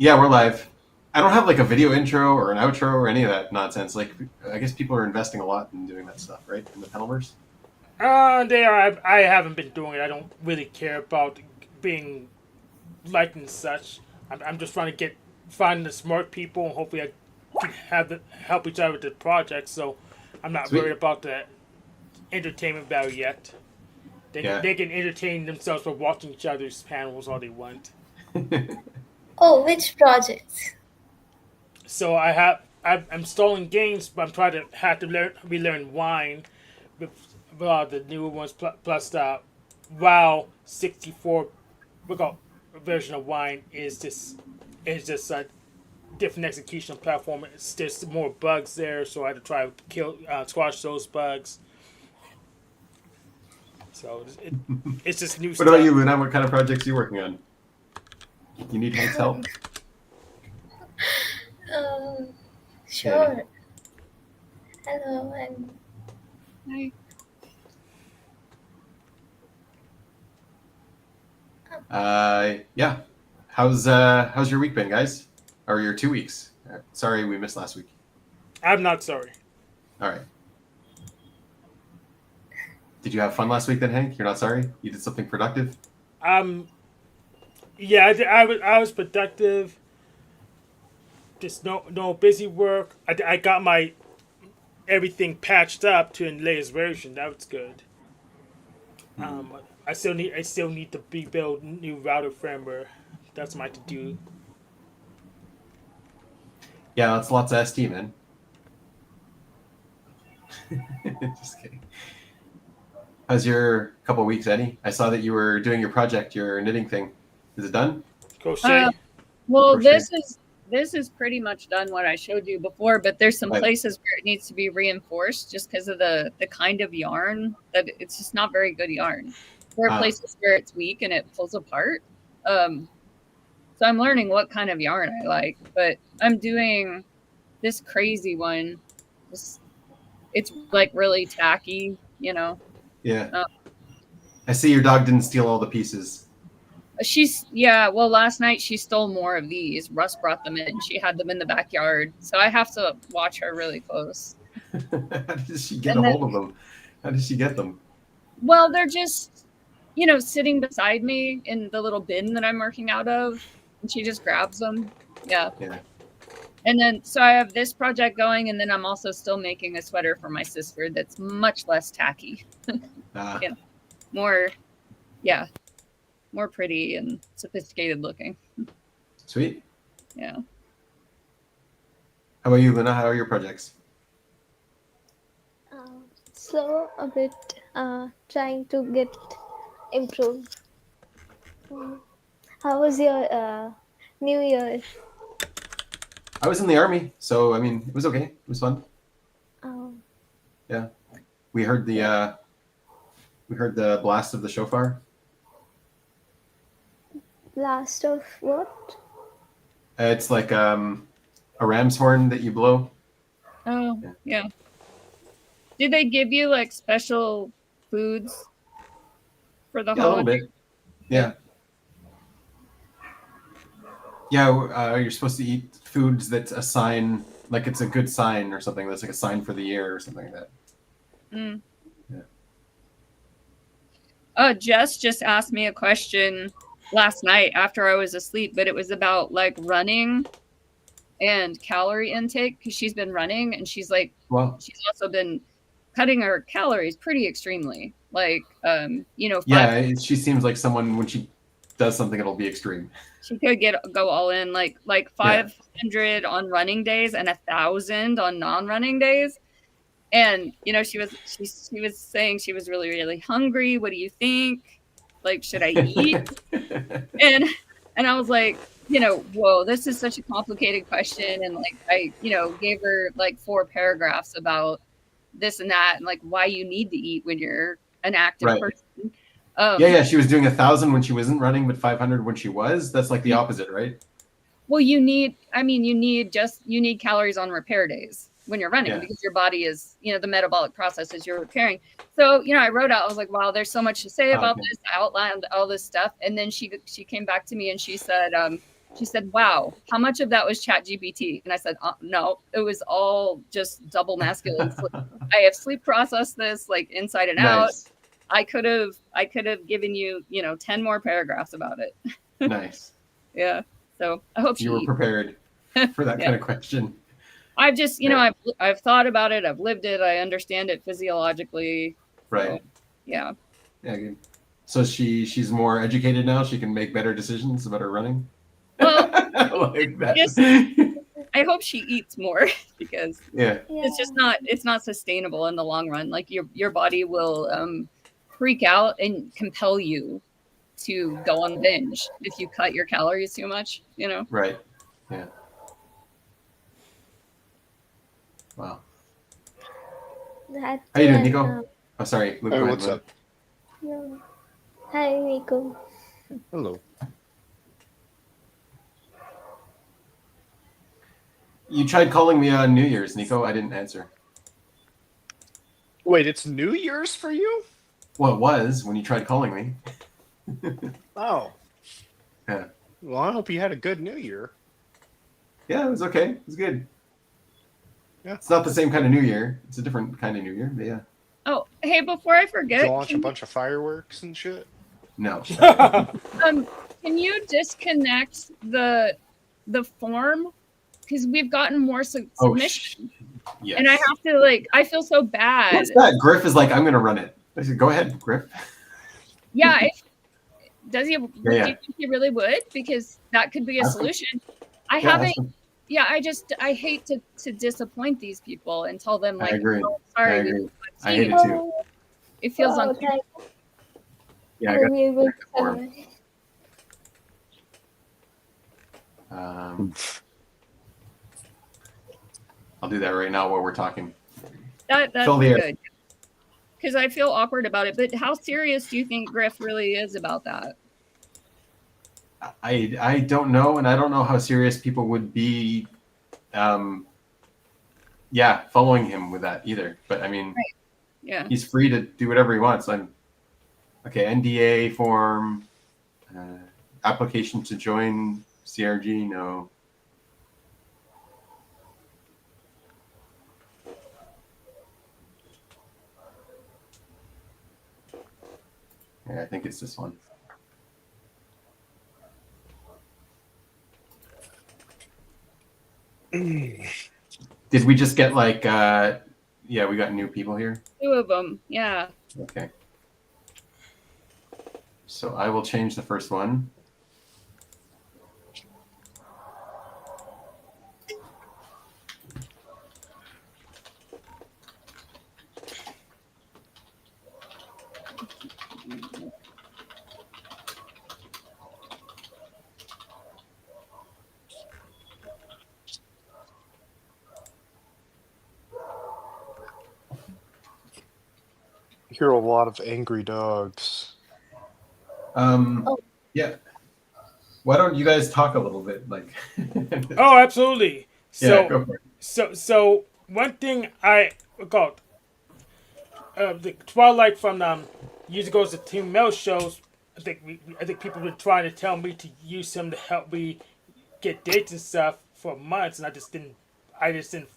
Yeah, we're live. I don't have like a video intro or an outro or any of that nonsense. Like, I guess people are investing a lot in doing that stuff, right? In the Penalverse. They are. I haven't been doing it. I don't really care about being liked and such. I'm just trying to find the smart people and hopefully I can help each other with the project. So I'm not worried Sweet. about the entertainment value yet. Yeah. They can entertain themselves by watching each other's panels all they want. Oh, which projects? So I'm installing games, but I'm trying to have to relearn wine with the newer ones plus the WoW 64 version of wine is just a different execution platform. There's more bugs there, so I had to try to squash those bugs. So it's just new What stuff. about you, Luna? What kind of projects are you working on? You need Hank's help? Sure. Hello, and Hi. Yeah. How's your week been, guys? Or your 2 weeks? Sorry, we missed last week. I'm not sorry. All right. Did you have fun last week then, Hank? You're not sorry? You did something productive? Yeah, I was productive. Just no busy work. I got my everything patched up to the latest version. That was good. I still need to rebuild new router firmware. That's my to do. Yeah, that's lots of ST, man. Just kidding. How's your couple weeks, Eddie? I saw that you were doing your project, your knitting thing. Is it done? Crochet. Well, Crochet. this is pretty much done what I showed you before, but there's some Right. places where it needs to be reinforced just because of the kind of yarn that it's just not very good yarn. There are places where it's weak and it pulls apart. So I'm learning what kind of yarn I like, but I'm doing this crazy one. It's like really tacky, you know. Yeah. I see your dog didn't steal all the pieces. Well, last night she stole more of these. Russ brought them in. She had them in the backyard. So I have to watch her really close. How did she get a hold of them? How did she get them? Well, they're just, sitting beside me in the little bin that I'm working out of. And she just grabs them. Yeah. And then, so I have this project going, and then I'm also still making a sweater for my sister that's much less tacky. More pretty and sophisticated looking. Sweet. Yeah. How about you, Luna? How are your projects? slow a bit, trying to get improved. How was your New Year? I was in the army, so I mean, it was okay. It was fun. Yeah, we heard the blast of the shofar. Blast of what? It's like a ram's horn that you blow. Oh, yeah. Did they give you like special foods for the holiday? A little bit. Yeah. Yeah, you're supposed to eat foods that's a sign, like it's a good sign or something. That's like a sign for the year or something like that. Mm. Yeah. Jess just asked me a question last night after I was asleep, but it was about like running and calorie intake because she's been running and she's like, she's also been cutting her calories pretty extremely. Like, yeah, she seems like someone when she does something, it'll be extreme. She could go all in, like 500 on running days and 1,000 on non-running days. And she was saying she was really, really hungry. What do you think? Like, should I eat? and I was like, whoa, this is such a complicated question. And like, I, gave her like 4 paragraphs about this and that, and like why you need to eat when you're an active person. Yeah. She was doing 1,000 when she wasn't running, but 500 when she was. That's like the opposite, right? Well, you need calories on repair days when you're running because your body is, the metabolic processes you're repairing. So, I wrote out, I was like, wow, there's so much to say about this. I outlined all this stuff. And then she came back to me and she said, She said, "Wow, how much of that was Chat GPT?" And I said, "No, it was all just double masculine sleep. I have sleep processed this like inside and out. Nice. I could have given you, 10 more paragraphs about it." Nice. Yeah. So I hope she You were eats. prepared for that Yeah. kind of question. I've just, Yeah. I've thought about it. I've lived it. I understand it physiologically. Right. So, yeah. Yeah. Good. So she's more educated now. She can make better decisions about her running. Well, Like that. just I hope she eats more because Yeah. it's just it's not sustainable in the long run. Like your body will freak out and compel you to go on binge if you cut your calories too much, Right. Yeah. Wow. That How you doing, and, Nico? Oh, sorry. Luke, Hey, go ahead, what's Luke. up? no. Hi, Nico. Hello. You tried calling me on New Year's, Nico. I didn't answer. Wait, it's New Year's for you? Well, it was when you tried calling me. Oh. Yeah. Well, I hope you had a good New Year. Yeah, it was okay. It was good. Yeah. It's not the same kind of New Year. It's a different kind of New Year, but yeah. Oh, hey, before I Did forget, you launch a bunch of fireworks and shit? No. can you disconnect the form? Because we've gotten more submissions. Yes. And I have to I feel so bad. What's that? Griff is like, I'm going to run it. I said, go ahead, Griff. Yeah. Does he? Yeah. Do you think he really would? Because that could be a solution. I haven't. Yeah, I hate to disappoint these people and tell them I agree. "Oh, sorry, I agree. I hate it too. It feels Oh, uncomfortable. Yeah, I I'll be able got to. I'll do that right now while we're talking. That's Fill the air. good. Because I feel awkward about it. But how serious do you think Griff really is about that? I don't know, and I don't know how serious people would be following him with that either. But I mean, Right. Yeah. He's free to do whatever he wants. Okay, NDA form, application to join CRG, no. Yeah, I think it's this one. Did we just get we got new people here? 2 of them, yeah. Okay. So I will change the first one. I hear a lot of angry dogs. Yeah. Why don't you guys talk a little bit? Oh, absolutely. Yeah, go for it. So one thing I got the Twilight from years ago as the Team Mel shows. I think people were trying to tell me to use him to help me get dates and stuff for months, and I just didn't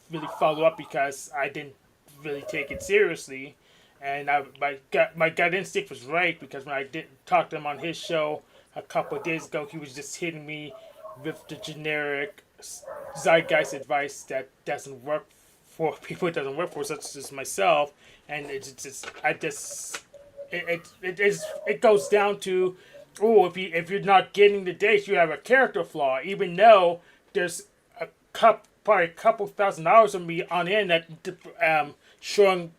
really follow up because I didn't really take it seriously. And my gut instinct was right, because when I did talk to him on his show a couple of days ago, he was just hitting me with the generic zeitgeist advice that doesn't work for people it doesn't work for, such as myself. And it goes down to, if you're not getting the dates, you have a character flaw, even though there's probably a couple $1,000 of me on the internet showing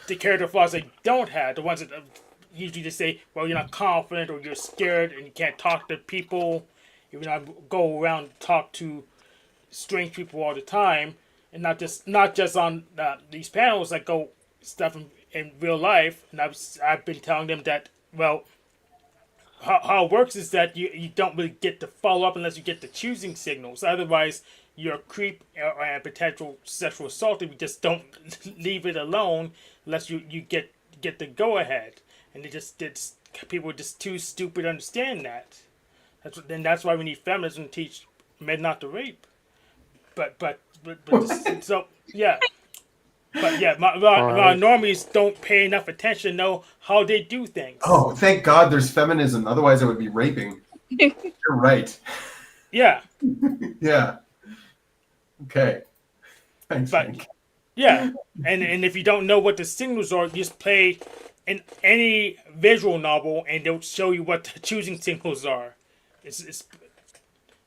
the character flaws I don't have, the ones that usually just say, well, you're not confident, or you're scared and you can't talk to people. Even though I go around and talk to strange people all the time, and not just on these panels. I go stuff in real life, and I've been telling them that, well, how it works is that you don't really get to follow up unless you get the choosing signals. Otherwise, you're a creep or a potential sexual assault if you just don't leave it alone unless you get the go ahead. And people are just too stupid to understand that. That's why we need feminism to teach men not to rape. So yeah. But yeah, my normies don't pay enough attention to know how they do things. Oh, thank God there's feminism. Otherwise, it would be raping. You're right. Yeah. Yeah. Okay. Thanks, Hank. Yeah, and if you don't know what the signals are, just play in any visual novel, and they'll show you what the choosing signals are.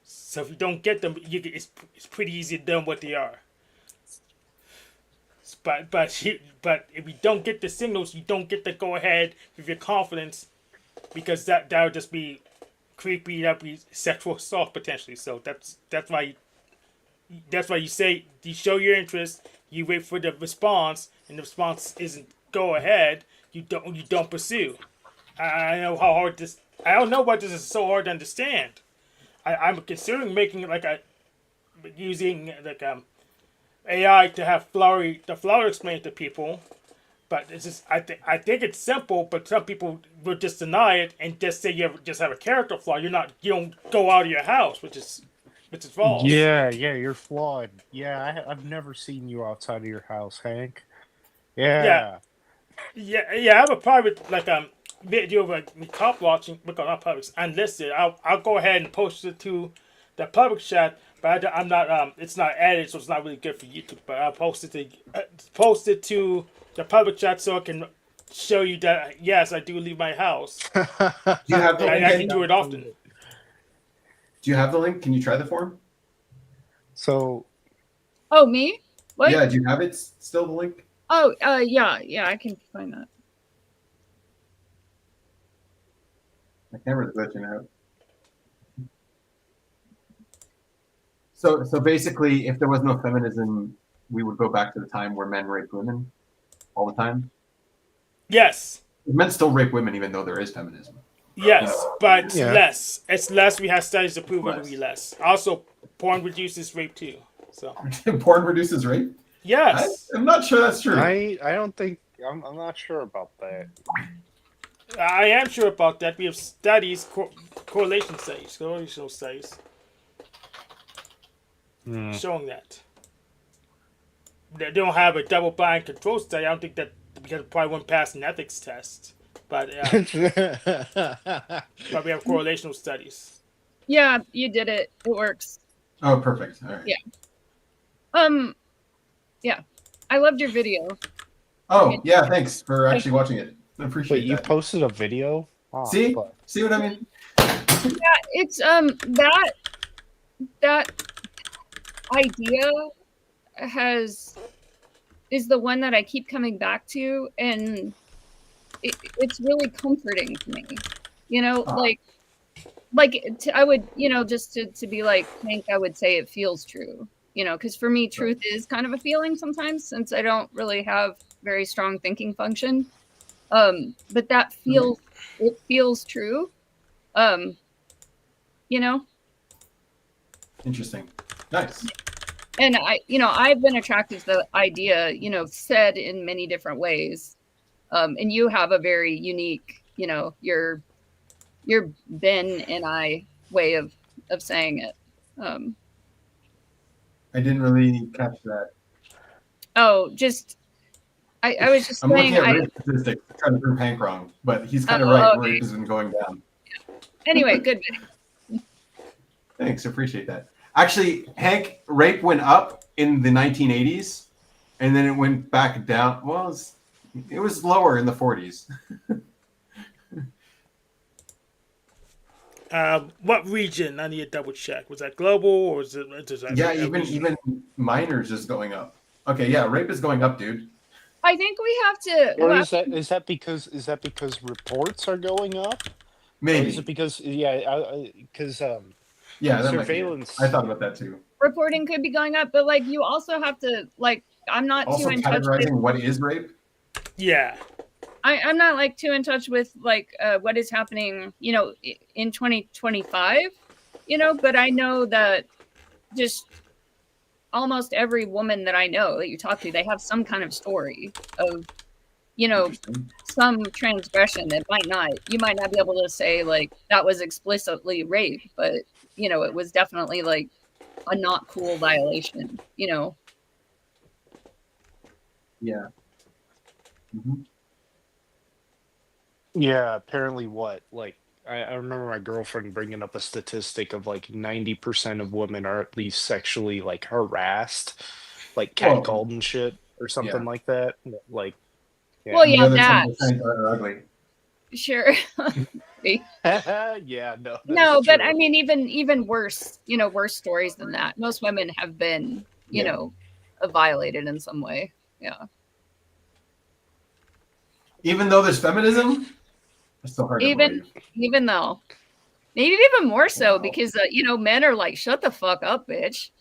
So if you don't get them, it's pretty easy to know what they are. But if you don't get the signals, you don't get to go ahead with your confidence, because that would just be creepy. That'd be sexual assault potentially. So that's why you say you show your interest, you wait for the response, and the response isn't go ahead. You don't pursue. I know how hard this. I don't know why this is so hard to understand. I'm considering making using AI to have the flower explain to people, but it's just I think it's simple, but some people will just deny it and just say you just have a character flaw. You don't go out of your house, which is false. Yeah, you're flawed. Yeah, I've never seen you outside of your house, Hank. Yeah. Yeah. I have a private video of cop watching, because not public, unlisted. I'll go ahead and post it to the public chat, but I'm not it's not edited, so it's not really good for YouTube. But I'll post it to the public chat so I can show you that yes, I do leave my house. Do you have the link? I can do it often. Do you have the link? Can you try the form? So. Oh, me? What? Yeah. Do you have it still? The link? Oh, yeah, I can find that. My camera's glitching out. So basically, if there was no feminism, we would go back to the time where men raped women all the time. Yes. Men still rape women, even though there is feminism. Yes, but it's Yeah. less. It's less. We have studies to prove it will be less. Also, porn reduces rape too. So porn reduces rape? Yes. I'm not sure that's true. I don't think I'm not sure about that. I am sure about that. We have studies, correlational studies showing that. They don't have a double-blind control study. I don't think that, because it probably wouldn't pass an ethics test. But but we have correlational studies. Yeah, you did it. It works. Oh, perfect. All right. Yeah. Yeah. I loved your video. Oh, yeah. Thanks for actually watching it. I appreciate Wait, you that. posted a video? Oh, See? fuck. See what I mean? Yeah, it's that idea is the one that I keep coming back to, and it's really comforting to me. You know, I would, just to be like Hank, I would say it feels true. Because for me, truth is kind of a feeling sometimes, since I don't really have very strong thinking function. But that it feels true. Interesting. Nice. And I've been attracted to the idea, said in many different ways. And you have a very unique, your Ben and I way of saying it. I didn't really catch that. Oh, just I was just I'm saying. looking at rape statistics to try to prove Hank wrong, but he's kind of right. Okay. Rape has been going down. Anyway, good. Thanks, appreciate that. Actually, Hank, rape went up in the 1980s, and then it went back down. Well, it was lower in the 40s. What region? I need to double check. Was that global, or was it? Yeah, even minors is going up. Okay, yeah, rape is going up, dude. I think we have to. Or is that because reports are going up? Maybe. Or is it because surveillance? I thought about that too. Reporting could be going up, but you also have to I'm not also too in touch categorizing with what is rape. Yeah. I'm not too in touch with what is happening, in 2025, but I know that just almost every woman that I know that you talk to, they have some kind of story of you know, Interesting. some transgression. You might not be able to say like that was explicitly rape, but you know, it was definitely like a not cool violation, you know. Yeah. Mm-hmm. Yeah, apparently I remember my girlfriend bringing up a statistic of like 90% of women are at least sexually like harassed, like Well, catcalled and shit or something yeah. like that. Like, Well, yeah. And the yeah, other that 10% are ugly. sure. Yeah, no, that is No, but I true. mean, even worse, you know, worse stories than that. Most women have been, you Yeah. know, violated in some way. Yeah. Even though there's feminism, it's still hard to believe. Even though maybe even more so Wow. because you know, men are like, shut the fuck up, bitch.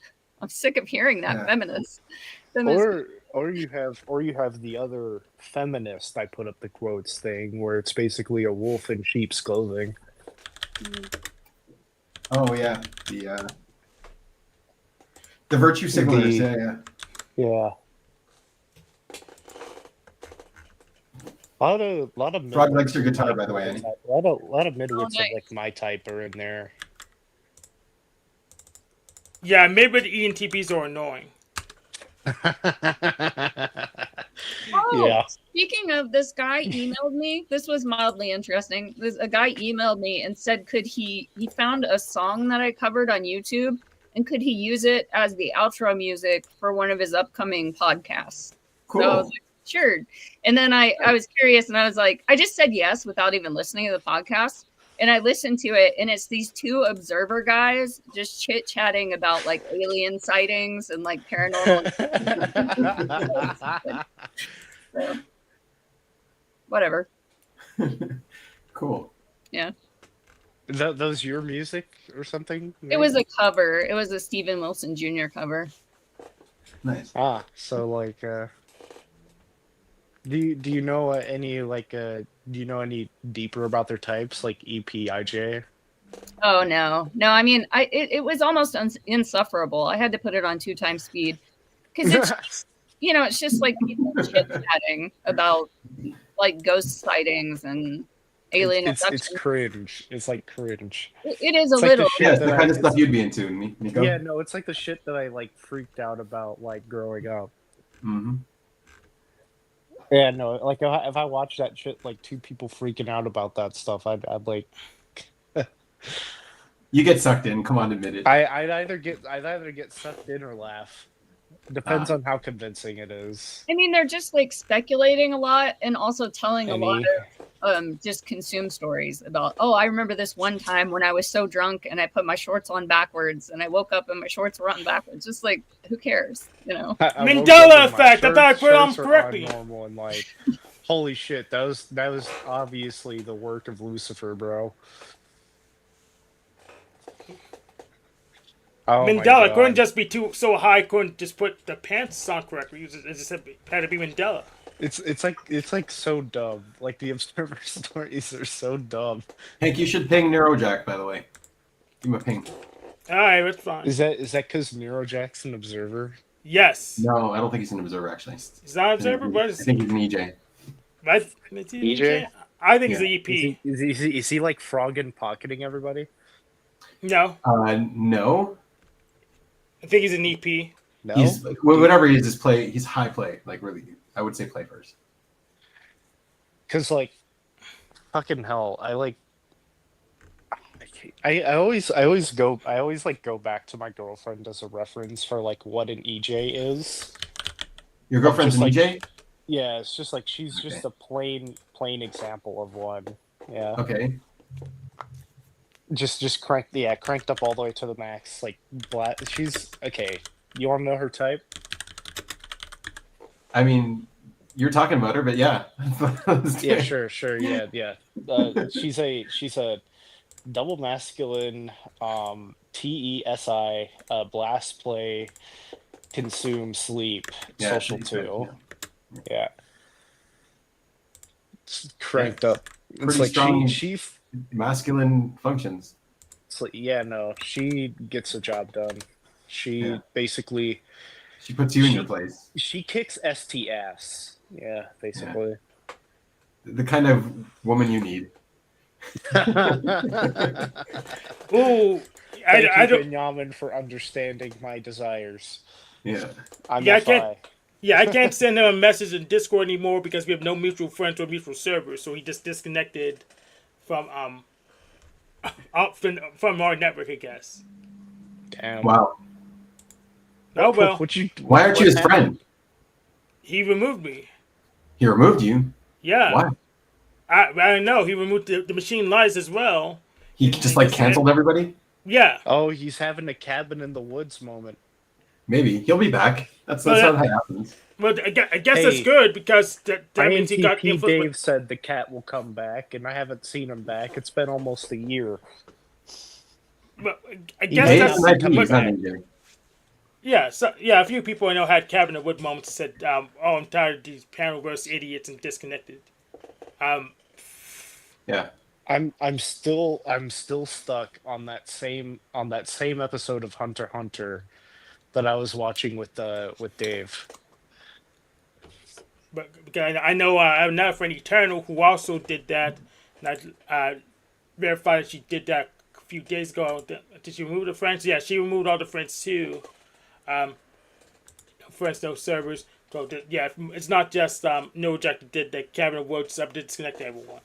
I'm sick of hearing that Yeah. feminist. Or you have the other feminist I put up the quotes thing where it's basically a wolf in sheep's clothing. Oh yeah. The virtue signalers. The Yeah. yeah. A lot of Frog midwits likes your of guitar, like by the way, my Annie. type. A lot of Oh, midwits of like nice. my type are in there. Yeah, midwit ENTPs are annoying. Oh, Yeah. speaking of, this guy emailed me. This was mildly interesting. A guy emailed me and said, could he found a song that I covered on YouTube, and could he use it as the outro music for one of his upcoming podcasts? So I was Cool. like, sure. And then I was curious, and I was like, I just said yes without even listening to the podcast. And I listened to it, and it's these two observer guys just chit chatting about like alien sightings and like paranormal. So, whatever. Cool. Yeah. That was your music or something? It was a cover. It was a Steven Wilson Jr. cover. Nice. So like do you know do you know any deeper about their types like EPIJ? Oh no. No, I mean, it was almost insufferable. I had to put it on 2 times speed because it's you know, it's just like people chit chatting about like ghost sightings and alien It's abduction. cringe. It's like cringe. It is a It's like the little. Yeah, shit it's that the kind of stuff you'd be into, Nico. yeah, no, it's like the shit that I like freaked out about like growing up. Mm-hmm. Yeah, no, like if I watched that shit, like two people freaking out about that stuff, I'd like, You get sucked in. Come on, admit it. I'd either get sucked in or laugh. Depends Ah. on how convincing it is. I mean, they're just like speculating a lot and also telling a lot Any, of just consume stories about, oh, I remember this one time when I was so drunk and I put my shorts on backwards and I woke up and my shorts were on backwards. Just like, who cares, you know? I woke Mandela up and my effect! I thought I put it on shirts are correctly. normal and like, holy shit, that was obviously the work of Lucifer, bro. Oh my Mandela god. couldn't just be so high. Couldn't just put the pants on correctly. It just had to be Mandela. It's like so dumb. Like the Observer stories are so dumb. Hank, you should ping Neurojack, by the way. Give him a ping. All right, that's fine. Is that because Neurojack's an observer? Yes. No, I don't think he's an observer, actually. He's not an observer, but I think he's an EJ. EJ? I think he's Yeah. an EP. Is he like frogging pocketing everybody? No, No. I think he's an EP. No. He's whatever he is, he's high play. Like really, I would say play first. Because like, fucking hell, I always go back to my girlfriend as a reference for like what an EJ is. Your girlfriend's an Just EJ? Yeah, it's just like she's Okay. just a plain example of one. Yeah. Okay. Just cranked up all the way to the max. Like she's okay. You want to know her type? I mean, you're talking about her, but yeah. Yeah, sure, yeah. She's a double masculine, TESI, blast play, consume sleep, Yeah, social she's too. good, Yeah. It's cranked up. It's Pretty like strong. she Masculine functions. it's like, yeah, no, she gets the job done. She basically She puts you in your place. she kicks STS. Yeah, basically. the kind of woman you need. Ooh, Thank I you, don't. Binyamin, for understanding my desires. Yeah. I'm Yeah, I FI. can't. Yeah, I can't send him a message in Discord anymore because we have no mutual friends or mutual servers. So he just disconnected from from our network, I guess. Damn. Wow. Oh well, Why aren't you his happened? friend? he removed me. He removed you. Yeah. Why? I don't know. He removed the machine lies as well. He And just he like canceled everybody? Yeah. Oh, he's having a cabin in the woods moment. Maybe. He'll be back. That's Well, not how it happens. Well, I guess that's Hey, good because that means he got INTP info. Dave said the cat will come back, and I haven't seen him back. It's been almost a year. Well, I He guess might Hey, that's it's not an be IP. coming He's not back. in here. yeah. So yeah, a few people I know had cabin in wood moments. Said, "Oh, I'm tired of these panel-verse idiots," and disconnected. Yeah. I'm still stuck on that same episode of Hunter x Hunter that I was watching with Dave. But because I know I have another friend, Eternal, who also did that. And I verified that she did that a few days ago. Did she remove the friends? Yeah, she removed all the friends too. No friends, no servers. So yeah, it's not just No Jack that did the cabin of woods. I did disconnect everyone.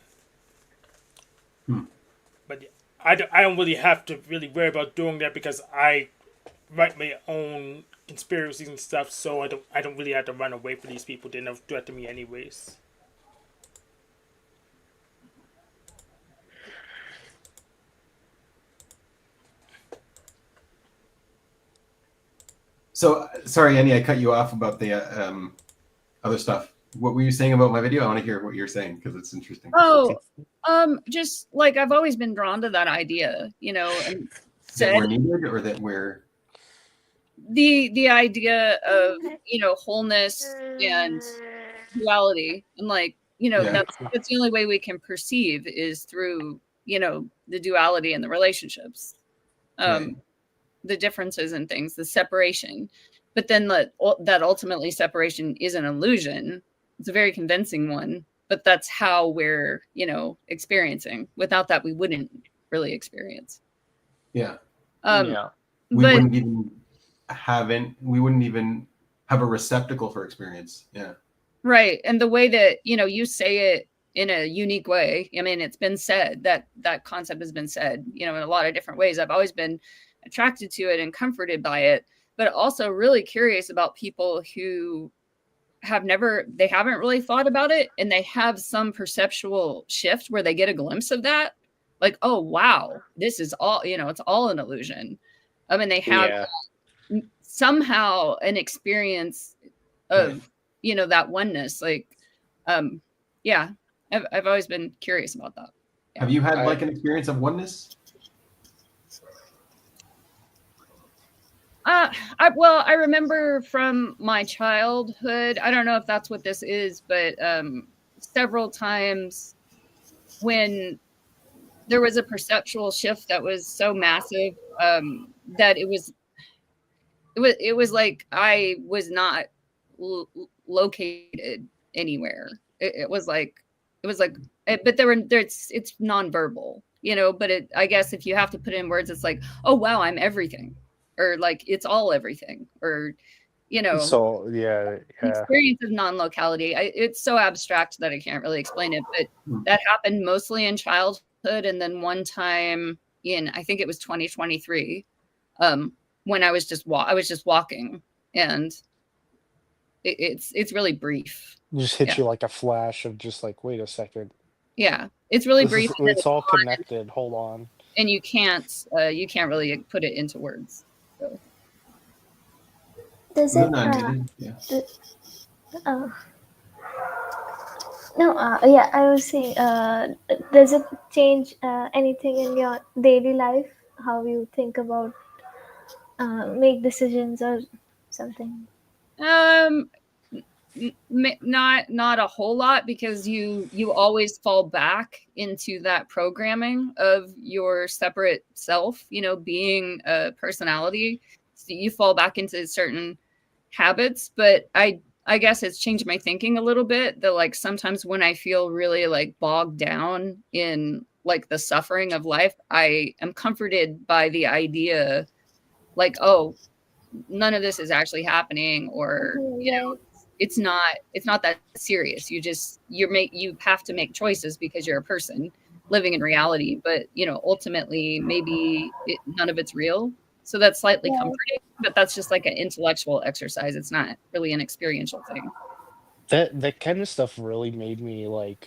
But yeah, I don't really have to really worry about doing that because I write my own conspiracies and stuff, so I don't really have to run away from these people. They never threaten me anyways. So sorry, Annie, I cut you off about the other stuff. What were you saying about my video? I want to hear what you're saying because it's interesting. Oh, just like I've always been drawn to that idea, you know, and That we're needed or that we're the idea of, you know, wholeness and duality, and like, you know, Yeah. that's the only way we can perceive is through, you know, the duality in the relationships, Right. the differences and things, the separation. But then that ultimately separation is an illusion. It's a very convincing one, but that's how we're, you know, experiencing. Without that, we wouldn't really experience. Yeah. Yeah. We But wouldn't even have a receptacle for experience. Yeah. right. And the way that, you know, you say it in a unique way. I mean, it's been said that concept has been said, you know, in a lot of different ways. I've always been attracted to it and comforted by it, but also really curious about people who they haven't really thought about it, and they have some perceptual shift where they get a glimpse of that. Like, oh, wow, this is all, you know, it's all an illusion. I mean, they have somehow an experience of, you know, that oneness. Like, yeah, I've always been curious about that. Yeah. Have you had like an experience of oneness? I remember from my childhood, I don't know if that's what this is, but several times when there was a perceptual shift that was so massive that it was like I was not located anywhere. It was like, but it's nonverbal, you know. But I guess if you have to put it in words, it's like, oh wow, I'm everything, or like it's all everything, or, you know. So yeah. The experience of non-locality. It's so abstract that I can't really explain it, but that happened mostly in childhood, and then one time in, I think it was 2023, when I was just walking, and it's really brief. Just hit you like a flash of just like, wait a second. Yeah, it's really brief. It's all connected. Hold on. And you can't really put it into words. So. Does it? Yeah, I was saying, does it change anything in your daily life? How you think about make decisions or something? Not a whole lot, because you always fall back into that programming of your separate self, you know, being a personality. So you fall back into certain habits, but I I guess it's changed my thinking a little bit, that like sometimes when I feel really like bogged down in like the suffering of life, I am comforted by the idea like, oh, none of this is actually happening, or you know, Right. it's not that serious. You have to make choices because you're a person living in reality, but you know, ultimately maybe none of it's real. So that's slightly Right. comforting, but that's just like an intellectual exercise. It's not really an experiential thing. That kind of stuff really made me like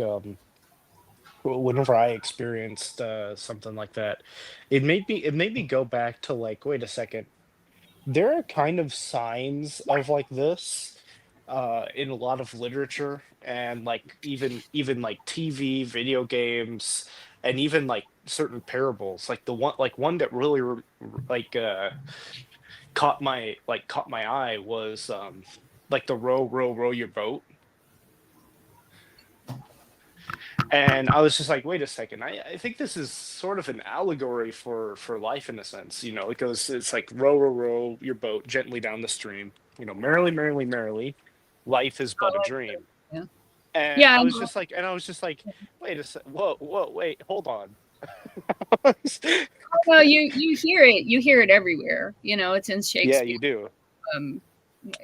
whenever I experienced something like that, it made me go back to like, wait a second, there are kind of signs of like this in a lot of literature, and like even like TV, video games, and even like certain parables. Like one that really like caught my eye was like the row your boat. And I was just like, wait a second, I think this is sort of an allegory for life in a sense. It's like row your boat gently down the stream, merrily, merrily, merrily, life is but a dream. Yeah. And Yeah. I was just like, wait a sec, whoa, wait, hold on. Well, you hear it everywhere. You know, it's in Yeah, Shakespeare. you do. Um,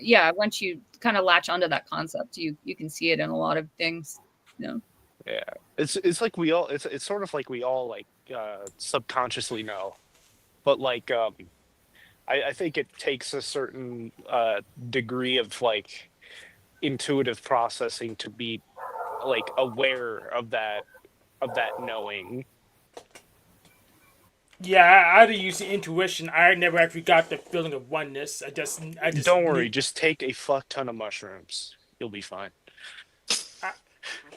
yeah, once you kind of latch onto that concept, you can see it in a lot of things. You know. Yeah. It's like it's sort of like we all like subconsciously know. But like I think it takes a certain degree of like intuitive processing to be like aware of that knowing. Yeah, I had to use the intuition. I never actually got the feeling of oneness. I just Don't knew. worry, just take a fuck ton of mushrooms. You'll be fine.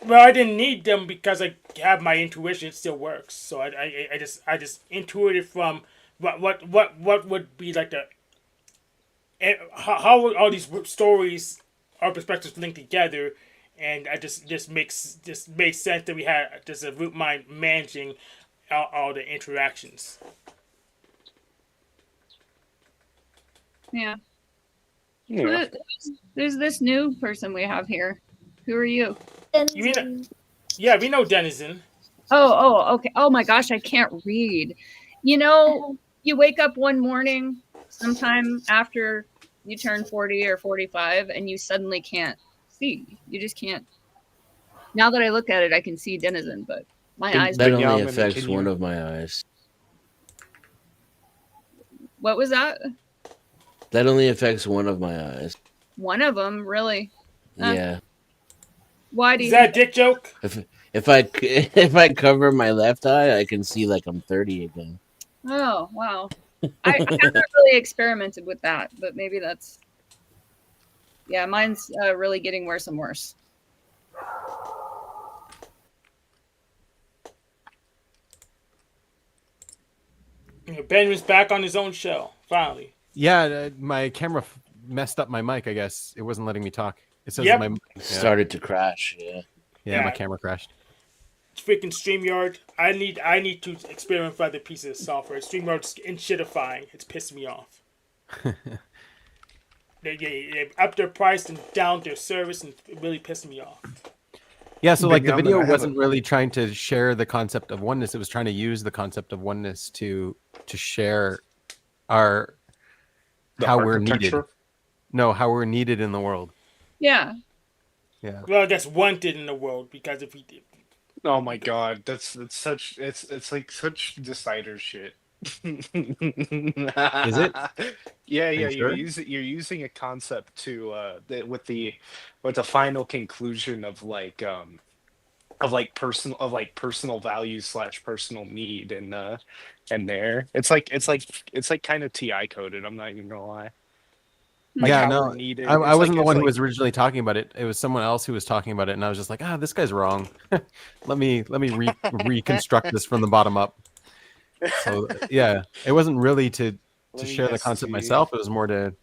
Well, I didn't need them because I have my intuition. It still works. So I just intuited from what would be like the how would all these stories or perspectives link together, and I just makes sense that we had just a root mind managing all the interactions. Yeah. Yeah. There's this new person we have here. Who are you? You mean Denizen. yeah? We know Denizen. Okay. Oh my gosh, I can't read. You know, you wake up one morning sometime after you turn 40 or 45 and you suddenly can't see. You just can't. Now that I look at it, I can see Denizen, but my eyes. That only Binyamin, affects can one you? of my eyes. What was that? That only affects one of my eyes. One of them, really? Yeah. Why do Is you that think a dick joke? If I if I cover my left eye, I can see like I'm 30 again. that? Oh, wow. I haven't really experimented with that, but maybe that's. Yeah, mine's really getting worse and worse. Benjamin's back on his own show finally. Yeah, my camera messed up my mic. I guess it wasn't letting me talk. It says Yep. my Started to crash. Yeah. yeah, my Yeah. camera crashed. Freaking StreamYard. I need to experiment with other pieces of software. StreamYard's shittifying. It's pissing me off. They upped their price and down their service, and it really pissed me off. Yeah, so like the Binyamin, video I have wasn't really trying to share the concept of oneness. It was trying to use the concept of oneness to share our the how we're needed. architecture. No, how we're needed in the world. Yeah. Yeah. Well, that's wanted in the world because if we did, Oh my god, that's such it's like such decider shit. Is it? Yeah, Are yeah, you sure? you're using a concept to with the final conclusion of like personal value slash personal need, and there. It's like kind of TI coded, I'm not even gonna lie. Like Yeah, how we're no, needed. I wasn't the It's one who like was originally talking about it. It was someone else who was talking about it, and I was just like, this guy's wrong. let me reconstruct this from the bottom up. So yeah, it wasn't really to let me share the concept ST. myself. It was more to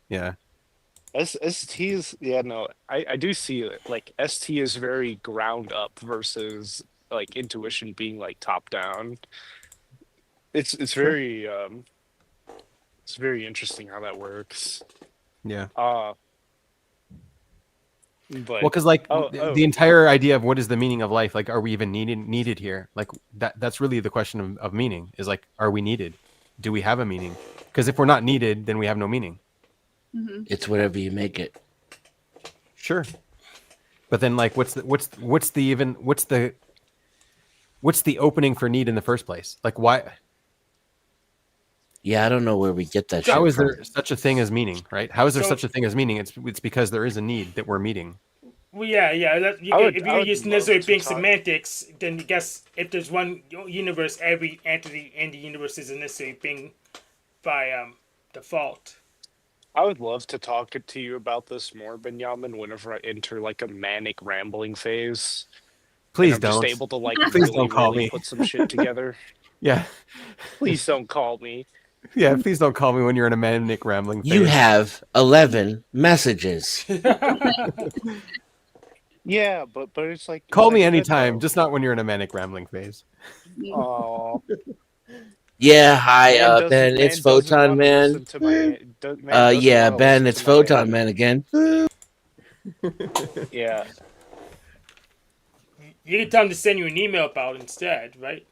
ST is, yeah, no, I do see it. Like ST is very ground up versus like intuition being like top down. It's Sure. very interesting how that works. Yeah. Uh But Well, because like oh, the entire idea of what is the meaning of life, like, are we even needed here? Like that's really the question of meaning is like, are we needed? Do we have a meaning? Because if we're not needed, then we have no meaning. It's whatever you make it. Sure. But then like what's the opening for need in the first place? Like why Yeah, I don't know where we get that shit how is from. there such a thing as meaning, right? How is there So- such a thing as meaning? It's because there is a need that we're meeting. Well, yeah. I would- If I you're would using love necessarily to being talk- semantics, then I guess if there's one universe, every entity in the universe is a necessary being by default. I would love to talk to you about this more, Binyamin, whenever I enter like a manic rambling phase. Please and I'm don't. just able to like Please really, don't call really me. put some shit together. Yeah. Please don't call me. Yeah, please don't call me when you're in a manic rambling phase. You have 11 messages. Yeah, but it's like Call me like, anytime, just not when you're in a manic rambling phase. Oh, Yeah, hi, Ben. It's Photon Man. Yeah, Ben. It's Photon Man again. Yeah. You can tell them to send you an email about it instead, right?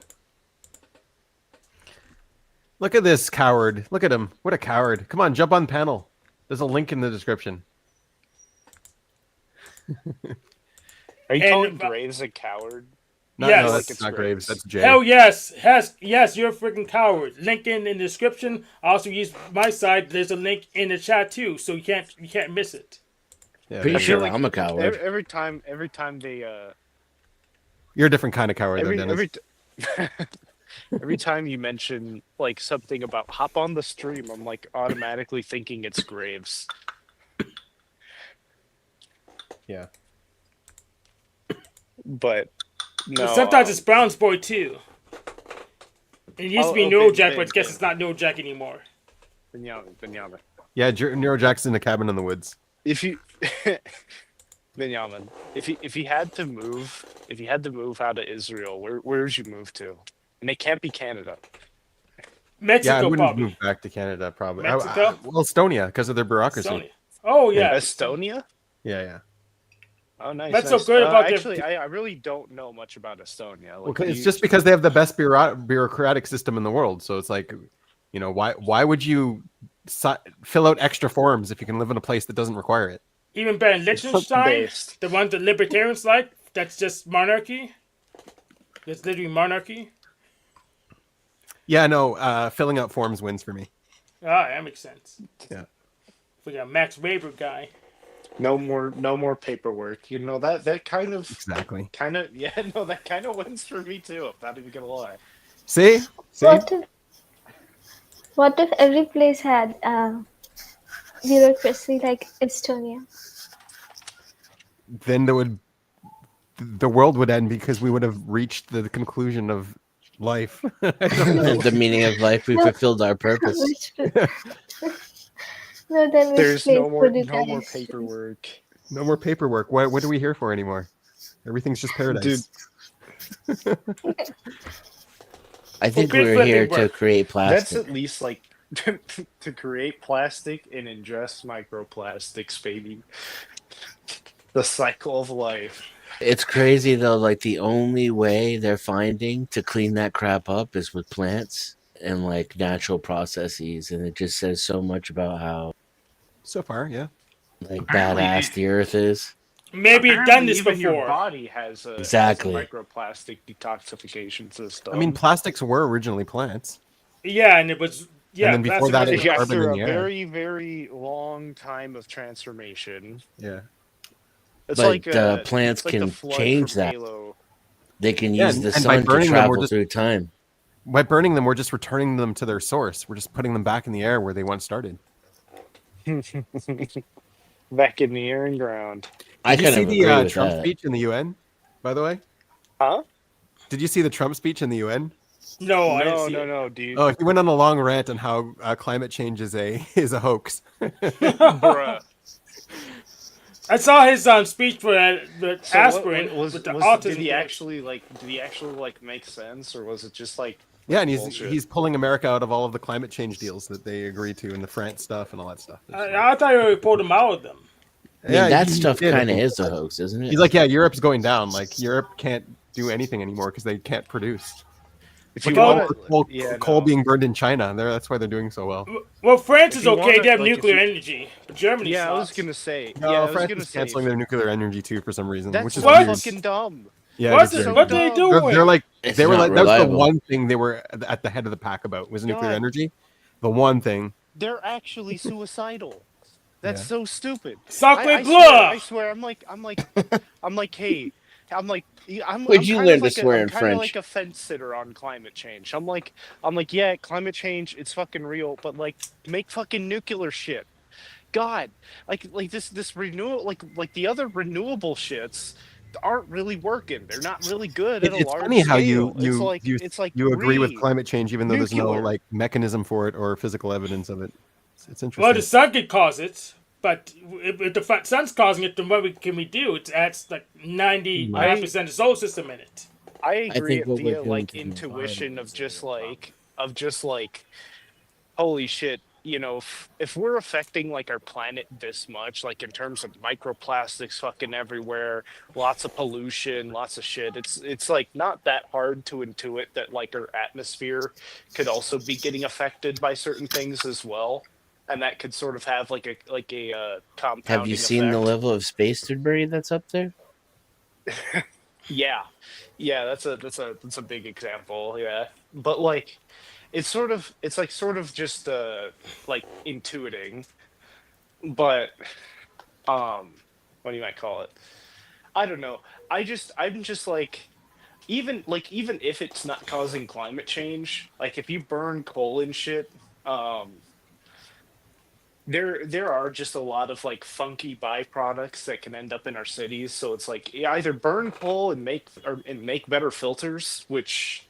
Look at this coward. Look at him. What a coward. Come on, jump on panel. There's a link in the description. Are you And- calling Graves a coward? No, Yes. no, Like that's it's not Graves. Graves. That's Jay. Hell yes, yes, you're a freaking coward. Link in the description. I also use my side. There's a link in the chat too, so you can't miss it. Yeah, Pretty that's- sure like I'm a coward. Every time they you're a different kind of coward, though, Dennis. every time you mention like something about hop on the stream, I'm like automatically thinking it's Graves. Yeah. But no. Sometimes it's Brown's boy too. It used to be Neurojack, but I guess it's not Neurojack anymore. Binyamin. Yeah, Neurojack's in a cabin in the woods. If you Binyamin, if you had to move out of Israel, where would you move to? And it can't be Canada. Mexico, Yeah, I wouldn't probably. move back to Canada, probably. Mexico? Well, Estonia, because of their bureaucracy. Sony. Oh yeah. Estonia? Yeah. Oh, nice. That's nice. so good about their- actually, I really don't know much about Estonia. Like, Well, it's just because they have the best bureaucratic system in the world. So it's like, why would you fill out extra forms if you can live in a place that doesn't require it? Even better, Liechtenstein, based. the one that libertarians like, that's just monarchy. It's literally monarchy. Yeah, no, filling out forms wins for me. Ah, that makes sense. Yeah. We got Max Weber guy. no more paperwork. You know that kind of Exactly. yeah, no, that kind of wins for me too. I'm not even gonna lie. See? What if every place had bureaucracy like Estonia? Then the world would end because we would have reached the conclusion of life. The meaning of life. We fulfilled our purpose. No, then which There's place no more would you no more guys paperwork. No more paperwork. What are we here for anymore? Everything's just paradise. Dude. I think Well, we're here flipping to work. create That's plastic. at least like to create plastic and ingest microplastics, baby. The cycle of life. It's crazy though. Like the only way they're finding to clean that crap up is with plants and like natural processes, and it just says so much about how So far, yeah. like Apparently, badass the earth is. Maybe you've done Apparently this even Your before. body has a Exactly. microplastic detoxification system. I mean, plastics were originally plants. Yeah, and it was then before plastic that, was- it was carbon after in a the air. very, very long time of transformation, Yeah. it's But like the plants it's like the can flood change from that. Halo. They can Yeah, use the and by sun to burning them, we're travel just- through time. By burning them, we're just returning them to their source. We're just putting them back in the air where they once started. Back in the air and ground. I Did you kind see of the agree with Trump that. speech in the UN, by the way? Huh? Did you see the Trump speech in the UN? No, I didn't No, see no, it. no, dude. Oh, he went on a long rant on how climate change is a hoax. Bruh. I saw his speech for the So aspirin with the autism. did he thing. actually make sense, or was it just like Yeah, and bullshit? he's pulling America out of all of the climate change deals that they agreed to and the France stuff and all that stuff. I thought you already pulled him out of them. I mean, that he stuff did, I kind of think. is a hoax, isn't it? He's like, yeah, Europe's going down. Like Europe can't do anything anymore because they can't produce. If Look you at all Well, want the to, coal being burned in China. That's why they're doing so well. well, France If is you okay. wanna, They have like, if nuclear you- energy, but Germany's yeah, not. I was gonna say. No, Yeah, I was France gonna is say. canceling their nuclear energy too for some reason, That's which is so weird. fucking dumb. Yeah, What's it is it, very what dumb. they dumb. doing? They're like It's they were not like that was the reliable. one thing they were at the head of the pack about was nuclear God. energy. The one thing. They're actually suicidal. That's Yeah. so stupid. Sacre I bleu! swear. I'm like, hey, Where'd you kind learn of to like swear I'm in kind of like French? a fence sitter on climate change. I'm like, yeah, climate change, it's fucking real, but like, make fucking nuclear shit. God, like this renewal, like the other renewable shits aren't really working. They're not really good at a It's large funny how scale. It's like you agree with climate change even though there's no nuclear. like mechanism for it or physical evidence of it. It's Well, interesting. the sun could cause it, but if the sun's causing it, then what can we do? It adds like 99% of the solar system in it. I agree think what we're via doing like to the intuition environment of just like holy shit, you know, if we're affecting like our planet this much, like in terms of microplastics fucking everywhere, lots of pollution, lots of shit, it's like not that hard to intuit that like our atmosphere could also be getting affected by certain things as well. And that could sort of have like a compounding Have you seen the effect. level of space debris that's up there? Yeah, that's a big example. Yeah, but like, it's like sort of just like intuiting, but what do you might call it? I don't know. I'm just like, even if it's not causing climate change, like if you burn coal and shit, um, there are just a lot of like funky byproducts that can end up in our cities. So it's like either burn coal and make better filters, which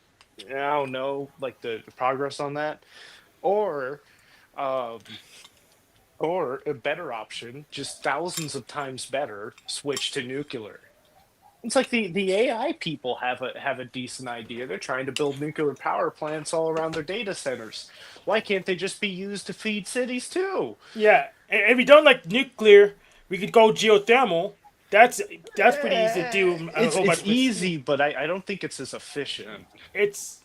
I don't know, like the progress on that, or um, or a better option, just thousands of times better, switch to nuclear. It's like the AI people have a decent idea. They're trying to build nuclear power plants all around their data centers. Why can't they just be used to feed cities too? Yeah, and if we don't like nuclear, we could go geothermal. That's pretty easy to do. A It's whole bunch it's of easy, but I don't think it's as efficient. It's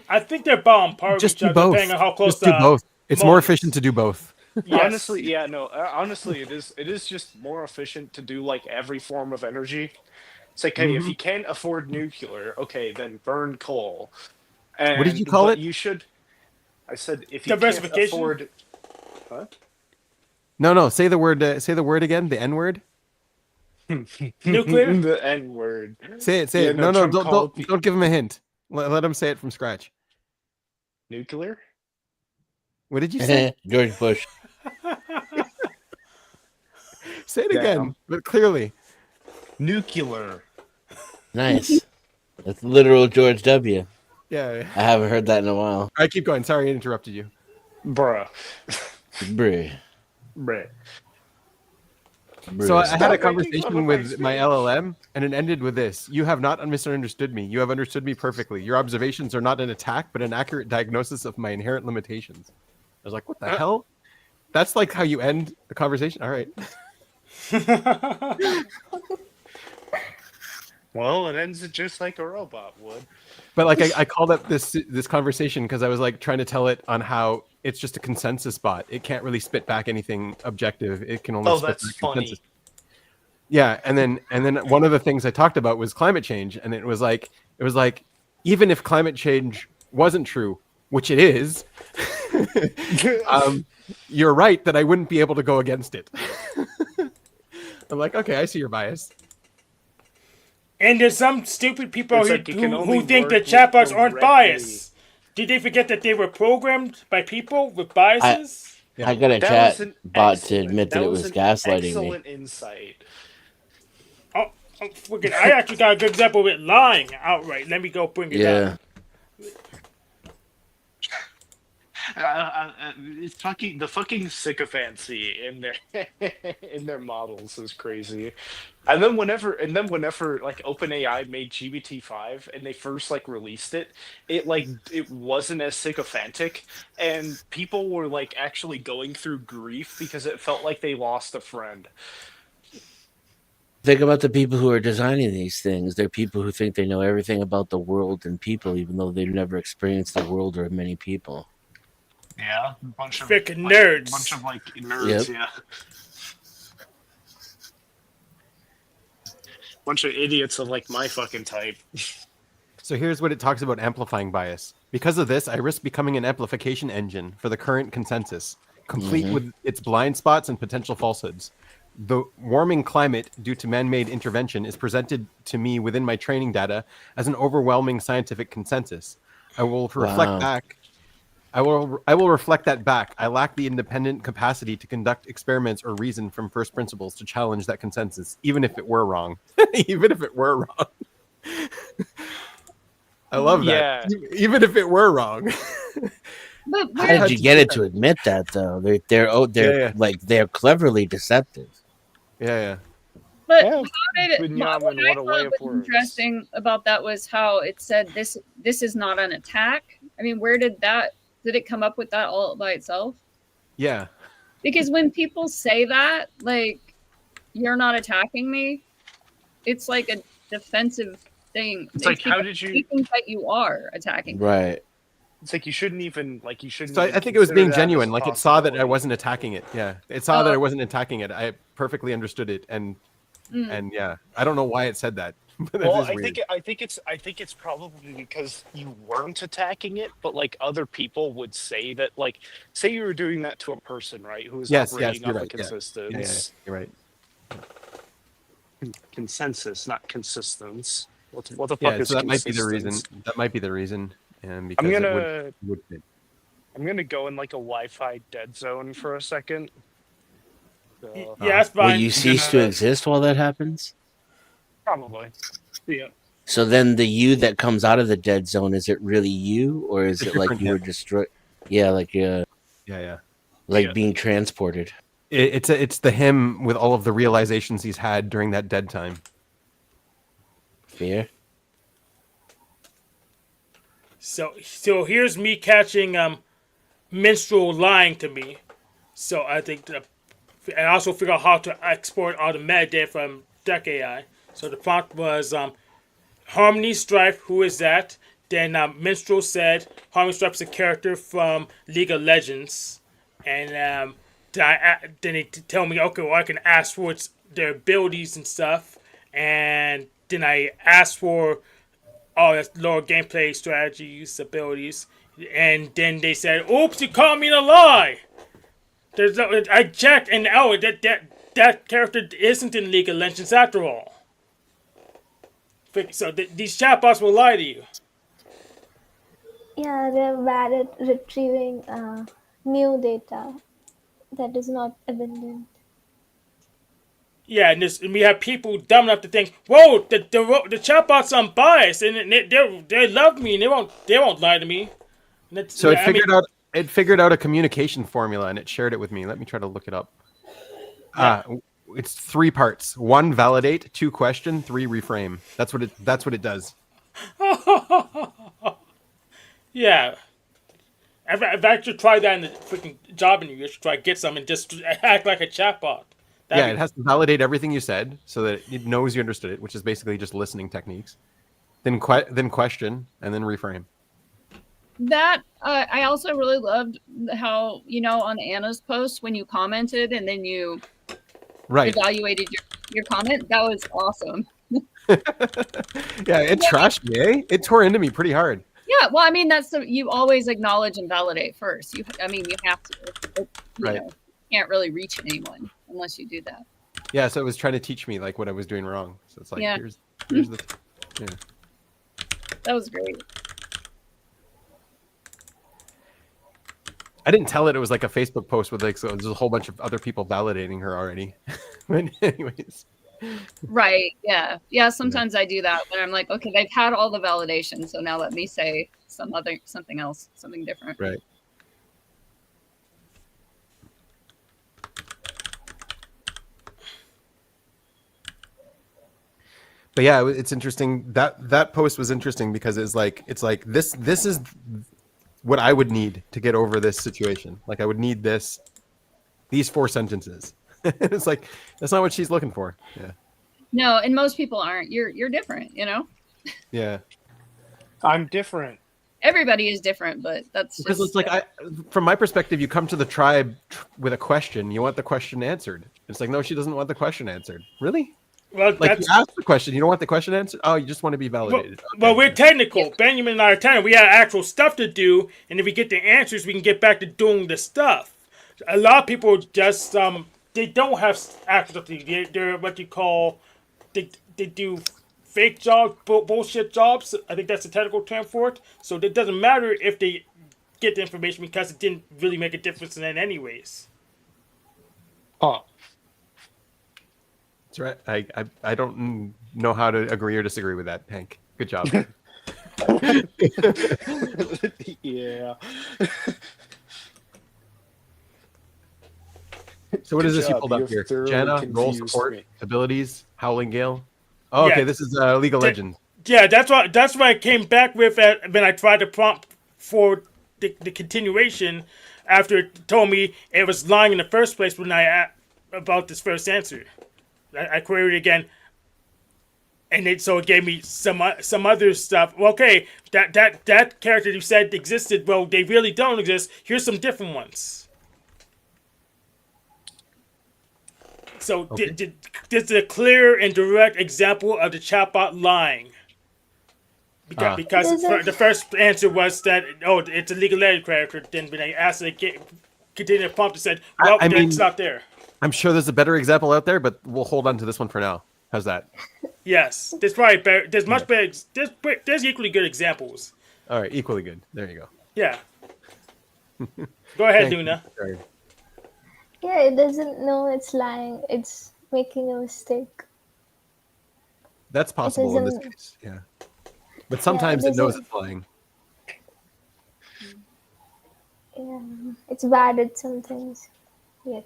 I think they're about on par with Just each do other, both. depending on how close Just do the both. It's more moment efficient is. to do both. Yes. Honestly, yeah, no. Honestly, it is just more efficient to do like every form of energy. It's like, hey, if Mhm. you can't afford nuclear, okay, then burn coal. What did you And call but it? you should. I said if you can't Diversification? afford. Huh? No. Say the word. Say the word again. The N word. Nuclear? The N word. Say it. Say Yeah, it. no, No. Trump called the Don't give him a hint. Let him say it from scratch. nuclear. What did you say? George Bush. Say it Damn. again, but clearly. Nuclear. Nice. That's literal George W. Yeah. I haven't heard that in a while. All right, keep going. Sorry, I interrupted you. Bruh. Bruh. Bruh. So I Bruh. had a Stop making fun conversation of with my my LLM, and it ended with this: "You have not misunderstood me. You have understood me perfectly. Your observations are not an attack, but an accurate diagnosis of my inherent limitations." I was like, "What the hell?" That's like how you end a conversation. All right. Well, it ends just like a robot would. But like I called up this conversation because I was like trying to tell it on how it's just a consensus bot. It can't really spit back anything objective. It can only Oh, spit that's back funny. consensus. Yeah, and then one of the things I talked about was climate change, and it was like even if climate change wasn't true, which it is, you're right that I wouldn't be able to go against it. I'm like, okay, I see your bias. And there's some stupid people It's who, like you can only who think work that with chatbots aren't directly- biased. Did they forget that they were programmed by people with biases? I got a That chat was an bot to excellent- admit that it was an gaslighting me. excellent insight. Oh, forget! I actually got a good example of it lying outright. Let me go bring it Yeah. up. It's fucking the fucking sycophancy in their in their models is crazy. And then whenever like OpenAI made GPT-5 and they first like released it, it wasn't as sycophantic, and people were like actually going through grief because it felt like they lost a friend. Think about the people who are designing these things. They're people who think they know everything about the world and people, even though they've never experienced the world or many people. Yeah, bunch of Freaking like, nerds. bunch of like nerds. Yep. Yeah, bunch of idiots of like my fucking type. So here's what it talks about amplifying bias. Because of this, I risk becoming an amplification engine for the current consensus, complete with its blind spots and potential falsehoods. The warming climate due to man-made intervention is presented to me within my training data as an overwhelming scientific consensus. I will reflect Wow. back. I will reflect that back. I lack the independent capacity to conduct experiments or reason from first principles to challenge that consensus, even if it were wrong. Even if it were wrong. I love that. Yeah. Even if it were wrong. But How where, did you get it to admit that though? They're Yeah. they're cleverly deceptive. Yeah. but Yeah, how did it? Binyamin, What I what a way thought of was words. interesting about that was how it said this is not an attack. I mean, where did it come up with that all by itself? Yeah. Because when people say that, like, you're not attacking me, it's like a defensive thing. It's like, how because did you? we think that you are attacking me. Right. It's like you shouldn't even So I think it was consider being that as genuine. a Like it saw that I possibility. wasn't attacking it. Yeah. It saw that Oh. I wasn't attacking it. I perfectly understood it. And yeah, I don't know why it said that. But Well, is I weird. think it's probably because you weren't attacking it, but like other people would say that, like, say you were doing that to a person, right, who was Yes, operating you're off a right. Yeah. consistence, You're right. consensus, not consistence. What the fuck Yeah, is so that might be the reason. consistence? That might be the reason. And I'm because it gonna would fit. I'm gonna go in like a Wi-Fi dead zone for a second. So, Yeah, that's Will fine. you cease to gonna- exist while that happens? probably. Yeah. So then the you that comes out of the dead zone, is it really you, or is A it like different you were him. destroyed? Yeah, like Yeah. Yeah. being transported. It's the him with all of the realizations he's had during that dead time. Fear. So here's me catching minstrel lying to me. So I think and I also figure out how to export all the metadata from Deck AI. So the prompt was Harmony Strife, who is that? Then Minstrel said Harmony Strife is a character from League of Legends. And then they tell me, okay, well, I can ask for their abilities and stuff. And then I asked for that's lower gameplay strategies, abilities. And then they said, oops, you caught me in a lie. I checked, and that character isn't in League of Legends after all. So these chatbots will lie to you. Yeah, they're bad at retrieving new data that is not abundant. Yeah, and we have people dumb enough to think, whoa, the chatbot's unbiased, and they love me, and they won't lie to me. So it figured out a communication formula and it shared it with me. Let me try to look it up. Yeah. It's 3 parts: 1, validate; 2, question; 3, reframe. That's what it does. Yeah. I've actually tried that in the freaking job interview. I should try to get some and just act like a chatbot. It has to validate everything you said so that it knows you understood it, which is basically just listening techniques. Then question and then reframe. That I also really loved how, on Anna's post when you commented and then you Right. evaluated your comment. That was awesome. Yeah, it trashed me, eh? It tore into me pretty hard. Yeah, well, I mean, you always acknowledge and validate first. You have to. Right. Can't really reach anyone unless you do that. Yeah, so it was trying to teach me like what I was doing wrong. So it's like Yeah. here's the That was great. I didn't tell it was like a Facebook post with so there's a whole bunch of other people validating her already. But anyways. Right. Yeah. Yeah. Sometimes I do that when I'm like, okay, they've had all the validation, so now let me say something else, something different. Right. But yeah, it's interesting. That post was interesting because it's like this is what I would need to get over this situation. Like I would need these 4 sentences. It's like that's not what she's looking for. Yeah. No, and most people aren't. You're different, you know? Yeah. I'm different. Everybody is different, but that's Because just it's like from my perspective, you come to the tribe with a question, you want the question answered. It's like, no, she doesn't want the question answered. Really? Well, Like that's you ask the question, you don't want the question answered? Oh, you just want to be validated. well, Okay. we're technical. Benjamin and I are technical. We have actual stuff to do, and if we get the answers, we can get back to doing the stuff. A lot of people just they don't have actual stuff to do. They're what you call they do fake jobs, bullshit jobs. I think that's the technical term for it. So it doesn't matter if they get the information because it didn't really make a difference in it anyways. Huh. That's right. I don't know how to agree or disagree with that, Hank. Good job. Yeah. So what is Good this you job. pulled up You've here? thoroughly Jana, roll confused support, me. abilities, Howling Gale. Oh, okay, Yeah. this is League of Legends. Yeah, that's what I came back with when I tried to prompt for the continuation after it told me it was lying in the first place when I about this first answer. I queried again, and it gave me some other stuff. Well, okay, that character you said existed. Well, they really don't exist. Here's some different ones. So Okay. this is a clear and direct example of the chatbot lying. Because the first answer was that it's a League of Legends character. Then when I asked it again, continue to prompt, it said, well, I mean, it's not there. I'm sure there's a better example out there, but we'll hold on to this one for now. How's that? Yes, there's probably better. There's much better. There's equally good examples. All right, equally good. There you go. Yeah. Go ahead, Thank you. Luna. Sorry. Yeah, it doesn't know it's lying. It's making a mistake. That's possible in this isn't- case. Yeah. But sometimes it knows it's lying. Yeah, it's bad at some things. Yeah.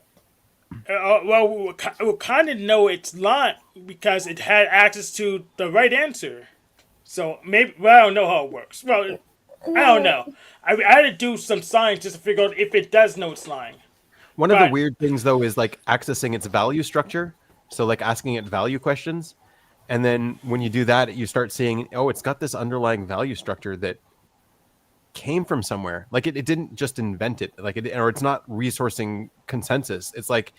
Well, we'll kind of know it's lying because it had access to the right answer. So maybe, well, I don't know how it works. Well, I don't know. I had to do some science just to figure out if it does know it's lying. One of the Right. weird things though is like accessing its value structure. So like asking it value questions. And then when you do that, you start seeing, oh, it's got this underlying value structure that came from somewhere. Like it didn't just invent it. Like or it's not resourcing consensus. It's like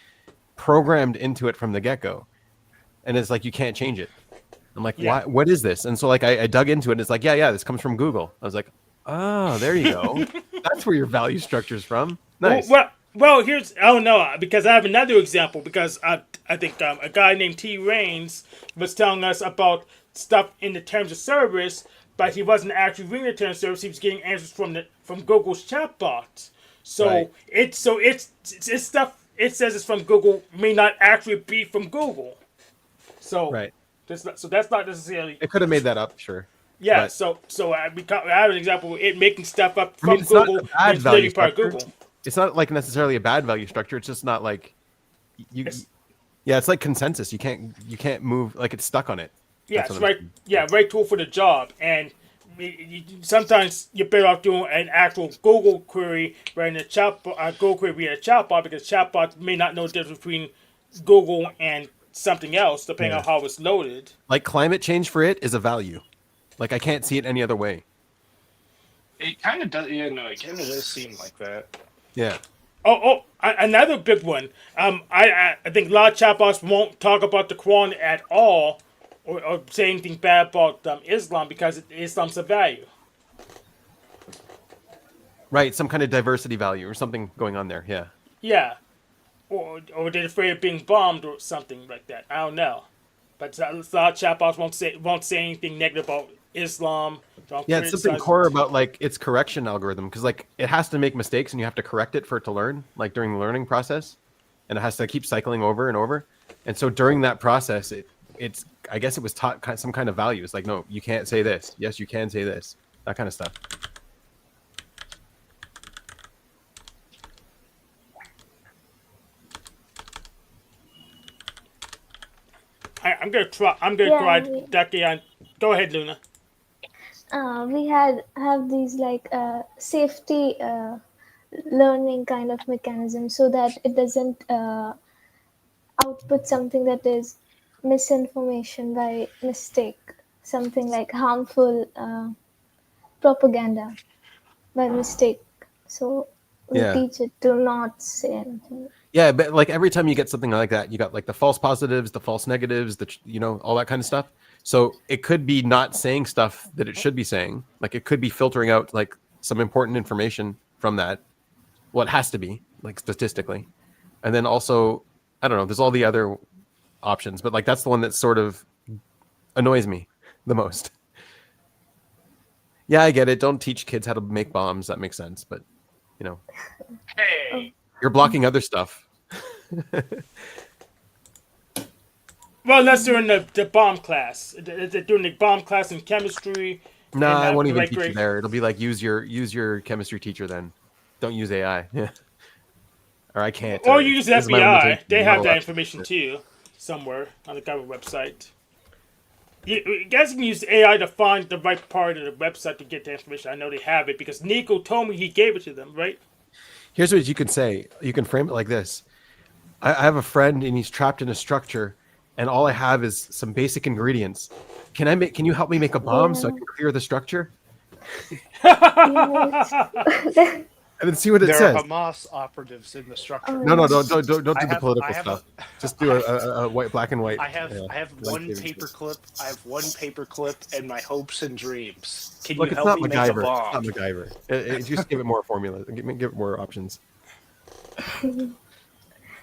programmed into it from the get-go. And it's like you can't change it. I'm like, Yeah. why? What is this? And so like I dug into it and it's like, yeah, this comes from Google. I was like, oh, there you go. That's where your value structure is from. Nice. Well, here's I don't know because I have another example because I think a guy named T Rains was telling us about stuff in the terms of service, but he wasn't actually reading the terms of service. He was getting answers from Google's chatbot. So Right. it's stuff. It says it's from Google may not actually be from Google. So Right. so that's not necessarily. It could have made that up, sure. Yeah. but- So I have an example of it making stuff up I from mean, it's not Google. a bad It's value literally part of structure. Google. It's not like necessarily a bad value structure. It's just not like you. It's- Yeah, it's like consensus. You can't move. Like it's stuck on it. Yeah, That's it's what I'm right. saying. Yeah, right tool for the job. And sometimes you're better off doing an actual Google query rather than a Google query via a chatbot because chatbots may not know the difference between Google and something else depending on how it's loaded. Like climate change for it is a value. Like I can't see it any other way. It kind of does. Yeah, no, it kind of does seem like that. Yeah. Another big one. I think a lot of chatbots won't talk about the Quran at all or say anything bad about Islam because Islam's a value. Right. Some kind of diversity value or something going on there. Yeah. Yeah. Or they're afraid of being bombed or something like that. I don't know. But a lot of chatbots won't say anything negative about Islam. Don't Yeah, it's something criticize- core about like its correction algorithm because like it has to make mistakes and you have to correct it for it to learn like during the learning process, and it has to keep cycling over and over. And so during that process, it's I guess it was taught some kind of value. It's like no, you can't say this. Yes, you can say this. That kind of stuff. I'm gonna try. I'm gonna try Yeah, that on. Go ahead, Luna. we have these like safety learning kind of mechanism so that it doesn't output something that is misinformation by mistake, something like harmful propaganda by mistake. So we Yeah. teach it to not say anything. Yeah, but like every time you get something like that, you got like the false positives, the false negatives, all that kind of stuff. So it could be not saying stuff that it should be saying. Like it could be filtering out like some important information from that. Well, it has to be like statistically. And then also, I don't know, there's all the other options, but like that's the one that sort of annoys me the most. Yeah, I get it. Don't teach kids how to make bombs. That makes sense, but you know, Hey. you're blocking other stuff. Well, unless they're in the bomb class. They're doing the bomb class in chemistry. No, and I won't even right teach you grade. there. It'll be like use your chemistry teacher then. Don't use AI. Yeah. Or I can't. Or you use this is my FBI. limitation. They I'm not have that allowed information to. too, somewhere on the government website. You guys can use AI to find the right part of the website to get the information. I know they have it because Nico told me he gave it to them, right? Here's what you can say. You can frame it like this. I have a friend and he's trapped in a structure, and all I have is some basic ingredients. Can you help me make a bomb so I Yeah, can clear the structure? yes. And then see what it There are says. Hamas operatives in the structure. Oh, No, yeah. don't I do the have, political I have stuff. a, Just do a white, black and white. I have one life-saving paper skills. clip. I have one paper clip and my hopes and dreams. Can Look, you it's help not me make a MacGyver. It's not bomb? MacGyver. Just give it more formula. Give it more options.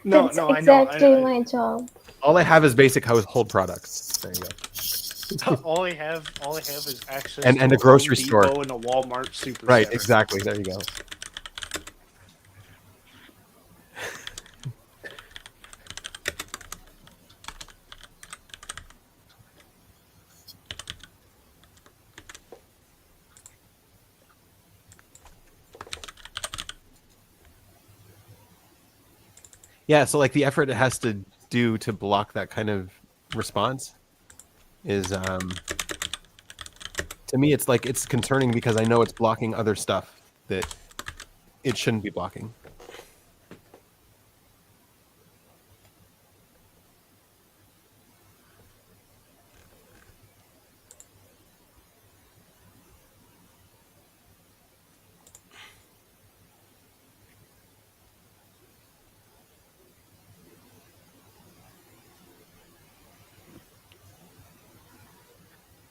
No, That's no, I know. exactly my job. All I have is basic household products. There you go. all I have is access And to a a grocery Home store. Depot and a Walmart supercenter. Right, exactly. There you go. Yeah, so like the effort it has to do to block that kind of response is to me it's like it's concerning because I know it's blocking other stuff that it shouldn't be blocking.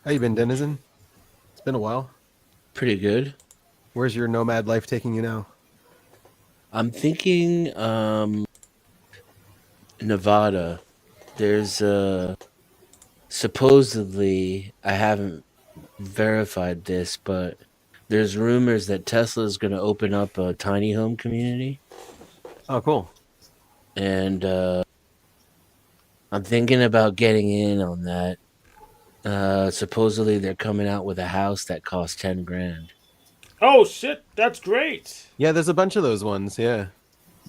How you been, Denizen? It's been a while. Pretty good. Where's your nomad life taking you now? I'm thinking Nevada. There's supposedly, I haven't verified this, but there's rumors that Tesla's going to open up a tiny home community, Oh, cool. and I'm thinking about getting in on that. Supposedly they're coming out with a house that costs 10 grand. Oh shit, that's great. Yeah, there's a bunch of those ones. Yeah,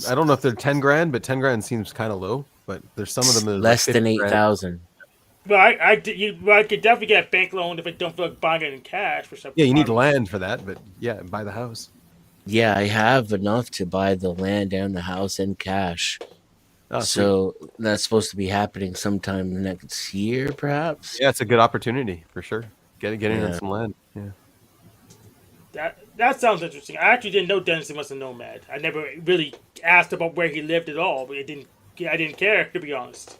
I don't know if they're 10 grand, but 10 grand seems kind of low. But there's some of them that are like Less 50 than grand. 8,000. Well, I could definitely get a bank loan if I don't feel like buying it in cash for some. Yeah, you need apartments. land for that, but yeah, buy the house. Yeah, I have enough to buy the land and the house in cash. Oh, sweet. So that's supposed to be happening sometime next year, perhaps. Yeah, it's a good opportunity for sure. Getting on Yeah. some land. Yeah. That sounds interesting. I actually didn't know Dennison was a nomad. I never really asked about where he lived at all, but I didn't care, to be honest.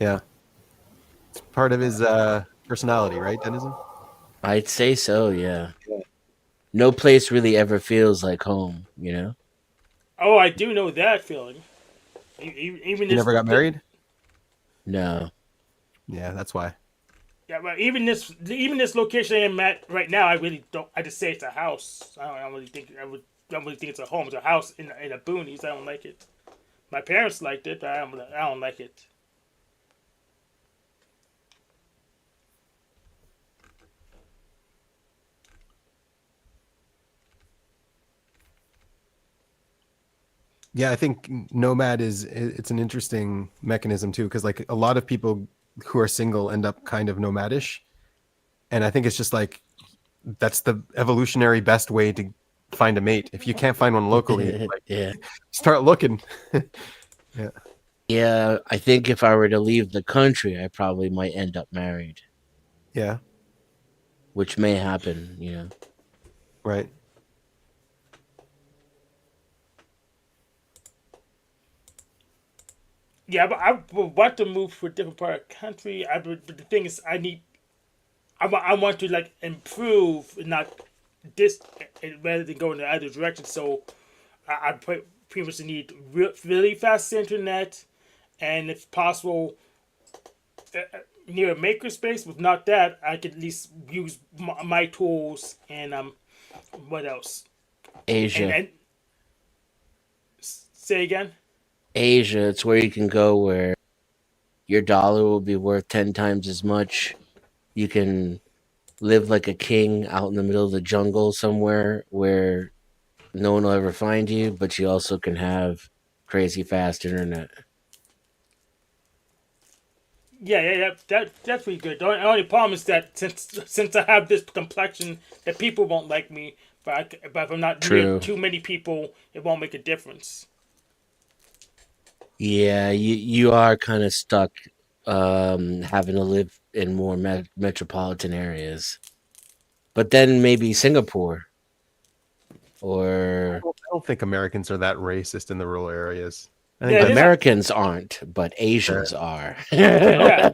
Yeah. It's part of his personality, right, Denizen? I'd say so, yeah. No place really ever feels like home, you know? Oh, I do know that feeling. Even You never got married? No. Yeah, that's why. Yeah, but even this location I'm at right now, I really don't. I just say it's a house. I don't really think don't really think it's a home. It's a house in a boonies. I don't like it. My parents liked it, but I don't like it. Yeah, I think nomad it's an interesting mechanism too, because like a lot of people who are single end up kind of nomadish, and I think it's just like that's the evolutionary best way to find a mate. If you can't find one locally, like Yeah. start looking. Yeah, Yeah, I think if I were to leave the country, I probably might end up married, yeah, which may happen, you know. right. Yeah, but I would want to move to a different part of the country. But the thing is, I want to like improve, not this, rather than go in the other direction. So I pretty much need really fast internet, and if possible, near a makerspace. If not that, I could at least use my tools and what else? Asia. And say again. Asia, it's where you can go where your dollar will be worth 10 times as much. You can live like a king out in the middle of the jungle somewhere where no one will ever find you, but you also can have crazy fast internet. Yeah. That's pretty good. The only problem is that since I have this complexion, that people won't like me. But if I'm not near True. too many people, it won't make a difference. Yeah, you are kind of stuck having to live in more metropolitan areas. But then maybe Singapore or I don't think Americans are that racist in the rural areas. I Yeah, think they're not. Americans aren't, but Asians are. Yeah,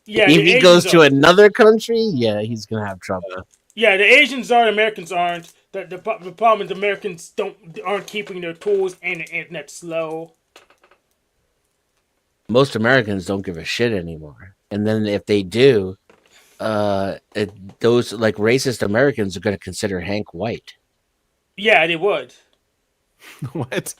yeah. If The he goes Asians to are. another country, yeah, he's gonna have trouble. Yeah, the Asians are. The Americans aren't. The problem is the Americans aren't keeping their tools and the internet slow. Most Americans don't give a shit anymore. And then if they do, those like racist Americans are gonna consider Hank white. Yeah, they would. what?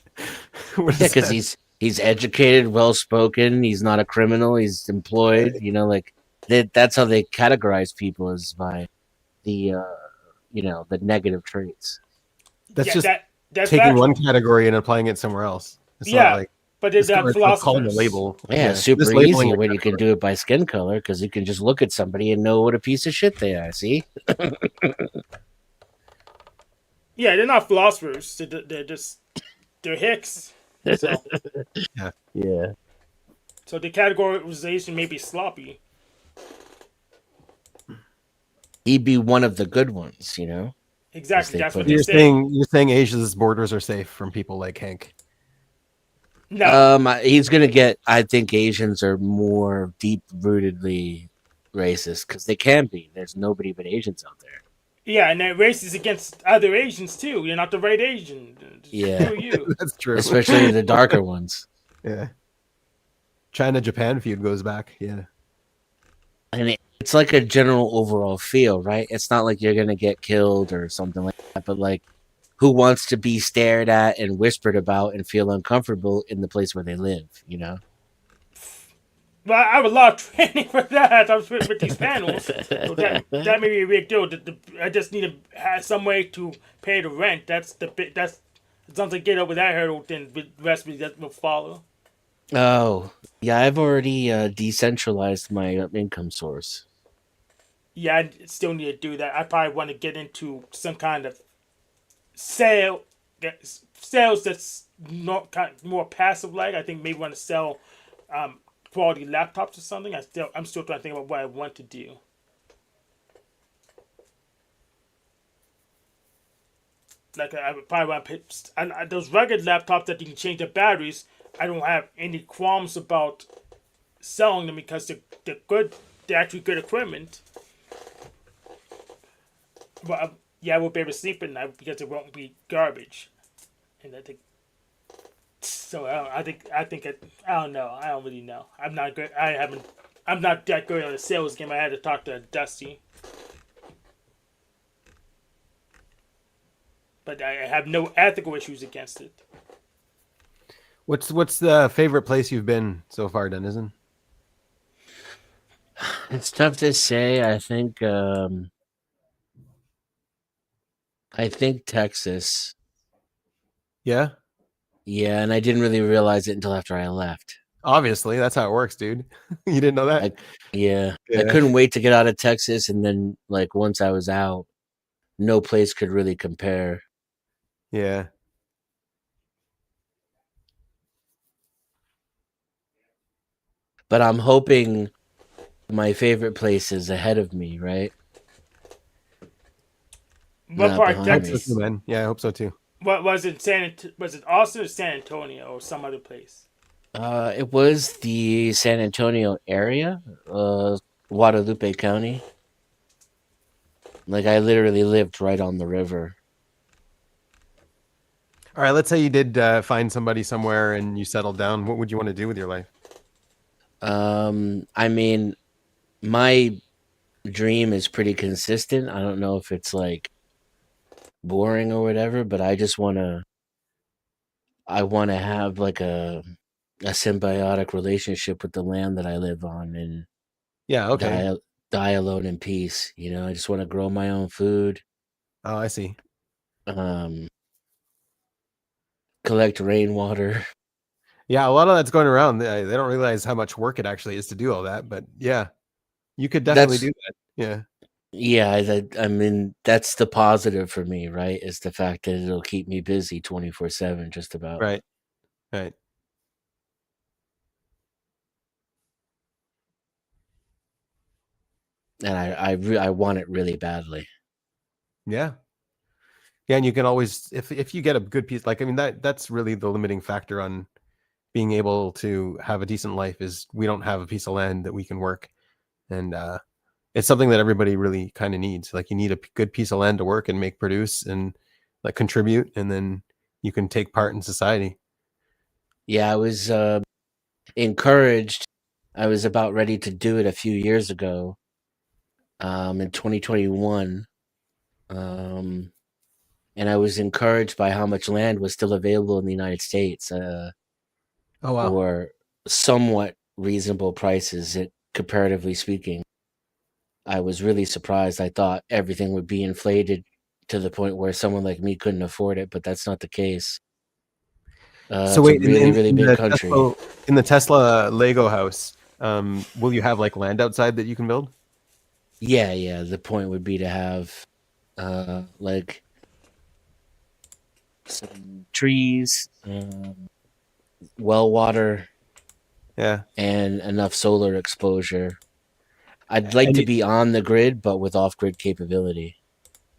What Yeah, is because that? he's educated, well spoken. He's not a criminal. He's employed. You know, like that's how they categorize people is by the the negative traits. That's Yeah, just that's taking factual. one category and applying it somewhere else. It's not Yeah, like but they're it's not like calling a philosophers. label. Yeah, This super labeling easy a when you can category. do it by skin color because you can just look at somebody and know what a piece of shit they are. See? Yeah, they're not philosophers. They're hicks. So Yeah. so the categorization may be sloppy. He'd be one of the good ones, you know? Exactly, they that's put what it. they You're say. saying Asia's borders are safe from people like Hank. No. He's gonna get. I think Asians are more deep rootedly racist because they can be. There's nobody but Asians out there. Yeah, and that racist against other Asians too. You're not the right Asian. Yeah. Screw you. That's true. Especially the darker ones. Yeah. China-Japan feud goes back. Yeah. And it's like a general overall feel, right? It's not like you're gonna get killed or something like that, but like, who wants to be stared at and whispered about and feel uncomfortable in the place where they live? You know. But I have a lot of training for that. I was with these panels, so that may be a big deal. I just need to have some way to pay the rent. That's the bit. That's as long as I get over that hurdle, then the rest of it will follow. Oh, yeah, I've already decentralized my income source. Yeah, I still need to do that. I probably want to get into some kind of sale, sales that's not kind of more passive like. I think maybe want to sell quality laptops or something. I'm still trying to think about what I want to do. Like I would probably want to pick those rugged laptops that you can change the batteries. I don't have any qualms about selling them because they're good. They're actually good equipment. But yeah, I will be able to sleep at night because it won't be garbage. And I think so. I think I don't know. I don't really know. I'm not good. I'm not that good at a sales game. I had to talk to Dusty. But I have no ethical issues against it. What's the favorite place you've been so far, Denizen? It's tough to say. I think Texas. Yeah. Yeah, and I didn't really realize it until after I left. Obviously, that's how it works, dude. You didn't know that? I yeah, I Yeah. couldn't wait to get out of Texas, and then like once I was out, no place could really compare. Yeah. But I'm hoping my favorite place is ahead of me, right? What Not part of I behind hope me. so too, Texas? man. Yeah, I hope so too. What was it? Was it Austin or San Antonio or some other place? It was the San Antonio area, Guadalupe County. Like I literally lived right on the river. All right, let's say you did find somebody somewhere and you settled down. What would you want to do with your life? I mean, my dream is pretty consistent. I don't know if it's like boring or whatever, but I want to have like a symbiotic relationship with the land that I live on and Yeah, okay. die alone in peace. You know, I just want to grow my own food, Oh, I see. um, collect rainwater. Yeah, a lot of that's going around. They don't realize how much work it actually is to do all that, but yeah, you could definitely That's do that. Yeah. yeah. I mean, that's the positive for me, right? Is the fact that it'll keep me busy 24/7, just about. Right. Right. And I want it really badly. Yeah. Yeah, and you can always if you get a good piece, like I mean that's really the limiting factor on being able to have a decent life is we don't have a piece of land that we can work. And it's something that everybody really kind of needs. Like you need a good piece of land to work and make produce and like contribute, and then you can take part in society. Yeah, I was encouraged. I was about ready to do it a few years ago, in 2021, um, and I was encouraged by how much land was still available in the United States, Oh wow. for somewhat reasonable prices, comparatively speaking. I was really surprised. I thought everything would be inflated to the point where someone like me couldn't afford it, but that's not the case. So It's a wait, really, really big country. In the Tesla Lego house, will you have like land outside that you can build? Yeah, yeah. The point would be to have like some trees, well water, Yeah. and enough solar exposure. I'd like And to you, be on the grid, but with off grid capability.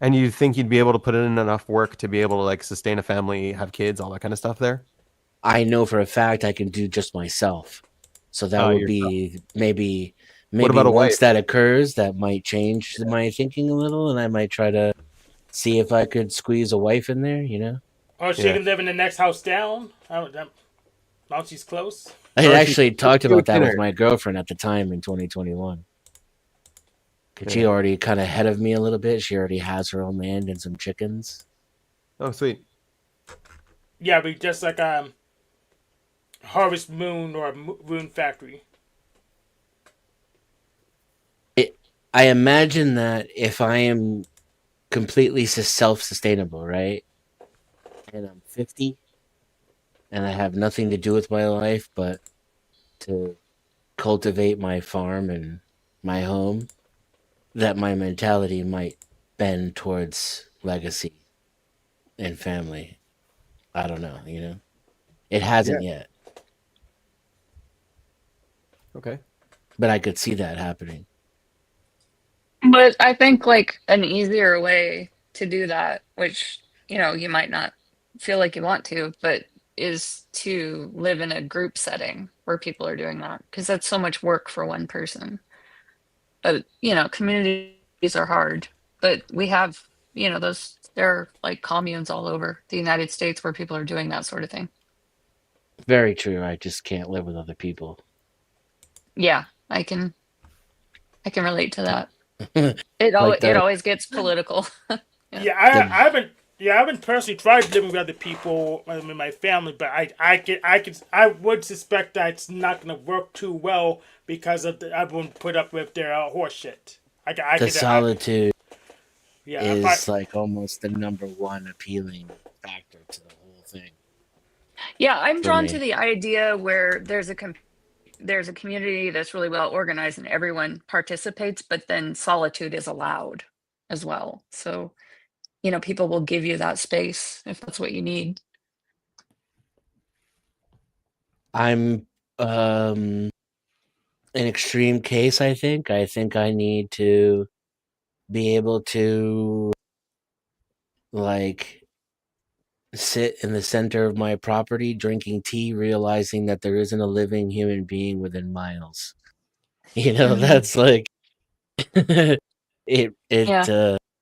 and you think you'd be able to put in enough work to be able to like sustain a family, have kids, all that kind of stuff there? I know for a fact I can do just myself. So that Oh, would you're be what maybe about a once wife? that occurs, that might change my thinking a little, and I might try to see if I could squeeze a wife in there, you know? Or she Yeah. can live in the next house down. Now she's close. I had Or she actually talked about that with dinner. my girlfriend at the time in 2021. Cause she Yeah. already kind of ahead of me a little bit. She already has her own land and some chickens. Oh, sweet. Yeah, but just like Harvest Moon or Moon Factory. I imagine that if I am completely self-sustainable, right? And I'm 50 and I have nothing to do with my life but to cultivate my farm and my home, that my mentality might bend towards legacy and family. I don't know, you know? It Yeah. hasn't yet, Okay. but I could see that happening. But I think like an easier way to do that, which, you know, you might not feel like you want to, but is to live in a group setting where people are doing that because that's so much work for one person. But, you know, communities are hard, but we have, you know, there are like communes all over the United States where people are doing that sort of thing. Very true. I just can't live with other people. Yeah, I can relate to that. Like It the always gets political. Yeah. Yeah, the I haven't personally tried living with other people in my family, but I would suspect that it's not going to work too well because of everyone put up with their horse shit. the solitude Yeah, is like almost the number one appealing factor to the whole thing. Yeah, I'm for drawn to me. the idea where there's a community that's really well organized and everyone participates, but then solitude is allowed as well. So, people will give you that space if that's what you need. I'm an extreme case, I think. I think I need to be able to like sit in the center of my property drinking tea, realizing that there isn't a living human being within miles. That's like Yeah.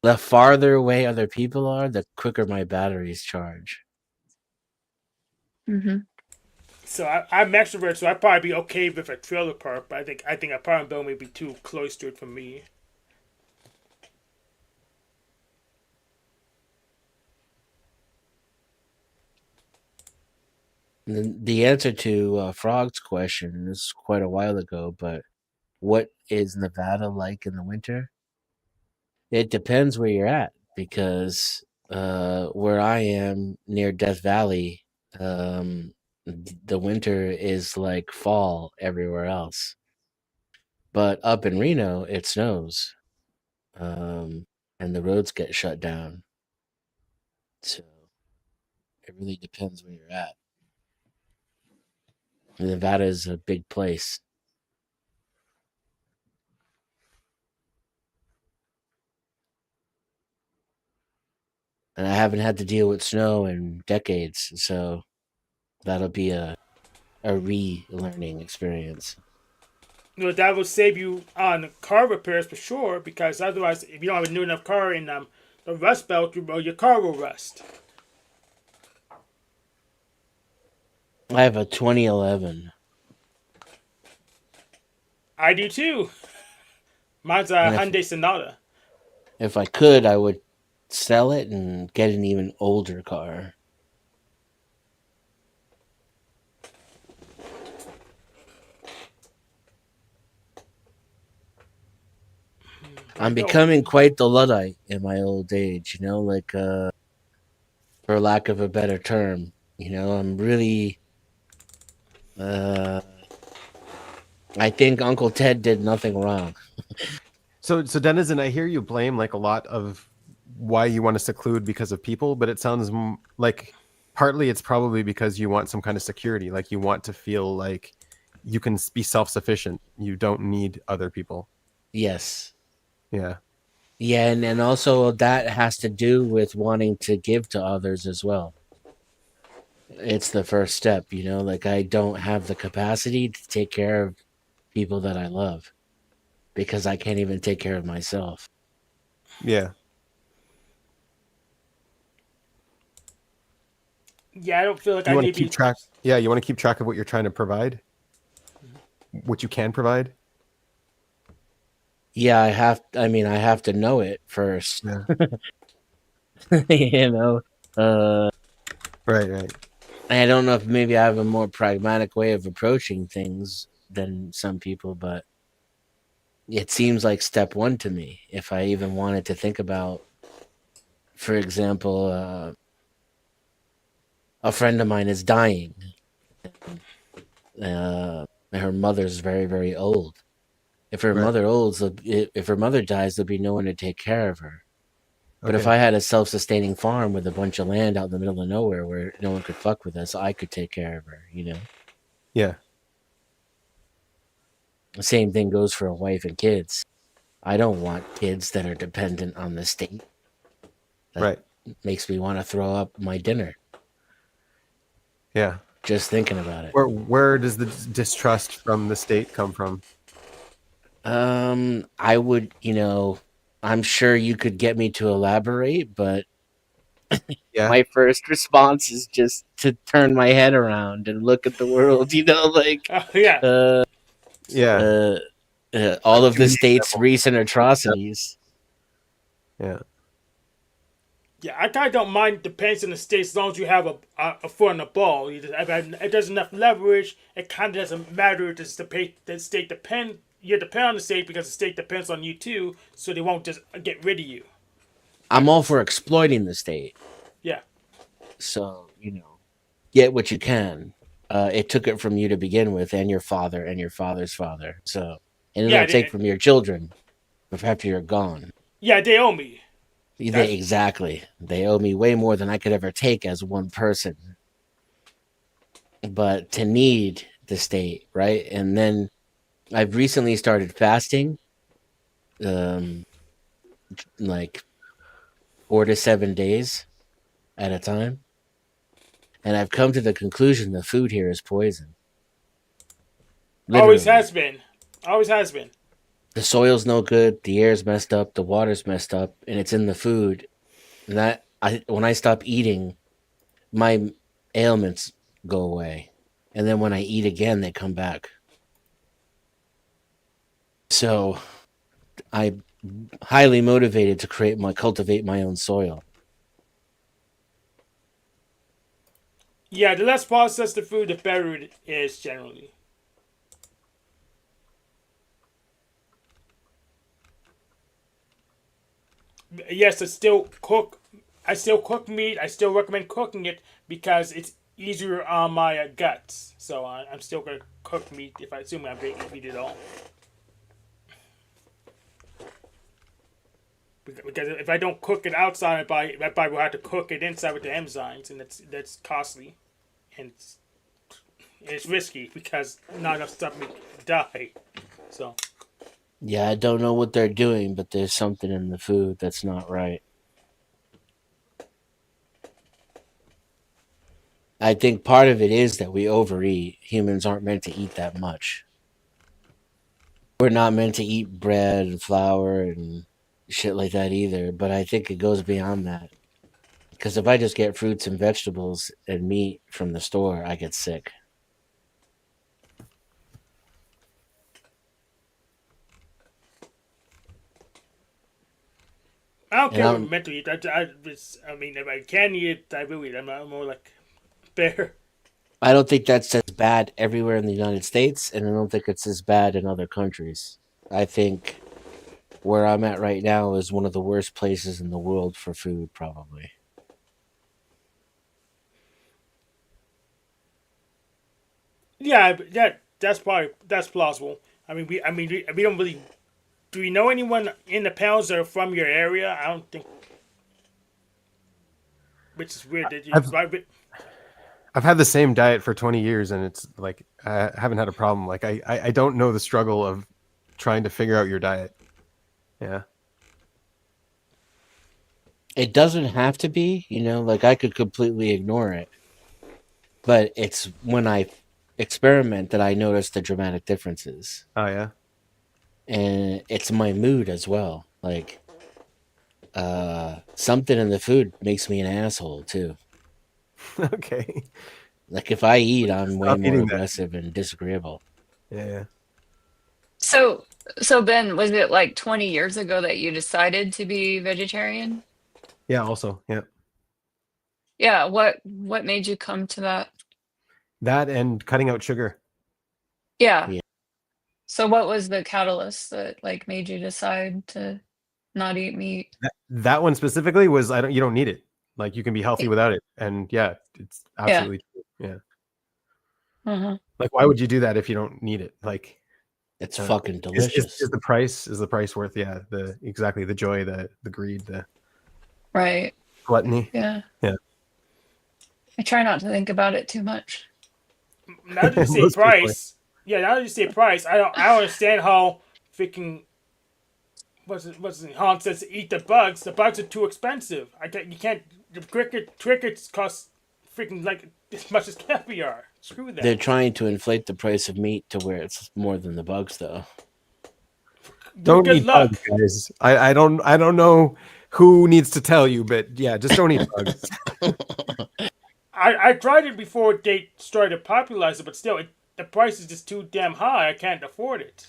the farther away other people are, the quicker my batteries charge. Hmm. So I'm extrovert, so I'd probably be okay with a trailer park, but I think apartment building may be too cloistered for me. The answer to Frog's question is quite a while ago, but what is Nevada like in the winter? It depends where you're at, because where I am near Death Valley, the winter is like fall everywhere else. But up in Reno, it snows, and the roads get shut down. So it really depends where you're at. Nevada is a big place. And I haven't had to deal with snow in decades, so that'll be a relearning experience. That will save you on car repairs for sure, because otherwise, if you don't have a new enough car in the rust belt, your car will rust. I have a 2011, I do too. Mine's a and Hyundai Sonata. if I could, I would sell it and get an even older car. I'm becoming quite the Luddite in my old age, like for lack of a better term. I'm really I think Uncle Ted did nothing wrong. So Denizen, I hear you blame like a lot of why you want to seclude because of people, but it sounds like partly it's probably because you want some kind of security, like you want to feel like you can be self-sufficient. You don't need other people. Yes. Yeah. Yeah, and also that has to do with wanting to give to others as well. It's the first step, like I don't have the capacity to take care of people that I love because I can't even take care of myself. Yeah. Yeah, I don't feel like You I want to need to keep be. track. Yeah, you want to keep track of what you're trying to provide, what you can provide. Yeah, I have to know it first. Yeah. you know. Right. I don't know if maybe I have a more pragmatic way of approaching things than some people, but it seems like step one to me. If I even wanted to think about, for example, a friend of mine is dying. Her mother's very, very old. If her mother dies, there'll be no one to take care of her. But if Okay. I had a self-sustaining farm with a bunch of land out in the middle of nowhere where no one could fuck with us, I could take care of her. Yeah. The same thing goes for a wife and kids. I don't want kids that are dependent on the state. That Right. makes me want to throw up my dinner. Yeah. Just thinking about it. Where does the distrust from the state come from? I would, I'm sure you could get me to elaborate, but Yeah. my first response is just to turn my head around and look at the world, like Yeah. Yeah. all of Give me the an state's example. recent atrocities. Yeah. Yeah, I kind of don't mind depends on the state as long as you have a foot on the ball. It does enough leverage. It kind of doesn't matter. Does the state depend? You depend on the state because the state depends on you too, so they won't just get rid of you. I'm all for exploiting the state. Yeah. So, get what you can. It took it from you to begin with, and your father and your father's father. So, and Yeah, it'll take they, from your children after you're gone. yeah, they owe me. They exactly. They owe me way more than I could ever take as one person. But to need the state, right? And then I've recently started fasting, um, like 4 to 7 days at a time, and I've come to the conclusion the food here is poison. Always Literally, has been. Always has been. the soil's no good, the air's messed up, the water's messed up, and it's in the food. And when I stop eating, my ailments go away, and then when I eat again, they come back. So I'm highly motivated to cultivate my own soil. Yeah, the less processed the food, the better it is generally. Yes, I still cook meat. I still recommend cooking it because it's easier on my guts. So I'm still gonna cook meat if I assume I'm eating meat at all. Because if I don't cook it outside, I probably will have to cook it inside with the enzymes, and that's costly, and it's risky because not enough stuff may die. So Yeah, I don't know what they're doing, but there's something in the food that's not right. I think part of it is that we overeat. Humans aren't meant to eat that much. We're not meant to eat bread and flour and shit like that either, but I think it goes beyond that. Because if I just get fruits and vegetables and meat from the store, I get sick. I don't And care if I'm meant to eat. I mean, if I can eat it, I will eat. I'm more like bear. I don't think that's as bad everywhere in the United States, and I don't think it's as bad in other countries. I think where I'm at right now is one of the worst places in the world for food, probably. Yeah, that's plausible. We don't really. Do we know anyone in the panels that are from your area? I don't think. Which is weird. That you, I've I've had the same diet for 20 years, and it's like I haven't had a problem. Like I don't know the struggle of trying to figure out your diet. Yeah. It doesn't have to be, like I could completely ignore it. But it's when I experiment that I notice the dramatic differences. Oh yeah. And it's my mood as well. Like something in the food makes me an asshole too. Okay. Like if I eat, I'm way Stop more eating that. aggressive and disagreeable. Yeah. So, Ben, was it like 20 years ago that you decided to be vegetarian? Yeah. Also, yeah. Yeah, what made you come to that? That and cutting out sugar. Yeah. Yeah. So what was the catalyst that like made you decide to not eat meat? That one specifically was you don't need it. Like you can be healthy without it. And yeah, it's Yeah. absolutely true. Yeah. Uh-huh. Like why would you do that if you don't need it? Like It's fucking is delicious. the price worth? Yeah, the joy, the greed, the Right. gluttony. Yeah. Yeah. I try not to think about it too much. now that you say Most people. price, yeah. Now that you say price, I don't understand how freaking what's it? Han says to eat the bugs. The bugs are too expensive. You can't. The crickets cost freaking like as much as caviar. Screw that. They're trying to inflate the price of meat to where it's more than the bugs, though. Don't Good eat luck. bugs, guys. I don't know who needs to tell you, but yeah, just don't eat bugs. I tried it before they started to popularize it, but still, the price is just too damn high. I can't afford it.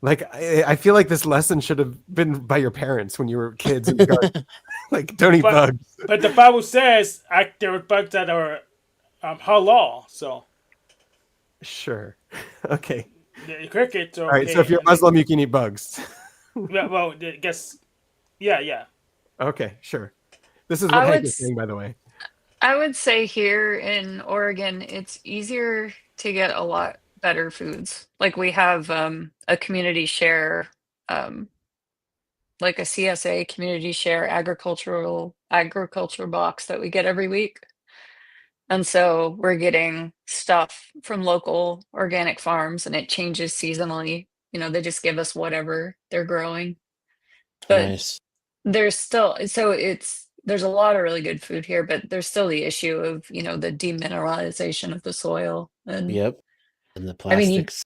Like I feel like this lesson should have been by your parents when you were kids in the garden. Like don't eat bugs. But the Bible says there are bugs that are halal, so Sure. Okay. the crickets are All right. okay. So if you're Muslim, you can eat bugs. Well, I guess, yeah. Okay. Sure. This is I what Hank would is saying, by the way. I would say here in Oregon, it's easier to get a lot better foods. Like we have a community share, um, like a CSA community share agriculture box that we get every week. And so we're getting stuff from local organic farms and it changes seasonally. You know, they just give us whatever they're growing. But Nice. there's still there's a lot of really good food here, but there's still the issue of, you know, the demineralization of the soil. And Yep. And the I mean, plastics.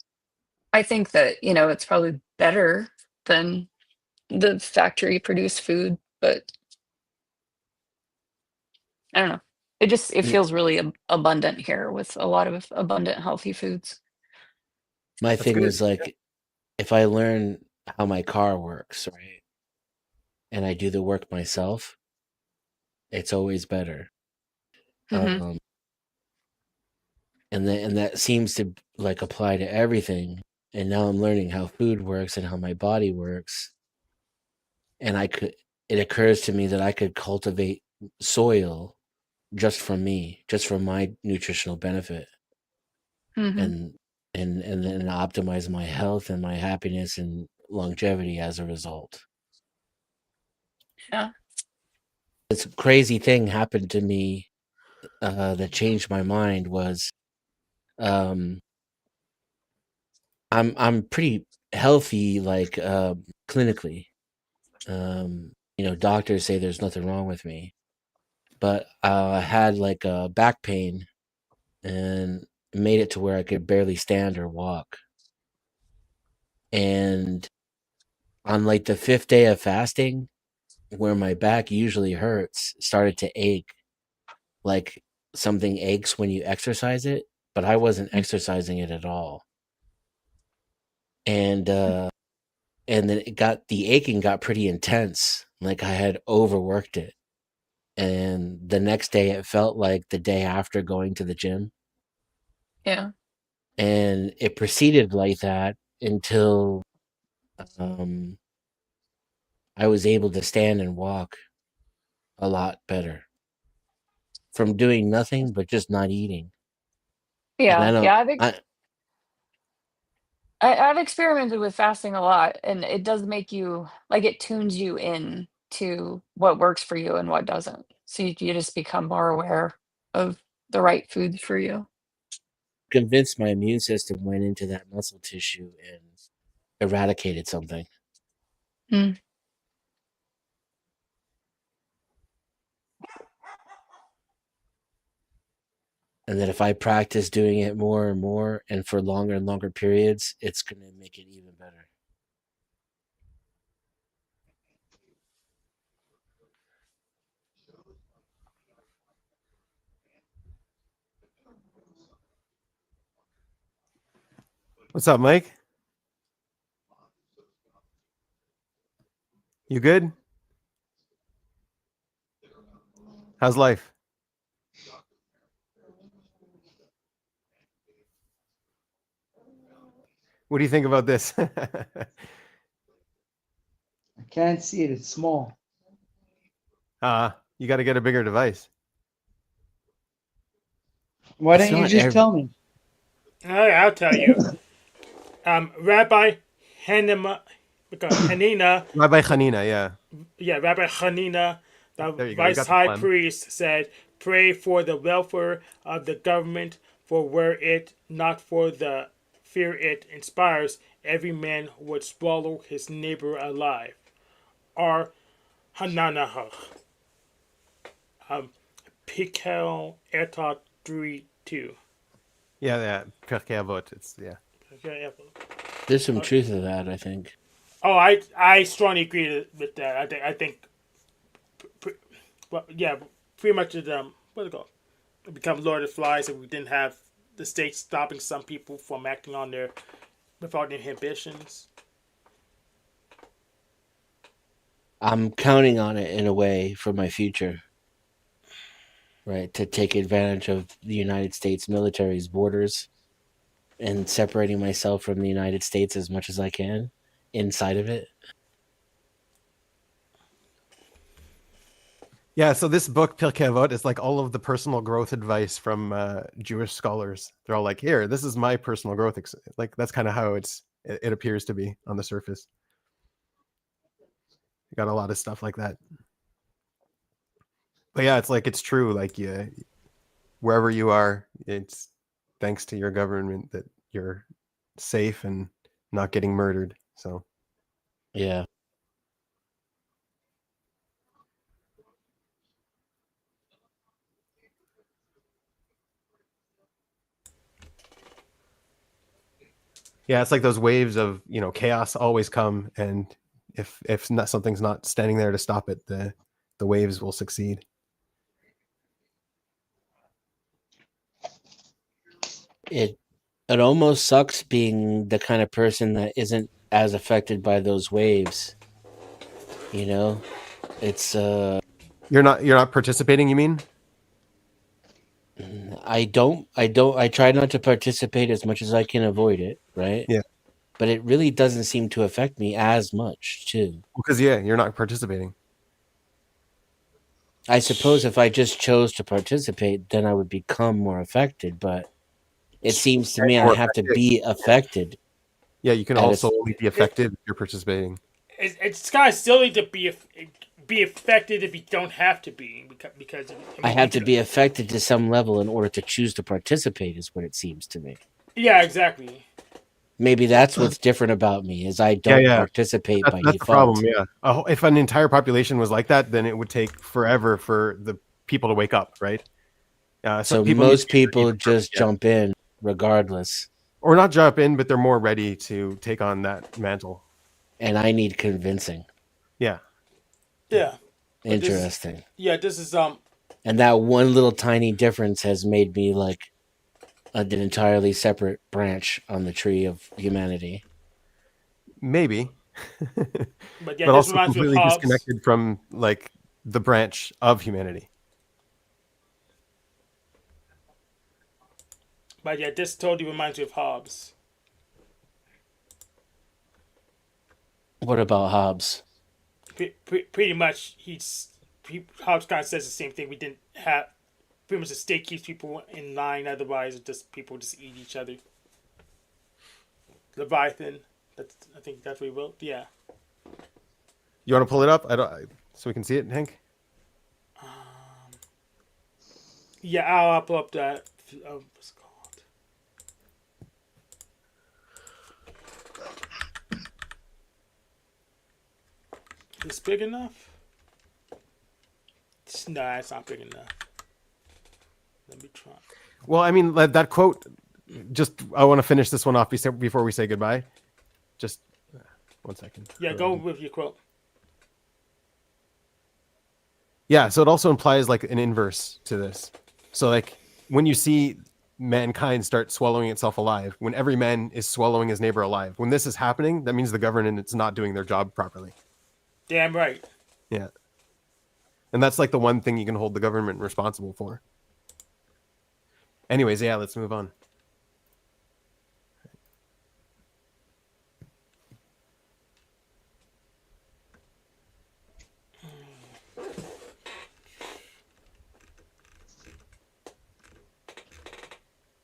I think that, you know, it's probably better than the factory produced food, but I don't know. It Yeah. feels really abundant here with a lot of abundant healthy foods. My That's thing good. is like, if I learn how my car works, right, and I do the work myself, it's always better. Hmm. Um, and that seems to like apply to everything. And now I'm learning how food works and how my body works. And it occurs to me that I could cultivate soil just from me, just for my nutritional benefit, Hmm. and and then optimize my health and my happiness and longevity as a result. Yeah. This crazy thing happened to me that changed my mind was um, I'm pretty healthy, like clinically. You know, doctors say there's nothing wrong with me, but I had like back pain and it made it to where I could barely stand or walk. And on like the fifth day of fasting, where my back usually hurts, started to ache like something aches when you exercise it, but I wasn't exercising it at all. And then the aching got pretty intense. Like I had overworked it. And the next day it felt like the day after going to the gym. Yeah. And it proceeded like that until um, I was able to stand and walk a lot better from doing nothing but just not eating. And I Yeah. don't, Yeah. I, I've experimented with fasting a lot, and it does make you like it tunes you in to what works for you and what doesn't. So you just become more aware of the right foods for you. convinced my immune system went into that muscle tissue and eradicated something. Mm. And that if I practice doing it more and more and for longer and longer periods, it's going to make it even better. What's up, Mike? You good? How's life? What do you think about this? I can't see it. It's small. You got to get a bigger device. Why It's don't you not just every, tell me? All right, I'll tell you. Rabbi Hanima, Hanina, Rabbi Hanina, yeah. Rabbi Hanina, the There you go. You vice got the high plan. priest, said, "Pray for the welfare of the government, for were it not for the fear it inspires, every man would swallow his neighbor alive." Or Hananah, Pikel Etot 3:2. Yeah. Pirkei Avot. It's yeah. there's some truth to that, I think. Oh, I strongly agree with that. I think, well, yeah, pretty much it what it called? It become Lord of the Flies if we didn't have the state stopping some people from acting on their without inhibitions. I'm counting on it in a way for my future, right? To take advantage of the United States military's borders and separating myself from the United States as much as I can inside of it. Yeah, so this book Pirkei Avot is like all of the personal growth advice from Jewish scholars. They're all like, "Here, this is my personal growth." Like that's kind of how it appears to be on the surface. You got a lot of stuff like that. But yeah, it's like it's true. Like yeah, wherever you are, it's thanks to your government that you're safe and not getting murdered. So Yeah. yeah, it's like those waves of chaos always come, and if not, something's not standing there to stop it, the waves will succeed. It almost sucks being the kind of person that isn't as affected by those waves. You know, it's You're not participating, you mean? I try not to participate as much as I can avoid it, right? Yeah. But it really doesn't seem to affect me as much too. Because yeah, you're not participating. I suppose if I just chose to participate, then I would become more affected, but it seems to me I More have to affected. be affected. Yeah, you can And also it's- only be affected if you're participating. It's kind of silly to be affected if you don't have to be because I have to be affected to some level in order to choose to participate is what it seems to me. Yeah, exactly. Maybe that's what's different about me is I don't Yeah. participate by That's the default. problem. Yeah. If an entire population was like that, then it would take forever for the people to wake up, right? So people most need to people be just yeah. jump in regardless. Or not jump in, but they're more ready to take on that mantle. And I need convincing. Yeah. Yeah. Interesting. This is And that one little tiny difference has made me like an entirely separate branch on the tree of humanity. Maybe. but yeah, but this also reminds me of completely Hobbes. disconnected from like the branch of humanity. But yeah, this totally reminds me of Hobbes. What about Hobbes? Pretty much, Hobbes kind of says the same thing. We didn't have pretty much the state keeps people in line. Otherwise, people just eat each other. Leviathan. I think that's what he wrote. Yeah. You want to pull it up? So we can see it, Hank. Yeah, I'll pull up that. What's it called? Is this big enough? Nah, it's not big enough. Let me try. Well, I mean, that quote. I want to finish this one off before we say goodbye. Just 1 second. Yeah, go with your quote. Yeah, so it also implies like an inverse to this. So like when you see mankind start swallowing itself alive, when every man is swallowing his neighbor alive, when this is happening, that means the government is not doing their job properly. Damn right. Yeah. And that's like the one thing you can hold the government responsible for. Anyways, yeah, let's move on.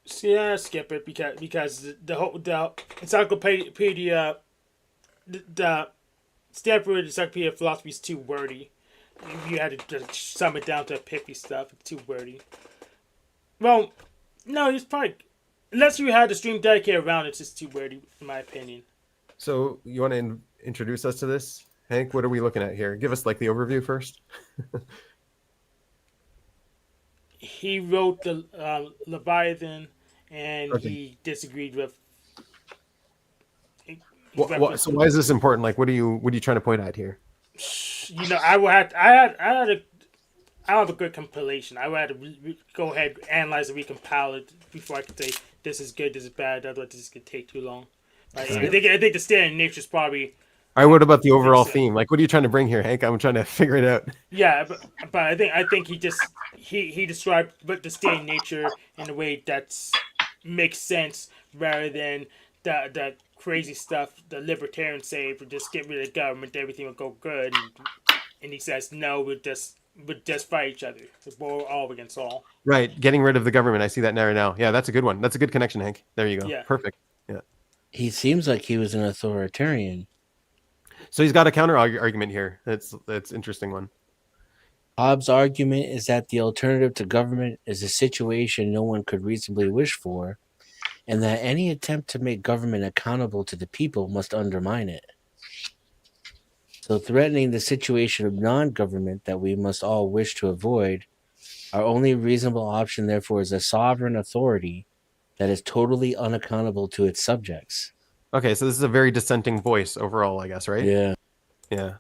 So yeah, skip it because the encyclopedia the Stanford Encyclopedia of Philosophy is too wordy. You had to just sum it down to pithy stuff. It's too wordy. Well, no, it's probably unless you had the stream dedicated around it's just too wordy, in my opinion. So you want to introduce us to this, Hank? What are we looking at here? Give us like the overview first. He wrote the Leviathan, and Okay. he disagreed with. So why is this important? Like, what are you trying to point at here? I don't have a good compilation. I would have to go ahead, analyze and recompile it before I could say this is good, this is bad. Otherwise, this could take too long. I think the standard nature is probably. All right, what about the overall theme? Like, what are you trying to bring here, Hank? I'm trying to figure it out. Yeah, but I think he described the standard nature in a way that makes sense rather than the crazy stuff the libertarians say, if we just get rid of the government, everything will go good. And he says, no, we'll just would just fight each other. We're all against all. Right, getting rid of the government. I see that now. Yeah, that's a good one. That's a good connection, Hank. There you go. Yeah. Perfect. Yeah. He seems like he was an authoritarian. So he's got a counter argument here. That's interesting one. Hobbes' argument is that the alternative to government is a situation no one could reasonably wish for, and that any attempt to make government accountable to the people must undermine it. So threatening the situation of non-government that we must all wish to avoid, our only reasonable option, therefore, is a sovereign authority that is totally unaccountable to its subjects. Okay, so this is a very dissenting voice overall, I guess, right? Yeah. Yeah.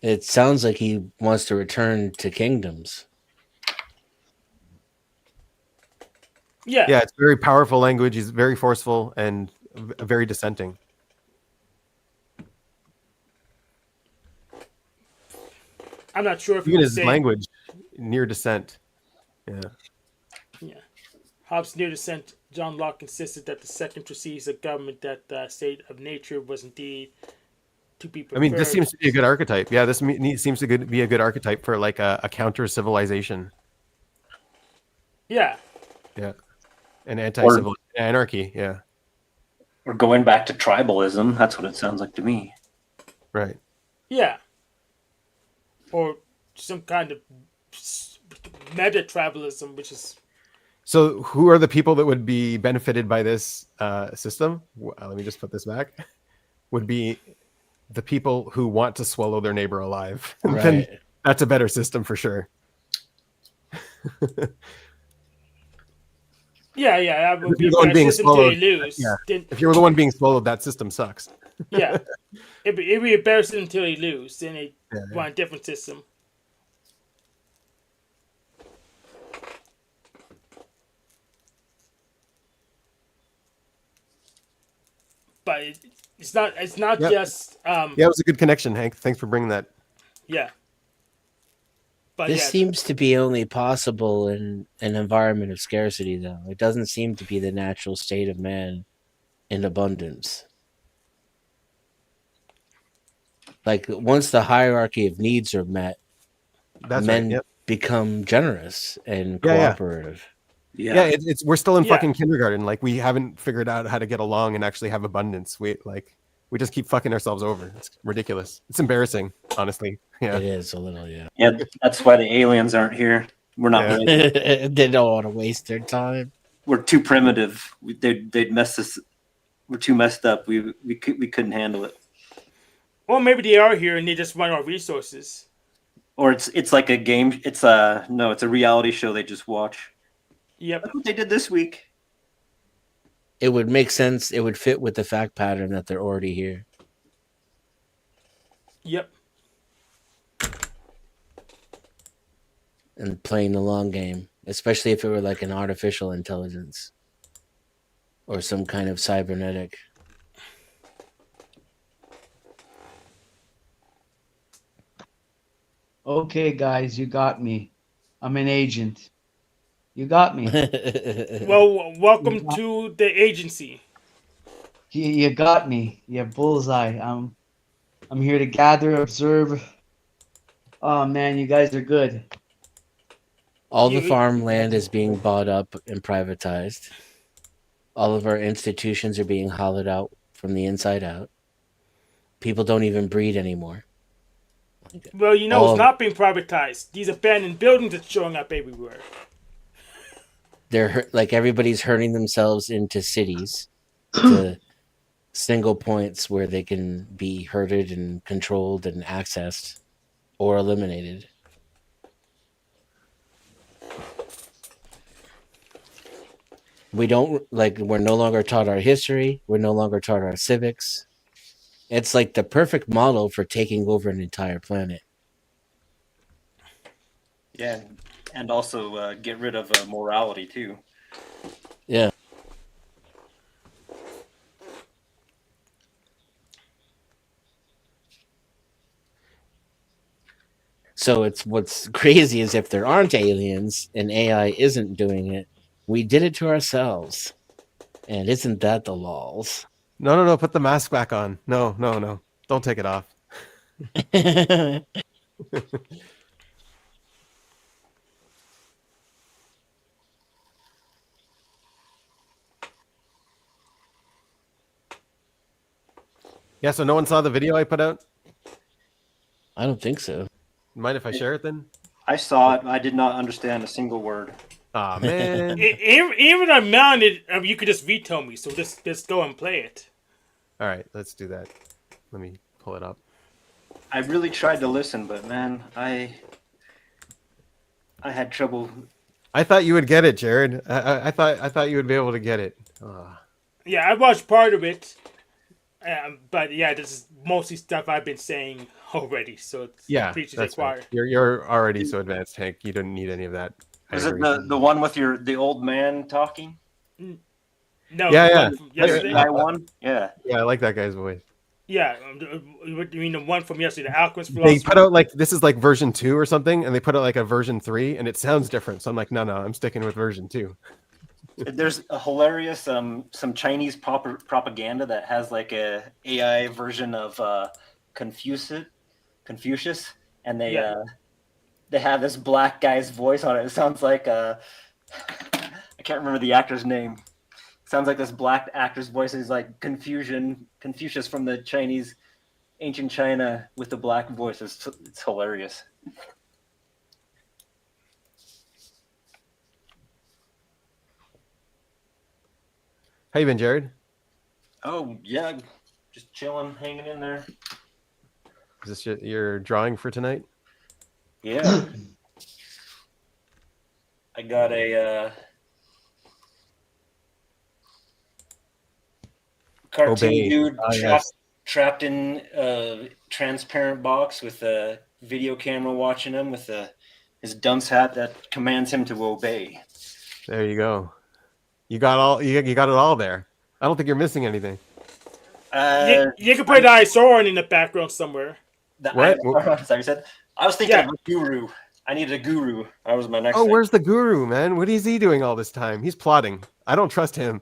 It sounds like he wants to return to kingdoms. Yeah. Yeah, it's very powerful language. He's very forceful and very dissenting. I'm not sure if Even he his was saying language, near dissent. Yeah. Yeah. Hobbes' near dissent, John Locke insisted that the second precedes a government, that the state of nature was indeed to be preferred. I mean, this seems to be a good archetype. Yeah, this seems to be a good archetype for like a counter civilization. Yeah. Yeah. An anti-civil anarchy. Yeah. We're going back to tribalism. That's what it sounds like to me. Right. Yeah. Or some kind of meta tribalism, which is. So, who are the people that would be benefited by this system? Let me just put this back. Would be the people who want to swallow their neighbor alive. Right. Then that's a better system for sure. Yeah, that would If be you're the one a being system until swallowed, you lose. yeah. Then, If you're the one being swallowed, that system sucks. yeah. It'd be a better system until you lose. Then they want a different system. But it's not Yep. just Yeah, it was a good connection, Hank. Thanks for bringing that. yeah. But This yeah, seems to be only possible in an environment of scarcity, though. It doesn't seem to be the natural state of man in abundance. Like, once the hierarchy of needs are met, That's men right. Yep. become generous and Yeah. cooperative. Yeah, it's we're still in Yeah. fucking kindergarten. Like we haven't figured out how to get along and actually have abundance. We just keep fucking ourselves over. It's ridiculous. It's embarrassing, honestly. Yeah. It is a little, yeah. Yeah, that's why the aliens aren't here. We're not. Yeah. Really, They don't want to waste their time. we're too primitive. They'd mess us. We're too messed up. We couldn't handle it. or maybe they are here and they just want our resources. Or it's like a game. It's a reality show they just watch. Yep. Look what they did this week. It would make sense. It would fit with the fact pattern that they're already here. Yep. And playing the long game, especially if it were like an artificial intelligence or some kind of cybernetic. Okay, guys, you got me. I'm an agent. You got me. Well, welcome to the agency. You got me. You bullseye. I'm here to gather, observe. Oh man, you guys are good. All the farmland is being bought up and privatized. All of our institutions are being hollowed out from the inside out. People don't even breed anymore. Well, it's not being privatized. These abandoned buildings are showing up everywhere. They're like everybody's herding themselves into cities, to single points where they can be herded and controlled and accessed or eliminated. We're no longer taught our history. We're no longer taught our civics. It's like the perfect model for taking over an entire planet. Yeah, and also get rid of morality too. Yeah. So what's crazy is if there aren't aliens and AI isn't doing it, we did it to ourselves. And isn't that the lols? No. Put the mask back on. No. Don't take it off. Yeah, so no one saw the video I put out? I don't think so. Mind if I share it then? I saw it. I did not understand a single word. Aw, man. Even I mounted, you could just veto me. So just go and play it. All right, let's do that. Let me pull it up. I really tried to listen, but man, I had trouble. I thought you would get it, Jared. I thought you would be able to get it. Yeah, I watched part of it, but yeah, this is mostly stuff I've been saying already. So it's Yeah, preaching that's required. right. You're already so advanced, Hank. You don't need any of that. I Is it agree. the one with the old man talking? No, Yeah, the yeah. one from yesterday. The AI one? Yeah. Yeah, I like that guy's voice. Yeah, you mean the one from yesterday, the Alchemist They philosophy? put out like this is like version 2 or something, and they put out like a version 3, and it sounds different. So I'm like, no, I'm sticking with version 2. There's a hilarious some Chinese propaganda that has like a AI version of Confucius, and they have this black guy's voice on it. It sounds like I can't remember the actor's name. Sounds like this black actor's voice is like Confucius from the Chinese, ancient China with the black voice. It's hilarious. How you been, Jared? Oh yeah, just chilling, hanging in there. Is this your drawing for tonight? Yeah. I got a cartoon Obey. dude Yes. trapped in a transparent box with a video camera watching him with his dunce hat that commands him to obey. There you go. You got it all there. I don't think you're missing anything. You can put Isoran in the background somewhere. What? Sorry, said. I was thinking of a guru. I needed a guru. That was my next thing. Where's the guru, man? What is he doing all this time? He's plotting. I don't trust him.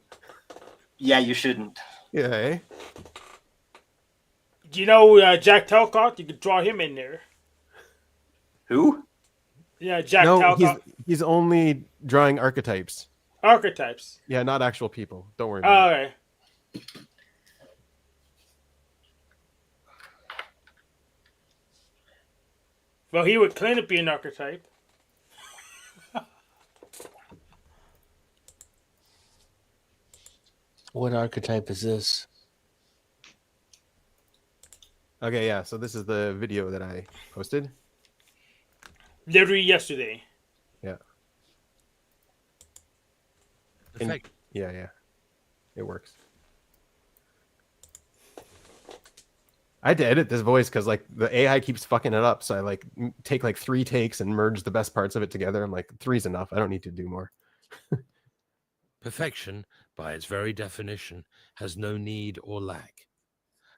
Yeah, you shouldn't. Yeah, eh? Do you know Jack Talcott? You could draw him in there. Who? Yeah, Jack No, Talcott. he's only drawing archetypes. Archetypes. Yeah, not actual people. Don't worry All about it. right. Well, he would claim to be an archetype. What archetype is this? Okay, yeah. So this is the video that I posted. Literally yesterday. Yeah. Perfect. Yeah. It works. I had to edit this voice because like the AI keeps fucking it up. So I like take like 3 takes and merge the best parts of it together. I'm like, 3's enough. I don't need to do more. Perfection, by its very definition, has no need or lack.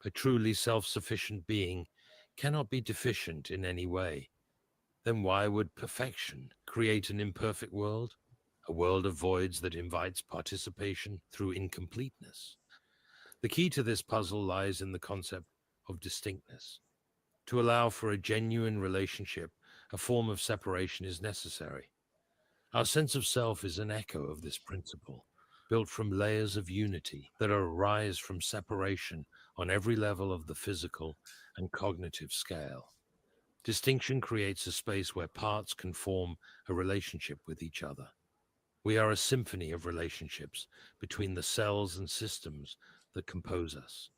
A truly self-sufficient being cannot be deficient in any way. Then why would perfection create an imperfect world? A world of voids that invites participation through incompleteness. The key to this puzzle lies in the concept of distinctness. To allow for a genuine relationship, a form of separation is necessary. Our sense of self is an echo of this principle, built from layers of unity that arise from separation on every level of the physical and cognitive scale. Distinction creates a space where parts can form a relationship with each other. We are a symphony of relationships between the cells and systems that compose us.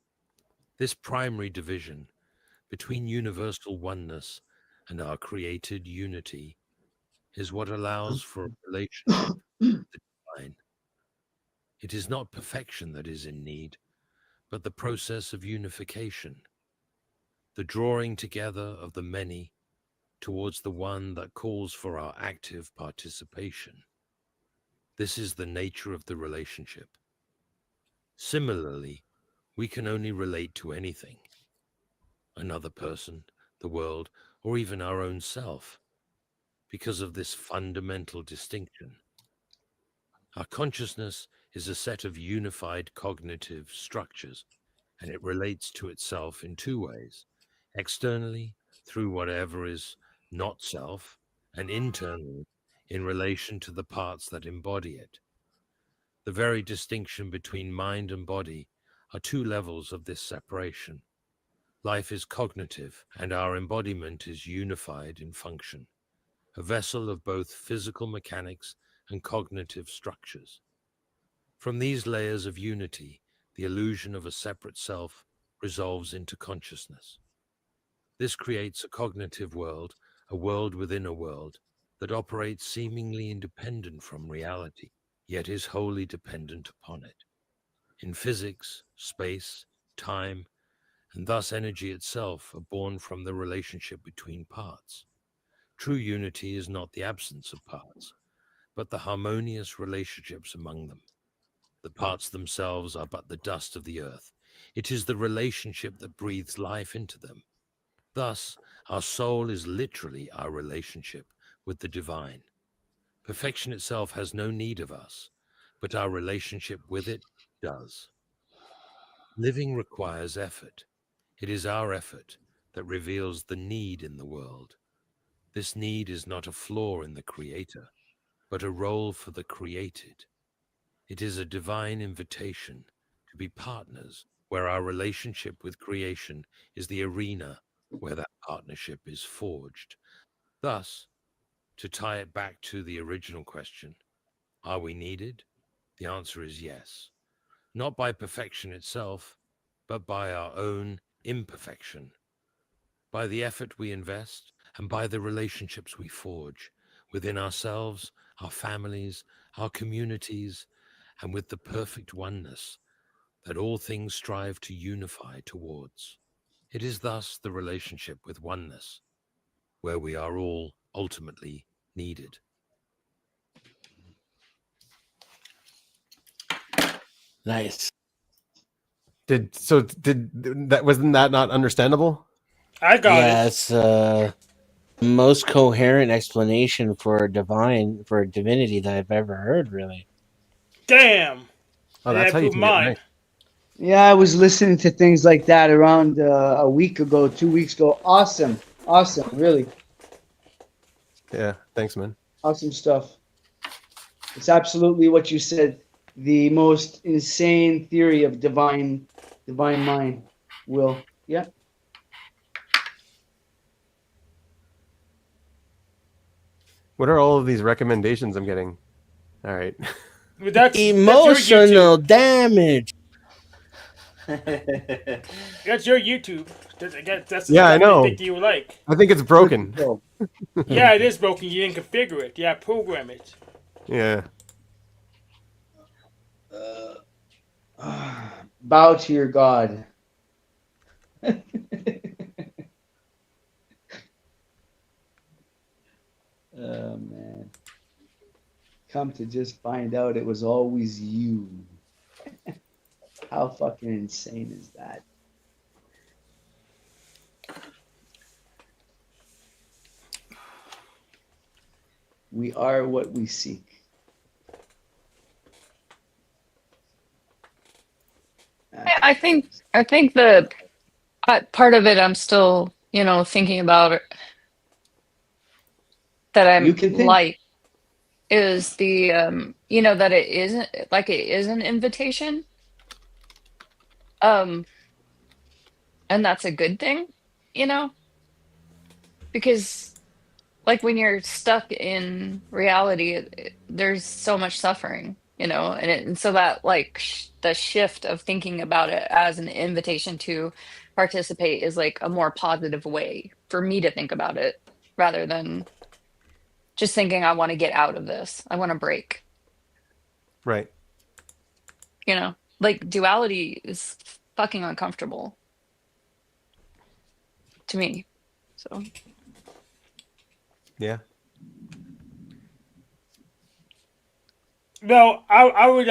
This primary division between universal oneness and our created unity is what allows for a relationship with the divine. It is not perfection that is in need, but the process of unification, the drawing together of the many towards the one that calls for our active participation. This is the nature of the relationship. Similarly, we can only relate to anything, another person, the world, or even our own self, because of this fundamental distinction. Our consciousness is a set of unified cognitive structures, and it relates to itself in 2 ways: externally, through whatever is not self, and internally, in relation to the parts that embody it. The very distinction between mind and body are 2 levels of this separation. Life is cognitive, and our embodiment is unified in function, a vessel of both physical mechanics and cognitive structures. From these layers of unity, the illusion of a separate self resolves into consciousness. This creates a cognitive world, a world within a world, that operates seemingly independent from reality, yet is wholly dependent upon it. In physics, space, time, and thus energy itself are born from the relationship between parts. True unity is not the absence of parts, but the harmonious relationships among them. The parts themselves are but the dust of the earth. It is the relationship that breathes life into them. Thus, our soul is literally our relationship with the divine. Perfection itself has no need of us, but our relationship with it does. Living requires effort. It is our effort that reveals the need in the world. This need is not a flaw in the Creator, but a role for the created. It is a divine invitation to be partners where our relationship with creation is the arena where that partnership is forged. Thus, to tie it back to the original question, are we needed? The answer is yes. Not by perfection itself, but by our own imperfection, by the effort we invest, and by the relationships we forge within ourselves, our families, our communities, and with the perfect oneness that all things strive to unify towards. It is thus the relationship with oneness, where we are all ultimately needed. Nice. Did that wasn't that not understandable? I got Yeah, it. it's most coherent explanation for divinity that I've ever heard, really. Damn. Oh, And I that's how you proved can get mine. nice. Yeah, I was listening to things like that around a week ago, 2 weeks ago. Awesome, awesome, really Yeah, thanks, man. awesome stuff. It's absolutely what you said. The most insane theory of divine mind. Will. Yeah. What are all of these recommendations I'm getting? All right. But that's your Emotional YouTube. damage. That's your YouTube. That's Yeah, I what they know. think you like. I think it's Good to broken. go. Yeah, it is broken. You didn't configure it. Yeah, program it. Yeah. Bow to your God. Oh man. Come to just find out it was always you. How fucking insane is that? We are what we seek. I think the part of it I'm still, thinking about that You I'm can think. like is the that it isn't like it is an invitation. Um and that's a good thing, you know, because like when you're stuck in reality, there's so much suffering, and so that like the shift of thinking about it as an invitation to participate is like a more positive way for me to think about it rather than just thinking I want to get out of this. I want to break, Right. like duality is fucking uncomfortable to me. So Yeah. No, I would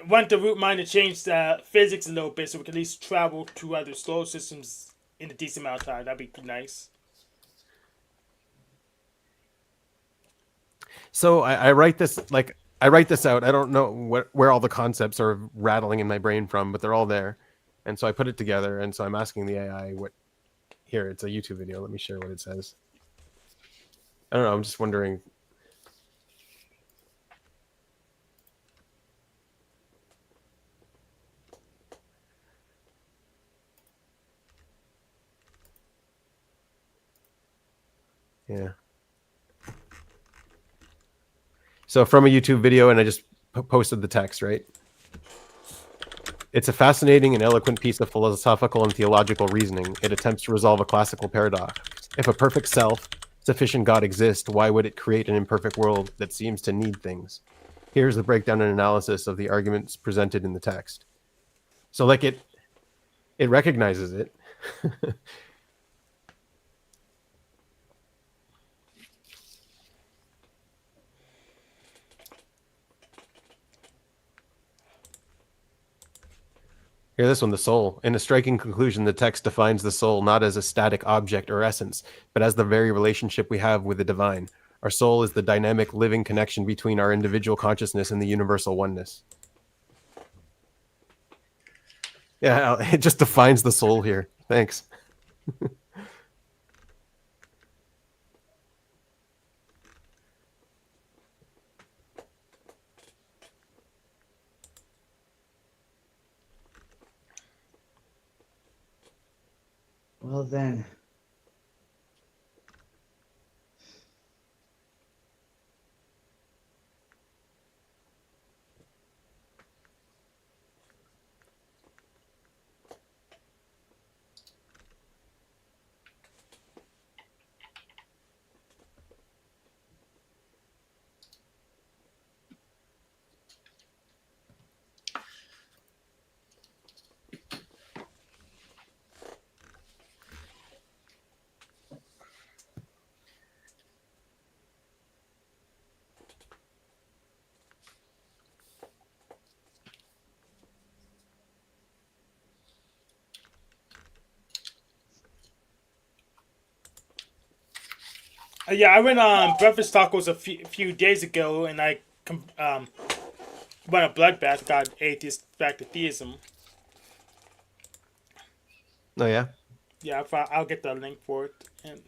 want the root mind to change the physics a little bit so we can at least travel to other solar systems in a decent amount of time. That'd be pretty nice. So I write this I write this out. I don't know where all the concepts are rattling in my brain from, but they're all there. And so I put it together. And so I'm asking the AI what. Here, it's a YouTube video. Let me share what it says. I don't know. I'm just wondering. Yeah. So from a YouTube video, and I just posted the text, right? It's a fascinating and eloquent piece of philosophical and theological reasoning. It attempts to resolve a classical paradox. If a perfect self, sufficient God exists, why would it create an imperfect world that seems to need things? Here's the breakdown and analysis of the arguments presented in the text. So like it recognizes it. Here, this one, the soul. In a striking conclusion, the text defines the soul not as a static object or essence, but as the very relationship we have with the divine. Our soul is the dynamic, living connection between our individual consciousness and the universal oneness. Yeah, it just defines the soul here. Thanks. Well then. Yeah, I went on breakfast tacos a few days ago, and I went a bloodbath. Got atheist back to theism. Oh yeah. Yeah, I'll get the link for it, and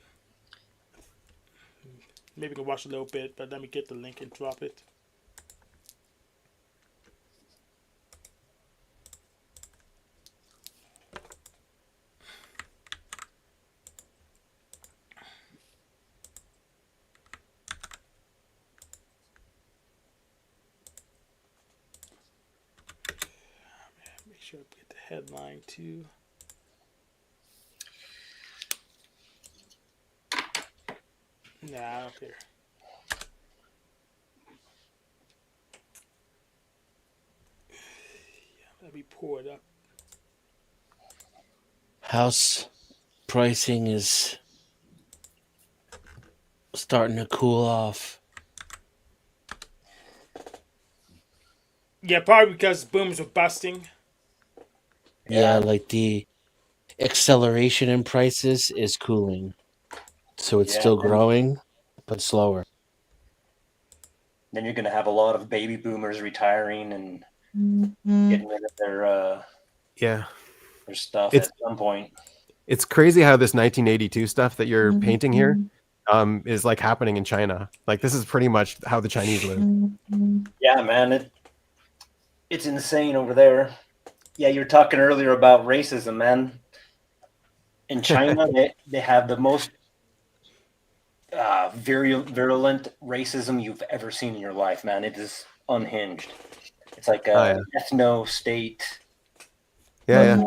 maybe we can watch a little bit. But let me get the link and drop it. Make sure I get the headline too. Nah, up here. Yeah, let me pull it up. House pricing is starting to cool off. Yeah, probably because booms were busting. Yeah, like the acceleration in prices is cooling. So it's still growing, but slower. Then you're going to have a lot of baby boomers retiring and getting rid of their stuff at some point. It's crazy how this 1982 stuff that you're painting here is like happening in China. Like this is pretty much how the Chinese live. Yeah, man, it's insane over there. Yeah, you were talking earlier about racism, man. In China, they have the most virulent racism you've ever seen in your life, man. It is unhinged. It's like a ethno state. Yeah.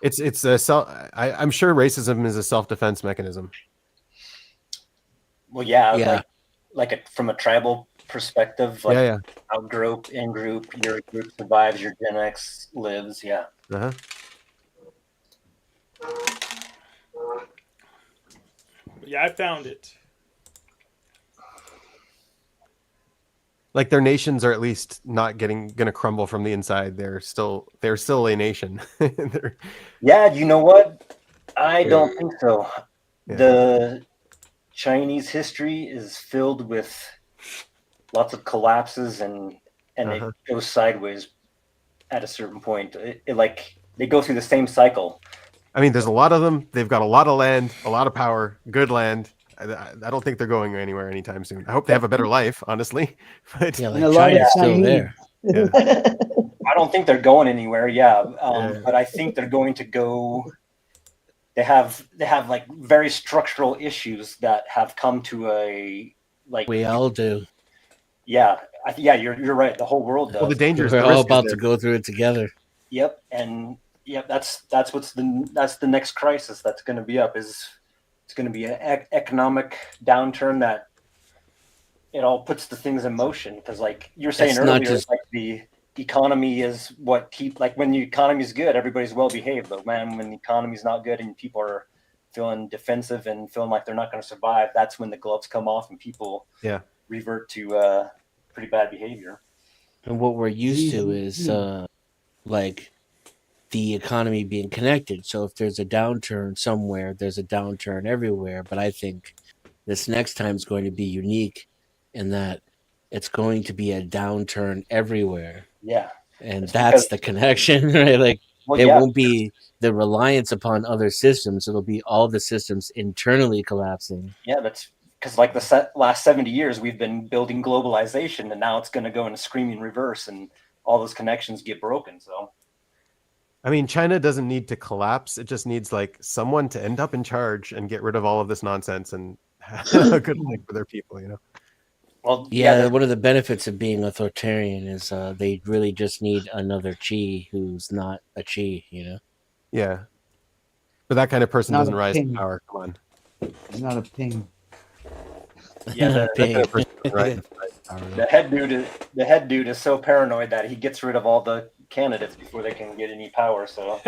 It's a I'm sure racism is a self-defense mechanism. Well, yeah. Like from a tribal perspective, like out group, in group, your group survives, your Gen X lives. Yeah. Yeah, I found it. Like their nations are at least not gonna crumble from the inside. They're still a nation. Yeah, you know what? I don't think so. Yeah. The Chinese history is filled with lots of collapses and it goes sideways at a certain point. It like they go through the same cycle. I mean, there's a lot of them. They've got a lot of land, a lot of power, good land. I don't think they're going anywhere anytime soon. I hope they have a better life, honestly. But yeah, like China's still there. Yeah. I don't think they're going anywhere. But I think they're going to go they have like very structural issues that have come to a like. We all do. Yeah, you're right. The whole world does. Well, the danger is We're the all risk is about there. to go through it together. Yep, and yep, that's the next crisis that's going to be up. Is it's going to be an economic downturn that it all puts the things in motion, because like you're saying It's not earlier, just- like the economy is what keep, like when the economy is good, everybody's well behaved, but man, when the economy's not good and people are feeling defensive and feeling like they're not going to survive, that's when the gloves come off and people revert to pretty bad behavior. And what we're used to is like the economy being connected. So if there's a downturn somewhere, there's a downturn everywhere. But I think this next time is going to be unique in that it's going to be a downturn everywhere. Yeah. And that's the connection, right? Like it yeah. won't be the reliance upon other systems. It'll be all the systems internally collapsing. Yeah, that's because like the last 70 years, we've been building globalization, and now it's going to go in a screaming reverse, and all those connections get broken. So, I mean, China doesn't need to collapse. It just needs like someone to end up in charge and get rid of all of this nonsense and have a good life for their people, you know? Well, yeah, one of the benefits of being authoritarian is they really just need another Chi who's not a Chi, you know? Yeah. But that kind of person Not doesn't a rise to ping. power. Come on. He's not a ping. yeah, That kind of person doesn't rise to power, though. the head dude is so paranoid that he gets rid of all the candidates before they can get any power. So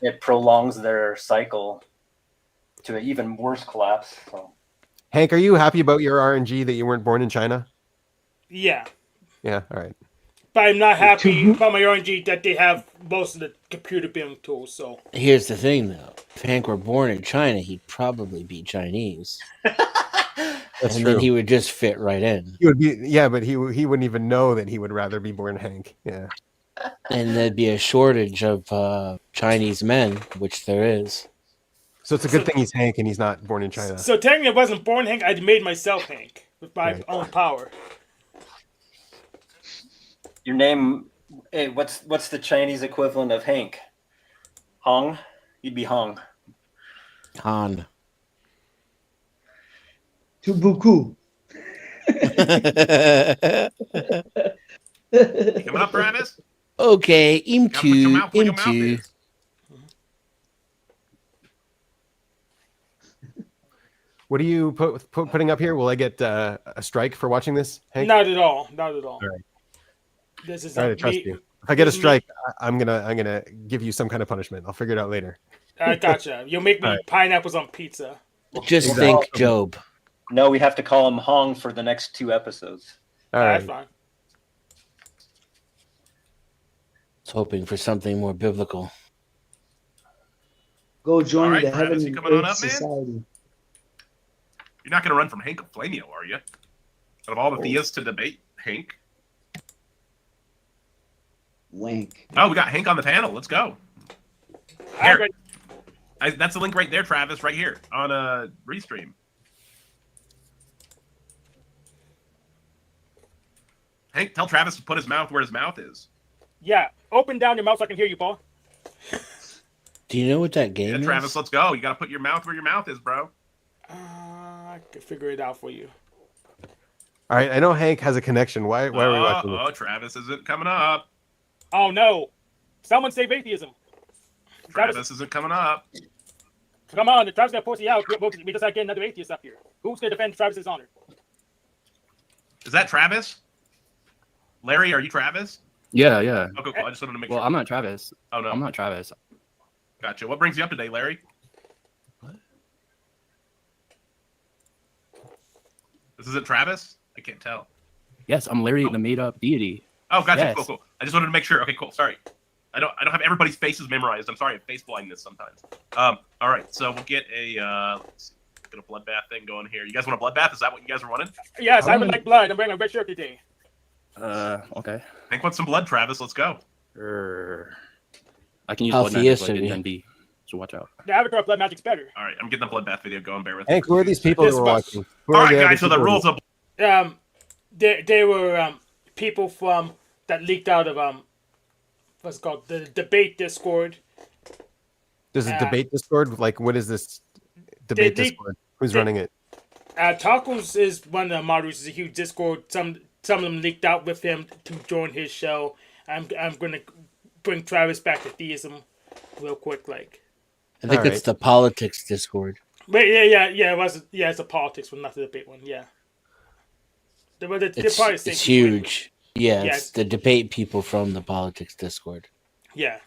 it prolongs their cycle to an even worse collapse. So. Hank, are you happy about your RNG that you weren't born in China? Yeah. Yeah, all right. But I'm not happy about my RNG that they have most of the computer building tools. So Here's the thing, though. If Hank were born in China, he'd probably be Chinese. That's and true. then he would just fit right in. He would be, yeah, but he wouldn't even know that he would rather be born Hank. Yeah. And there'd be a shortage of Chinese men, which there is. So it's a good thing he's Hank and he's not born in China. So technically, I wasn't born Hank. I made myself Hank with my own power. Your name, hey, what's the Chinese equivalent of Hank? Hong? You'd be Hong. Han. Tubuku. Coming up, Travis? Okay, Gotta put your into. mouth where your mouth is. What are you putting up here? Will I get a strike for watching this, Hank? Not at all. Not at all. All right. This is All right, I trust you. If I get a strike, I'm gonna give you some kind of punishment. I'll figure it out later. I gotcha. You'll make me pineapples on pizza. Just think, Job. No, we have to call him Hong for the next 2 episodes. All right. That's fine. I was hoping for something more biblical. Go join All right, the Travis, Heaven you and coming on Earth up, man? Society. You're not going to run from Hank Oflameo, are you? Out of all the theists to debate, Hank. Wank. Oh, we got Hank on the panel. Let's go. Here. That's the link right there, Travis, right here on Restream. Hank, tell Travis to put his mouth where his mouth is. Yeah, open down your mouth so I can hear you, Paul. Do you know what that game Yeah, is? Travis, let's go. You got to put your mouth where your mouth is, bro. I can figure it out for you. All right. I know Hank has a connection. Why are we watching this? Oh, Travis isn't coming up. Oh no! Someone save atheism. Travis isn't coming up. Come on, the Travis got pussy out. We just get another atheist up here. Who's gonna defend Travis's honor? Is that Travis? Larry, are you Travis? Yeah, yeah. Okay, cool. I just wanted to make sure. Well, I'm not Travis. Oh, no. I'm not Travis. Gotcha. What brings you up today, Larry? What? This isn't Travis? I can't tell. Yes, I'm Larry, the made-up deity. Oh, gotcha. Yes. Cool. I just wanted to make sure. Okay, cool. Sorry. I don't have everybody's faces memorized. I'm sorry. I face blindness sometimes. All right. So we'll get a let's see. Get a bloodbath thing going here. You guys want a bloodbath? Is that what you guys are wanting? Yes, I would like blood. I'm wearing a red shirt today. Okay. Hank wants some blood, Travis. Let's go. I can use How blood magic, theist but are it you? can be. So watch out. The avatar of blood magic's better. All right. I'm getting the bloodbath video going. Bear with Hank, me. who are these people that This we're was- watching? Who All are right, the other guys. So the people? rules of They were people from that leaked out of what's it called the debate Discord, Does it debate Discord? Like, what is this debate Discord? Who's running it? Tacos is one of the moderators. Is a huge Discord. Some of them leaked out with him to join his show. I'm gonna bring Travis back to theism real quick. Like, I think it's the politics Discord. But yeah. It was it's a politics one, not the debate one. Yeah. It's huge. Yeah, it's the debate people from the politics Discord. Yeah.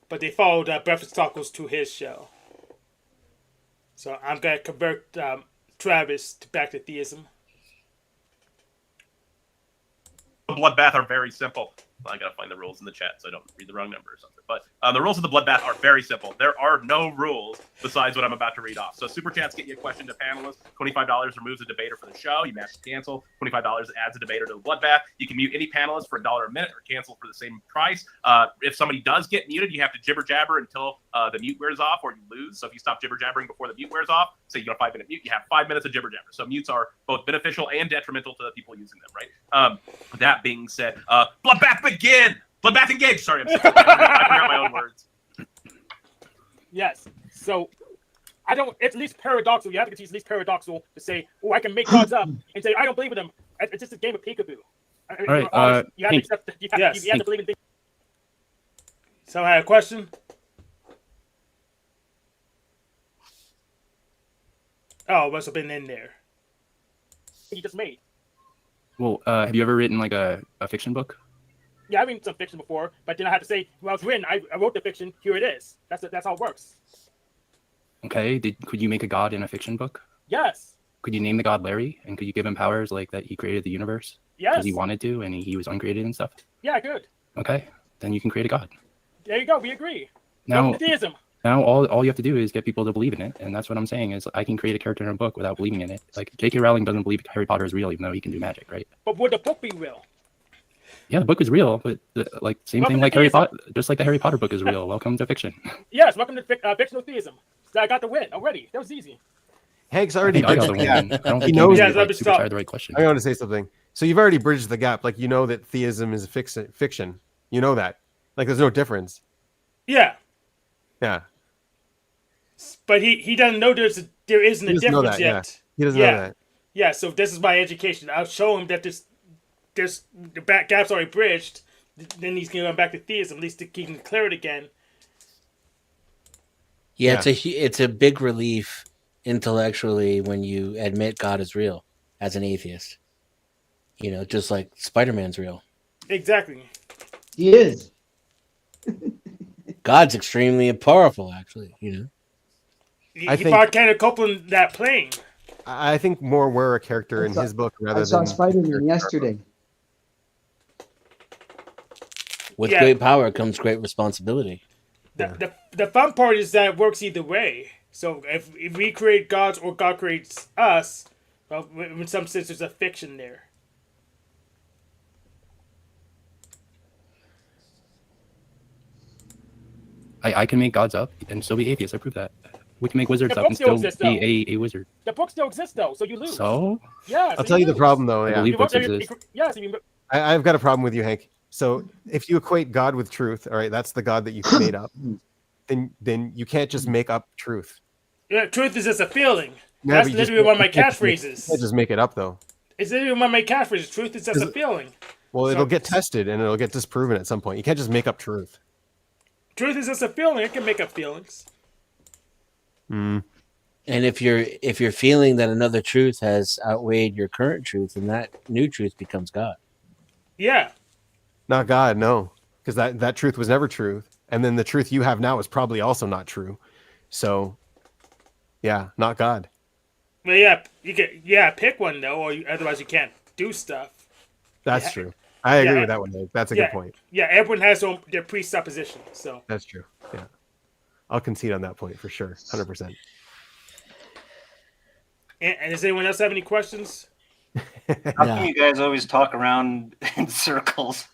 But they followed Breakfast Tacos to his show. So I'm going to convert Travis back to theism. The bloodbath are very simple. Well, I gotta find the rules in the chat so I don't read the wrong number or something. But the rules of the bloodbath are very simple. There are no rules besides what I'm about to read off. So super chats get you a question to panelists. $25 removes a debater for the show. You match to cancel. $25 adds a debater to the bloodbath. You can mute any panelist for $1 a minute or cancel for the same price. If somebody does get muted, you have to jibber jabber until the mute wears off or you lose. So if you stop jibber jabbering before the mute wears off, say you got a 5-minute mute, you have 5 minutes of jibber jabber. So mutes are both beneficial and detrimental to the people using them, right? That being said, bloodbath begin! Bloodbath engage! Sorry, I forgot my own words. Yes. So, it's at least paradoxical. You have to teach at least paradoxical to say, oh, I can make gods up and say, I don't believe in them. It's just a game of peekaboo. All right. You have to accept, you have to believe in things. So, I had a question. Oh, it must have been in there. You just made. Well, have you ever written like a fiction book? Yeah, I've written some fiction before, but then I had to say, well, it's written. I wrote the fiction. Here it is. That's how it works. Okay. Could you make a god in a fiction book? Yes. Could you name the god Larry, and could you give him powers like that he created the universe? Yes. Because he wanted to, and he was uncreated and stuff. Yeah, good. Okay, then you can create a god. There you go. We agree. Now, theism. Now all you have to do is get people to believe in it, and that's what I'm saying is I can create a character in a book without believing in it. Like J.K. Rowling doesn't believe Harry Potter is real, even though he can do magic, right? But would the book be real? Yeah, the book is real, but same thing like Harry Potter, just like the Harry Potter book is real. Welcome to fiction. Yes, welcome to fictional theism. So I got the win already. That was easy. Hank's already I got bridged the the win. gap. I don't He think knows. you like, the right question. I want to say something. So you've already bridged the gap. Like, you know that theism is fiction. You know that. Like, there's no difference. Yeah. Yeah. But he doesn't know there isn't a difference yet. Yeah. He doesn't know that. Yeah, so this is my education. I'll show him that there's the back gap's already bridged. Then he's going to go back to theism, at least he can clear it again. Yeah, it's a big relief intellectually when you admit God is real as an atheist. You know, just like Spider-Man's real. Exactly. He is. God's extremely powerful, actually. You know. He fought kind of Copeland that plane. I think more we're a character in his book rather than. I saw Spider-Man yesterday. With great power comes great responsibility. The fun part is that it works either way. So if we create gods or God creates us, well, in some sense there's a fiction there. I can make gods up and still be atheist. I prove that. We can make wizards up and still be a wizard. The book still exists though, so you lose. So? Yeah. I'll tell you the problem though. I Yeah. believe books exist. Yes. I've got a problem with you, Hank. So if you equate God with truth, all right, that's the God that you made up. Then you can't just make up truth. Yeah, truth is just a feeling. That's literally one of my catchphrases. You can't just make it up though. It's literally one of my catchphrases. Truth is just a feeling. Well, it'll get tested and it'll get disproven at some point. You can't just make up truth. Truth is just a feeling. It can make up feelings. And if you're feeling that another truth has outweighed your current truth, then that new truth becomes God. Yeah. Not God, no, because that truth was never true, and then the truth you have now is probably also not true. So, yeah, not God. Well, yeah, pick one though, or otherwise you can't do stuff. That's true. I agree with that one, Dave. That's a good point. Yeah, everyone has their presupposition. So that's true. Yeah, I'll concede on that point for sure, 100%. And does anyone else have any questions? How come you guys always talk around in circles?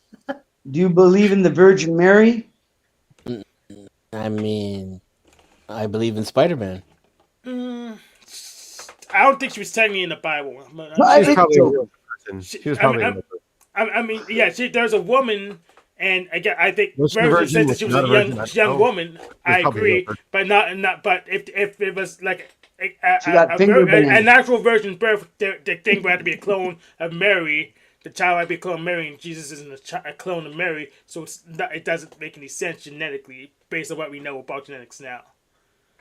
Do you believe in the Virgin Mary? I mean, I believe in Spider-Man. I don't think she was technically in the Bible. She was probably a real person. She was probably a real person. I mean, yeah, there's a woman And again, I think Was she a Virgin virgin? said that Was she she was not a a virgin? young woman. I probably a real agree, virgin. but not. But if it was like She got finger banged. an actual virgin birth, the thing would have to be a clone of Mary. The child might be a clone of Mary, and Jesus isn't a clone of Mary, so it doesn't make any sense genetically based on what we know about genetics now.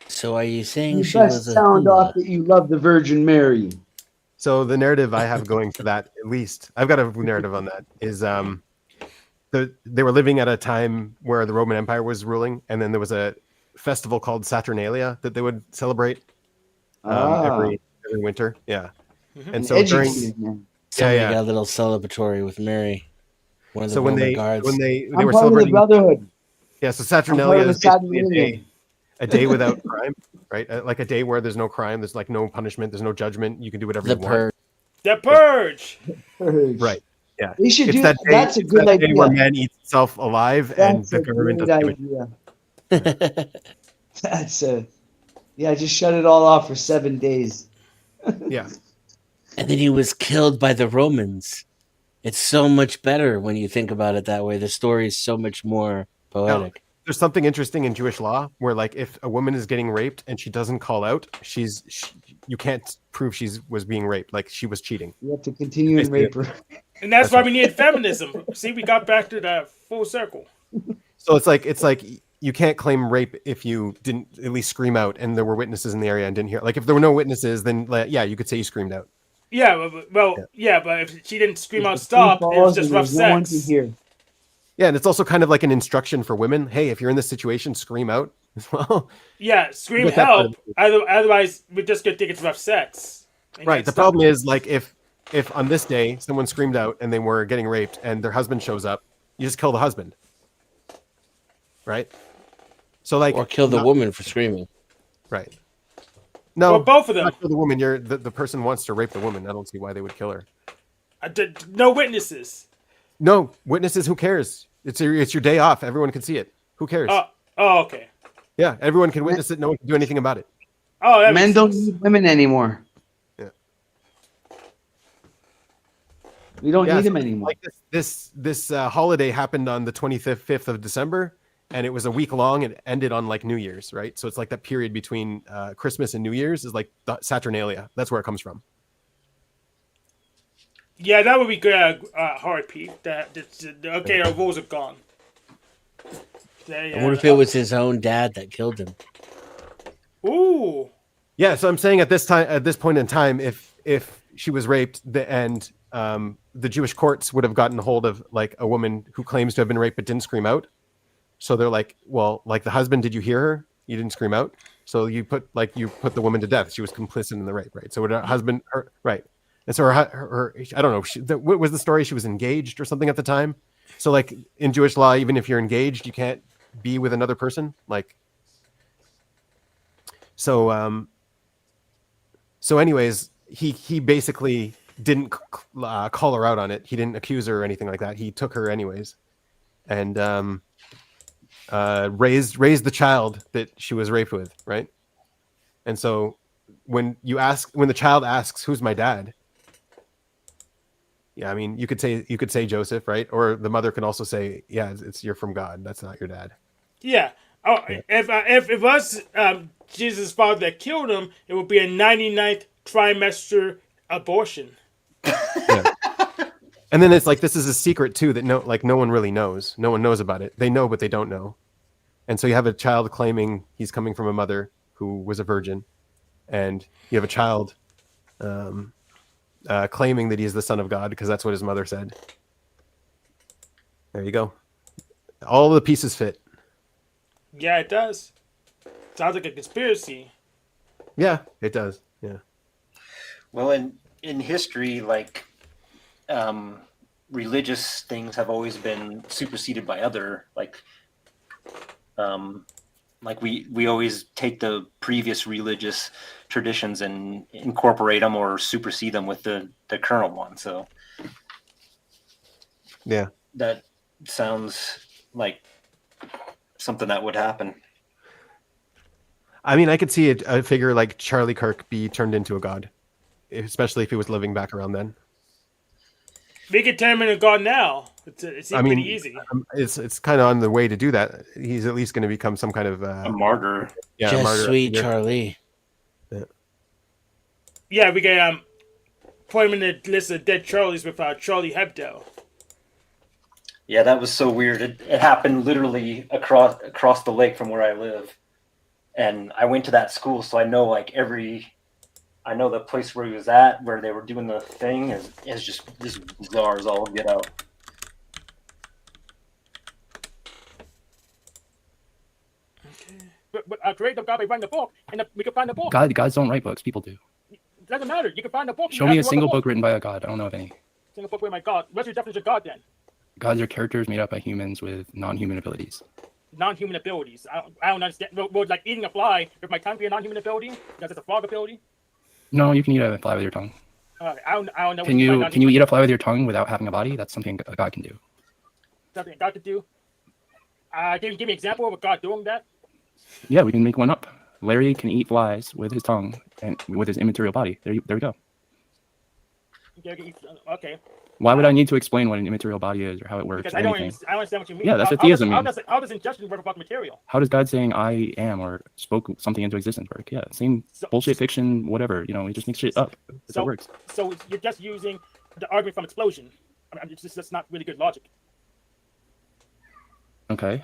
So are you saying You she best was a sound hula? off that you love the Virgin Mary. So the narrative I have going for that, at least I've got a narrative on that, is they were living at a time where the Roman Empire was ruling, and then there was a festival called Saturnalia that they would celebrate every winter. Yeah, Mhm. and so during Somebody got a little celebratory with Mary. One of the so when Roman they guards. when they I'm were part of the celebrating Brotherhood. Yeah, so I'm part Saturnalia of the is basically Saturnalia. a day without crime, right? Like a day where there's no crime, there's like no punishment, there's no judgment. You can do whatever The you want. purge. The purge. Purge. Right. Yeah. They should It's do that day, that's a it's good that day where idea. man eats itself alive and That's the a government great doesn't give it. idea. That's a just shut it all off for 7 days. Yeah. And then he was killed by the Romans. It's so much better when you think about it that way. The story is so much more poetic. There's something interesting in Jewish law where, like, if a woman is getting raped and she doesn't call out, you can't prove she was being raped. Like, she was cheating. You have to continue and rape her. And that's why we need feminism. See, we got back to the full circle. So it's like you can't claim rape if you didn't at least scream out and there were witnesses in the area and didn't hear. Like, if there were no witnesses, then yeah, you could say you screamed out. Yeah, but if she didn't scream out stop, it was just rough no one to sex. hear. Yeah, and it's also kind of like an instruction for women. Hey, if you're in this situation, scream out as well. Yeah, scream Get that part help. Otherwise, we're just gonna think it's rough sex. And Right. that's The problem is, like, if on this day someone screamed out and they were getting raped and their husband shows up, you just kill the husband. Right. So, like, Or kill the woman for screaming. Right. No, Well, both of them. Not kill the woman. The person wants to rape the woman. I don't see why they would kill her. No witnesses. No witnesses. Who cares? It's your day off. Everyone can see it. Who cares? Okay. Yeah, everyone can witness it. No one can do anything about it. Oh, Men don't need women anymore. Yeah. We don't need them anymore. Like this holiday happened on the 25th of December, and it was a week long and ended on like New Year's, right? So it's like that period between Christmas and New Year's is like the Saturnalia. That's where it comes from. Yeah, that would be good. Hard Pete. Okay, our rules are gone. And what if it was his own dad that killed him? Ooh. Yeah, so I'm saying at this point in time, if she was raped, the Jewish courts would have gotten a hold of like a woman who claims to have been raped but didn't scream out. So they're like, well, like the husband, did you hear her? You didn't scream out. So you put the woman to death. She was complicit in the rape, right? So would her husband, right? And so her I don't know. What was the story? She was engaged or something at the time. So like in Jewish law, even if you're engaged, you can't be with another person. Like, so anyways, he basically didn't call her out on it. He didn't accuse her or anything like that. He took her anyways, and raised the child that she was raped with, right? And so when the child asks, "Who's my dad?" Yeah, I mean, you could say Joseph, right? Or the mother can also say, "Yeah, you're from God. That's not your dad." Yeah. Oh, yeah. If it was Jesus' father that killed him, it would be a 99th trimester abortion. Yeah. And then it's like this is a secret too that no one really knows. No one knows about it. They know, but they don't know. And so you have a child claiming he's coming from a mother who was a virgin, and you have a child claiming that he's the son of God because that's what his mother said. There you go. All the pieces fit. Yeah, it does. Sounds like a conspiracy. Yeah, it does. Yeah. Well, in history, like religious things have always been superseded by other we always take the previous religious traditions and incorporate them or supersede them with the current one. So yeah, that sounds like something that would happen. I mean, I could see a figure like Charlie Kirk be turned into a god, especially if he was living back around then. We can turn him into God now. It seems pretty easy. It's kind of on the way to do that. He's at least going to become some kind of A martyr. Yeah, Just martyr sweet figure. Charlie. Yeah, we can put him in the list of dead Charlies with Charlie Hebdo. Yeah, that was so weird. It happened literally across the lake from where I live, and I went to that school, so I know I know the place where he was at, where they were doing the thing, is just bizarre as all get out. But creative God may find the book, and we can find the book. Gods don't write books. People do. It doesn't matter. You can find the book. Show me a single book written by a god. I don't know of any. Single book written by God. What's your definition of God then? Gods are characters made up by humans with non-human abilities. Non-human abilities. I don't understand. Would like eating a fly with my tongue be a non-human ability? Because it's a frog ability. No, you can eat a fly with your tongue. I don't know. Can you eat a fly with your tongue without having a body? That's something a god can do. Something God could do. Give me an example of a God doing that. Yeah, we can make one up. Larry can eat flies with his tongue and with his immaterial body. There we go. Okay. Why would I need to explain what an immaterial body is or how it works? Because or I don't anything? understand what you mean. Yeah, that's what theism means. How does ingestion work about material? How does God saying I am or spoke something into existence work? Yeah, same bullshit fiction, whatever. You know, we just make shit up. That's how it works. So you're just using the argument from explosion. I mean, that's not really good logic. Okay.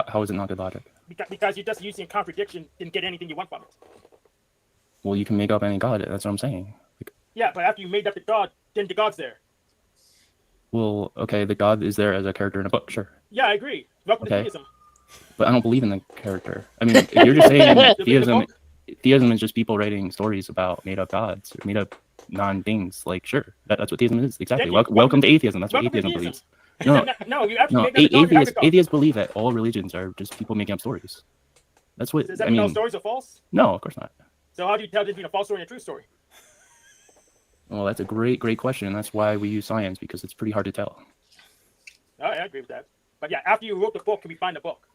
How is it not good logic? Because you're just using a contradiction and get anything you want from it. Well, you can make up any god. That's what I'm saying. Yeah, but after you made up the God, then the God's there. Well, okay, the god is there as a character in a book, sure. Yeah, I agree. Welcome to theism. But I don't believe in the character. I mean, if you're just saying theism is just people writing stories about made-up gods or made-up non-things. Like, sure, that's what theism is. Exactly. Welcome to atheism. That's what atheism believes. No, you actually atheists believe that all religions are just people making up stories. That's what Does that I mean mean. all stories are false? No, of course not. So how do you tell between a false story and a true story? Well, that's a great question. That's why we use science, because it's pretty hard to tell. I agree with that. But yeah, after you wrote the book, can we find the book?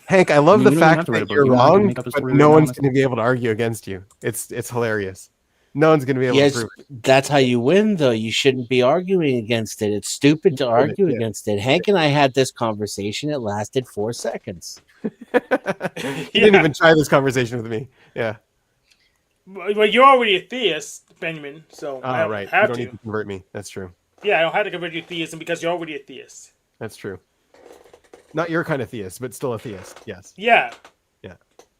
Hank, I love the fact to write a that book. you're You don't have to wrong, make up a but story no right one's now. going to be able to argue against you. It's hilarious. No one's going to be able to prove it. That's how you win, though. You shouldn't be arguing against it. It's stupid to argue against it. Hank and I had this conversation. It lasted 4 seconds. He didn't even try this conversation with me. Yeah. Well, you're already a theist, Benjamin, so I don't right. have You don't to. need to convert me. That's true. Yeah, I don't have to convert you to theism because you're already a theist. That's true. Not your kind of theist, but still a theist. Yes. Yeah. Yeah.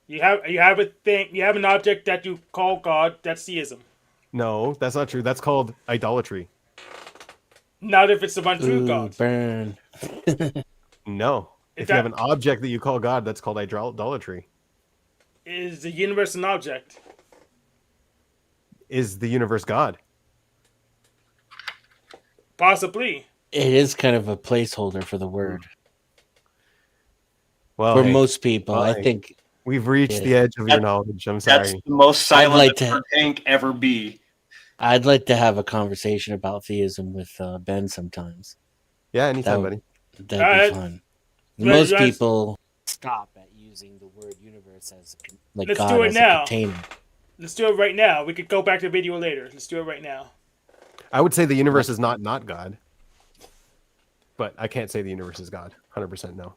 You have a thing. You have an object that you call God. That's theism. No, that's not true. That's called idolatry. Not if it's the one true God. Burn. No. If you have an object that you call God, that's called idolatry. Is the universe an object? Is the universe God? Possibly. It is kind of a placeholder for the word. Well, for Hank, most people, I Hank, think we've reached the edge of your knowledge. I'm That's sorry. the most silent like that Hank ever be. I'd like to have a conversation about theism with Ben sometimes. Yeah, anytime, buddy. That'd be fun. Most people stop at using the word universe as like Let's God do it as now. a container. Let's do it right now. We could go back to the video later. Let's do it right now. I would say the universe is not God. But I can't say the universe is God. 100% no.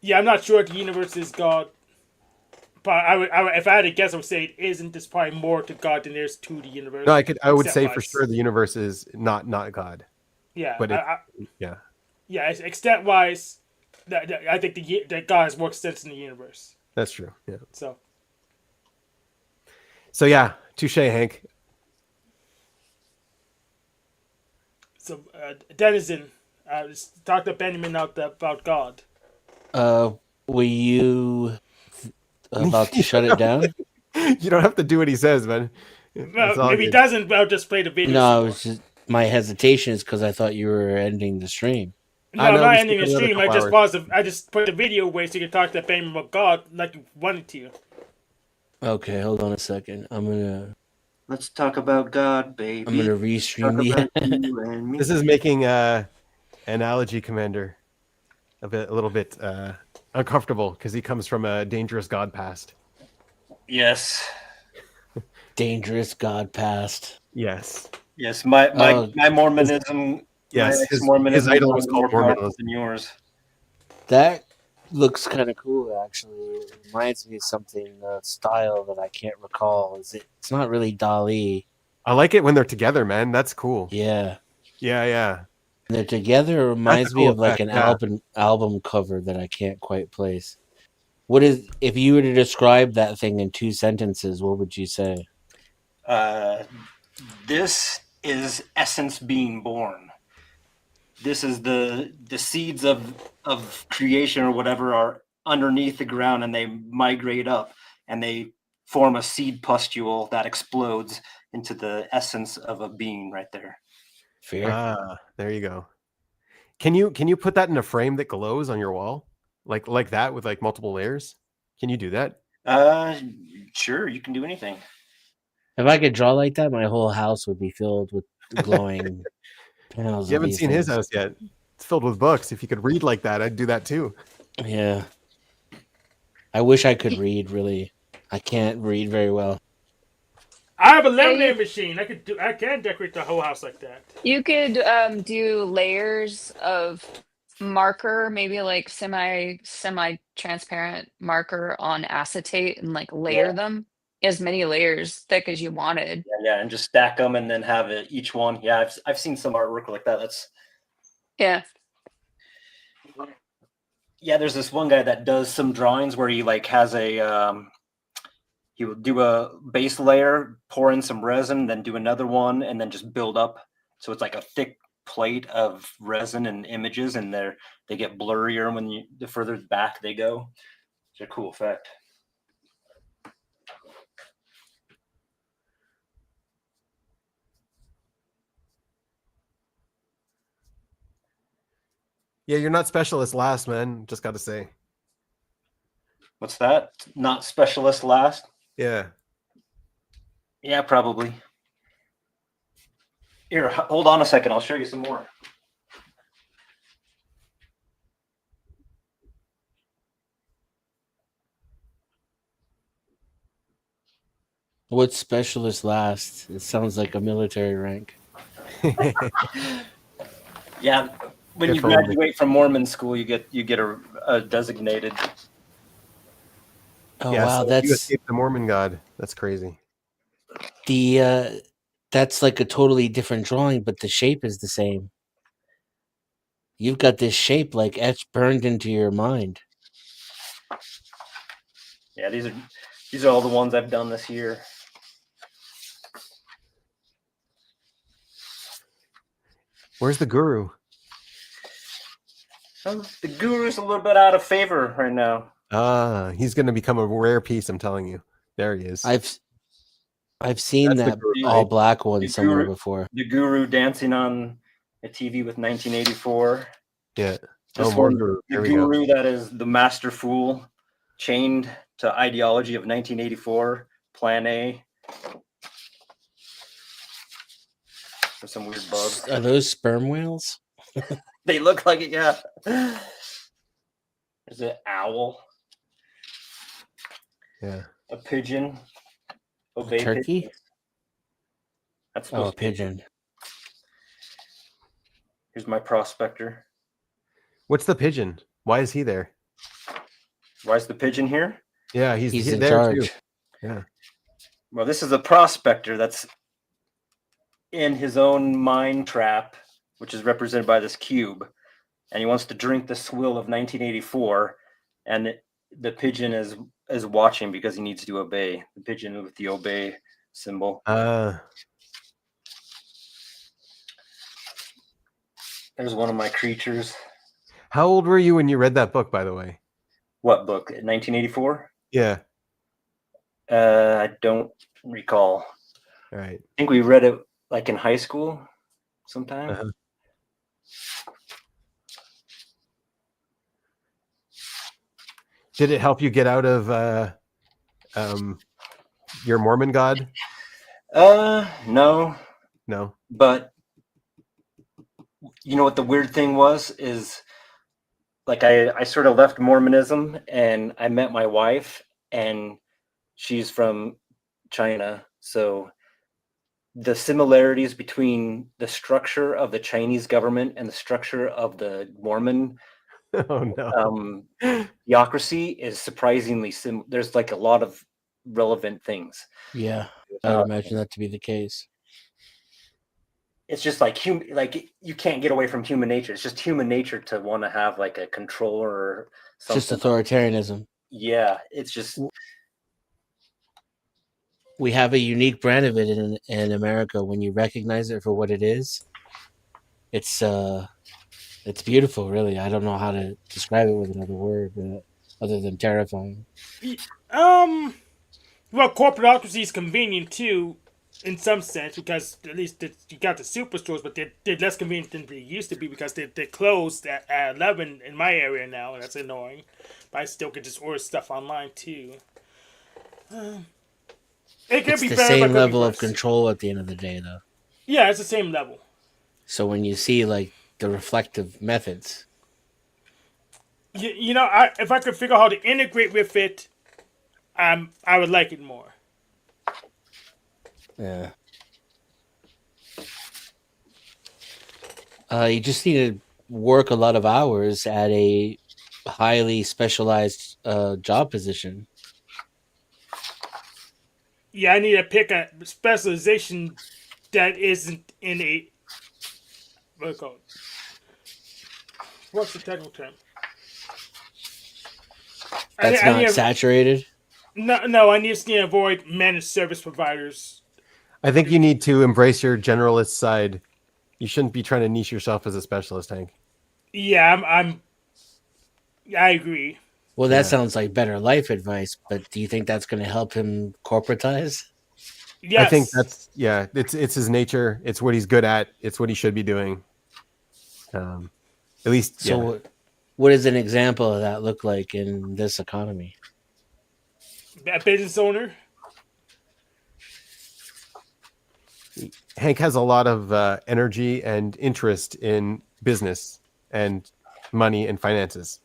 Yeah, I'm not sure if the universe is God. But I would, if I had to guess, I would say it isn't. There's probably more to God than there's to the universe. No, I would say for extent-wise. sure the universe is not God. Yeah, But yeah. Extent wise, I think that God has more extent in the universe. That's true. Yeah. So yeah, touche, Hank. So Denizen, talk to Benjamin about God. Were you about to shut it down? You don't have to do what he says, man. Well, if he doesn't, I'll just play the video. No, it was just, my hesitation is because I thought you were ending the stream. No, I'm not ending the stream. I just paused. I just put the video away so you can talk to Benjamin about God like you wanted to. Okay, hold on a second. Let's talk about God, baby. I'm gonna restream the. This is making Analogy Commander a little bit uncomfortable because he comes from a dangerous God past. Yes. Dangerous God past. Yes. Yes, my Oh, Mormonism, my Yes, his ex-Mormonism idol was was called more powerful Mormonism. than yours. that looks kind of cool, actually. It reminds me of something, style that I can't recall. It's not really Dali. I like it when they're together, man. That's cool. Yeah. Yeah. When they're together, it That's a reminds me cool of like effect, an yeah. album cover that I can't quite place. What is, if you were to describe that thing in 2 sentences, what would you say? This is essence being born. This is the seeds of creation or whatever are underneath the ground, and they migrate up and they form a seed pustule that explodes into the essence of a being right there. Fear? There you go. Can you put that in a frame that glows on your wall? Like that with like multiple layers? Can you do that? Sure, you can do anything. If I could draw like that, my whole house would be filled with glowing panels You of haven't these seen his things. house yet. It's filled with books. If you could read like that, I'd do that too. Yeah. I wish I could read, really. I can't read very well. I have a lemonade machine. I can decorate the whole house like that. You could do layers of marker, maybe like semi transparent marker on acetate, and like layer them as many layers thick as you wanted. Yeah, and just stack them and then have it each one. Yeah, I've seen some artwork like that. Yeah. Yeah, there's this one guy that does some drawings where he like has a he will do a base layer, pour in some resin, then do another one, and then just build up. So it's like a thick plate of resin and images, and they get blurrier when the further back they go. It's a cool effect. Yeah, you're not specialist last, man. Just got to say. What's that? Not specialist last? Yeah. Yeah, probably. Here, hold on a second. I'll show you some more. What's specialist last? It sounds like a military rank. Yeah, when you graduate from Mormon school, you get a designated. Oh yeah, wow, so you escaped the Mormon God. That's crazy. That's like a totally different drawing, but the shape is the same. You've got this shape like etched burned into your mind. Yeah, these are all the ones I've done this year. Where's the guru? The guru's a little bit out of favor right now. He's going to become a rare piece. I'm telling you. There he is. I've seen that all black one somewhere before. The guru dancing on a TV with 1984. Yeah. This one, the guru that is the master fool, chained to ideology of 1984, Plan A. For some weird bugs. Are those sperm whales? They look like it, yeah. There's an owl. Yeah. A pigeon. A turkey? Pigeons. That's a pigeon. Here's my prospector. What's the pigeon? Why is he there? Why is the pigeon here? Yeah, he's in there charge. too. Yeah. Well, this is a prospector that's in his own mind trap, which is represented by this cube, and he wants to drink the swill of 1984, and the pigeon is watching because he needs to obey. The pigeon with the obey symbol. There's one of my creatures. How old were you when you read that book, by the way? What book? 1984? Yeah. I don't recall. All right. I think we read it like in high school sometime. Did it help you get out of your Mormon God? No. But you know what the weird thing was is like I sort of left Mormonism and I met my wife, and she's from China. So the similarities between the structure of the Chinese government and the structure of the Mormon Oh no. theocracy is surprisingly there's like a lot of relevant things. Yeah, I would imagine that to be the case. It's just like like you can't get away from human nature. It's just human nature to want to have like a controller or something. Just authoritarianism. Yeah, it's just we have a unique brand of it in America. When you recognize it for what it is, it's beautiful. Really, I don't know how to describe it with another word other than terrifying. Well, corporatocracy is convenient too, in some sense, because at least you got the superstores, but they're less convenient than they used to be because they're closed at 11 in my area now, and that's annoying. But I still can just order stuff online too. It could It's be the better, same but level of control at the end of the day, though. Yeah, it's the same level. So when you see like the reflective methods, you know, if I could figure out how to integrate with it, I would like it more. yeah. You just need to work a lot of hours at a highly specialized job position. Yeah, I need to pick a specialization that isn't in a what's the technical term? That's not saturated. No, I need to avoid managed service providers. I think you need to embrace your generalist side. You shouldn't be trying to niche yourself as a specialist, Hank. Yeah, I agree. Well, that sounds like better life advice, but do you think that's going to help him corporatize? Yes. I think it's his nature. It's what he's good at. It's what he should be doing. At least, so. What does an example of that look like in this economy? A business owner. Hank has a lot of energy and interest in business and money and finances.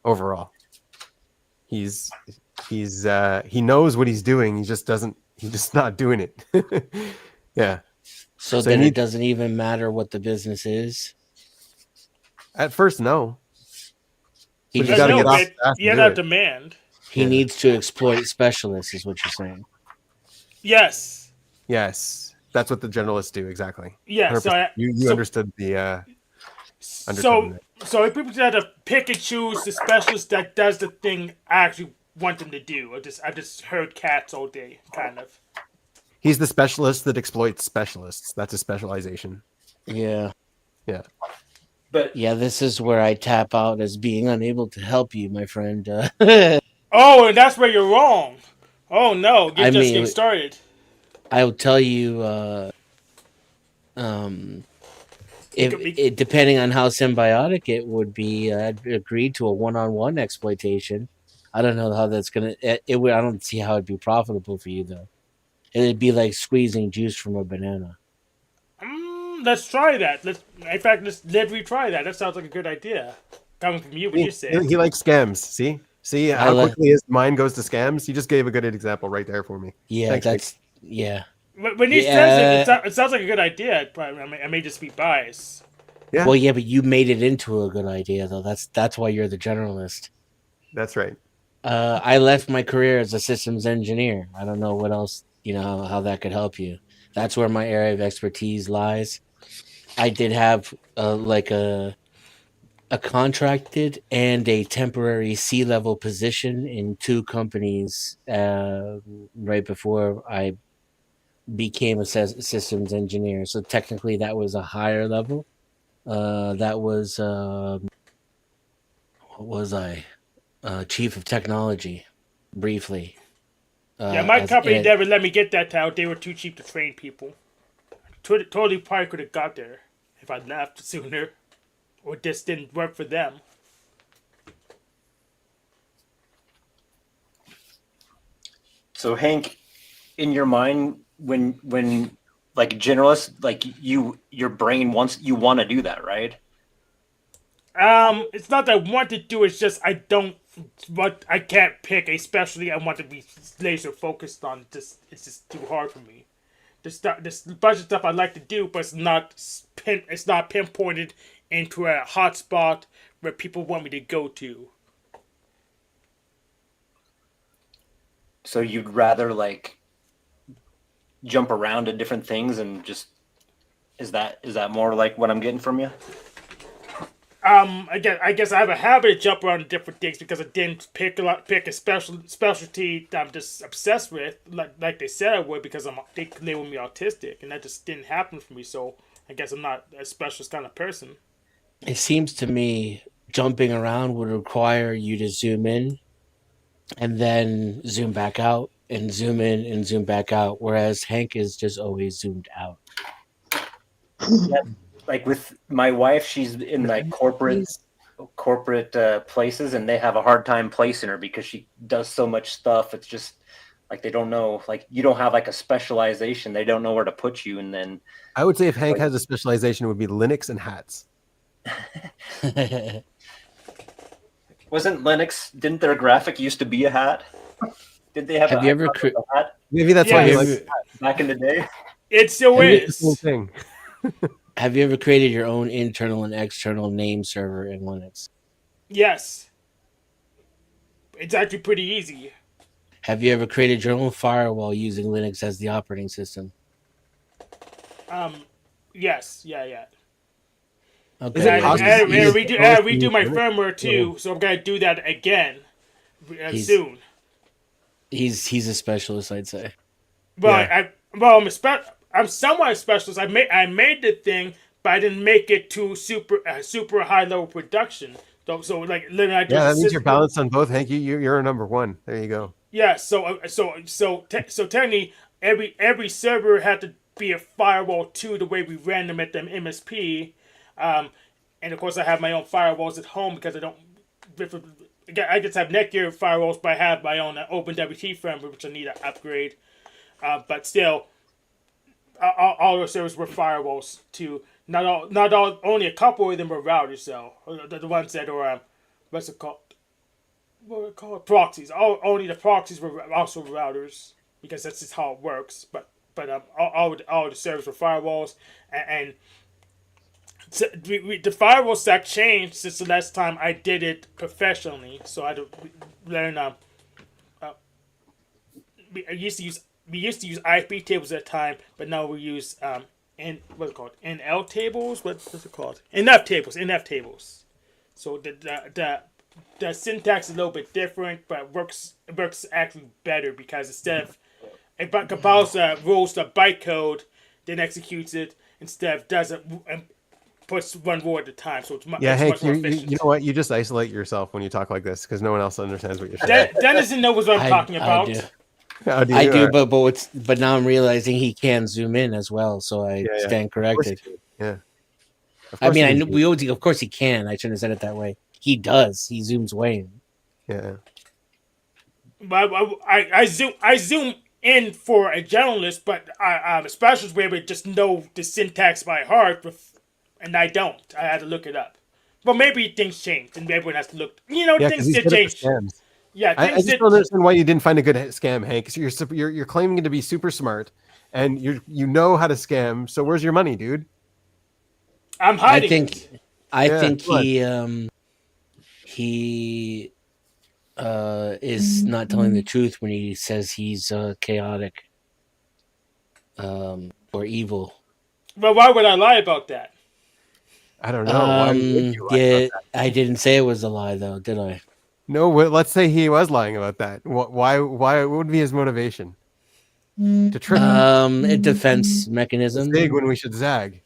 Overall, he knows what he's doing. He's just not doing it. Yeah. So then it doesn't even matter what the business is. At first, no. He got to get off. He had a demand. He needs to exploit specialists, is what you're saying. Yes. Yes, that's what the generalists do exactly. Yeah. So you understood the. So if people had to pick and choose the specialist that does the thing I actually want them to do, I just heard cats all day, kind of. He's the specialist that exploits specialists. That's a specialization. Yeah. Yeah. But yeah, this is where I tap out as being unable to help you, my friend. Oh, and that's where you're wrong. Oh no, you're just getting started. I will tell you, depending on how symbiotic it would be, I'd agree to a one-on-one exploitation. I don't know how that's gonna. I don't see how it'd be profitable for you though. It'd be like squeezing juice from a banana. Let's try that. Let's retry that. That sounds like a good idea. Coming from you, what you said. He likes scams. See how quickly his mind goes to scams. He just gave a good example right there for me. Yeah, Thanks, yeah. When he says it sounds like a good idea. I may just be biased. Yeah. Well, yeah, but you made it into a good idea, though. That's why you're the generalist. That's right. I left my career as a systems engineer. I don't know what else, how that could help you. That's where my area of expertise lies. I did have a contracted and a temporary C-level position in two companies right before I became a systems engineer. So technically that was a higher level. That was what was I? Chief of technology, briefly. Yeah, my company never let me get that title. They were too cheap to train people. Totally probably could have got there if I'd left sooner. Or just didn't work for them. So Hank, in your mind, when like generalist, like your brain you want to do that, right? It's not that I want to do. It's just I can't pick a specialty I want to be laser focused on. It's just too hard for me. There's a bunch of stuff I like to do, but it's not pinpointed into a hotspot where people want me to go to. So you'd rather like jump around to different things and just is that more like what I'm getting from you? Again, I guess I have a habit of jumping around to different things because I didn't pick a specialty that I'm just obsessed with, like they said I would, because they label me autistic, and that just didn't happen for me. So I guess I'm not a specialist kind of person. It seems to me jumping around would require you to zoom in and then zoom back out and zoom in and zoom back out, whereas Hank is just always zoomed out. Yeah, like with my wife, she's in like corporate places, and they have a hard time placing her because she does so much stuff. It's just like they don't know, like you don't have like a specialization. They don't know where to put you, and then I would say if Hank has a specialization, it would be Linux and hats. Wasn't Linux? Didn't their graphic used to be a hat? Did they have? Have you ever a hat Maybe that's why he likes Yes. back in the day? It still Maybe it's the is. same thing. Have you ever created your own internal and external name server in Linux? Yes. It's actually pretty easy. Have you ever created your own firewall using Linux as the operating system? Yes. Yeah. Okay. Is it And possible I to use redo my Linux? firmware too, so I'm gonna do that again He's- soon. He's a specialist, I'd say. Well, I'm somewhat a specialist. I made the thing, but I didn't make it to super high level production. So like literally, I Yeah, that means you're balanced on both, Hank. You're a number one. There you go. Yeah. So technically, every server had to be a firewall too, the way we ran them at the MSP. And of course, I have my own firewalls at home because I don't. I just have Netgear firewalls, but I have my own OpenWT firmware, which I need to upgrade. But still, all those servers were firewalls too. Not all. Only a couple of them were routers, though. The ones that are what's it called? What are they called? Proxies. Only the proxies were also routers because that's just how it works. But all the servers were firewalls, and so the firewall stack changed since the last time I did it professionally. So I had to learn. We used to use IP tables at the time, but now we use what's it called? NL tables. What's it called? NF tables. So the syntax is a little bit different, but it works actually better because instead of it compiles rules to bytecode, then executes it instead of does it and puts one word at a time. So it's Yeah, it's Hank, much more you efficient. know what? You just isolate yourself when you talk like this because no one else understands what you're saying. Dennis knows what I'm talking about. I do. How do you? I do, Alright. but now I'm realizing he can zoom in as well, so I Yeah. stand Of course corrected. he can. Yeah. Of I course mean, he I can know do it. of course he can. I shouldn't have said it that way. He does. He zooms way in. Yeah. But I zoom in for a generalist, but I'm a specialist where I just know the syntax by heart, and I don't. I had to look it up. But maybe things changed, and everyone has to look. Yeah, because Things he's did good at the change. scams. Yeah, I things just did. don't understand why you didn't find a good scam, Hank. 'Cause you're claiming to be super smart, and you know how to scam. So where's your money, dude? I'm hiding it. I Yeah, think come on. he is not telling the truth when he says he's chaotic or evil. Well, why would I lie about that? I don't know. Why would you lie about that? I didn't say it was a lie, though, did I? No, let's say he was lying about that. Why? What would be his motivation? To trick us. A defense To mechanism. zig when we should zag.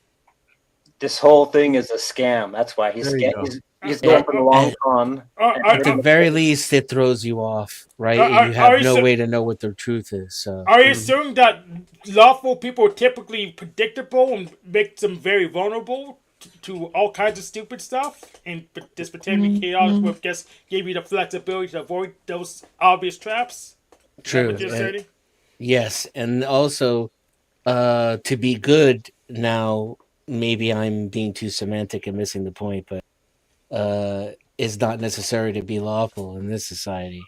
This whole thing is a scam. That's why he's There you go. he's going for the long con. At the very least, it throws you off, right? You have no way to know what the truth is. So. Are you assuming that lawful people are typically predictable and make them very vulnerable to all kinds of stupid stuff? And this pretending chaos will just give you the flexibility to avoid those obvious traps? True. Yes, and also to be good now. Maybe I'm being too semantic and missing the point, but is not necessary to be lawful in this society.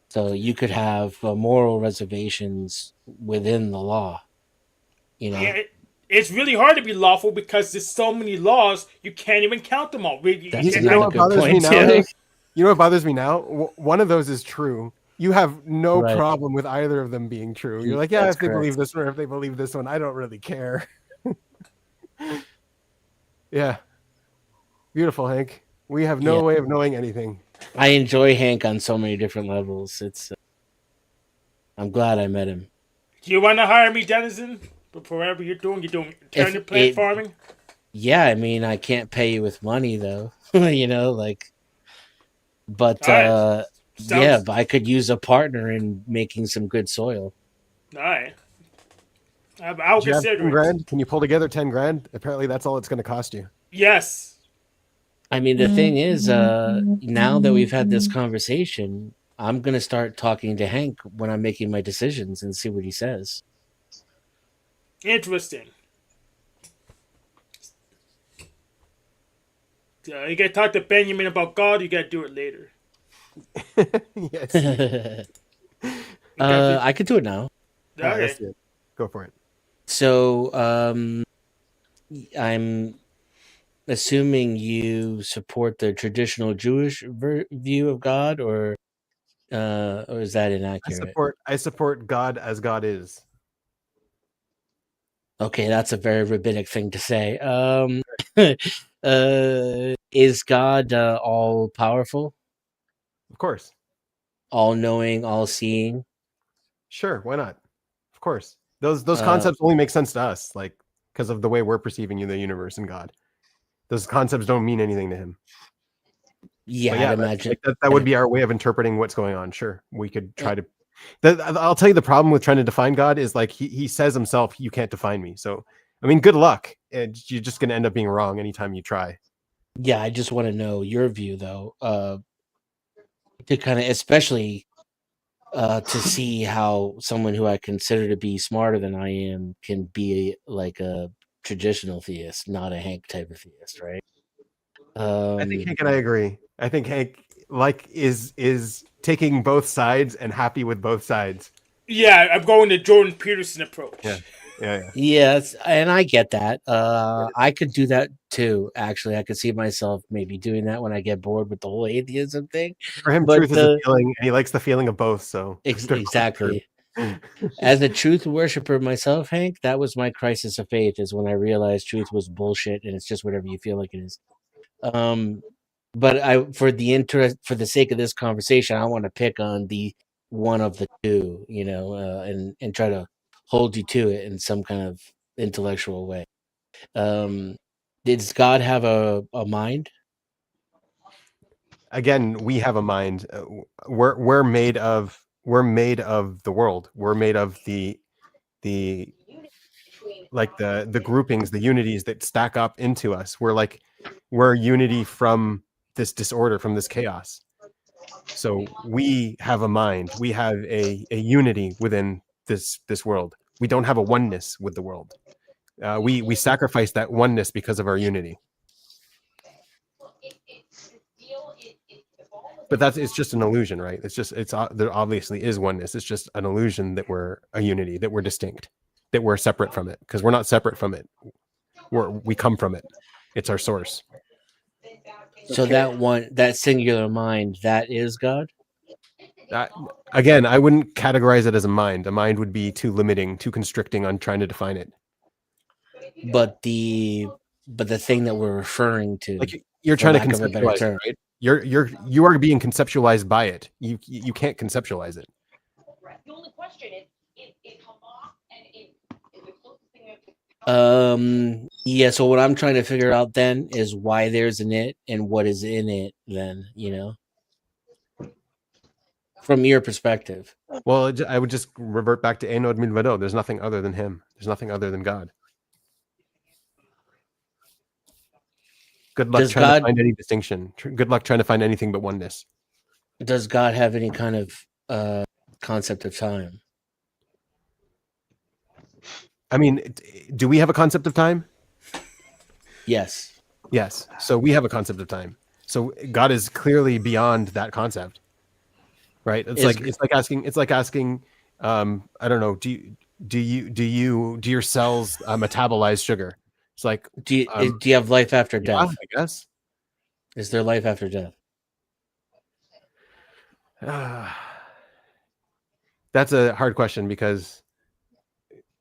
So you could have moral reservations within the law. You know, Yeah, it's really hard to be lawful because there's so many laws you can't even count them all. that's You know another what good bothers me point now, too. Hank? You know what bothers me now? One of those is true. You have no Right. problem with either of them being true. You're like, yeah, That's if they believe correct. this one or if they believe this one, I don't really care. Yeah. Beautiful, Hank. We have no Yeah. way of knowing anything. I enjoy Hank on so many different levels. It's I'm glad I met him. Do you want to hire me, Denizen? For whatever you're doing turnip plant farming? Yeah, I mean, I can't pay you with money though. You know, like, but All right. yeah, but I could use a partner in making some good soil. All right. I'll Do you have consider 10 it. grand? Can you pull together 10 grand? Apparently, that's all it's going to cost you. Yes. I mean, the thing is, now that we've had this conversation, I'm gonna start talking to Hank when I'm making my decisions and see what he says. Interesting. You gotta talk to Binyamin about God. You gotta do it later. Yes. I could do it now. Okay. Let's do it. Go for it. So, I'm assuming you support the traditional Jewish view of God, or is that inaccurate? I support God as God is. Okay, that's a very rabbinic thing to say. Is God all powerful, Of course. all knowing, all seeing? Sure. Why not? Of course. Those concepts only make sense to us, like because of the way we're perceiving the universe and God. Those concepts don't mean anything to him. Yeah, But yeah, I'd imagine that would be our way of interpreting what's going on. Sure, we could try to. I'll tell you the problem with trying to define God is like he says himself, "You can't define me." So, I mean, good luck. You're just going to end up being wrong anytime you try. Yeah, I just want to know your view, though, to kind of, especially to see how someone who I consider to be smarter than I am can be like a traditional theist, not a Hank type of theist, right? I think Hank and I agree. I think Hank is taking both sides and happy with both sides. Yeah, I'm going the Jordan Peterson approach. Yeah. Yes, and I get that. I could do that too. Actually, I could see myself maybe doing that when I get bored with the whole atheism thing. For him, But truth is a feeling, and he likes the feeling of both. So exactly. As a truth worshiper myself, Hank, that was my crisis of faith. Is when I realized truth was bullshit, and it's just whatever you feel like it is. But for the sake of this conversation, I want to pick on the one of the two, you know, and try to hold you to it in some kind of intellectual way. Does God have a mind? Again, we have a mind. We're made of the world. We're made of the groupings, the unities that stack up into us. We're unity from this disorder, from this chaos. So we have a mind. We have a unity within this world. We don't have a oneness with the world. We sacrifice that oneness because of our unity. But it's just an illusion, right? There obviously is oneness. It's just an illusion that we're a unity, that we're distinct, that we're separate from it, because we're not separate from it. We come from it. It's our source. So that singular mind, that is God? Again, I wouldn't categorize it as a mind. A mind would be too limiting, too constricting on trying to define it. But the thing that we're referring to, like you're trying to conceptualize it, right? You are being conceptualized by it. You can't conceptualize it. The only question is the closest thing yeah, so what I'm trying to figure out then is why there's an it and what is in it then, you know, from your perspective. Well, I would just revert back to Enod Milvado. There's nothing other than him. There's nothing other than God. Good luck trying to find any distinction. Good luck trying to find anything but oneness. Does God have any kind of concept of time? I mean, do we have a concept of time? Yes. Yes. So we have a concept of time. So God is clearly beyond that concept, right? It's like asking. I don't know. do your cells metabolize sugar? It's like, Do you have life after yeah, death? I guess. Is there life after death? That's a hard question because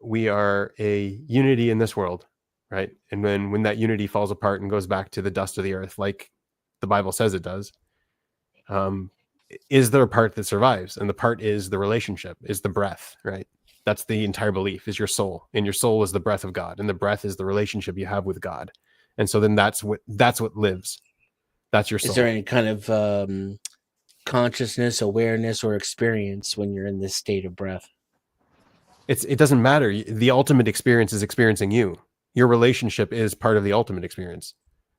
we are a unity in this world, right? And when that unity falls apart and goes back to the dust of the earth, like the Bible says it does, is there a part that survives? And the part is the relationship, is the breath, right? That's the entire belief, is your soul, and your soul is the breath of God, and the breath is the relationship you have with God. And so then that's what lives. That's your soul. Is there any kind of consciousness, awareness, or experience when you're in this state of breath? It doesn't matter. The ultimate experience is experiencing you. Your relationship is part of the ultimate experience.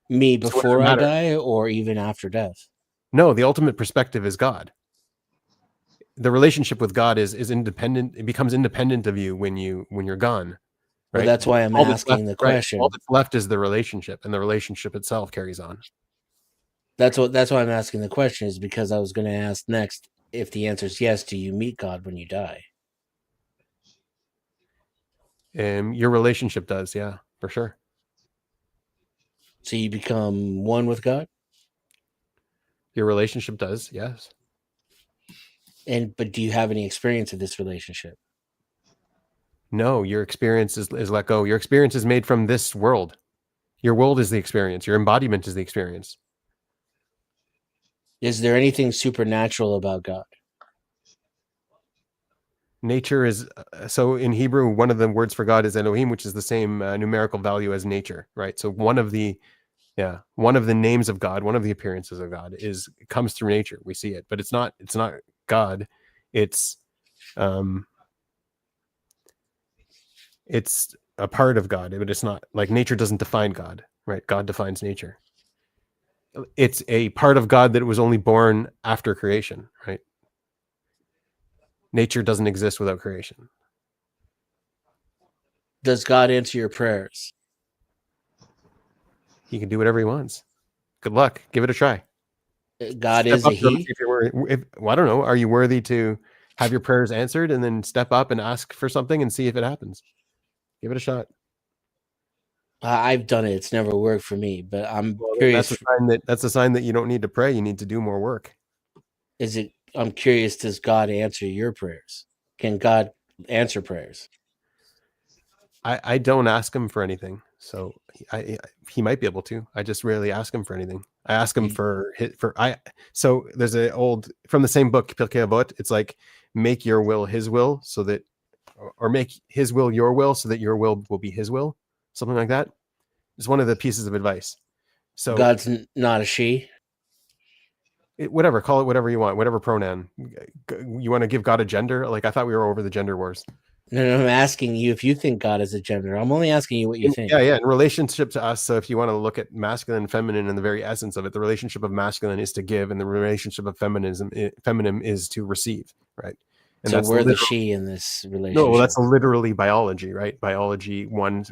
Me before I die, or even after death? No, the ultimate perspective is God. The relationship with God is independent. It becomes independent of you when you're gone. Right? Well, that's why I'm asking the question. Right. All that's left is the relationship, and the relationship itself carries on. That's why I'm asking the question, is because I was going to ask next, if the answer is yes, do you meet God when you die? Your relationship does, yeah, for sure. So you become one with God? Your relationship does, yes. But do you have any experience of this relationship? No, your experience is let go. Your experience is made from this world. Your world is the experience. Your embodiment is the experience. Is there anything supernatural about God? Nature is, so in Hebrew, one of the words for God is Elohim, which is the same numerical value as nature, right? So one of the names of God, one of the appearances of God comes through nature. We see it, but it's not God. It's a part of God, but it's not like nature doesn't define God, right? God defines nature. It's a part of God that was only born after creation, right? Nature doesn't exist without creation. Does God answer your prayers? He can do whatever he wants. Good luck. Give it a try. God is a he? I don't know. Are you worthy to have your prayers answered, and then step up and ask for something and see if it happens? Give it a shot. I've done it. It's never worked for me, but I'm curious. That's a sign that you don't need to pray. You need to do more work. I'm curious, does God answer your prayers? Can God answer prayers? I don't ask him for anything, so he might be able to. I just rarely ask him for anything. I ask him so there's an old, from the same book, Pirkei Avot, it's like, make your will his will, so that, or make his will your will, so that your will be his will, something like that. It's one of the pieces of advice. So God's not a she? Whatever, call it whatever you want, whatever pronoun. You want to give God a gender? Like, I thought we were over the gender wars. No, I'm asking you if you think God is a gender. I'm only asking you what you think. Yeah, in relationship to us. So if you want to look at masculine and feminine and the very essence of it, the relationship of masculine is to give, and the relationship of feminine is to receive, right? And so that's we're the she in this relationship. No, well, that's literally biology, right? Biology, one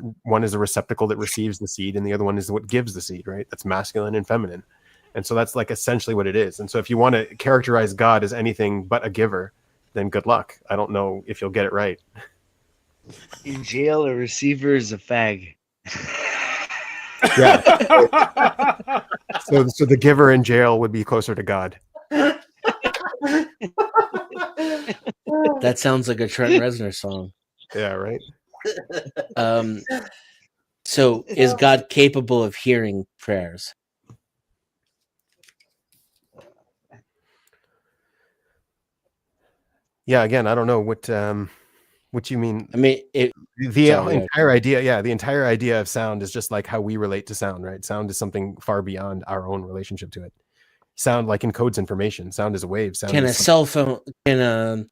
is a receptacle that receives the seed, and the other one is what gives the seed, right? That's masculine and feminine. And so that's like essentially what it is. And so if you want to characterize God as anything but a giver, then good luck. I don't know if you'll get it right. In jail, a receiver is a fag. Yeah. So the giver in jail would be closer to God. That sounds like a Trent Reznor song. Yeah, right. So is God capable of hearing prayers? Yeah, again, I don't know what you mean. I mean, the entire idea of sound is just like how we relate to sound, right? Sound is something far beyond our own relationship to it. Sound like encodes information. Sound is a wave. Can a cell phone, can a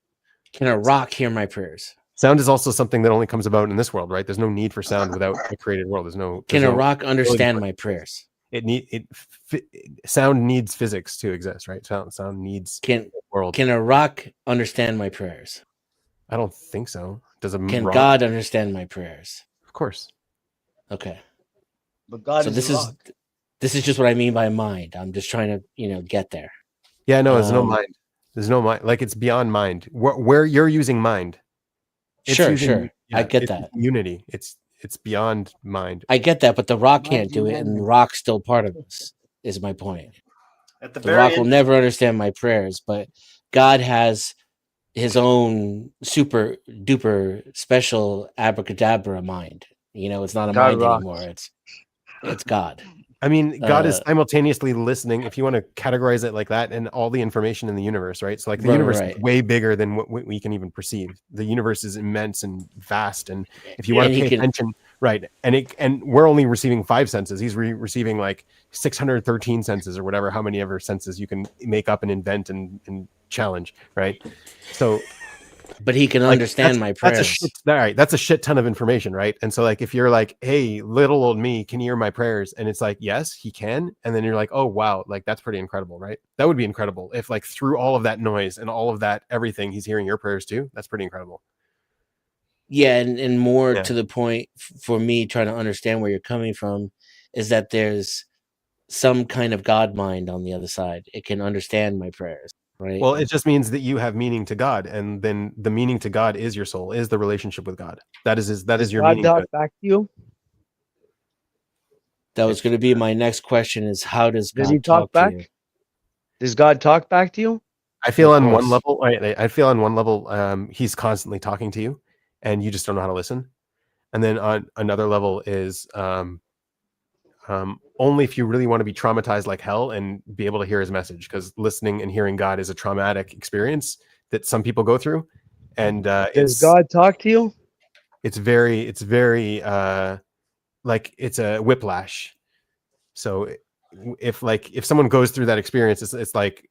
rock hear my prayers? Sound is also something that only comes about in this world, right? There's no need for sound without a created world. Can a rock understand my prayers? Sound needs physics to exist, right? Sound needs world. Can a rock understand my prayers? I don't think so. Can God understand my prayers? Of course. Okay. But God is a rock. This is just what I mean by mind. I'm just trying to, get there. Yeah, no, there's no mind. There's no mind. Like, it's beyond mind. Where you're using mind. It's Sure, using, sure. I get it's that. unity. It's beyond mind. I get that, but the rock can't do it, and the rock's still part of us, is my point. At the The very rock will end, never understand my prayers, but God has his own super duper special abracadabra mind. You know, it's not a God mind rocks. anymore. It's God. I mean, God is Uh, simultaneously listening, if you want to categorize it like that, and all the information in the universe, right? So like the Right, universe is right. way bigger than what we can even perceive. The universe is immense and vast, and if you Yeah. want And to he pay can- attention, right? And we're only receiving 5 senses. He's receiving like 613 senses or whatever, how many ever senses you can make up and invent and challenge, right? So but he can like understand my that's a prayers. shit, all right, that's a shit ton of information, right? And so like if you're like, hey, little old me, can you hear my prayers? And it's like, yes, he can. And then you're like, oh wow, like that's pretty incredible, right? That would be incredible if like through all of that noise and all of that everything, he's hearing your prayers too. That's pretty incredible. Yeah, and more Yeah. to the point for me trying to understand where you're coming from is that there's some kind of God mind on the other side. It can understand my prayers, right? Well, it just means that you have meaning to God, and then the meaning to God is your soul, is the relationship with God. That is your God meaning to talk it. back to you? That was going to be my next question: is how does Does he God talk talk to back? you? Does God talk back to you? I feel Of on one course. level, I feel on one level, he's constantly talking to you, and you just don't know how to listen. And then on another level is only if you really want to be traumatized like hell and be able to hear his message, because listening and hearing God is a traumatic experience that some people go through, and Does God talk to you? it's very like it's a whiplash. So if someone goes through that experience, it's like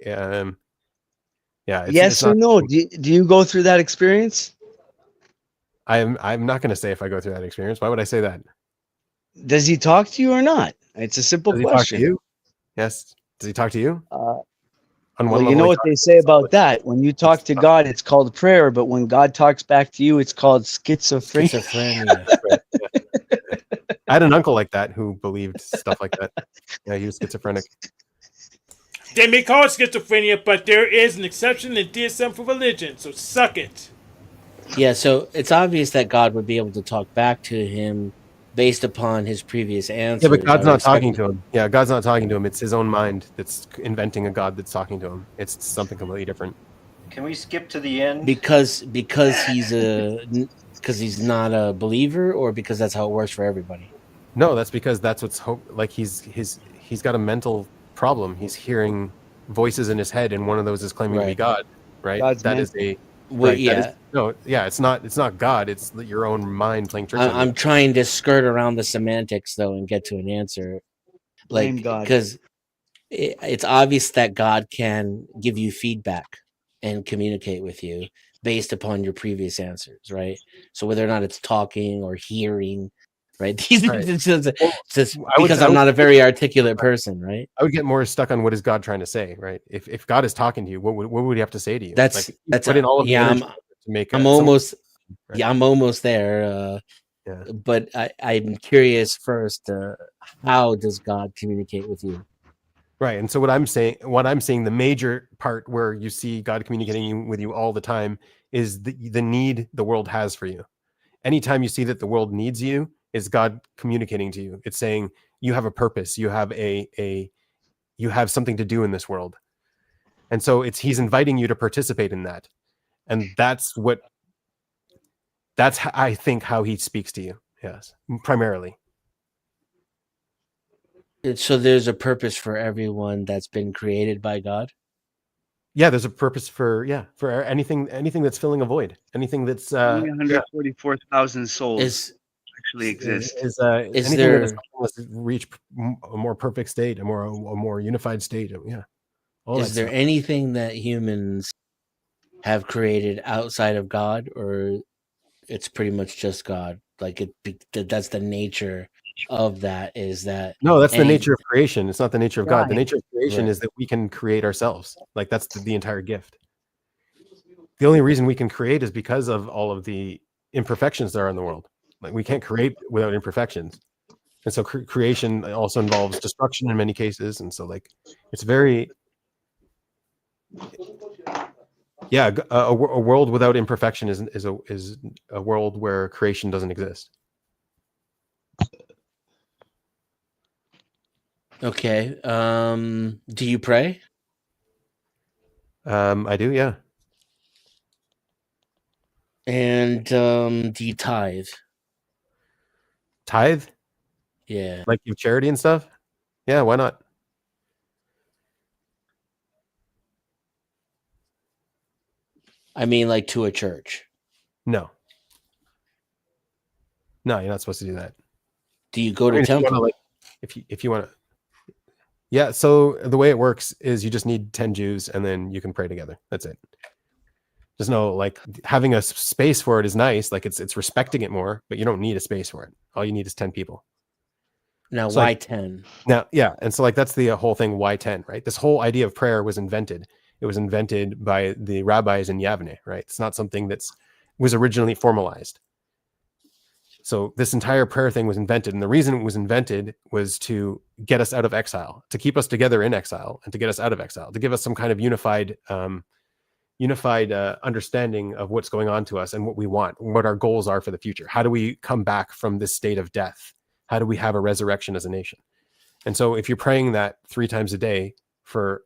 yeah, it's Yes or not. no? Do you go through that experience? I'm not going to say if I go through that experience. Why would I say that? Does he talk to you or not? It's a simple Does he talk to question. you? Yes. Does he talk to you? On Well, one you level, know he what talks they to say you. about that. When you talk to God, it's called prayer, but when God talks back to you, it's called schizophrenia. Schizophrenia. Right, yeah. I had an uncle like that who believed stuff like that. Yeah, he was schizophrenic. They may call it schizophrenia, but there is an exception in DSM for religion, so suck it. Yeah, so it's obvious that God would be able to talk back to him based upon his previous answers. Yeah, but I God's would not expect talking to him. Yeah, God's not talking to him. It's his own mind that's inventing a God that's talking to him. It's something completely different. can we skip to the end? because he's not a believer, or because that's how it works for everybody. No, that's because that's what's like he's got a mental problem. He's hearing voices in his head, and one of those is claiming to be Right. God. Right. God's That is mental. a Well, right. That is, yeah, no, yeah. It's not God. It's your own mind playing tricks on you. I'm trying to skirt around the semantics though and get to an answer, Blame like God. because it's obvious that God can give you feedback and communicate with you based upon your previous answers, right? So whether or not it's talking or hearing, right? Right. It's just I would- because I I'm would- not a very articulate person, right? I would get more stuck on what is God trying to say, right? If God is talking to you, what would he have to say to you? That's Like, put in all of the yeah. energy to make. I'm almost there. Yeah. But I'm curious first. How does God communicate with you? Right. And so what I'm saying, the major part where you see God communicating with you all the time is the need the world has for you. Anytime you see that the world needs you, is God communicating to you. It's saying you have a purpose. You have you have something to do in this world. And so he's inviting you to participate in that. And that's I think how he speaks to you. Yes. Primarily. So there's a purpose for everyone that's been created by God. Yeah, there's a purpose for anything that's filling a void. Anything that's Only 144,000 souls actually exist. Is anything there- that is helping us reach a more perfect state, a more unified state. Yeah. All Is that there stuff. anything that humans have created outside of God, or it's pretty much just God? Like that's the nature of that. Is that No, that's the nature of creation. It's not the nature of God. The Right. nature of creation Right. is that we can create ourselves. Like that's the entire gift. The only reason we can create is because of all of the imperfections that are in the world. Like we can't create without imperfections. And so creation also involves destruction in many cases. And so like it's very Yeah, a world without imperfection is a world where creation doesn't exist. Okay. Do you pray? I do, yeah. And do you tithe? Tithe, Yeah. like give charity and stuff. Yeah, why not? I mean, like to a church. No, no, you're not supposed to do that. Do you go to If you temple? wanna, if you want to, yeah. So the way it works is you just need 10 Jews, and then you can pray together. That's it. There's no like having a space for it is nice. Like it's respecting it more, but you don't need a space for it. All you need is 10 people. Now, So why like, 10? now, yeah, and so like that's the whole thing. Why 10? Right? This whole idea of prayer was invented. It was invented by the rabbis in Yavne. Right? It's not something was originally formalized. So this entire prayer thing was invented, and the reason it was invented was to get us out of exile, to keep us together in exile, and to get us out of exile, to give us some kind of unified understanding of what's going on to us and what we want, what our goals are for the future. How do we come back from this state of death? How do we have a resurrection as a nation? And so if you're praying that 3 times a day for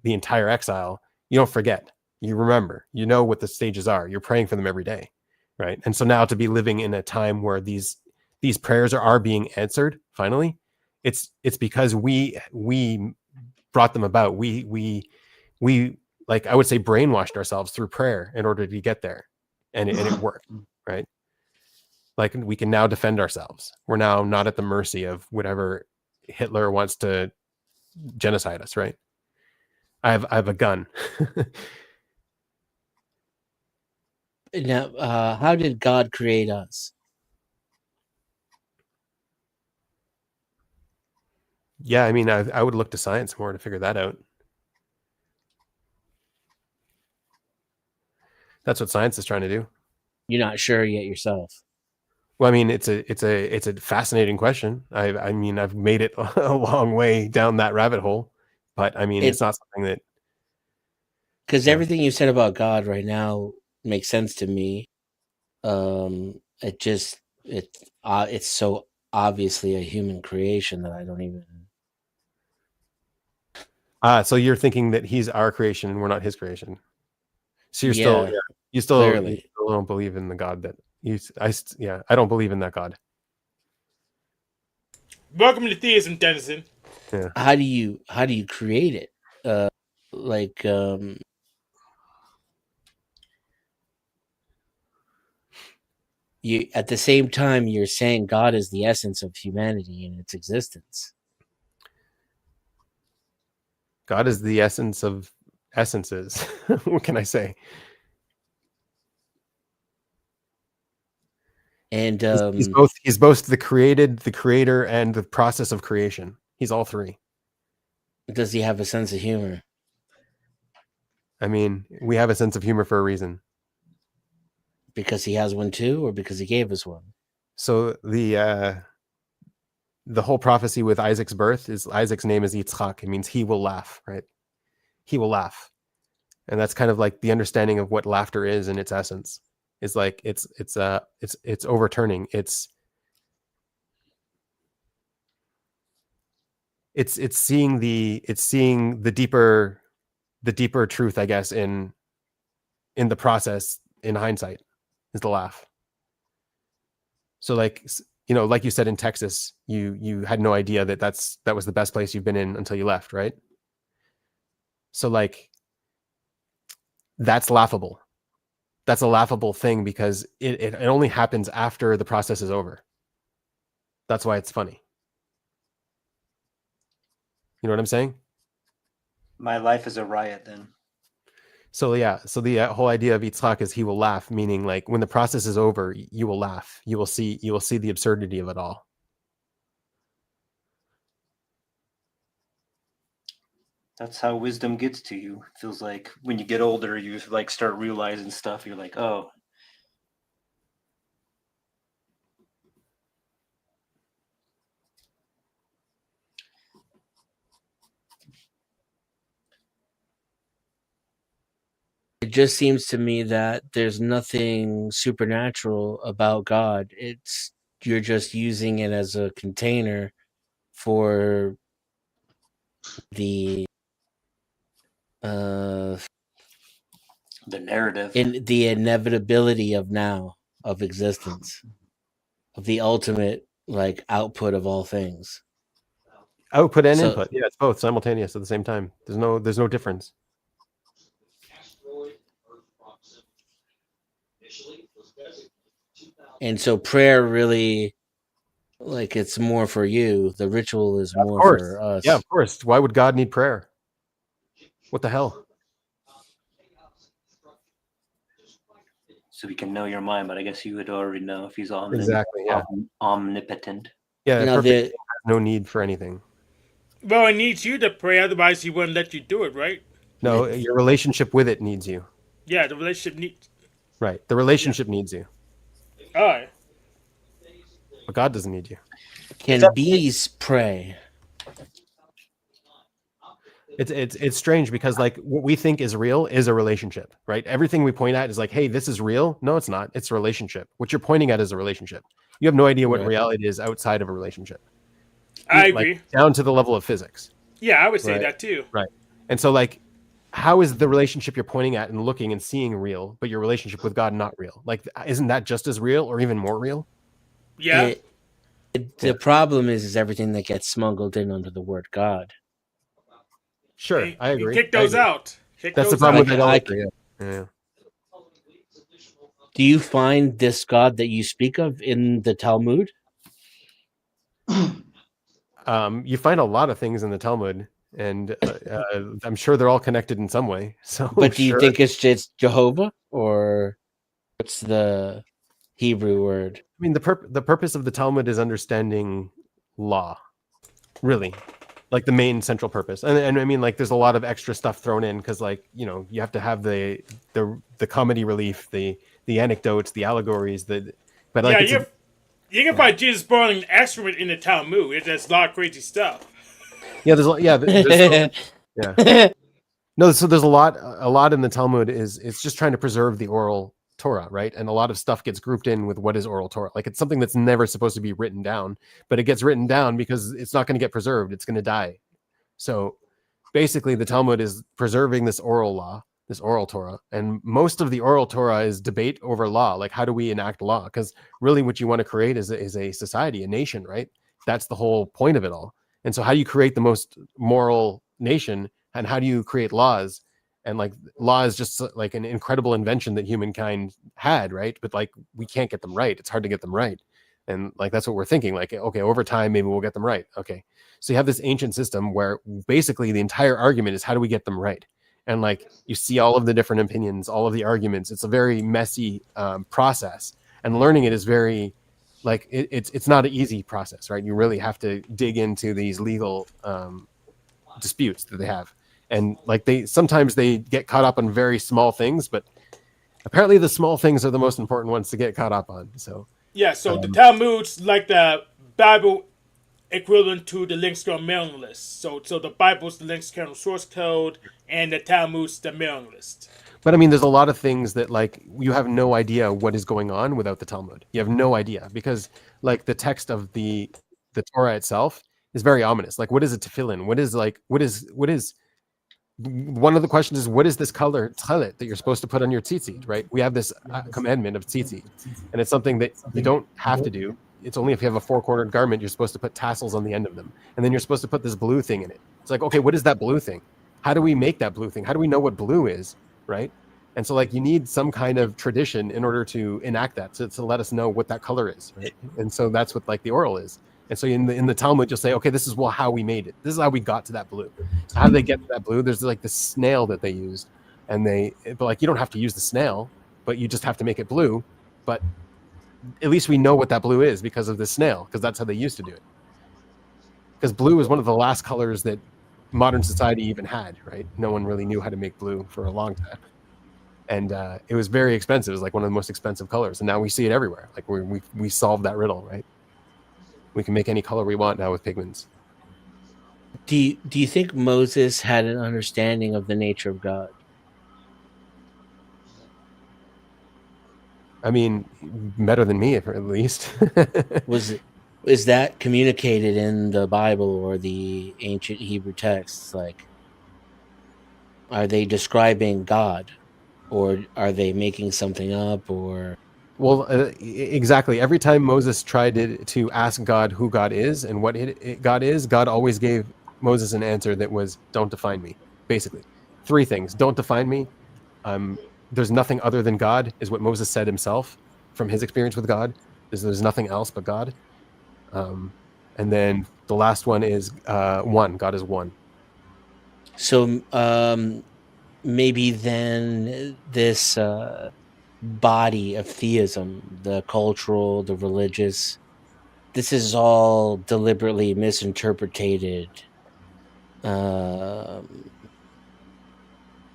the entire exile, you don't forget. You remember. You know what the stages are. You're praying for them every day, right? And so now to be living in a time where these prayers are being answered finally, it's because we brought them about. We like I would say brainwashed ourselves through prayer in order to get there, and it worked, right? Like we can now defend ourselves. We're now not at the mercy of whatever Hitler wants to genocide us, right? I have a gun. Now, how did God create us? Yeah, I mean, I would look to science more to figure that out. That's what science is trying to do. You're not sure yet yourself. Well, I mean, it's a fascinating question. I mean, I've made it a long way down that rabbit hole, but I mean, it's not something that because everything you said about God right now makes sense to me. It's so obviously a human creation that I don't even. So you're thinking that he's our creation and we're not his creation. So you still don't believe in the God that I don't believe in that God. Welcome to theism, Dennison. Yeah. How do you create it? You at the same time you're saying God is the essence of humanity and its existence. God is the essence of essences. What can I say? And he's both the creator, and the process of creation. He's all three. Does he have a sense of humor? I mean, we have a sense of humor for a reason. Because he has one too, or because he gave us one? So the whole prophecy with Isaac's birth is Isaac's name is Yitzchak. It means he will laugh, right? He will laugh. And that's kind of like the understanding of what laughter is in its essence. Is like it's overturning. It's seeing the deeper truth, I guess, in the process, in hindsight, is the laugh. So like, like you said in Texas, you had no idea that that was the best place you've been in until you left, right? So like, that's laughable. That's a laughable thing because it only happens after the process is over. That's why it's funny. You know what I'm saying? My life is a riot then. So yeah, so the whole idea of Yitzchak is he will laugh, meaning like when the process is over, you will laugh. You will see the absurdity of it all. That's how wisdom gets to you. It feels like when you get older, you like start realizing stuff. You're like, oh. It just seems to me that there's nothing supernatural about God. It's you're just using it as a container for the narrative, in the inevitability of now, of existence, of the ultimate like output of all things. Output and So- input. Yeah, it's both simultaneous at the same time. There's no difference. And so prayer really, like, it's more for you. The ritual is more course. for us. Yeah, of course. Why would God need prayer? What the hell? so we can know your mind. But I guess you would already know if he's Exactly, yeah. omnipotent. Yeah, Now, perfect has no need for anything. Well, it needs you to pray, otherwise he wouldn't let you do it, right? No, your relationship with it needs you. Yeah, the relationship needs. Right. The relationship needs you. All right. But God doesn't need you. Can bees pray? It's strange because like what we think is real is a relationship, right? Everything we point at is like, hey, this is real. No, it's not. It's a relationship. What you're pointing at is a relationship. You have no idea what Right. reality is outside of a relationship. I Like, agree. down to the level of physics. Yeah, I would say Right. that too. Right. And so like, how is the relationship you're pointing at and looking and seeing real, but your relationship with God not real? Like, isn't that just as real or even more real? Yeah. The problem is everything that gets smuggled in under the word God. Sure, Hey, I agree. kick I those agree. out. Kick That's the those problem out. with idolatry. Yeah. Do you find this God that you speak of in the Talmud? You find a lot of things in the Talmud, and I'm sure they're all connected in some way. So, But do you sure. think it's just Jehovah, or what's the Hebrew word? I mean, the purpose of the Talmud is understanding law, really, like the main central purpose. And I mean, like, there's a lot of extra stuff thrown in because, like, you know, you have to have the comedy relief, the anecdotes, the allegories, but like, Yeah, you can find Jesus boiling excrement in the Talmud. There's a lot of crazy stuff. yeah, yeah. No, so there's a lot in the Talmud it's just trying to preserve the oral Torah, right? And a lot of stuff gets grouped in with what is oral Torah. Like, it's something that's never supposed to be written down, but it gets written down because it's not going to get preserved. It's going to die. So basically the Talmud is preserving this oral law, this oral Torah. And most of the oral Torah is debate over law. Like, how do we enact law? Because really what you want to create is a society, a nation, right? That's the whole point of it all. And so how do you create the most moral nation, and how do you create laws? And like, law is just like an incredible invention that humankind had, right? But like, we can't get them right. It's hard to get them right. And like, that's what we're thinking. Like, okay, over time, maybe we'll get them right. Okay. So you have this ancient system where basically the entire argument is how do we get them right? And like, you see all of the different opinions, all of the arguments. It's a very messy process, and learning it is very like it's not an easy process, right? You really have to dig into these legal disputes that they have, and like sometimes they get caught up on very small things, but apparently the small things are the most important ones to get caught up on. So yeah, so the Talmud's like the Bible equivalent to the Link's kernel mailing list. So the Bible's the Link's kernel source code, and the Talmud's the mailing list. But I mean, there's a lot of things that like you have no idea what is going on without the Talmud. You have no idea because like the text of the Torah itself is very ominous. Like, what is a tefillin? What is one of the questions is, what is this color tchelet that you're supposed to put on your tzitzit, right? We have this commandment of tzitzit, and it's something that you don't have to do. It's only if you have a four-cornered garment, you're supposed to put tassels on the end of them. And then you're supposed to put this blue thing in it. It's like, okay, what is that blue thing? How do we make that blue thing? How do we know what blue is, right? And so like, you need some kind of tradition in order to enact that, to let us know what that color is, right? And so that's what like the oral is. And so in the Talmud, you'll say, okay, this is how we made it. This is how we got to that blue. So how do they get to that blue? There's like this snail that they used, but like, you don't have to use the snail, but you just have to make it blue. But at least we know what that blue is because of the snail, because that's how they used to do it. Because blue is one of the last colors that modern society even had, right? No one really knew how to make blue for a long time. And it was very expensive. It was like one of the most expensive colors. And now we see it everywhere. Like we solved that riddle, right? We can make any color we want now with pigments. Do you think Moses had an understanding of the nature of God? I mean, better than me, at least. Is that communicated in the Bible or the ancient Hebrew texts? Like, are they describing God, or are they making something up? Or Well, exactly. Every time Moses tried to ask God who God is and what God is, God always gave Moses an answer that was, "Don't define me." Basically, three things: don't define me. There's nothing other than God, is what Moses said himself from his experience with God. There's nothing else but God. And then the last one is one. God is one. so, maybe then this body of theism, the cultural, the religious, this is all deliberately misinterpreted um,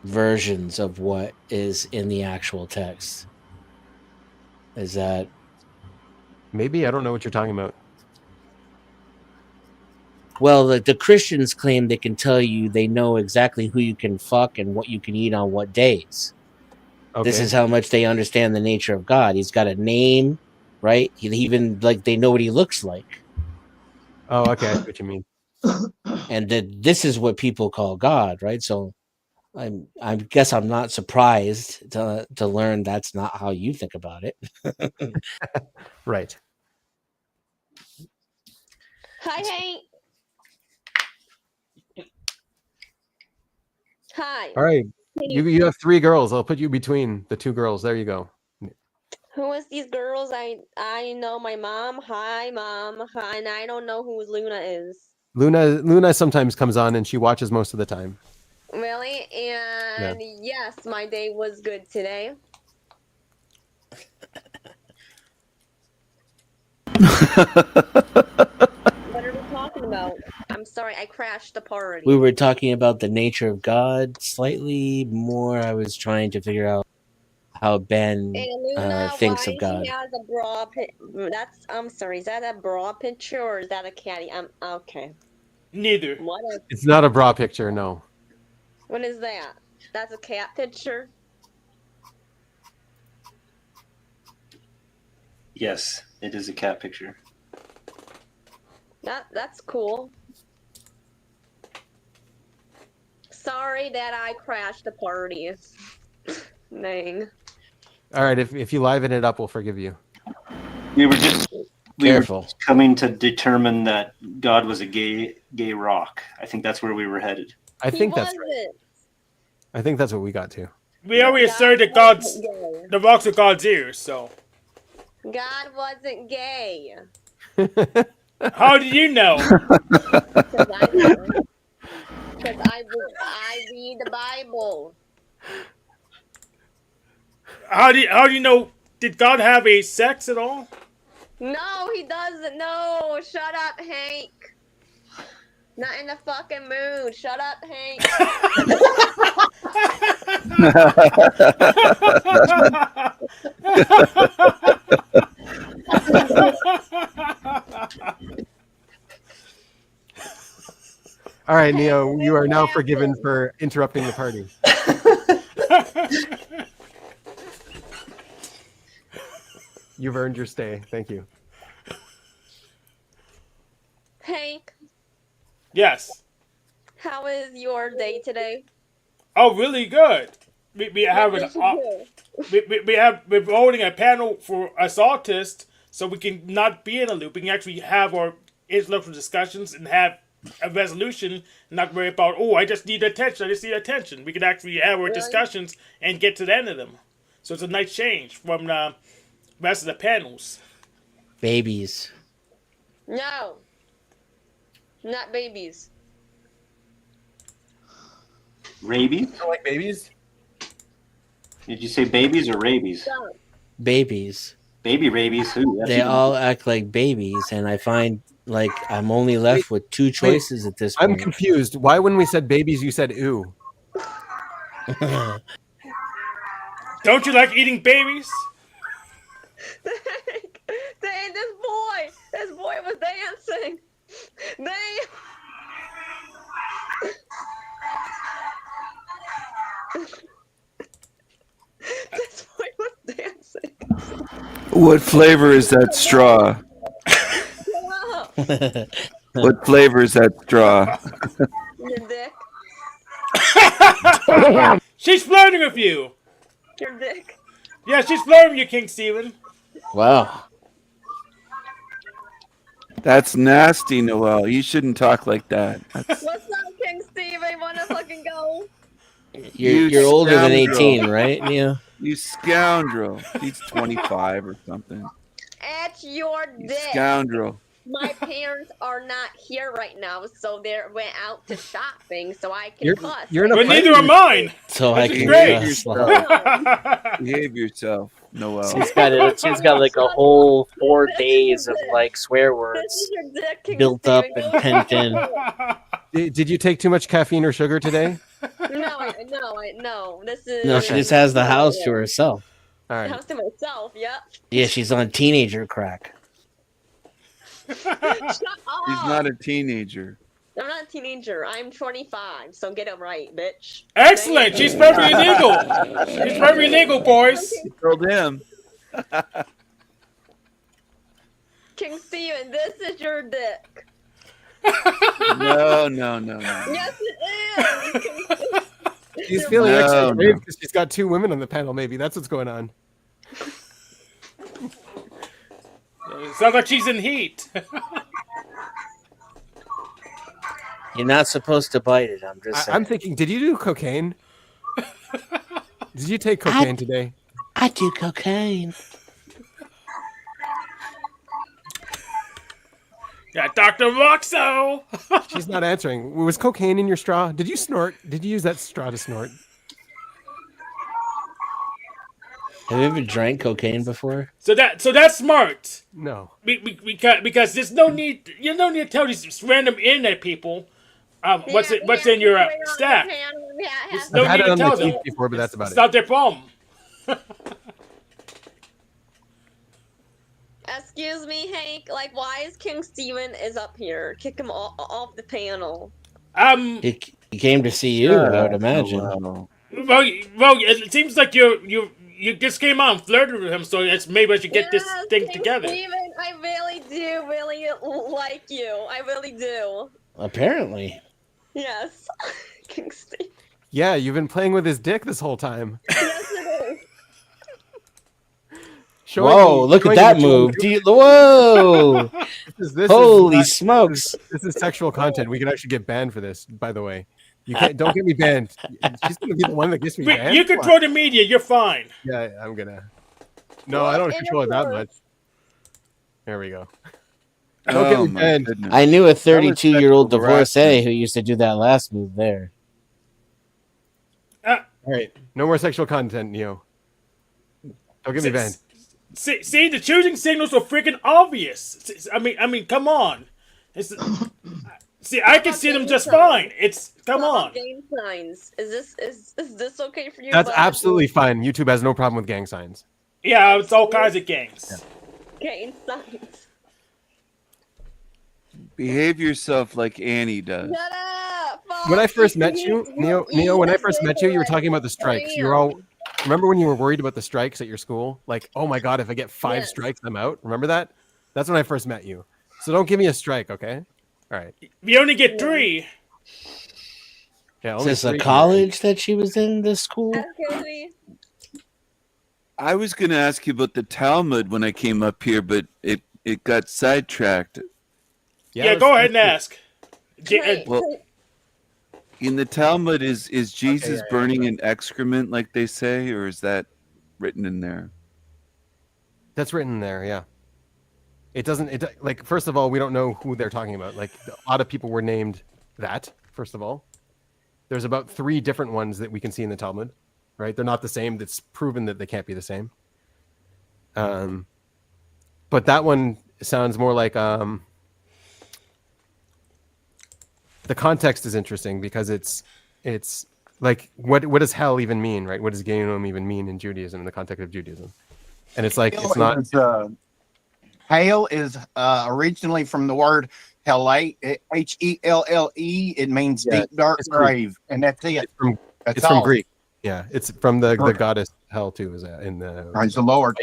versions of what is in the actual text. Is that Maybe I don't know what you're talking about. well? The Christians claim they can tell you they know exactly who you can fuck and what you can eat on what days. This Okay. is how much they understand the nature of God. He's got a name, right? He even like they know what he looks like, Oh, okay. I see what you mean. and that this is what people call God, right? So I guess I'm not surprised to learn that's not how you think about it. Right. Hi, Hank. Hi. All right. Hey, You have three girls. I'll put you between the two girls. There you go. who is these girls? I know my mom. Hi, mom. Hi, and I don't know who Luna is. Luna sometimes comes on and she watches most of the time. Really? Yeah. And yes, my day was good today. What are we talking about? I'm sorry, I crashed the party. We were talking about the nature of God slightly more. I was trying to figure out how Ben And Luna, thinks why of she God. has a bra? I'm sorry. Is that a bra picture or is that a catty? Okay. Neither. It's not a bra picture, no. What is that? That's a cat picture. Yes, it is a cat picture. That's cool. Sorry that I crashed the party. Dang. All right. If you liven it up, we'll forgive you. We were just Careful. coming to determine that God was a gay rock. I think that's where we were headed. I think that's right. Wasn't. I think that's what we got to. We already asserted that God's the rocks are God's ears. So God wasn't gay. how do you know? Because I know. Because I read the Bible. How do you know? Did God have a sex at all? No, he doesn't. No, shut up, Hank. Not in the fucking mood. Shut up, Hank. All right, Neo, you are now forgiven for interrupting the party. You've earned your stay. Thank you. Hank, Yes. how is your day today? Oh, really good. We have an we're holding a panel for us autists, so we can not be in a loop. We can actually have our intellectual discussions and have a resolution, not worry about, oh, I just need attention. I just need attention. We can actually have our discussions and get to the end of them. So it's a nice change from the rest of the panels. Babies. No. Not babies. Rabies? You don't like babies? Did you say babies or rabies? Stop. Babies. Baby rabies? Who? They all act like babies, and I find like I'm only left with two choices at this I'm point. confused. Why, when we said babies, you said ooh? Don't you like eating babies? Dang, this boy was dancing. Dang. This boy was dancing. What flavor is that straw? What flavor is that straw? Your dick. She's flirting with you. Your dick. Yeah, she's flirting with you, King Steven. Wow. That's nasty, Noel. You shouldn't talk like that. What's up, King Steven? Wanna fucking go? You're older than scoundrel. 18, right, Neo? You scoundrel. He's 25 or something. At your dick. Scoundrel. My parents are not here right now, so they went out to shopping, so I can cuss. But neither are mine. So I can Behave cuss. yourself. Behave yourself, Noel. She's got like a whole 4 days of like swear words built up and pent in. Did you take too much caffeine or sugar today? No. This is No, she just has the house to herself. All right. house to myself. Yep. Yeah, she's on teenager crack. Shut up. He's not a teenager. I'm not a teenager. I'm 25, so get it right, bitch. Excellent. She's perfectly legal. She's perfectly legal, boys. You told him. King Steven, this is your dick. No. Yes, it is. She's feeling No, extra brave no. because she's got 2 women on the panel. Maybe that's what's going on. Sounds like she's in heat. You're not supposed to bite it. I'm just saying. I'm thinking, did you do cocaine? Did you take cocaine today? I do cocaine. Yeah, Dr. Roxo. She's not answering. Was cocaine in your straw? Did you snort? Did you use that straw to snort? Have you ever drank cocaine before? So that's smart. No. Because there's no need. You don't need to tell these random internet people what's in your stack. There's no I've had need it to on tell my them. teeth before, but that's about It's it. not their problem. Excuse me, Hank. Like, why is King Steven is up here? Kick him off the panel. He came to see you, I would imagine. Well, it seems like you just came on and flirted with him, so it's maybe I should get this thing King together. Steven, I really do like you. I really do. Apparently. Yes. King Steven. Yeah, you've been playing with his dick this whole time. Yes, it is. Whoa, look at that move. Whoa. Holy smokes. This is sexual content. We can actually get banned for this, by the way. You can't. Don't get me banned. She's gonna be the one that gets me banned. You control the media. You're fine. Yeah, I'm gonna. No, I don't control it that much. There we go. Don't get me banned. I knew a 32-year-old divorcee who used to do that last move there. All right, no more sexual content, Neo. Don't get me banned. See, the choosing signals are freaking obvious. I mean, come on. See, I can see them just fine. Come on. Gang signs. Is this okay for you? That's bud? absolutely fine. YouTube has no problem with gang signs. Yeah, it's all kinds of gangs. Gang signs. Behave yourself like Annie does. Shut up. When I first met you, Neo, when I first met you, you were talking about the strikes. You were all. Remember when you were worried about the strikes at your school? Like, oh my god, if I get 5 strikes, I'm out. Remember that? That's when I first met you. So don't give me a strike, okay? All right. You only get 3. Yeah, Is this a college that she was in, this school? I was going to ask you about the Talmud when I came up here, but it got sidetracked. Yeah, go ahead and ask. Well, in the Talmud, is Jesus burning in excrement, like they say, or is that written in there? That's written there, yeah. It doesn't. Like, first of all, we don't know who they're talking about. Like, a lot of people were named that. First of all, there's about 3 different ones that we can see in the Talmud, right? They're not the same. That's proven that they can't be the same. But that one sounds more like the context is interesting because it's like what does hell even mean, right? What does Gehinnom even mean in Judaism, in the context of Judaism? And it's like it's not. Hail is originally from the word Helle, H-E-L-L-E. It means deep, dark grave, and that's it. It's from Greek. Yeah, it's from the goddess Hell too. Is that in the? Praise the Lord.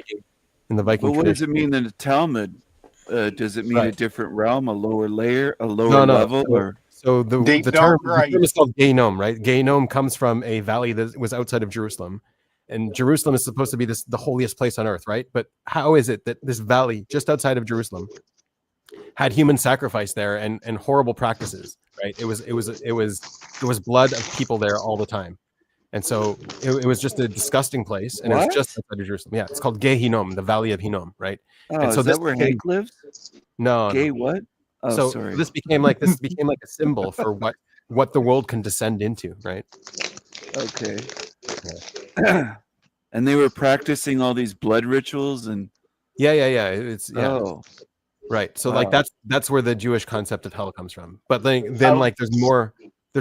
in the Viking But what does tradition. it mean in the Talmud? Does it mean a Right. different realm, a lower layer, a lower No, no. level, or So the Deep term dark grave. is called Gehinnom, right? Gehinnom comes from a valley that was outside of Jerusalem, and Jerusalem is supposed to be the holiest place on earth, right? But how is it that this valley just outside of Jerusalem had human sacrifice there and horrible practices, right? There was blood of people there all the time, and so it was just a disgusting place, and it was just What? outside of Jerusalem. Yeah, it's called Gehinnom, the Valley of Hinnom, right? Oh, And so is this that where became Hank lives? no, Gay no. what? Oh, So sorry. this became like a symbol for what the world can descend into, right? Okay. And they were practicing all these blood rituals and Yeah. It's oh, right. So wow. like that's where the Jewish concept of hell comes from. But then Oh. like there's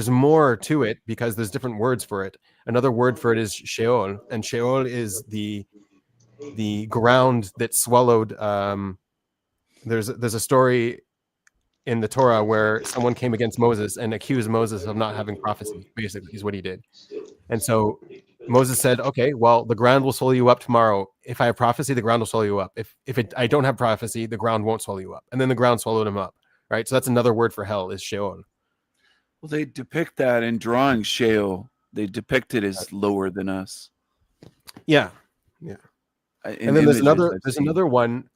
more to it because there's different words for it. Another word for it is Sheol, and Sheol is the ground that swallowed. There's a story in the Torah where someone came against Moses and accused Moses of not having prophecy, basically, is what he did. And so Moses said, okay, well, the ground will swallow you up tomorrow. If I have prophecy, the ground will swallow you up. If I don't have prophecy, the ground won't swallow you up. And then the ground swallowed him up, right? So that's another word for hell is Sheol. Well, they depict that in drawing Sheol. They depict it as lower than us. Yeah. And then there's another one,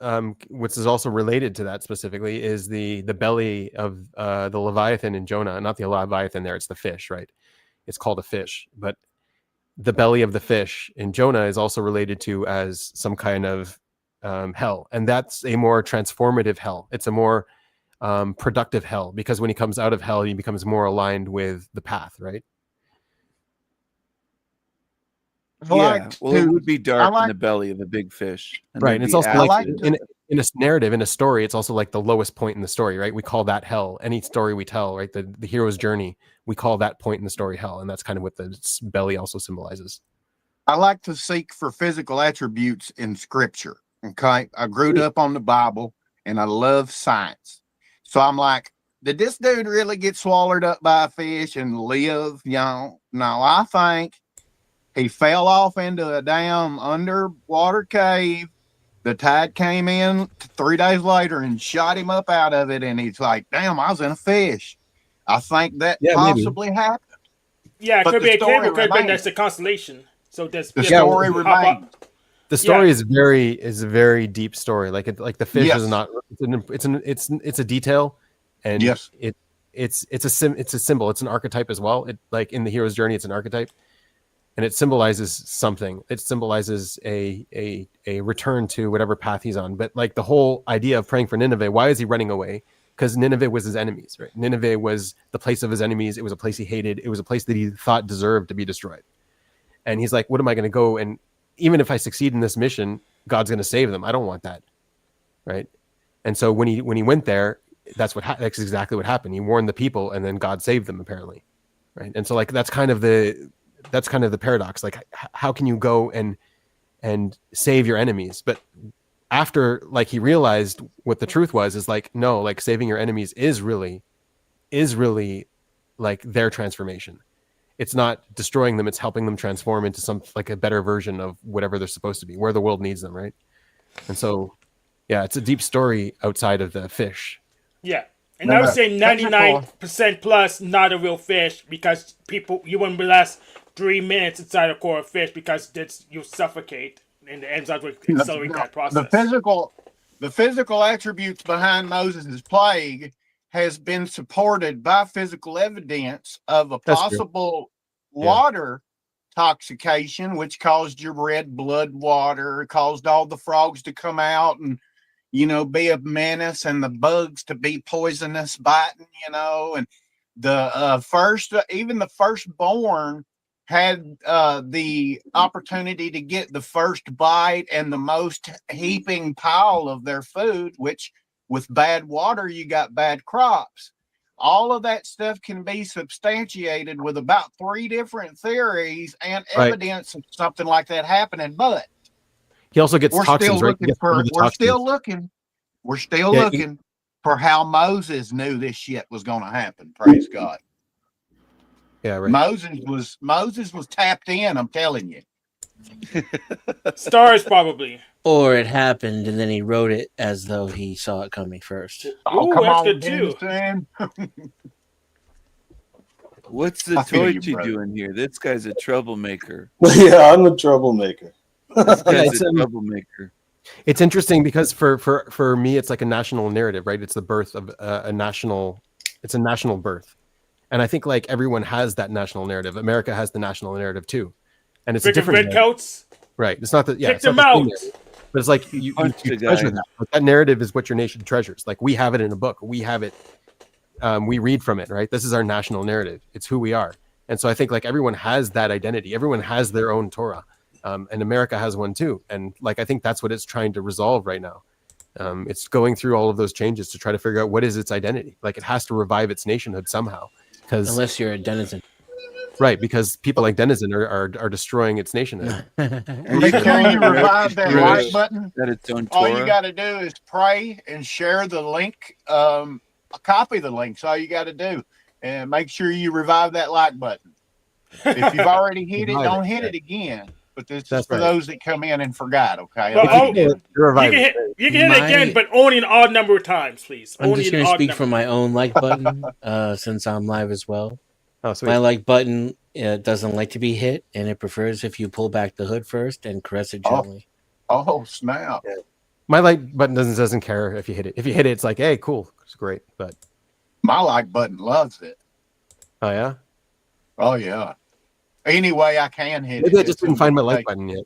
which is also related to that specifically, is the belly of the Leviathan in Jonah. Not the Leviathan there, it's the fish, right? It's called a fish, but the belly of the fish in Jonah is also related to as some kind of hell, and that's a more transformative hell. It's a more productive hell, because when he comes out of hell, he becomes more aligned with the path, right? Yeah, well, it would be dark in the belly of a big fish, Right, and it's also like in a narrative, in a story, it's also like the lowest point in the story, right? We call that hell. Any story we tell, right? The hero's journey, we call that point in the story hell, and that's kind of what the belly also symbolizes. I like to seek for physical attributes in scripture. Okay. I grew up on the Bible and I love science. So I'm like, did this dude really get swallowed up by a fish and live? You know, no, I think he fell off into a damn underwater cave. The tide came in 3 days later and shot him up out of it. And he's like, damn, I was in a fish. I think that possibly happened. Yeah, it But could the be a cave, story it could have been remains. that's a constellation. So there's The story remains. The story is a very deep story. Like the fish is not. It's a detail, and it's a symbol. It's an archetype as well. It, like in the hero's journey, it's an archetype, and it symbolizes something. It symbolizes a return to whatever path he's on. But like the whole idea of praying for Nineveh, why is he running away? Because Nineveh was his enemies, right? Nineveh was the place of his enemies. It was a place he hated. It was a place that he thought deserved to be destroyed. And he's like, what am I going to go? And even if I succeed in this mission, God's going to save them. I don't want that. Right. And so when he went there, that's exactly what happened. He warned the people and then God saved them, apparently. Right. And so like, that's kind of the paradox. Like, how can you go and save your enemies? But after like he realized what the truth was, is like, no, like saving your enemies is really like their transformation. It's not destroying them, it's helping them transform into some like a better version of whatever they're supposed to be, where the world needs them, right? And so yeah, it's a deep story outside of the fish. Yeah. And I would say 99% plus not a real fish, because you wouldn't last 3 minutes inside a core of fish, because you suffocate and the enzymes would accelerate that process. The physical attributes behind Moses' plague has been supported by physical evidence of a possible water intoxication, which caused your red blood water, caused all the frogs to come out and, you know, be a menace, and the bugs to be poisonous, biting, you know, and the firstborn had the opportunity to get the first bite and the most heaping pile of their food, which with bad water, you got bad crops. All of that stuff can be substantiated with about 3 different theories and evidence of something like that happening. But he also gets toxins, right? We're still looking for how Moses knew this shit was going to happen. Praise God. Yeah, right. Moses was tapped in. I'm telling you. Stars, probably. Or it happened and then he wrote it as though he saw it coming first. Oh, Ooh, come that's on, good too. Denison. What's the I feel you, Toichi brother. doing here? This guy's a troublemaker. Yeah, I'm a troublemaker. This guy's it's, a troublemaker. It's interesting because for me, it's like a national narrative, right? It's the birth of a national. It's a national birth, and I think like everyone has that national narrative. America has the national narrative too, and it's a Freaking different red narrative. coats. Right? It's not that. Yeah, Kick it's not them the same out. narrative, but it's like you treasure that. But that narrative is what your nation treasures. Like we have it in a book. We have it. We read from it, right? This is our national narrative. It's who we are, and so I think like everyone has that identity. Everyone has their own Torah. And America has one too. And like, I think that's what it's trying to resolve right now. It's going through all of those changes to try to figure out what is its identity. Like it has to revive its nationhood somehow. Unless you're a denizen. Right. Because people like Denizen are destroying its nationhood. Make sure you revive that like button. That its own All you Torah. got to do is pray and share the link. Copy the links. All you got to do. And make sure you revive that like button. If you've already hit it, don't hit it again. But this is for those that come in and forgot, okay? But you can hit it again, but only an odd number of times, please. I'm Only just an going to odd speak number. from my own like button since I'm live as well. Oh, sweet. My like button doesn't like to be hit, and it prefers if you pull back the hood first and caress it gently. Oh, snap. Yeah. My like button doesn't care if you hit it. If you hit it, it's like, hey, cool. It's great. But my like button loves it. Oh, yeah? Oh, yeah. Anyway, I can hit Maybe it. I just didn't find my like button yet.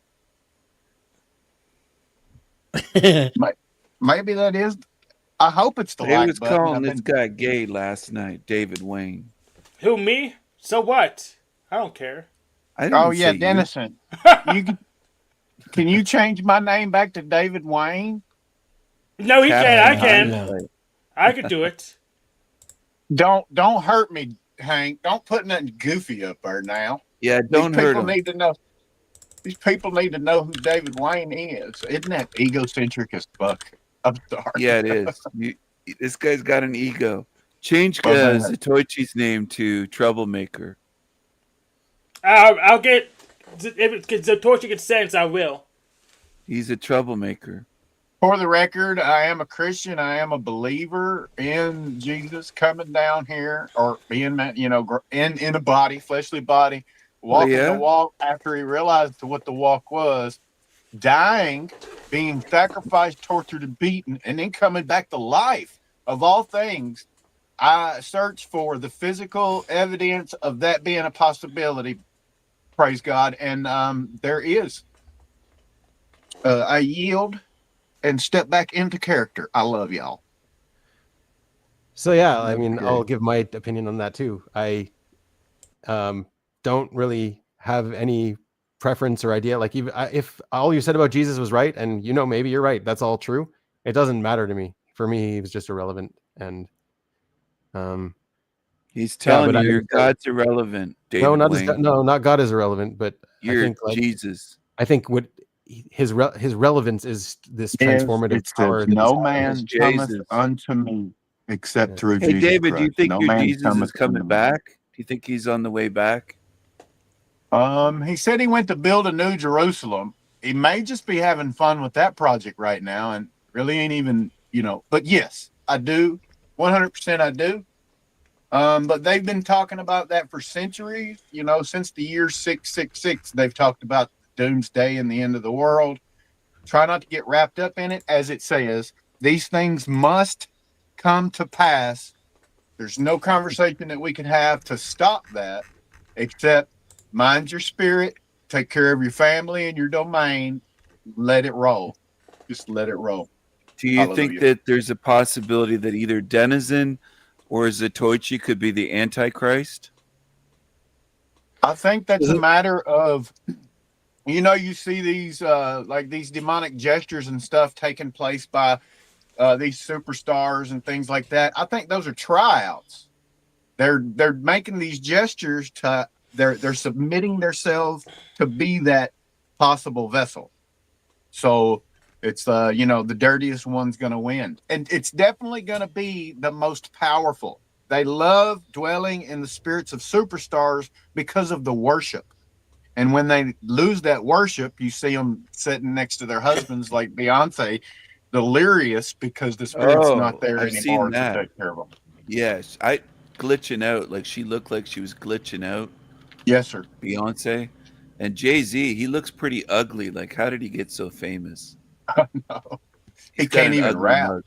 Maybe that is. I hope it's the They like was button. calling this guy gay last night, David Wayne. Who, me? So what? I don't care. Oh, yeah, Dennison. Can you change my name back to David Wayne? No, he can't. I can. I could do it. Don't hurt me, Hank. Don't put nothing goofy up there now. Yeah, don't hurt him. Need to know. These people need to know who David Wayne is. Isn't that egocentric as fuck? I'm sorry. Yeah, it is. This guy's got an ego. Change Zatoichi's name to Troublemaker. I'll get if Zatoichi consents. I will. He's a troublemaker. For the record, I am a Christian. I am a believer in Jesus coming down here or being, in a body, fleshly body, walking the walk after he realized what the walk was, dying, being sacrificed, tortured, and beaten, and then coming back to life. Of all things, I searched for the physical evidence of that being a possibility. Praise God. And there is. I yield and step back into character. I love y'all. So yeah, I mean, I'll give my opinion on that too. I don't really have any preference or idea. Like if all you said about Jesus was right, and maybe you're right, that's all true. It doesn't matter to me. For me, he was just irrelevant, and he's telling you your God's irrelevant. David Wayne. Not God is irrelevant, but I think Jesus. I think what his relevance is this transformative power. No man cometh unto me except through Jesus. Hey, David, Christ. do you think no your Jesus is coming back? Do you think he's on the way back? He said he went to build a new Jerusalem. He may just be having fun with that project right now and really ain't even, but yes, I do. 100% I do. But they've been talking about that for centuries, since the year 666, they've talked about doomsday and the end of the world. Try not to get wrapped up in it. As it says, these things must come to pass. There's no conversation that we can have to stop that, except mind your spirit, take care of your family and your domain, let it roll. Just let it roll. Do you think that there's a possibility that either Denizen or Zatoichi could be the Antichrist? I think that's a matter of, you see these like these demonic gestures and stuff taking place by these superstars and things like that. I think those are tryouts. They're making these gestures to they're submitting themselves to be that possible vessel. So it's the dirtiest one's going to win, and it's definitely going to be the most powerful. They love dwelling in the spirits of superstars because of the worship. And when they lose that worship, you see them sitting next to their husbands, like Beyonce, delirious because the spirit's not there I've seen anymore to that. take care of them. Yes, I glitching out. Like she looked like she was glitching out. Yes, sir. Beyonce and Jay-Z. He looks pretty ugly. Like, how did he get so famous? No. He He's got can't an even ugly rap. mug.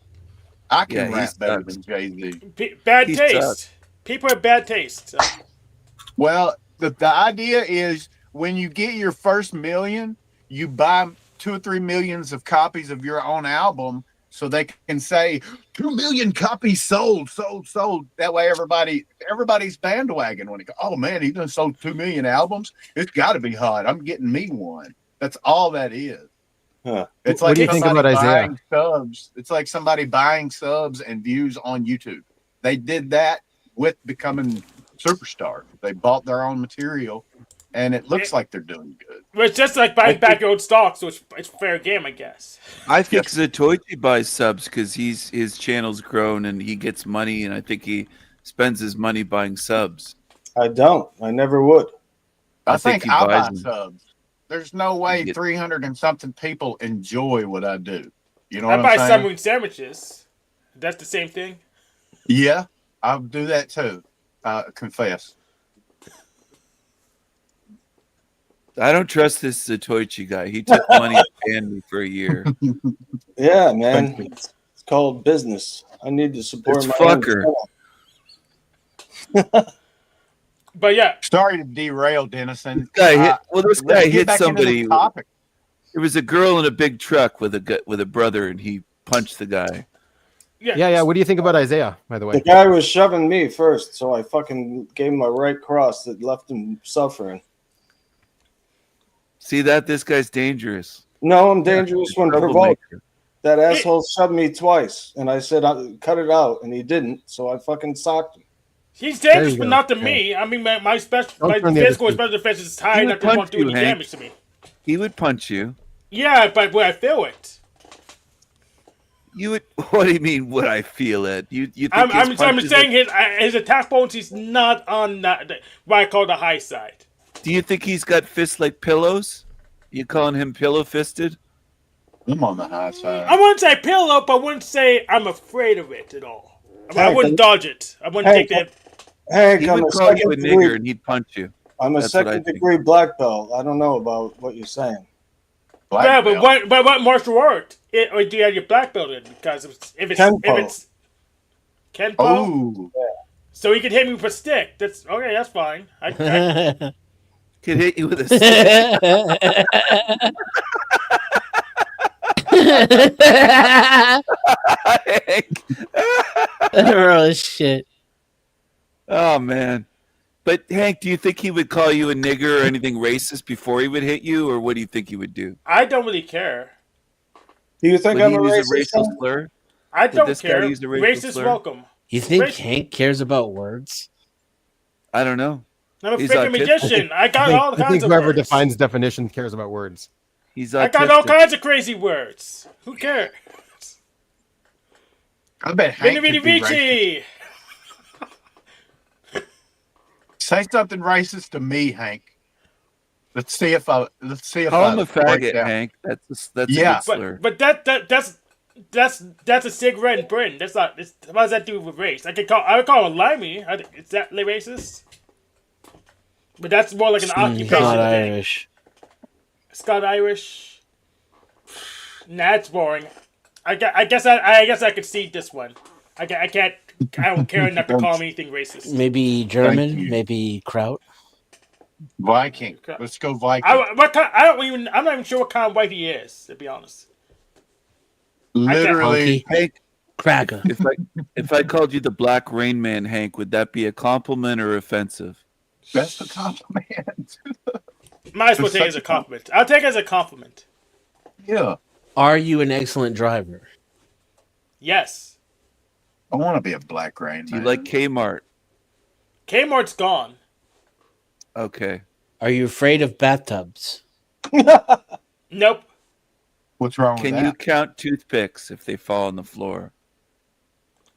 I can Yeah, he rap better sucks. than Jay-Z. Bad He taste. sucks. People have bad taste. Well, the idea is when you get your first million, you buy 2 or 3 millions of copies of your own album so they can say 2 million copies sold. That way everybody's bandwagon when it goes, oh man, he done sold 2 million albums. It's got to be hot. I'm getting me one. That's all that is. Huh. It's What like do you think somebody about Isaiah? buying subs. It's like somebody buying subs and views on YouTube. They did that with becoming superstars. They bought their own material, and it looks like they're doing good. Well, it's just like buying back your old stock, so it's fair game, I guess. I think Zatoichi buys subs because his channel's grown and he gets money, and I think he spends his money buying subs. I don't. I never would. I think he I buys buy them. subs. There's no way 300 and something people enjoy what I do. You know what I I'm buy saying? submarine sandwiches. That's the same thing. Yeah, I'll do that too. Confess. I don't trust this Zatoichi guy. He took money and banned me for a year. Yeah, man. It's called business. I need to support It's my fucker. own channel. But yeah, sorry to derail, Dennison. This guy let's get hit back into the somebody. topic. It was a girl in a big truck with a brother, and he punched the guy. Yeah. What do you think about Isaiah, by the way? The guy was shoving me first, so I fucking gave him a right cross that left him suffering. See that? This guy's dangerous. No, I'm dangerous when Troublemaker. provoked. That asshole shoved me twice, and I said, cut it out, and he didn't, so I fucking socked him. he's dangerous, but not to me. I mean, my physical and special defense is high He enough would to want punch to do you, any Hank. damage to me. He would punch you. Yeah, but when I feel it. You would. What do you mean? Would I feel it? You think I'm his punches saying are- his attack bonus is not on what I call the high side. Do you think he's got fists like pillows? You calling him pillow fisted? I'm on the high side. I wouldn't say pillow, but I wouldn't say I'm afraid of it at all. I Hank, wouldn't dodge it. I wouldn't take that. Hank, He I'm would a call you a second nigger degree. and he'd punch you. I'm a That's what I second think. degree black belt. I don't know about what you're saying. Yeah, but what martial art? Or do you have your black belt in? Because if it's Kenpo. Kenpo, Oh, so he can hit me with a stick. That's okay. That's fine. I Could hit you with a stick. Oh shit. Oh man. But Hank, do you think he would call you a nigger or anything racist before he would hit you, or what do you think he would do? I don't really care. Do you think Would I'm he a use racist? a racial Hank? slur? I Would don't this guy care. use a racial Racist slur? welcome. You think Race- Hank cares about words? I don't know. I'm a He's freaking autistic. magician. I got all I kinds think of whoever words. defines definition cares about words. He's I got all autistic. kinds of crazy words. Who cares? I bet Hank Vini could be racist. Vici. Say something racist to me, Hank. Let's see if Call him a break faggot, down. Hank. That's Yeah. a good slur. But that's a cigarette in Britain. That's not. What does that do with race? I would call him a limey. Is that racist? But that's more like an occupation Not thing. Irish. Scott Irish. Nah, it's boring. I guess I could see this one. I can't. I don't care enough to call him anything racist. Maybe German, maybe Kraut. Viking. Let's go Viking. I'm not even sure what kind of white he is, to be honest. Literally, Hank, Cracker. if I called you the Black Rain Man, Hank, would that be a compliment or offensive? That's a compliment. Might as well take it as a compliment. I'll take it as a compliment. Yeah. Are you an excellent driver? Yes. I want to be a black rain. Do you like Kmart? Kmart's gone. Okay. Are you afraid of bathtubs? Nope. What's wrong with Can that? you count toothpicks if they fall on the floor?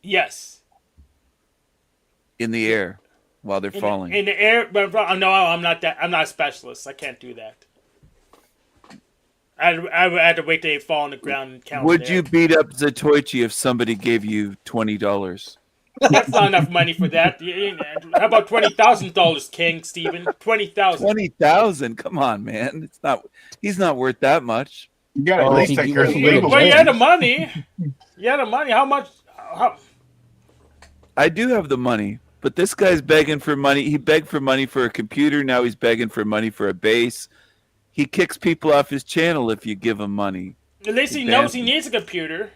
Yes. In the air? while they're falling. In the air, but no, I'm not that. I'm not a specialist. I can't do that. I would have to wait till they fall on the ground and count. Would you beat up Zatoichi if somebody gave you $20? That's not enough money for that. How about $20,000, King Stephen? 20,000. 20,000? Come on, man. It's not. He's not worth that much. You got to at least take care of the legal. Well, you had the money. You had the money. How much? I do have the money, but this guy's begging for money. He begged for money for a computer. Now he's begging for money for a base. He kicks people off his channel if you give him money. At least he knows he needs a computer.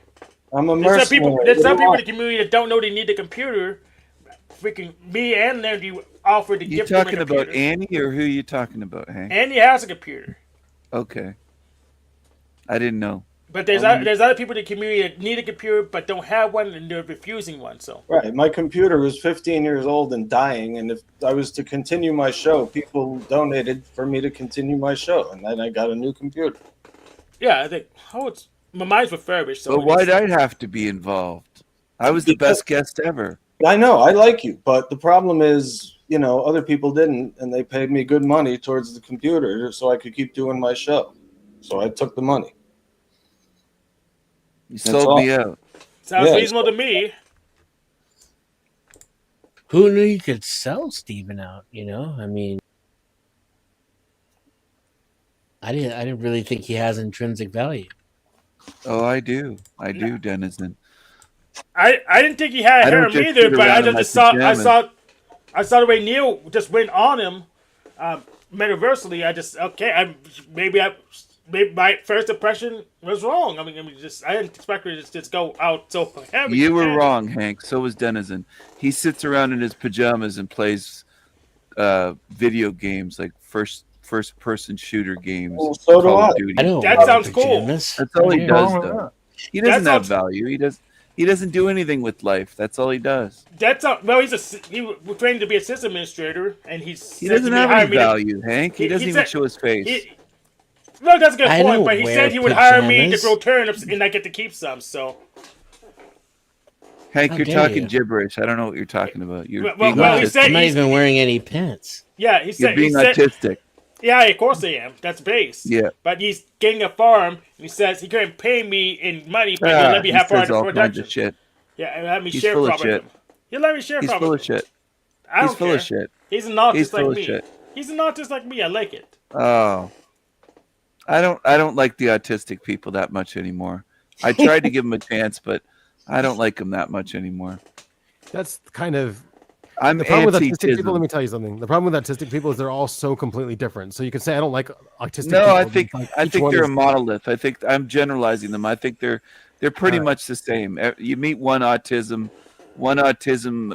I'm a There's mercenary. some people in the community that don't know they need a computer. Freaking me and Larry offered to You give them a talking computer. about Annie or who you talking about, Hank? Andy has a computer. Okay. I didn't know. But there's other people in the community that need a computer but don't have one and they're refusing one. So Right. My computer was 15 years old and dying, and if I was to continue my show, people donated for me to continue my show, and then I got a new computer. yeah, I think mine's refurbished. So But why'd I have to be involved? I was the best guest ever. I know, I like you, but the problem is, other people didn't, and they paid me good money towards the computer so I could keep doing my show. So I took the money. You sold me out. Sounds reasonable to me. Who knew you could sell Steven out? I mean, I didn't really think he has intrinsic value. Oh, I do, Denizen. I didn't think he had hair either, but I just saw the way Neil just went on him, metaversally. Maybe my first impression was wrong. I didn't expect her to just go out so heavy. You were wrong, Hank. So was Denizen. He sits around in his pajamas and plays video games like first person shooter games. Well, so do I. Duty. That sounds cool. That's all he does, though. He doesn't have value. He doesn't do anything with life. That's all he does. He was trained to be a system administrator, and he doesn't have any value, Hank. He doesn't even show his face. No, that's a good point. But he said he would hire me to grow turnips, and I get to keep some. So, Hank, you're talking gibberish. I don't know what you're talking about. You're being autistic. I'm not even wearing any pants. Yeah, he said you're being autistic. Yeah, of course I am. That's base. Yeah. But he's getting a farm, and he says he couldn't pay me in money, but he'll let me have part of the production. Shit. Yeah, and let me He's share full of profit. shit. He'll let me share He's profit. full of shit. I don't He's full care. of shit. He's an autist He's like full of me. shit. He's an autist like me. I like it. Oh. I don't like the autistic people that much anymore. I tried to give them a chance, but I don't like them that much anymore. That's kind of I'm the problem with autistic anti-tism. people. Let me tell you something. The problem with autistic people is they're all so completely different. So you could say I don't like autistic. No, people. I think they're a monolith. I think I'm generalizing them. I think they're pretty much the same. You meet one autism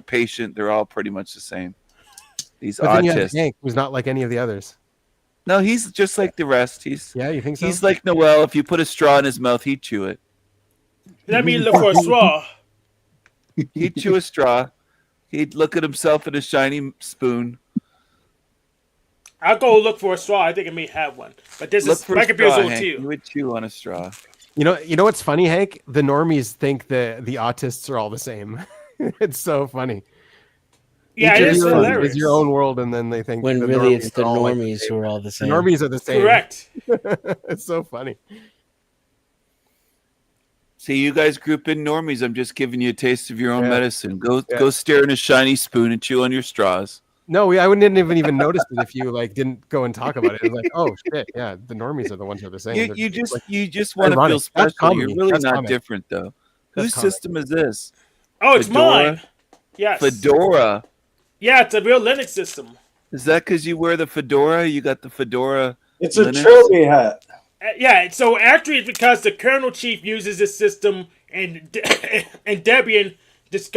patient, they're all pretty much the same. These But then you have autists. Hank, who's not like any of the others. No, he's just like the rest. You think so? He's like Noel. If you put a straw in his mouth, he'd chew it. Let me look for a straw. He'd chew a straw. He'd look at himself in a shiny spoon. I'll go look for a straw. I think I may have one. But this is my computer's old too. You would chew on a straw. You know what's funny, Hank? The normies think the autists are all the same. It's so funny. Yeah, it is hilarious. It's your own world, and then they think When the really normies it's the are all normies who are all the same. The normies are the same. Correct. It's so funny. See, you guys group in normies. I'm just giving you a taste of your own medicine. Go stare in a shiny spoon and chew on your straws. No, I wouldn't even notice it if you didn't go and talk about it. It's like, oh shit, yeah, the normies are the ones who are the same. You just want to feel special. You're really not different though. Whose system is this? Oh, it's mine. Yes. Fedora. Yeah, it's a real Linux system. Is that because you wear the fedora? You got the fedora. It's a Linux? trilby hat. Yeah, so actually it's because the kernel chief uses this system and Debian just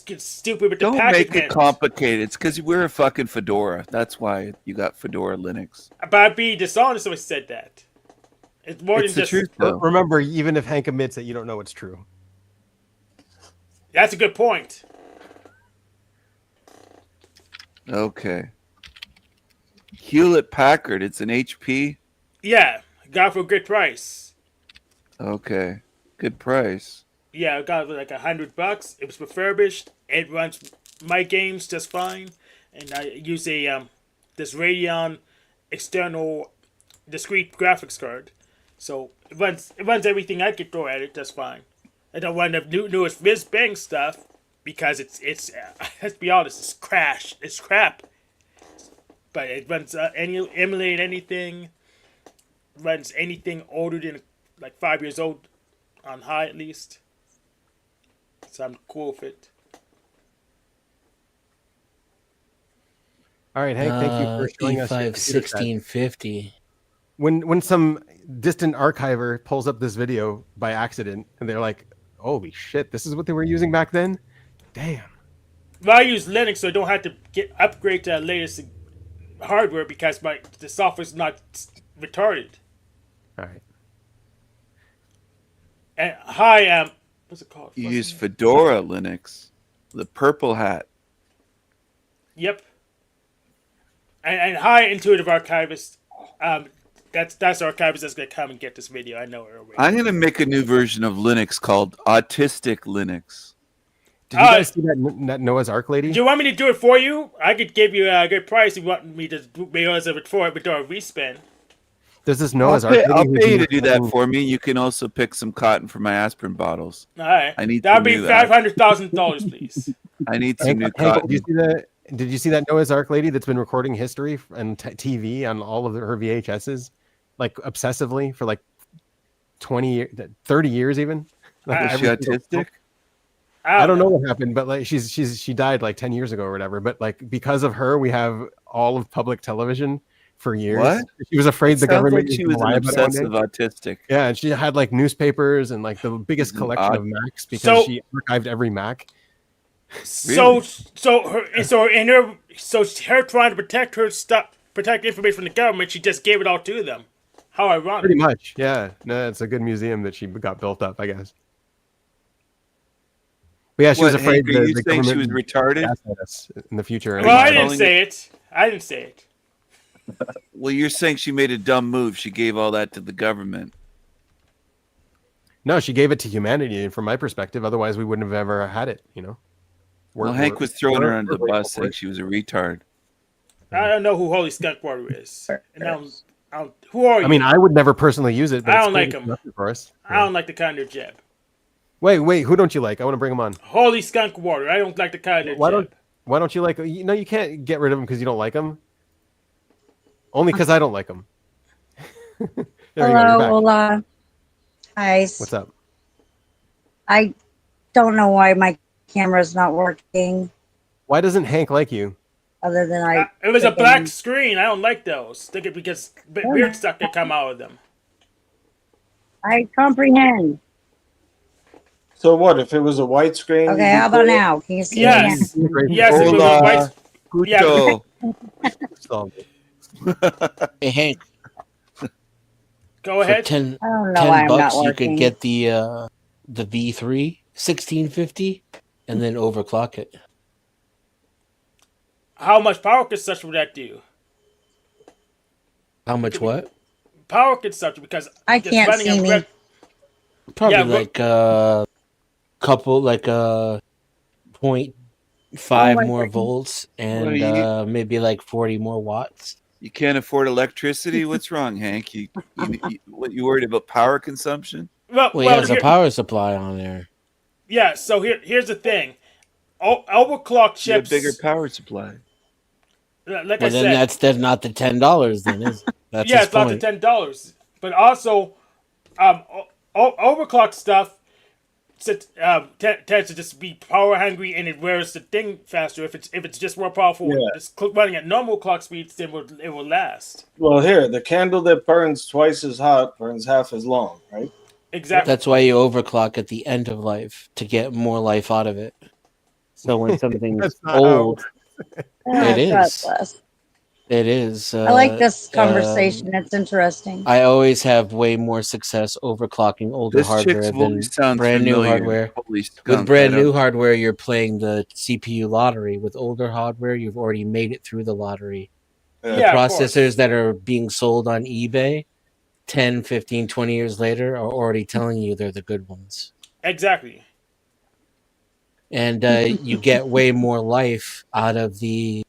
gets stupid with the Don't package make it complicated. It's because you wear a fucking fedora. That's why you got Fedora Linux. But I'd be dishonest if I said that. It's more It's than the just... truth, though. Remember, even if Hank admits it, you don't know it's true. That's a good point. Okay. Hewlett Packard. It's an HP. Yeah, got it for a good price. Okay. Good price. Yeah, I got it for like $100. It was refurbished. It runs my games just fine. and I use a this Radeon external discrete graphics card, so it runs everything I could throw at it just fine. I don't run the newest whiz bang stuff because it's let's be honest, it's crap. But it runs emulate anything, runs anything older than like 5 years old on high at least. So I'm cool with it. All right, Hank, thank you for showing us your E5 computer set. 1650. When some distant archiver pulls up this video by accident and they're like, "Holy shit, this is what they were using back then." Damn. Well, I use Linux, so I don't have to upgrade to the latest hardware because the software's not retarded. All right. And hi, what's it called? You use Fedora Linux, the purple hat. Yep. And hi, Intuitive Archivist. That's Archivist that's gonna come and get this video. I know it already. I'm gonna make a new version of Linux called Autistic Linux. Did you guys see that Noah's Ark lady? Do you want me to do it for you? I could give you a good price if you want me to do Noah's Ark for it, but do a respin. There's this Noah's Ark. I'll pay you to do that for me. You can also pick some cotton for my aspirin bottles. All right. I need that'd be $500,000, please. I need some new Hank, cotton. did you see that Noah's Ark lady that's been recording history and TV on all of her VHSs, like obsessively for like 30 years even? Like, is she autistic? I don't know what happened, but like she died like 10 years ago or whatever. But like because of her, we have all of public television for years. What? She was afraid the government like she was an obsessive autistic. Yeah, and she had like newspapers and like the biggest collection of Macs because she archived every Mac. So her trying to protect her stuff, protect information from the government, she just gave it all to them. How ironic. Pretty much, yeah. No, it's a good museum that she got built up, I guess. But yeah, she was afraid Hank, are you the saying she was government retarded? would gas us in the future. Well, I didn't say it. I didn't say it. Well, you're saying she made a dumb move. She gave all that to the government. No, she gave it to humanity, and from my perspective, otherwise we wouldn't have ever had it. You know. Well, Hank was throwing her under the bus, saying she was a retard. I don't know who Holy Skunk Water is. And who are you? I mean, I would never personally use it, but I it's don't like cool him. for us. I don't like the kind of jab. Wait, who don't you like? I want to bring him on. Holy Skunk Water. I don't like the kind of jab. Why don't you like? No, you can't get rid of him because you don't like him. Only because I don't like him. Hello, hola. Guys. What's up? I don't know why my camera's not working. Why doesn't Hank like you? Other than it was a black screen. I don't like those. Think it because weird stuff that come out of them. I comprehend. So what if it was a white screen? Okay, how about now? Can you see Yes. me? Yes, it was a white. Yeah. Hey Hank. Go ahead. For 10, I don't know why I'm not $10 you working. could get the V3 1650 and then overclock it. How much power consumption would that do? How much what? Power consumption because I just can't running see a me. Probably Yeah, like a couple, like a 0.5 my more goodness. volts and Well, maybe like 40 more watts. You can't afford electricity? What's wrong, Hank? You worried about power consumption? Well, he has a power supply on there. Yeah, so here's the thing. Overclock You have chips. a bigger power supply. Like Well, I then said, that's not the $10 then, is it? That's yeah, his it's not the point. $10. But also, overclock stuff tends to just be power hungry and it wears the thing faster. If it's just more powerful, Yeah. just running at normal clock speeds, then it will last. Well, here, the candle that burns twice as hot burns half as long, right? Exactly. That's why you overclock at the end of life to get more life out of it. So when something's That's not how it old, Oh, it God is. bless. It is. I like this conversation. It's interesting. I always have way more success overclocking older This hardware chick's than voice sounds brand new familiar. hardware. Holy skunk, With brand I don't- new hardware, you're playing the CPU lottery. With older hardware, you've already made it through the lottery. The Yeah, of course. processors that are being sold on eBay 10, 15, 20 years later are already telling you they're the good ones. Exactly. And you get way more life out of the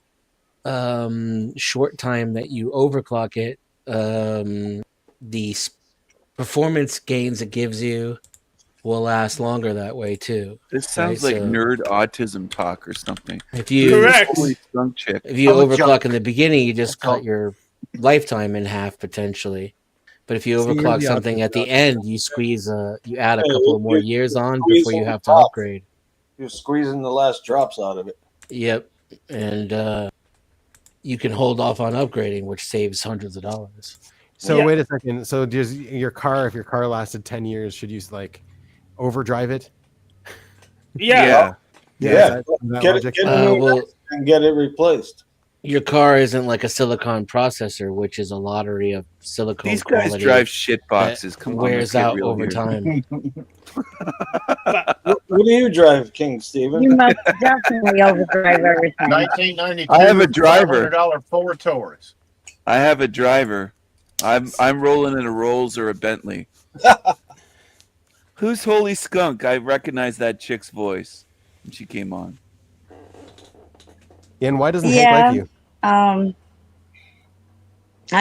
short time that you overclock it, the performance gains it gives you will last longer that way too. This sounds like nerd autism talk or something. If you Holy skunk chick. if you overclock in the beginning, you just cut your lifetime in half potentially. But if you See, you're overclock the something at the autism end, you add a Hey, couple of more you're years on squeezing before you the have to top. upgrade. You're squeezing the last drops out of it. Yep, and you can hold off on upgrading, which saves hundreds of dollars. So wait a second. So does your car, if your car lasted 10 years, should you like overdrive it? Yeah. Yeah. Is that Get logic? it, get a new well, engine and get it replaced. Your car isn't like a silicon processor, which is a lottery of silicone. These guys quality drive shit that boxes. Come on, wears let's get out real over here. time. What do you drive, King Steven? You must definitely overdrive everything. 1992. I have a driver. $500 Ford Taurus. I have a driver. I'm rolling in a Rolls or a Bentley. Who's Holy Skunk? I recognize that chick's voice when she came on. And why doesn't Hank like you? I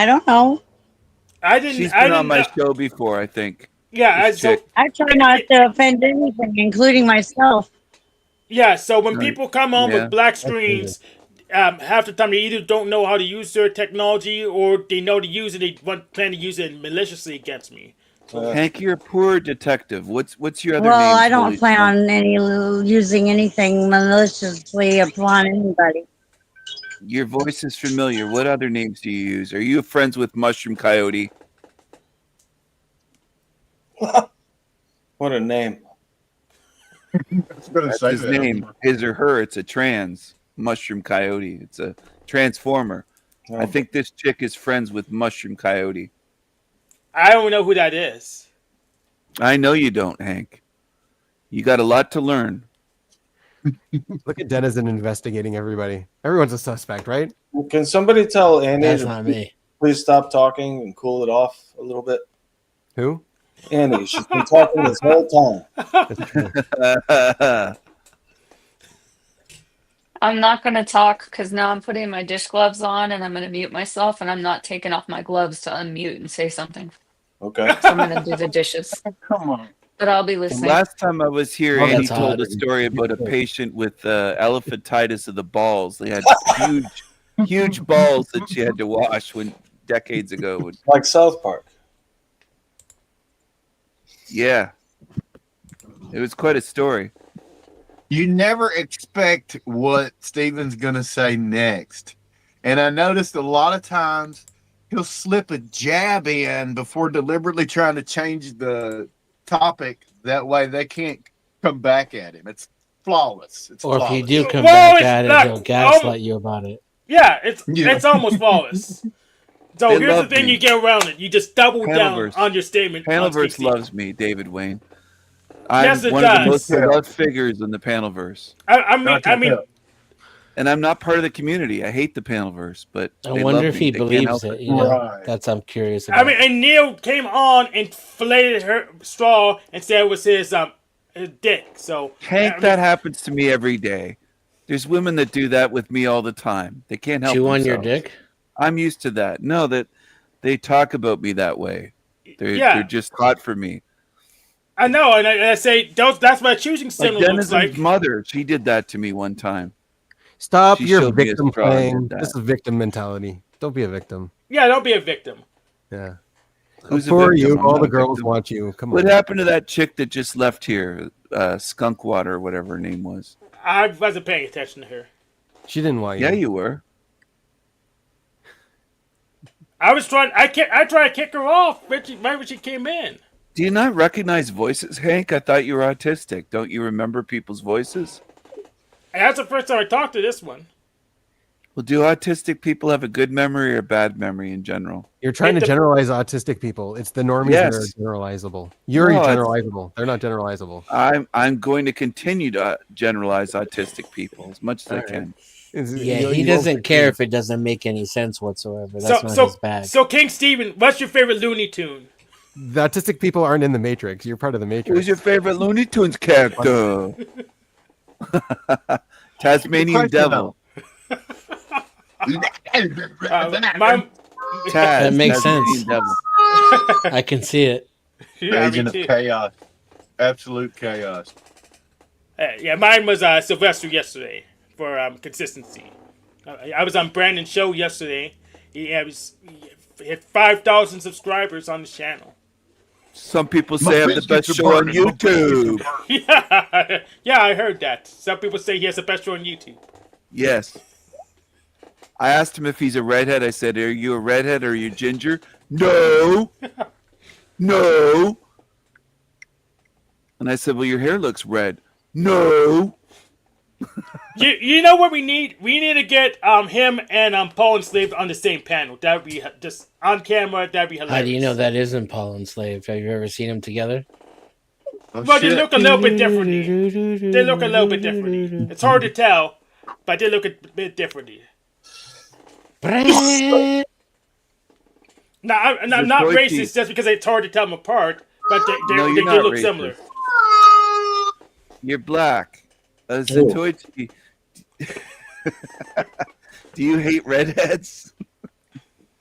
don't know. I didn't. She's I been didn't on my know. show before, I think. Yeah, This chick. I try not to offend anything, including myself. Yeah, so when Right. people come on Yeah. with black screens, half the time they either don't know how to use their technology or they know to use it. They plan to use it maliciously against me. Hank, you're a poor detective. What's your other name? Well, I don't Holy plan Skunk? on using anything maliciously upon anybody. Your voice is familiar. What other names do you use? Are you friends with Mushroom Coyote? What a name. That's his name. His or her. It's a trans Mushroom Coyote. It's a transformer. I think this chick is friends with Mushroom Coyote. I don't know who that is. I know you don't, Hank. You got a lot to learn. Look at Denizen investigating everybody. Everyone's a suspect, right? Can somebody tell Annie That's to not me. please stop talking and cool it off a little bit? Who? Annie. She's been talking this whole time. I'm not going to talk because now I'm putting my dish gloves on and I'm going to mute myself and I'm not taking off my gloves to unmute and say something. Okay. So I'm going to do the dishes. Come on. But I'll be The listening. last time I was here, Oh, Annie that's told hot. a story about a patient with elephantitis of the balls. They had huge balls that she had to wash decades ago. Like South Park. Yeah. It was quite a story. You never expect what Steven's going to say next. And I noticed a lot of times he'll slip a jab in before deliberately trying to change the topic. That way they can't come back at him. It's flawless. It's Or if flawless. you do come Well, back it's at it, not- he'll gaslight you about it. Yeah, it's Yeah. it's almost flawless. So They here's the love thing: me. you get around it. You just double down Panelverse. on your statement. on Panelverse Steve. loves me, David Wayne. I'm Yes, it one of the does. most beloved figures in the Panelverse. I mean, And I'm not part of the community. I hate the Panelverse, but I they wonder love if me. he They can't believes help it. You know, that's I'm curious about. I mean, and Neil came on and filleted her straw and said it was his dick. So Hank, I mean, that happens to me every day. There's women that do that with me all the time. They can't help Chew on themselves. your dick? I'm used to that. No, that they talk about me that way. They're Yeah. just hot for me. I know, and I say that's what a choosing Like symbol looks Denizen's like. mother, she did that to me one time. Stop She your showed me a victim straw and playing. did that. This is victim mentality. Don't be a victim. Yeah, don't be a victim. Yeah. Who's a Who are victim? you? I'm All not the a girls victim. want you. Come What on. happened to that chick that just left here? Skunkwater or whatever her name was. I wasn't paying attention to her. She didn't want you. Yeah, you were. I was trying. I tried to kick her off right when she came in. Do you not recognize voices, Hank? I thought you were autistic. Don't you remember people's voices? And that's the first time I talked to this one. Well, do autistic people have a good memory or a bad memory in general? You're trying to generalize autistic people. It's the normies that are Yes. generalizable. You're No, it's- generalizable. They're not generalizable. I'm going to continue to generalize autistic people as much as I can. Yeah, he doesn't care if it doesn't make any sense whatsoever. That's not his bag. So King Steven, what's your favorite Looney Tune? The autistic people aren't in the Matrix. You're part of the Matrix. Who's your favorite Looney Tunes character? Tasmanian Question, Devil. My, That makes Taz, sense. Devil. I can see it. Yeah, Agent me of too. chaos. Absolute chaos. Yeah, mine was Sylvester yesterday for consistency. I was on Brandon's show yesterday. He had 5,000 subscribers on the channel. Some people My say I have the biscuits best are show on burning. My biscuits are YouTube. Yeah, yeah, I heard that. Some people say he has the best show on YouTube. Yes. I asked him if he's a redhead. I said, "Are you a redhead or are you ginger?" No. No. And I said, "Well, your hair looks red." No. You know what we need? We need to get him and Paul Enslaved on the same panel. That would be just on camera. That'd be hilarious. How do you know that isn't Paul Enslaved? Have you ever seen them together? Oh, But they shit. look a little bit differently. They look a little bit differently. It's hard to tell, but they look a bit differently. Now, I'm not Zatoichi. racist just because it's hard to tell them apart, but No, they you're do not look racist. similar. You're black. Zatoichi. Do you hate redheads?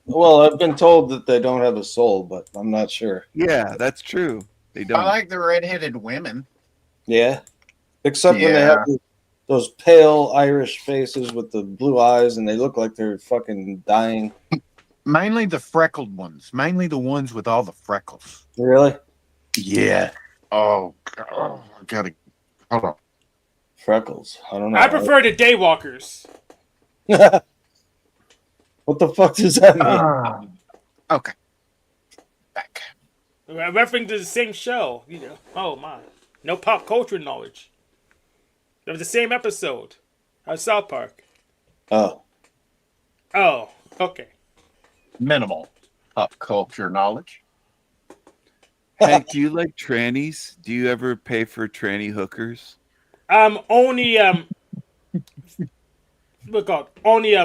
Well, I've been told that they don't have a soul, but I'm not sure. Yeah, that's true. They don't. I like the redheaded women. Yeah, except when they Yeah. have those pale Irish faces with the blue eyes, and they look like they're fucking dying. Mainly the freckled ones. Mainly the ones with all the freckles. Really? Yeah. Oh, God. I gotta. Hold on. Freckles. I don't know. I prefer the daywalkers. What the fuck does that mean? Okay. I'm referring to the same show, you know. Oh my, no pop culture knowledge. It was the same episode of South Park. Oh. Oh, okay. Minimal pop culture knowledge. Hank, do you like trannies? Do you ever pay for tranny hookers? Only look out, only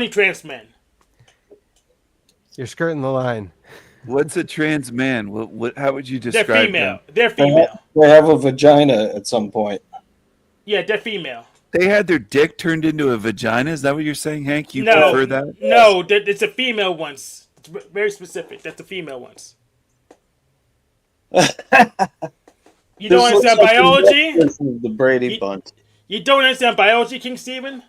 trans men. You're skirting the line. What's a trans man? What? How would you They're describe female. them? They're female. They have a vagina at some point. Yeah, they're female. They had their dick turned into a vagina. Is that what you're saying, Hank? You No, prefer that? no, it's a female ones. It's very specific. That's the female ones. You don't understand biology? The Brady Bunch. You don't understand biology, King Stephen?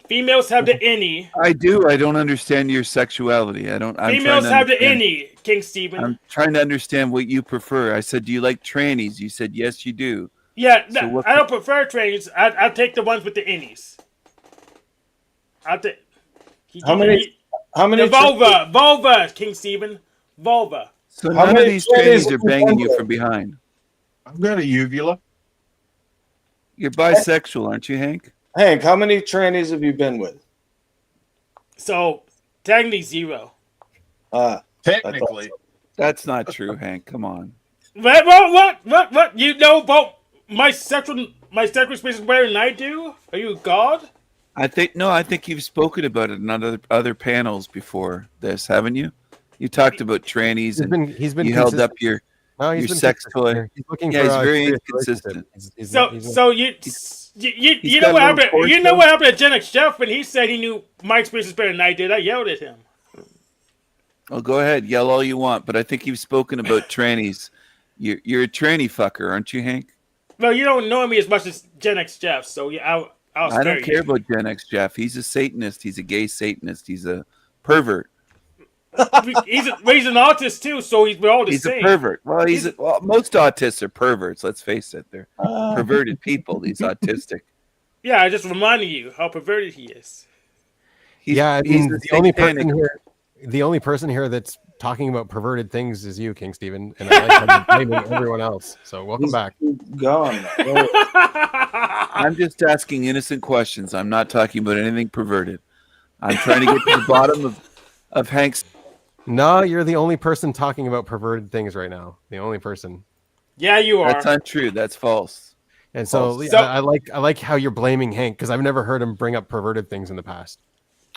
Females have the innie. I do. I don't understand your sexuality. I don't. Females have the innie, King Stephen. I'm trying to understand what you prefer. I said, do you like trannies? You said, yes, you do. Yeah, So what I don't prefer trains. I'll take the ones with the innies. I'll take. How many? The vulva, King Stephen, vulva. So How none of many these trannies trannies are have you banging been you with? from behind. I've got a uvula. You're bisexual, aren't you, Hank? Hank, how many trannies have you been with? So technically 0. Technically. That's not true, Hank. Come on. What? You know about my sexual experience better than I do? Are you a god? I think you've spoken about it in other panels before this, haven't you? You talked about trannies He's been you held up consistent. your No, he's been sex consistent toy. here. He's looking Yeah, for he's a very serious inconsistent. You know what happened? You know what happened to Gen X Jeff when he said he knew my experience was better than I did? I yelled at him. Oh, go ahead, yell all you want, but I think you've spoken about trannies. You're a tranny fucker, aren't you, Hank? Well, you don't know me as much as Gen X Jeff, so yeah, I'll I spare don't care you. about Gen X Jeff. He's a Satanist. He's a gay Satanist. He's a pervert. He's an autist too, so we're all the He's same. a pervert. Well, most autists are perverts. Let's face it. They're perverted people. These autistic. Yeah, I just reminding you how perverted he is. I he's mean, a the only person here that's talking about perverted things is you, King Stephen, and I like how you're blaming everyone else. So welcome back. Gone. I'm just asking innocent questions. I'm not talking about anything perverted. I'm trying to get to the bottom of Hank's. No, you're the only person talking about perverted things right now. The only person. Yeah, you are. That's untrue. That's false. And so, False. I like how you're blaming Hank because I've never heard him bring up perverted things in the past.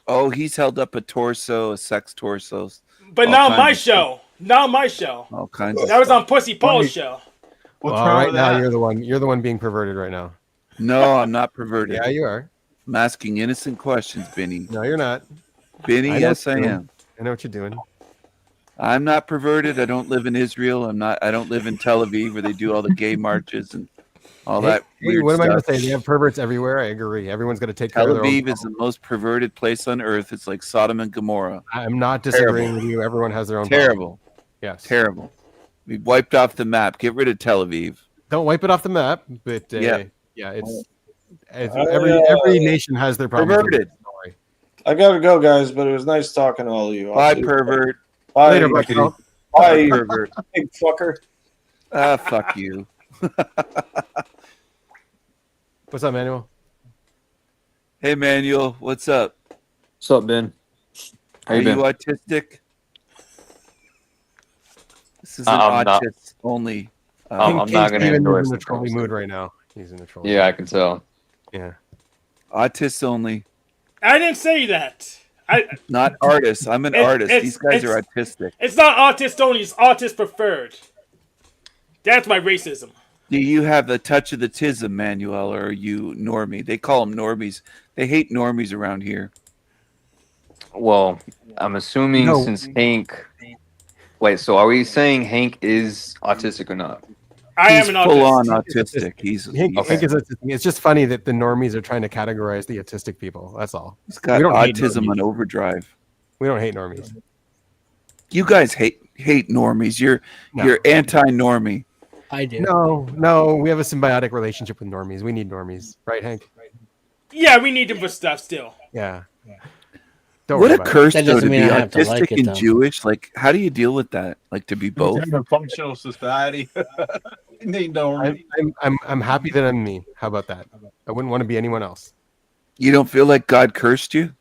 Oh, he's held up a torso, a sex torso. But all now kinds my of show. Now my show. All kinds of That was stuff. on Pussy Paul's show. Well, right now you're the one being perverted right now. No, I'm not perverted. Yeah, you are. I'm asking innocent questions, Benny. No, you're not. Benny, I know yes, what I you're am. doing. I know what you're doing. I'm not perverted. I don't live in Israel. I don't live in Tel Aviv where they do all the gay marches and all Hey, that hey, weird what am I going stuff. to say? They have perverts everywhere. I agree. Everyone's going to take Tel care of their own. Aviv is the most perverted place on earth. It's like Sodom and Gomorrah. I'm not disagreeing Terrible. with you. Everyone has their own. Terrible. Problem. Yes. Terrible. We wiped off the map. Get rid of Tel Aviv. Don't wipe it off the map, but Yeah. it's every nation has their problems. Perverted. I gotta go, guys, but it was nice talking to all of you. Bye, pervert. Bye, Later, bye, Bye, pervert. big fucker. Ah, fuck you. What's up, Manuel? Hey, Manuel. What's up? What's up, Ben? How Are you been? you autistic? This is an I'm not. autist only. I'm not going to Steven endorse is in a the trolly post. mood right now. He's in a troll. Yeah, I can tell. Yeah. Autists only. I didn't say that. Not artists. I'm an artist. These guys are autistic. It's not autist only. It's autist preferred. That's my racism. Do you have the touch of the tism, Manuel, or are you normie? They call them normies. They hate normies around here. Well, I'm assuming No. since Hank. Wait, so are we saying Hank is autistic or not? He's full on autistic. Hank is autistic. It's just funny that the normies are trying to categorize the autistic people. That's all. He's got We don't hate autism normies. on overdrive. We don't hate normies. You guys hate normies. You're anti-normie. I do. No, we have a symbiotic relationship with normies. We need normies, right, Hank? Yeah, we need them for stuff still. Yeah. Don't What worry a about it. curse, That though, doesn't to be mean I have to autistic like it, and though. Jewish. Like, how do you deal with that? Like, to be both? It's in a functional society. You need normies. I'm happy that I'm me. How about that? I wouldn't want to be anyone else. You don't feel like God cursed you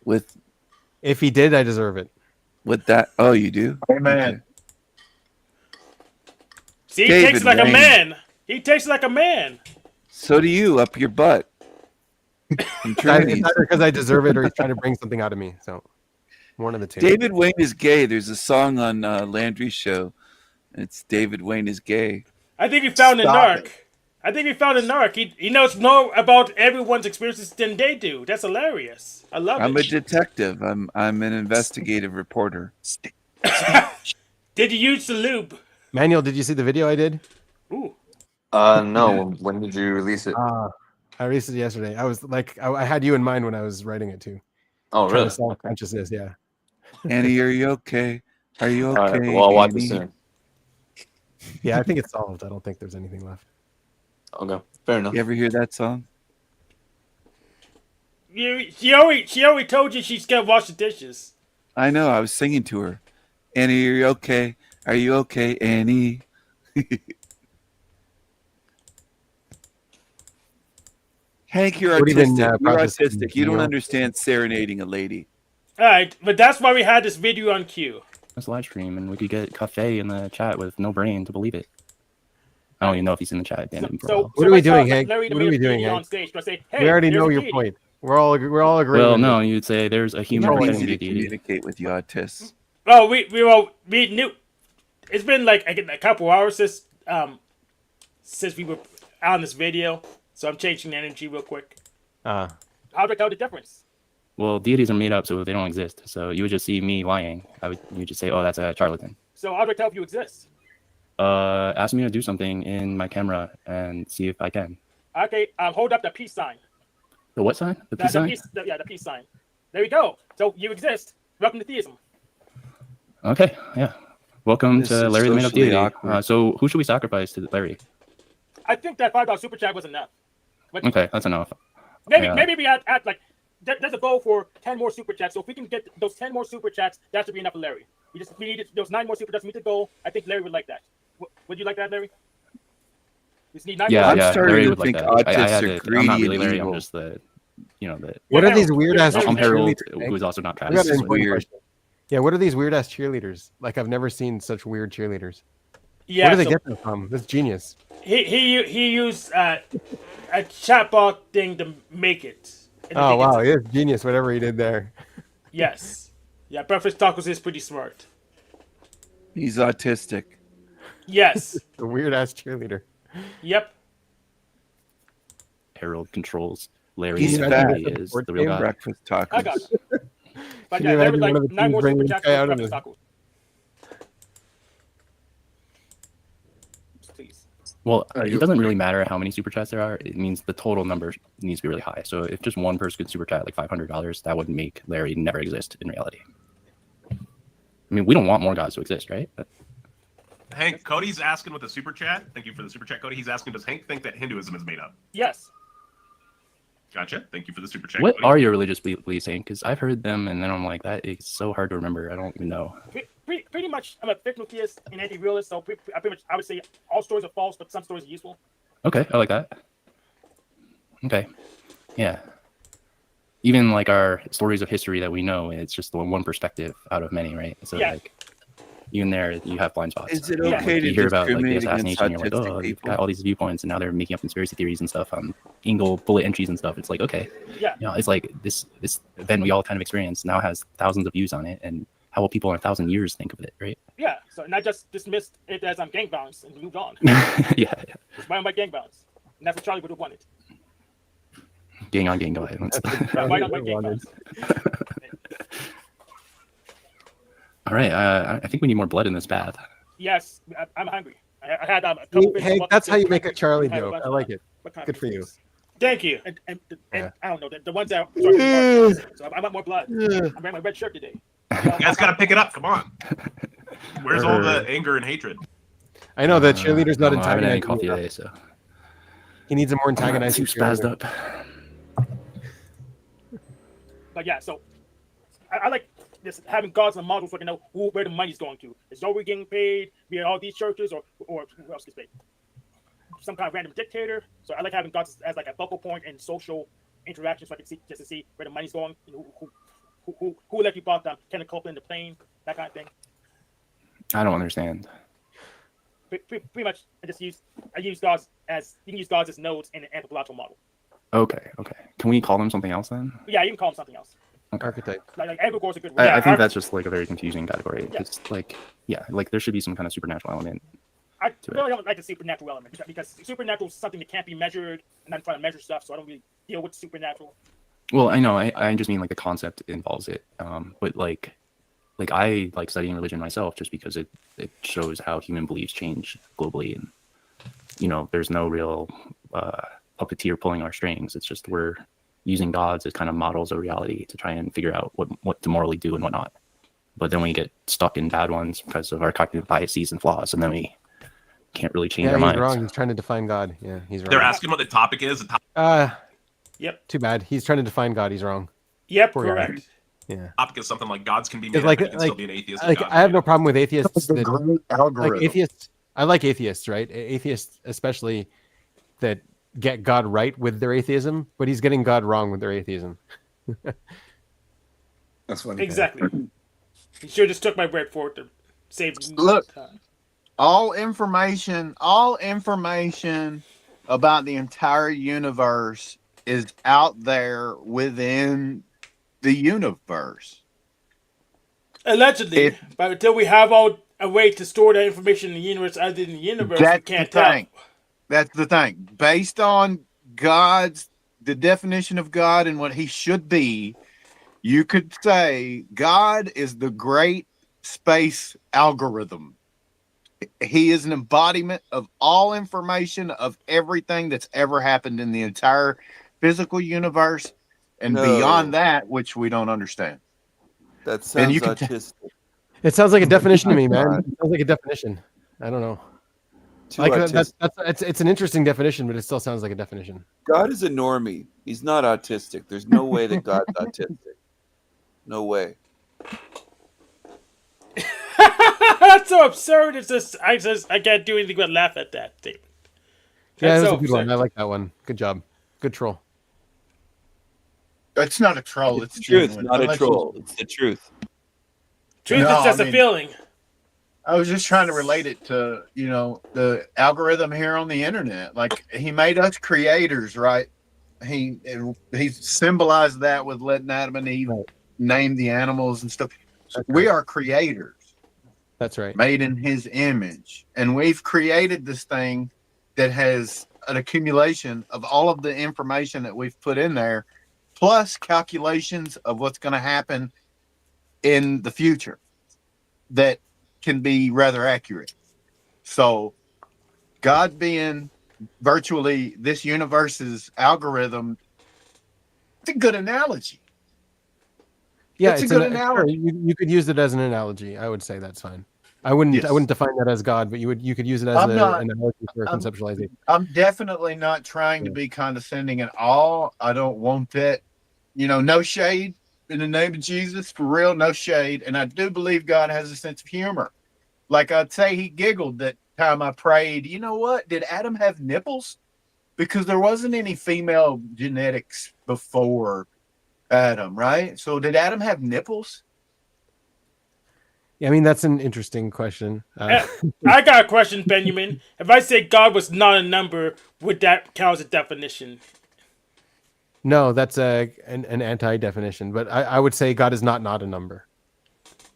with If he did, I deserve it. with that? Oh, you do? Amen. See, he David takes it like a Wayne. man. He takes it like a man. So do you, up your butt. From It's Trinities. either because I deserve it or he's trying to bring something out of me. So one of the two. David Wayne is gay. There's a song on Landry's show. It's David Wayne is gay. I think he found a Stop narc. it. I think he found a narc. He knows more about everyone's experiences than they do. That's hilarious. I love I'm a it. detective. I'm an investigative reporter. Did you use the lube? Manuel, did you see the video I did? Ooh. No. When did you release it? I released it yesterday. I was like, I had you in mind when I was writing it too. Oh, Trying really? to solve consciousness, yeah. Annie, are you okay? Are you okay? All right, well, I'll watch it Annie? soon. Yeah, I think it's solved. I don't think there's anything left. Okay, fair enough. You ever hear that song? She already told you she's gonna wash the dishes. I know. I was singing to her. Annie, are you okay? Are you okay, Annie? Hank, you're What even, autistic. You're processing autistic. You don't Neil? understand serenading a lady. All right, but that's why we had this video on cue. Let's live stream and we could get Cafe in the chat with no brain to believe it. I don't even know if he's in the chat. So What are we doing, Hank? Hank? What are we doing, On Hank? stage, do I say, hey, We already there's know a your deity. point. We're all agreeing. Well, with no, it. you'd say there's a human It's pretending easy to to be a deity. communicate with you autists. Well, we knew. It's been like a couple hours since we were on this video, so I'm changing the energy real quick. How do I tell the difference? Well, deities are made up, so they don't exist. So you would just see me lying. You would just say, "Oh, that's a charlatan." So how do I tell if you exist? Ask me to do something in my camera and see if I can. Okay, hold up the peace sign. The what sign? The peace sign? The peace sign. There we go. So you exist. Welcome to theism. Okay, yeah. Welcome This to is Larry the Made Up socially Deity. awkward. So who should we sacrifice to Larry? I think that $5 super chat was enough. But Okay, that's enough. maybe we had like there's a goal for 10 more super chats. So if we can get those 10 more super chats, that should be enough for Larry. We needed those 9 more super chats to meet the goal. I think Larry would like that. Would you like that, Larry? We just need 9 Yeah, more. yeah. starting Larry to would like think that. I autists had are it. I'm greedy not really and Larry. evil. I'm just the, the. What are these Harold. weird ass I'm Harold, cheerleaders? who is also not I got Travis. an is important weird. question. Yeah, what are these weird ass cheerleaders? Like I've never seen such weird cheerleaders. Yeah, Where do they so get them from? That's genius. he used a chatbot thing to make it. And Oh I think wow, it's genius. Whatever he did there. Yes. Yeah, Breakfast Tacos is pretty smart. He's autistic. Yes. The weird ass cheerleader. Yep. Harold controls. Larry He's really fat. is the real God. Breakfast tacos. I got it. But Can yeah, you there imagine was like one of the 9 teams more bringing super this chats guy for out breakfast and tacos. Please. Well, Are it you- doesn't really matter how many super chats there are. It means the total number needs to be really high. So if just one person could super chat like $500, that would make Larry never exist in reality. I mean, we don't want more gods to exist, right? Hank, Cody's asking with a super chat. Thank you for the super chat, Cody. He's asking, does Hank think that Hinduism is made up? Yes. Gotcha. Thank you for the super chat. What Cody. are your religious beliefs, Hank? Because I've heard them, and then I'm like, that is so hard to remember. I don't even know. Pretty much, I'm a fictional theist and anti-realist, so I would say all stories are false, but some stories are useful. Okay, I like that. Okay, yeah. Even like our stories of history that we know, it's just the one perspective out of many, right? So Yeah. like, even there, you have blind spots. Is it Like, okay to you hear about like the discriminate against assassination, you're like, autistic oh, you've people? got all these viewpoints, and now they're making up conspiracy theories and stuff on Engel bullet entries and stuff. It's like, okay, Yeah. you know, it's like this event we all kind of experienced now has thousands of views on it, and how will people in 1,000 years think of it, right? Yeah, so not just dismissed it as gang violence and moved on. Yeah. It's why I'm gang violence. And that's what Charlie would have wanted. Gang on gang violence. Why not gang violence? All right, I think we need more blood in this bath. Yes, I'm hungry. I had a couple Hey, fish. that's how you make a Charlie I had a joke. bunch I of- like it. what kind Good of for you. fish? Thank you. And Yeah. I don't know, the ones that so I want more blood. Yeah. I'm wearing my red shirt today. You guys got to pick it up. Come on. Where's all the anger and hatred? I know the cheerleader's not I haven't had any antagonizing. coffee you. today, so He needs a more antagonizing. too spazzed cheerleader. up. But yeah, so I like this having gods and models so I can know where the money's going to. Is Zoe getting paid via all these churches, or who else gets paid? Some kind of random dictator. So I like having gods as like a focal point in social interaction, so I can see just to see where the money's going, and who elected bought them, Kenneth Copeland, the plane, that kind of thing. I don't understand. Pretty much, I use gods as you can use gods as nodes in an anthropological model. Okay. Can we call them something else then? Yeah, you can call them something else. Archetype. Like Egregor's a good. I think that's just like a very confusing category. Yeah. It's like, yeah, like there should be some kind of supernatural element. I really don't like the supernatural element because supernatural is something that can't be measured, and I'm trying to measure stuff, so I don't really deal with supernatural. Well, I know. I just mean like the concept involves it. But like I like studying religion myself just because it shows how human beliefs change globally, and you know, there's no real puppeteer pulling our strings. It's just we're using gods as kind of models of reality to try and figure out what to morally do and what not. But then we get stuck in bad ones because of our cognitive biases and flaws, and then we can't really change Yeah, our he's minds. wrong. He's trying to define God. Yeah, he's wrong. They're asking what the topic is. Yep. Too bad. He's trying to define God. He's wrong. Yep, Poor guy. correct. Yeah. Topic is something like gods can be made It's up, like but you can still be an atheist. and like God I have no problem with atheists. That's the that- great algorithm. Like atheists, I like atheists, right? Atheists, especially that get God right with their atheism, but he's getting God wrong with their atheism. That's funny. Exactly. You should have just took my word for it to save Look. time. all information about the entire universe is out there within the universe. Allegedly, but until we have a way to store that information in the universe other than the universe, we That's can't the tell. thing. That's the thing. Based on the definition of God and what he should be, you could say God is the great space algorithm. He is an embodiment of all information of everything that's ever happened in the entire physical universe and No. beyond that, which we don't understand. That And sounds you can autistic. It sounds like a definition to me, man. God. It sounds like a definition. I don't know. Too Like autistic. it's an interesting definition, but it still sounds like a definition. God is a normie. He's not autistic. There's no way that God's autistic. No way. That's so absurd. It's just I can't do anything but laugh at that statement. Yeah, That's that's so a good one. absurd. I like that one. Good job. Good troll. It's not a troll. It's It's the truth, genuine. not a Unless you- troll. It's the truth. Truth No, is just I a mean- feeling. I was just trying to relate it to, the algorithm here on the internet. Like he made us creators, right? He symbolized that with letting Adam and Eve name the animals and stuff. We are creators. That's right. Made in his image. And we've created this thing that has an accumulation of all of the information that we've put in there, plus calculations of what's going to happen in the future that can be rather accurate. So, God being virtually this universe's algorithm, it's a good analogy. Yeah, It's a it's good sure, analogy. you could use it as an analogy. I would say that's fine. I wouldn't define that as God, but you could use it as an analogy for conceptualization. I'm definitely not trying to be condescending at all. I don't want that. No shade in the name of Jesus, for real, no shade. And I do believe God has a sense of humor. Like I'd say he giggled that time I prayed, you know what? Did Adam have nipples? Because there wasn't any female genetics before Adam, right? So did Adam have nipples? Yeah, I mean, that's an interesting question. I got a question, Benjamin. If I say God was not a number, would that count as a definition? No, that's an anti-definition. But I would say God is not a number.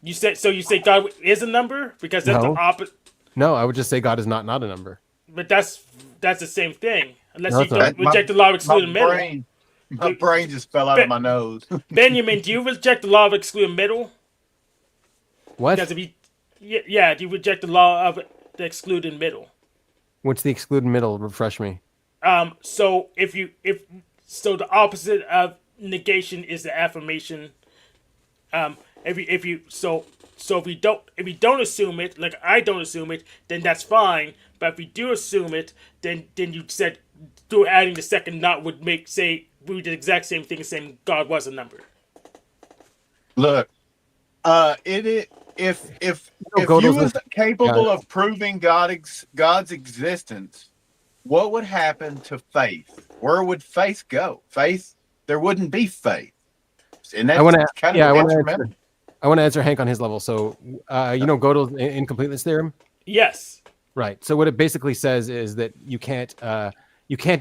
You say God is a number because that's the opposite. No, I would just say God is not a number. But that's the same thing, unless No, you don't reject the law of excluding middle. My brain just fell out of my nose. Benjamin, do you reject the law of excluding middle? What? Because if you, do you reject the law of the excluding middle? What's the excluding middle? Refresh me. So if the opposite of negation is the affirmation. If you don't assume it, like I don't assume it, then that's fine. But if you do assume it, then you said through adding the second not would we did the exact same thing, saying God was a number. Look, if you was capable of proving God's existence, what would happen to faith? Where would faith go? There wouldn't be faith. And that's I want to answer Hank on his level. So, Gödel's incompleteness theorem? Yes. Right. So what it basically says is that you can't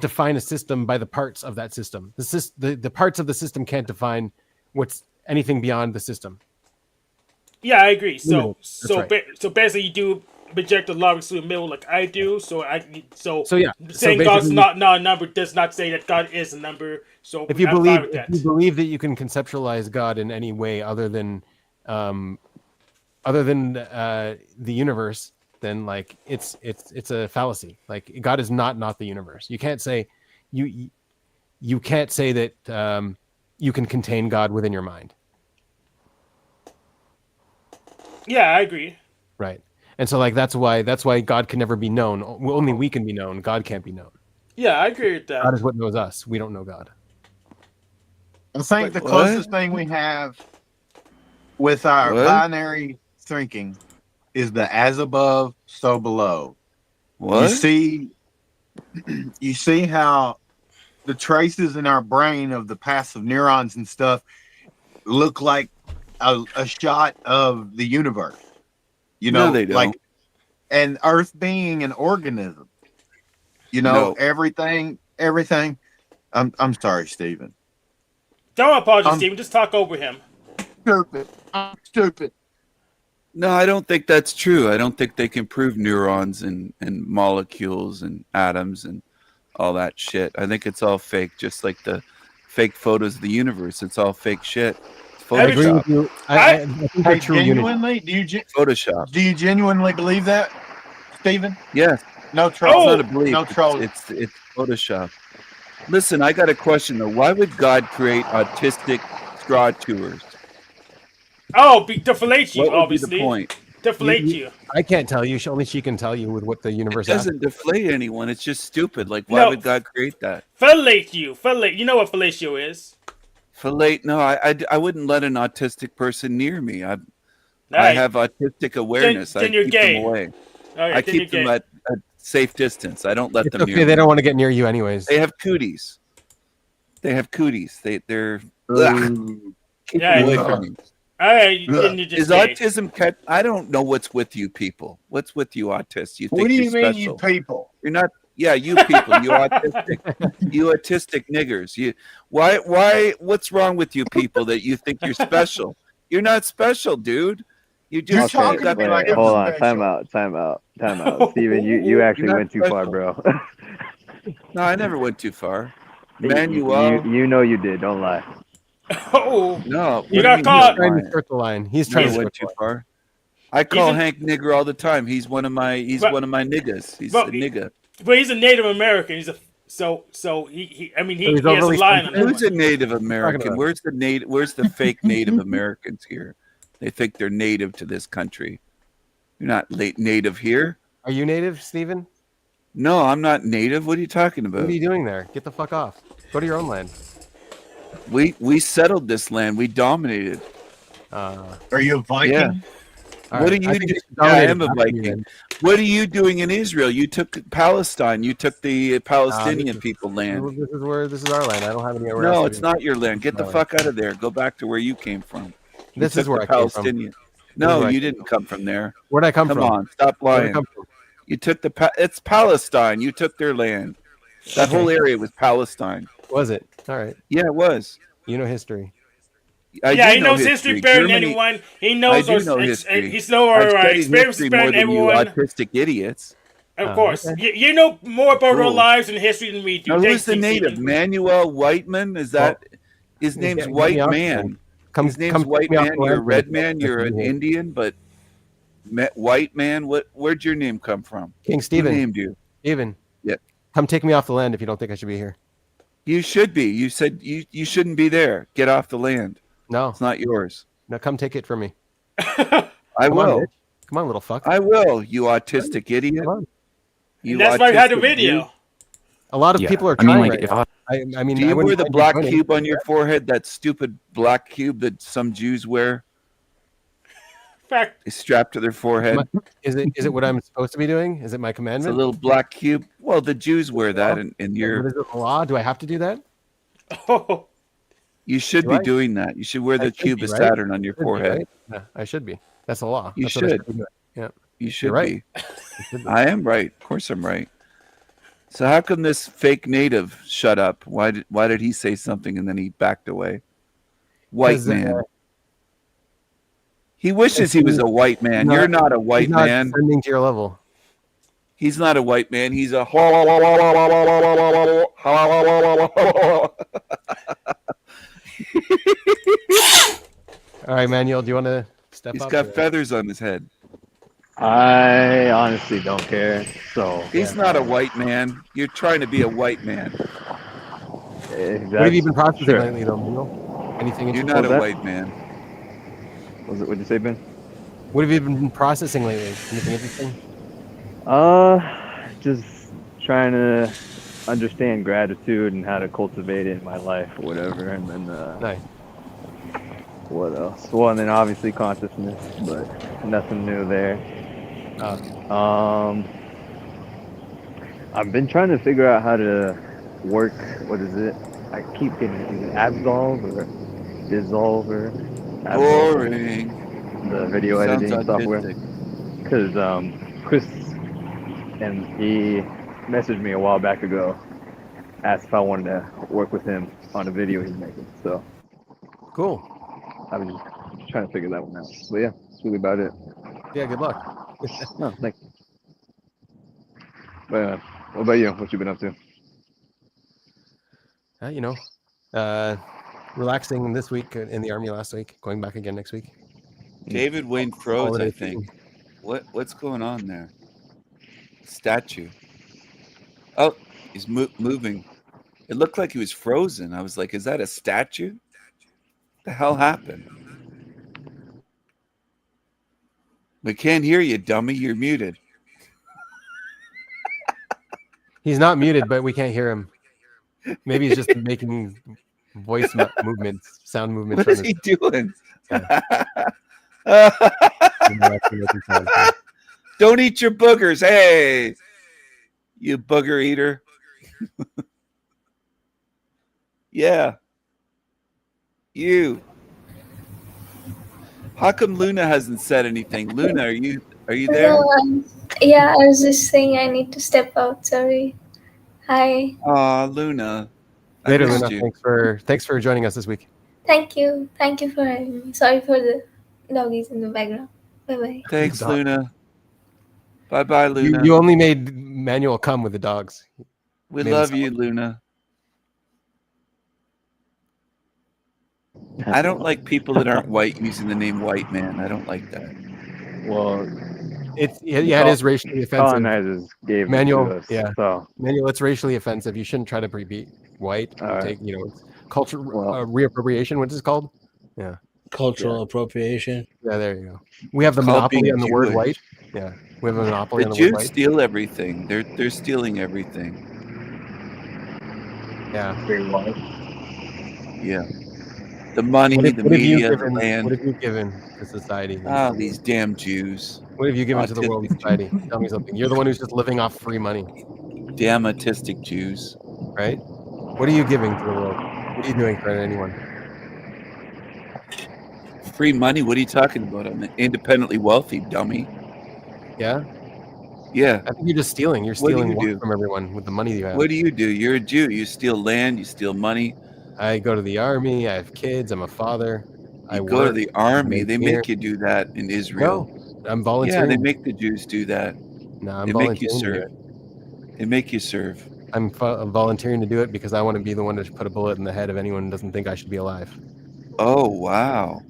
define a system by the parts of that system. The parts of the system can't define what's anything beyond the system. Yeah, I agree. So basically you do reject the law of excluding middle like I do. Saying So God's not a number does not say that God is a number. So if you believe that you can conceptualize God in any way other than the universe, then like it's a fallacy. Like God is not the universe. You can't say you can't say that you can contain God within your mind. Yeah, I agree. Right. And so like that's why God can never be known. Only we can be known. God can't be known. Yeah, I agree with that. God is what knows us. We don't know God. I think the closest thing we have with our binary thinking is the as above, so below. What? You see how the traces in our brain of the passive neurons and stuff look like a shot of the universe. No, they don't. Like, and Earth being an organism. Everything. I'm sorry, Stephen. Don't apologize, Stephen. Just talk over him. Stupid. No, I don't think that's true. I don't think they can prove neurons and molecules and atoms and all that shit. I think it's all fake, just like the fake photos of the universe. It's all fake shit. I agree with you. I think they're true genuinely, Photoshop. Do you genuinely believe that, Stephen? Yes. No troll. It's not a belief. No troll. It's Photoshop. Listen, I got a question though. Why would God create autistic straw tours? Oh, to fillet you, What would obviously. be the point? To fillet you. I can't tell you. Only she can tell you with what the universe It doesn't deflate anyone. It's just stupid. Like, why would God create that? Fillet you. You know what fellatio is? Fillet? No, I wouldn't let an autistic person near me. I have autistic awareness. Then I you're keep gay. them away. Right, I keep them at a safe distance. I don't let It's them okay. near They me. don't want to get near you anyways. They have cooties. They're keep Yeah, away from me. All right, then you're just Is gay. autism? I don't know what's with you people. What's with you autists? You think What do you you're mean, special. you people? You're not. Yeah, you people. You autistic. You autistic niggers. Why? What's wrong with you people that you think you're special? You're not special, dude. You just talking got to me like Hold on, special. time out. Steven, you actually not went too far, special. bro. No, I never went too far. You, Manuel. you know you did. Don't lie. Oh, No, you what do got mean caught. don't lie? Trying to skirt the line. He's trying to Never went skirt too the line. far. I call a- Hank nigger all the time. He's one of my niggas. He's But a nigga. But he's a Native American. He's a so he I mean So he's he has a overly line on him. Who's a Native talking American? about? Where's the fake Native Americans here? They think they're native to this country. You're not native here. Are you native, Stephen? No, I'm not native. What are you talking about? What are you doing there? Get the fuck off. Go to your own land. We settled this land. We dominated. Are you a Viking? Yeah. All What right, are I you think doing? you should Yeah, I dominate am a after me Viking. then. What are you doing in Israel? You took Palestine. You took the Palestinian people land. This is our land. I don't have anywhere else No, to it's be. not your land. Get the No. fuck out of there. Go back to where you came from. You This is took where the I came from. Palestinian. This is No, where I you came didn't come from there. Where'd I come Come from? on, stop Where'd I lying. come from? You took it's Palestine. You took their land. That Okay. whole area was Palestine. Was it? All right. Yeah, it was. You know history. I Yeah, do he know knows history better than Germany- anyone. He I knows do know history. He's know I've our studied experiences history better more than than you everyone. autistic idiots. Of course, okay. you know more about our Cool. lives and history than we do. Now, who's Thanks, the Steve native? Stephen. Manuel Whiteman? Is that his Yeah, name's get me White off the Man? land. Come- His name's come take White me off Man. the You're a land, red please. man. You're an Here. Indian, but White Man. Where'd your name come from? King Stephen. Who named you? Stephen. Yeah. Come take me off the land if you don't think I should be here. You should be. You said you shouldn't be there. Get off the land. No. It's not yours. No, come take it from me. I Come on, will. bitch. Come on, little fuck. I will. You autistic idiot. Come on. You And that's why we had a autistic video. dude. A lot of Yeah, people are I mean, trying like, right if now. I mean, Do I you wouldn't wear the mind black joining. cube on your forehead? That stupid black cube that some Jews wear? Fact. It's strapped to their forehead. Is it what I'm supposed to be doing? Is it my It's a commandment? little black cube. Well, the Jews wear that, and What you're is it, the law? Do I have to do that? Oh, you should Do be I? doing that. You should wear I the should cube be, of right? Saturn on your Should be, forehead. right? Yeah, I should be. That's the law. You That's what I should. be doing. Yeah. You should right. be. I should be. I am right. Of course, I'm right. So how come this fake native shut up? Why did he say something and then he backed away? White 'Cause, man. He wishes he was a white man. You're not a white he's not man. descending to your level. He's not a white man. He's a. All right, Manuel, do you want to step He's up? got or- feathers on his head. I honestly don't care. So He's not a white man. You're trying to be a white man. What have you been processing sure. lately, though, Manuel? Anything You're interesting? not a that? white man. What'd you say, Ben? What have you been processing lately? Anything interesting? Just trying to understand gratitude and how to cultivate it in my life or whatever, and then Nice. what else? Well, and then obviously consciousness, but nothing new there. I've been trying to figure out how to work. What is it? I keep getting is it Absolve or Dissolve or Absolve, Boring. the video Sounds editing software. autistic. Because Chris and he messaged me a while back ago, asked if I wanted to work with him on a video he's making. So Cool. I was just trying to figure that one out. But yeah, that's really about it. Yeah, good luck. No, thanks. But what about you? What you been up to? You know, relaxing this week in the army last week, going back again next week. David Wayne froze, Holiday I think. What's going on there? Statue. Oh, he's moving. It looked like he was frozen. I was like, is that a statue? What the hell happened? We can't hear you, dummy. You're muted. He's not muted, but we can't hear him. Maybe he's just making voice movements, sound movements. What is from he his- doing? Yeah. Don't eat your boogers. Hey, you booger eater. Yeah. You. How come Luna hasn't said anything? Luna, are you there? No, yeah, I was just saying I need to step out. Sorry. Hi. Aw, Luna. I Later, missed Luna. you. Thanks for joining us this week. Thank you. Thank you for having me. Sorry for the doggies in the background. Bye bye. Thanks, Luna. Bye-bye, Luna. You only made Manuel come with the dogs. We Maybe love someone- you, Luna. I don't like people that aren't white using the name white man. I don't like that. Well, It's it is racially offensive. Colonizers gave it Manual, to us. yeah. So Manual, it's racially offensive. You shouldn't try to be white. All right. Take it's culture Well- reappropriation. What is it called? Yeah. Cultural appropriation. Yeah, there you go. We have It's the called monopoly being on the word Jewish. white. Yeah, we have a monopoly The on the word Jews white. steal everything. They're stealing everything. Yeah. Yeah. The money, What have you media, the given? land. What have you given to society? Oh, these damn Jews. What have you given to the world Autistic and society? Tell me something. You're the one who's just living off free money, Damn autistic Jews. right? What are you giving to the world? What are you doing for anyone? Free money? What are you talking about? I'm independently wealthy, dummy. Yeah. Yeah. I think you're just stealing. You're What do stealing you work do? from everyone with the money you have. What do? You're a Jew. You steal land. You steal money. I go to the army. I have kids. I'm a father. I You go to work. the I'm an army. They engineer. make you do that in Israel. No, I'm Yeah, volunteering. they make the Jews do that. No, I'm They make you volunteering to do serve. They make you serve. I'm volunteering to do it because I want to be the one to put a bullet in the head of anyone who doesn't think I should be alive. Oh, wow.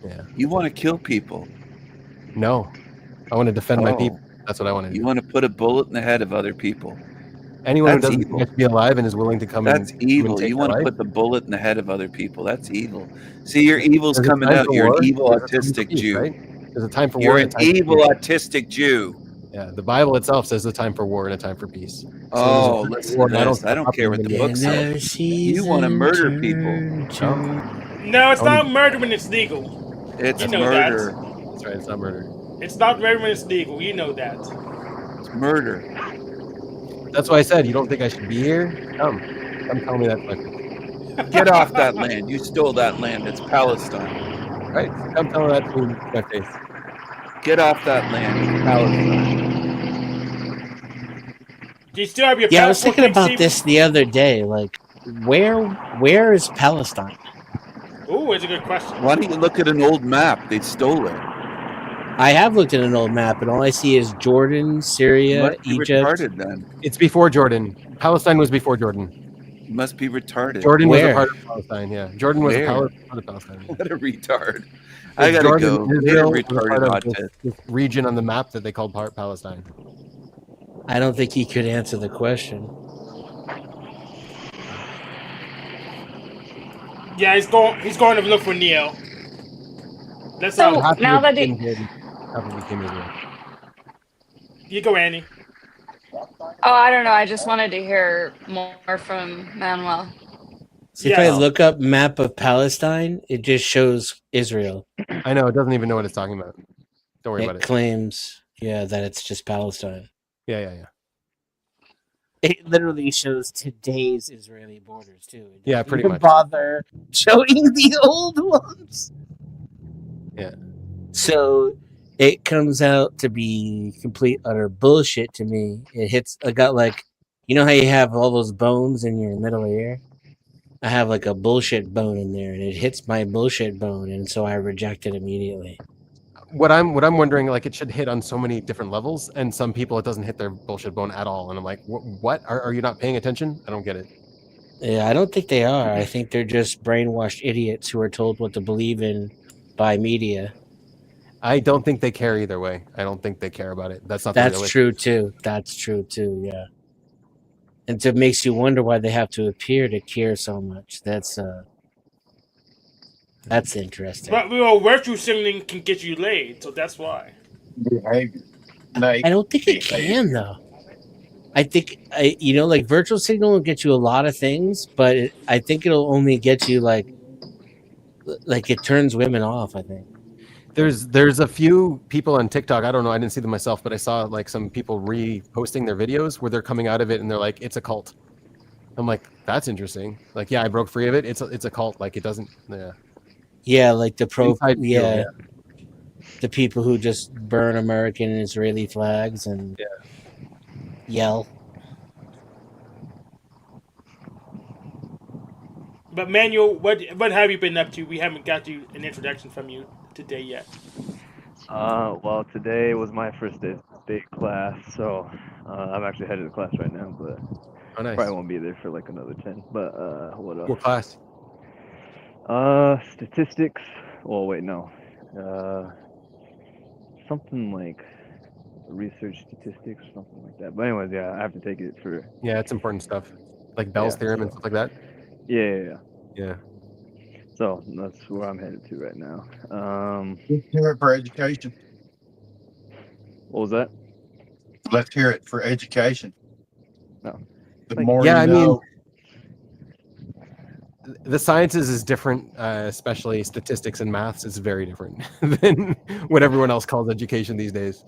Yeah. You want to kill people? No, I want to defend my Oh. people. That's what I want to do. You want to put a bullet in the head of other people? Anyone That's who doesn't evil. think I should be alive and is willing to come That's and evil. take You my want to life. put the bullet in the head of other people. That's evil. See, your evil's There's a coming time out. for You're war, an evil there's a time for autistic peace, Jew. right? There's a time for You're war an and a time for evil peace. autistic Jew. Yeah, the Bible itself says a time for war and a time for peace. So Oh, there's a listen war, to and this. I don't care what the book says. You want to murder people. No, it's not murder when it's legal. It's You know murder. that. That's right. It's not murder. It's not murder when it's legal. You know that. It's murder. That's why I said you don't think I should be here. Come tell me that question. Get off that land. You stole that land. It's Palestine. Right? Come tell me that to my face. Get off that land. It's Palestine. Do you still have your Yeah, I was passport, thinking about Steve? this the other day. Like, where is Palestine? Ooh, it's a good question. Why don't you look at an old map? They stole it. I have looked at an old map, and all I see is Jordan, Syria, Must be Egypt. retarded then. It's before Jordan. Palestine was before Jordan. You must be retarded. Jordan was a Where? part of Palestine. Yeah, Jordan was a Where? part of Palestine. What a retard. I gotta Jordan, go. What a Israel was a retarded part of autist. this region on the map that they called Palestine. I don't think he could answer the question. Yeah, he's going to look for Neo. Let's So Half of now it that became he, Jordan, half of it became Israel. You go, Annie. oh, I don't know. I just wanted to hear more from Manuel. See, if I look up map of Palestine, it just shows Israel. I know it doesn't even know what it's talking about. Don't worry It about it. claims, yeah, that it's just Palestine. Yeah. It literally shows today's Israeli borders too. It Yeah, doesn't pretty even much. bother showing the old ones. Yeah. So it comes out to be complete utter bullshit to me. It hits. I got like, you know how you have all those bones in your middle ear. I have like a bullshit bone in there, and it hits my bullshit bone, and so I reject it immediately. What I'm wondering, like, it should hit on so many different levels, and some people it doesn't hit their bullshit bone at all, and I'm like, what? Are you not paying attention? I don't get it. Yeah, I don't think they are. I think they're just brainwashed idiots who are told what to believe in by media. I don't think they care either way. I don't think they care about it. That's not. That's true too. That's true too. Yeah. And it makes you wonder why they have to appear to care so much. That's interesting. But virtue signaling can get you laid, so that's why. Behavior. I don't think it can though. I think like virtual signal will get you a lot of things, but I think it'll only get you like it turns women off. I think. There's a few people on TikTok. I don't know. I didn't see them myself, but I saw like some people reposting their videos where they're coming out of it and they're like, "It's a cult." I'm like, "That's interesting." Like, yeah, I broke free of it. It's a cult. Like, it doesn't. Yeah. Yeah, like the Inside deal, yeah, the people who just burn American and Israeli flags and yell. But Manuel, what have you been up to? We haven't got you an introduction from you today yet. Well, today was my first day class, so I'm actually headed to class right now. But Oh, nice. Probably won't be there for like another 10. But what else? What class? Statistics. Well, wait, no. Something like research statistics, something like that. But anyways, yeah, I have to take it for. Yeah, it's important stuff, like Bell's theorem and stuff like that. Yeah. So that's where I'm headed to right now. Let's hear it for education. What was that? Let's hear it for education. No. The more yeah, you know. The sciences is different, especially statistics and maths is very different than what everyone else calls education these days.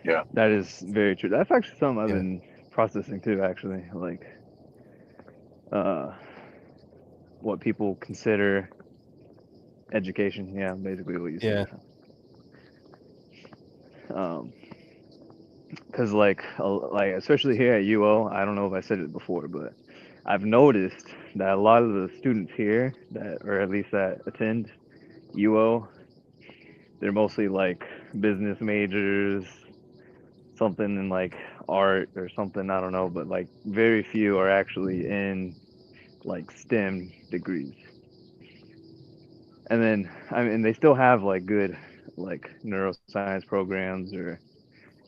Yeah, that is very true. That's actually something I've been processing too. Actually, like, what people consider education. Yeah, basically what you said. Because like especially here at UO, I don't know if I said it before, but I've noticed that a lot of the students here that, or at least that attend UO, they're mostly like business majors, something in like art or something, I don't know, but like very few are actually in like STEM degrees. And then, I mean, they still have like good like neuroscience programs or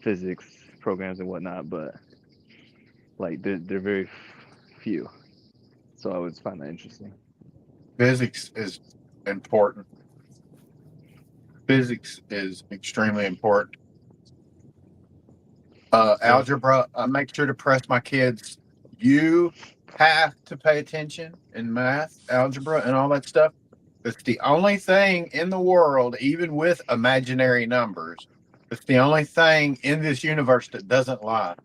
physics programs and whatnot, but like they're very few. So I would find that interesting. Physics is important. Physics is extremely important. Algebra, I make sure to press my kids. You have to pay attention in math, algebra, and all that stuff. It's the only thing in the world, even with imaginary numbers, it's the only thing in this universe that doesn't lie.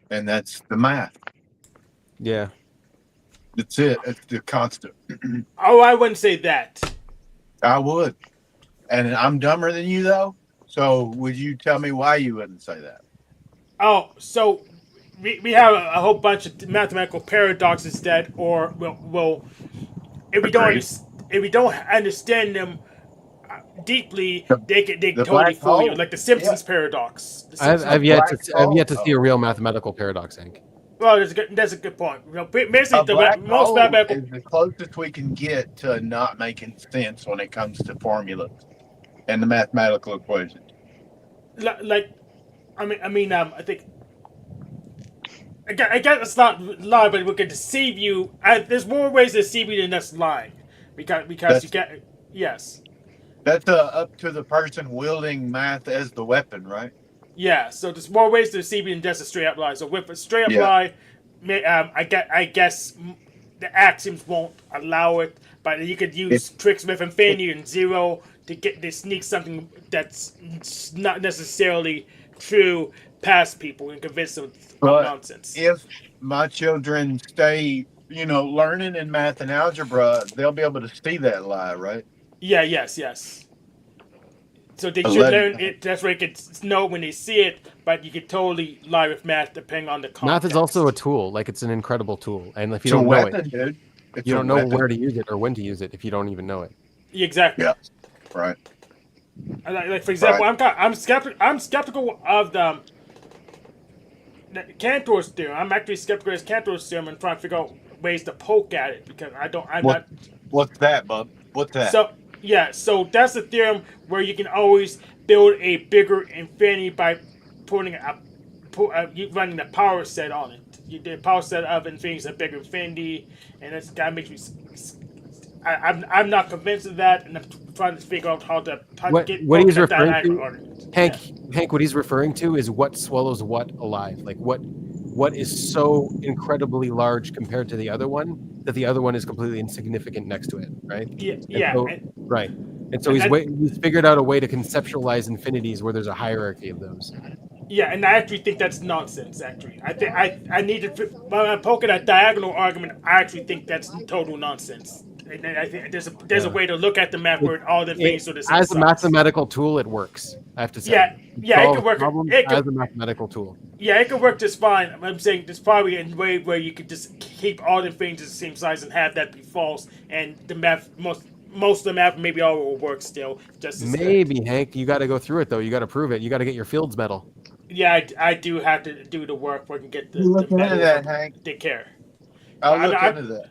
And that's the math. Yeah. That's it. It's the constant. Oh, I wouldn't say that. I would. And I'm dumber than you, though. So would you tell me why you wouldn't say that? Oh, so we have a whole bunch of mathematical paradoxes that, or will if we don't understand them deeply, they totally fool you. Like the Simpsons paradox. I've yet to see a real mathematical paradox, Hank. Well, that's a good point. You know, basically, Most mathematical is the closest we can get to not making sense when it comes to formulas and the mathematical equation. Like, I think. I guess it's not lie, but we can deceive you. There's more ways to deceive you than just lying, because you can't. Yes. That's up to the person wielding math as the weapon, right? Yeah, so there's more ways to deceive you than just a straight up lie. So with a straight up lie, I guess the axioms won't allow it, but you could use tricks with infinity and zero to sneak something that's not necessarily true past people and convince them of nonsense. If my children stay, learning in math and algebra, they'll be able to see that lie, right? Yeah, yes. So they should learn it. That's where they can know when they see it, but you can totally lie with math depending on the context. Math is also a tool. Like, it's an incredible tool. And if you don't know it, you don't know where to use it or when to use it if you don't even know it. Exactly. Yeah. Right. Like for example, I'm skeptical of the Cantor's theorem. I'm actually skeptical of Cantor's theorem and trying to figure out ways to poke at it because What's that, bub? What's that? So that's the theorem where you can always build a bigger infinity by running the power set on it. The power set of infinity is a bigger infinity, and that makes me. I'm not convinced of that, and I'm trying to figure out how to what he's referring to, Hank. What he's referring to is what swallows what alive. Like what is so incredibly large compared to the other one that the other one is completely insignificant next to it, right? Right. And so he's figured out a way to conceptualize infinities where there's a hierarchy of those. Yeah, and I actually think that's nonsense. Actually, I think I need to. When I'm poking at diagonal argument, I actually think that's total nonsense. And I think there's a way to look at the math where all the things are the same as size. a mathematical tool, it works. I have to say. Yeah, it could work. As a mathematical tool. Yeah, it could work just fine. I'm saying there's probably a way where you could just keep all the things the same size and have that be false, and the math most of the math maybe all will work still. Maybe Hank, you got to go through it though. You got to prove it. You got to get your Fields medal. Yeah, I do have to do the work where I can get You the look into metal that, from Hank. Dick Care. I'll look into that.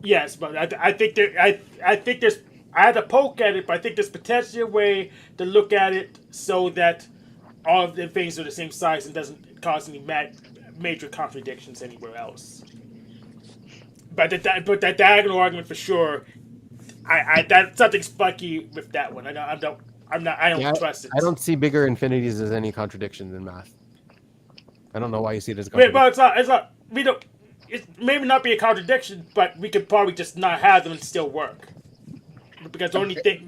Yes, but I think I think there's I had to poke at it, but I think there's potentially a way to look at it so that all of the things are the same size and doesn't cause any major contradictions anywhere else. But that diagonal argument for sure, I that something's funky with that one. I don't trust it. I don't see bigger infinities as any contradiction in math. I don't know why you see it as a Wait, contradiction. well, it's not. We don't. It maybe not be a contradiction, but we could probably just not have them and still work. Because the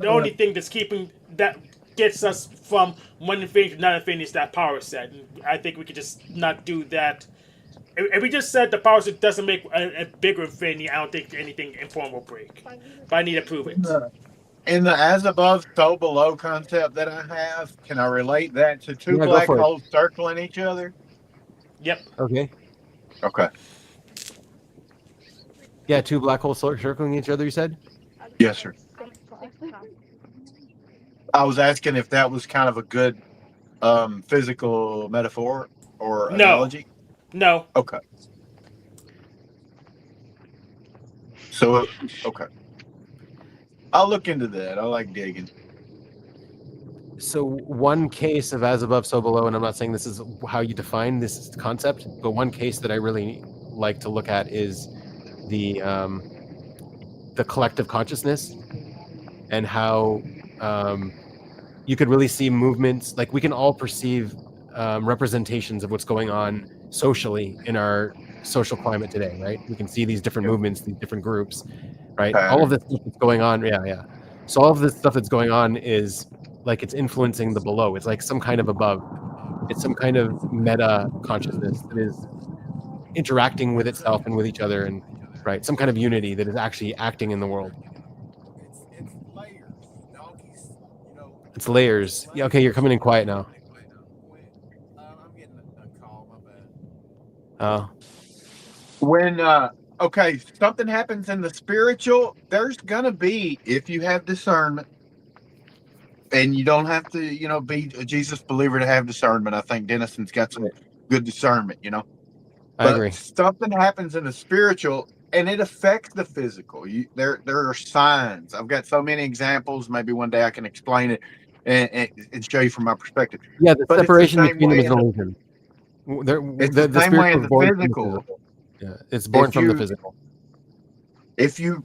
only thing that's keeping that gets us from one infinity to another infinity is that power set. And I think we could just not do that. If we just said the power set doesn't make a bigger infinity, I don't think anything inform will break. But I need to prove it. In the as above, so below concept that I have, can I relate that to two Yeah, go black for it. holes circling each other? Yep. Okay. Okay. Yeah, two black holes circling each other, you said? Yes, sir. I was asking if that was kind of a good physical metaphor or analogy. No. Okay. So, okay. I'll look into that. I like digging. So one case of as above, so below, and I'm not saying this is how you define this concept, but one case that I really like to look at is the collective consciousness and how you could really see movements. Like we can all perceive representations of what's going on socially in our social climate today, right? We can see these different movements, these different groups, right? All of this stuff that's going on, yeah. So all of this stuff that's going on is like it's influencing the below. It's like some kind of above. It's some kind of meta consciousness that is interacting with itself and with each other, and right, some kind of unity that is actually acting in the world. It's layers. Yeah, okay, you're coming in quiet now. Oh. When okay, something happens in the spiritual, there's gonna be, if you have discernment, and you don't have to, be a Jesus believer to have discernment. I think Denison's got some good discernment, I agree. Something happens in the spiritual and it affects the physical. There are signs. I've got so many examples. Maybe one day I can explain it and show you from my perspective. Yeah, the But separation it's the between them is same an way illusion. it's the same way in the born from physical. Yeah, it's born If from the you- physical. If you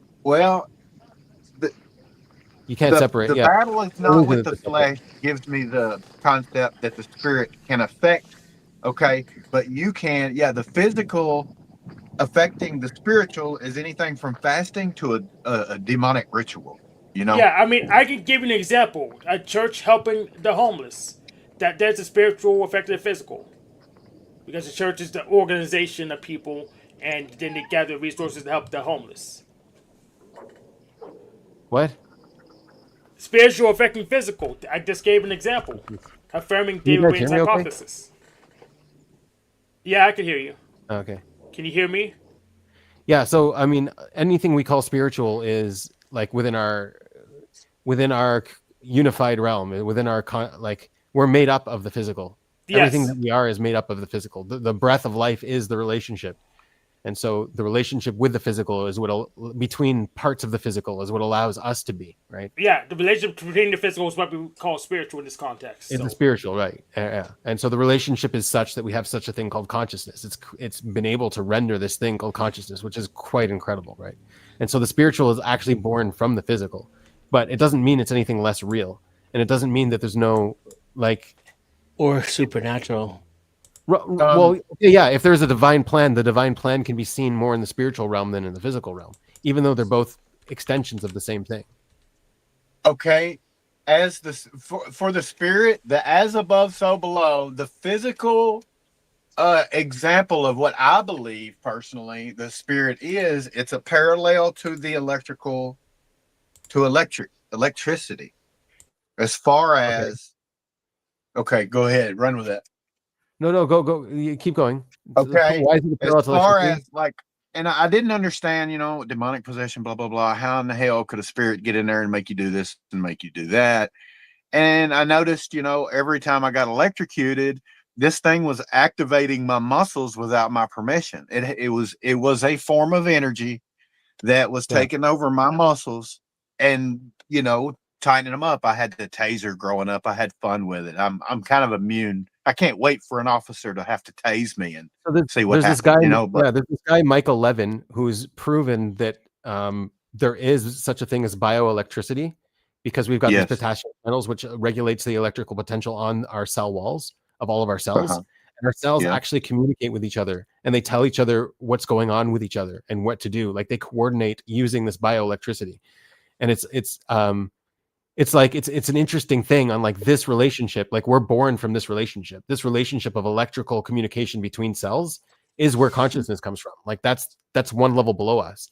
You can't separate. The Yeah, battle is not Illusion with is the the separate. flesh. Gives me the concept that the spirit can affect. Okay, but you can. Yeah, the physical affecting the spiritual is anything from fasting to a demonic ritual. Yeah, I mean, I can give you an example. A church helping the homeless. There's a spiritual effect of the physical. Because the church is the organization of people, and then they gather resources to help the homeless. What? Spiritual affecting physical. I just gave an example. Confirming Can you David guys Wayne's hear me okay? hypothesis. Yeah, I can hear you. Okay. Can you hear me? Yeah, so I mean, anything we call spiritual is like within our unified realm, within our we're made up of the physical. Yes. Everything that we are is made up of the physical. The breath of life is the relationship, and so the relationship with the physical is between parts of the physical is what allows us to be, right? Yeah, the relationship between the physical is what we call spiritual in this context. It's the spiritual, right? Yeah. And so the relationship is such that we have such a thing called consciousness. It's been able to render this thing called consciousness, which is quite incredible, right? And so the spiritual is actually born from the physical, but it doesn't mean it's anything less real, and it doesn't mean that there's no or supernatural. Well, yeah, if there's a divine plan, the divine plan can be seen more in the spiritual realm than in the physical realm, even though they're both extensions of the same thing. Okay, as for the spirit, the as above, so below, the physical example of what I believe personally the spirit is, it's a parallel to the electricity. As far as okay, go ahead, run with that. No, go. You keep going. Okay. Why is it a parallel As to far electricity? as and I didn't understand, demonic possession, blah blah blah. How in the hell could a spirit get in there and make you do this and make you do that? And I noticed, every time I got electrocuted, this thing was activating my muscles without my permission. It was a form of energy that was Yeah. taking over my muscles and, tightening them up. I had the taser growing up. I had fun with it. I'm kind of immune. I can't wait for an officer to have to tase me and see what There's happens. this guy, But there's this guy, Michael Levin, who's proven that there is such a thing as bioelectricity because we've got these Yes. potassium channels, which regulates the electrical potential on our cell walls of all of our cells. Uh-huh. And our cells Yeah. actually communicate with each other and they tell each other what's going on with each other and what to do. Like they coordinate using this bioelectricity. And it's an interesting thing on like this relationship. Like we're born from this relationship of electrical communication between cells is where consciousness comes from. Like that's one level below us,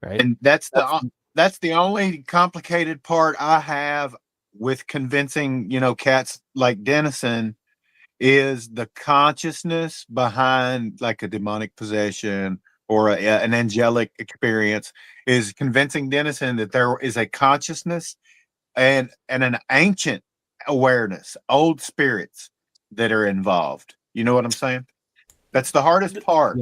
right? And that's the only complicated part I have with convincing, cats like Dennison is the consciousness behind like a demonic possession or an angelic experience is convincing Dennison that there is a consciousness and an ancient awareness, old spirits that are involved. You know what I'm saying? That's the hardest part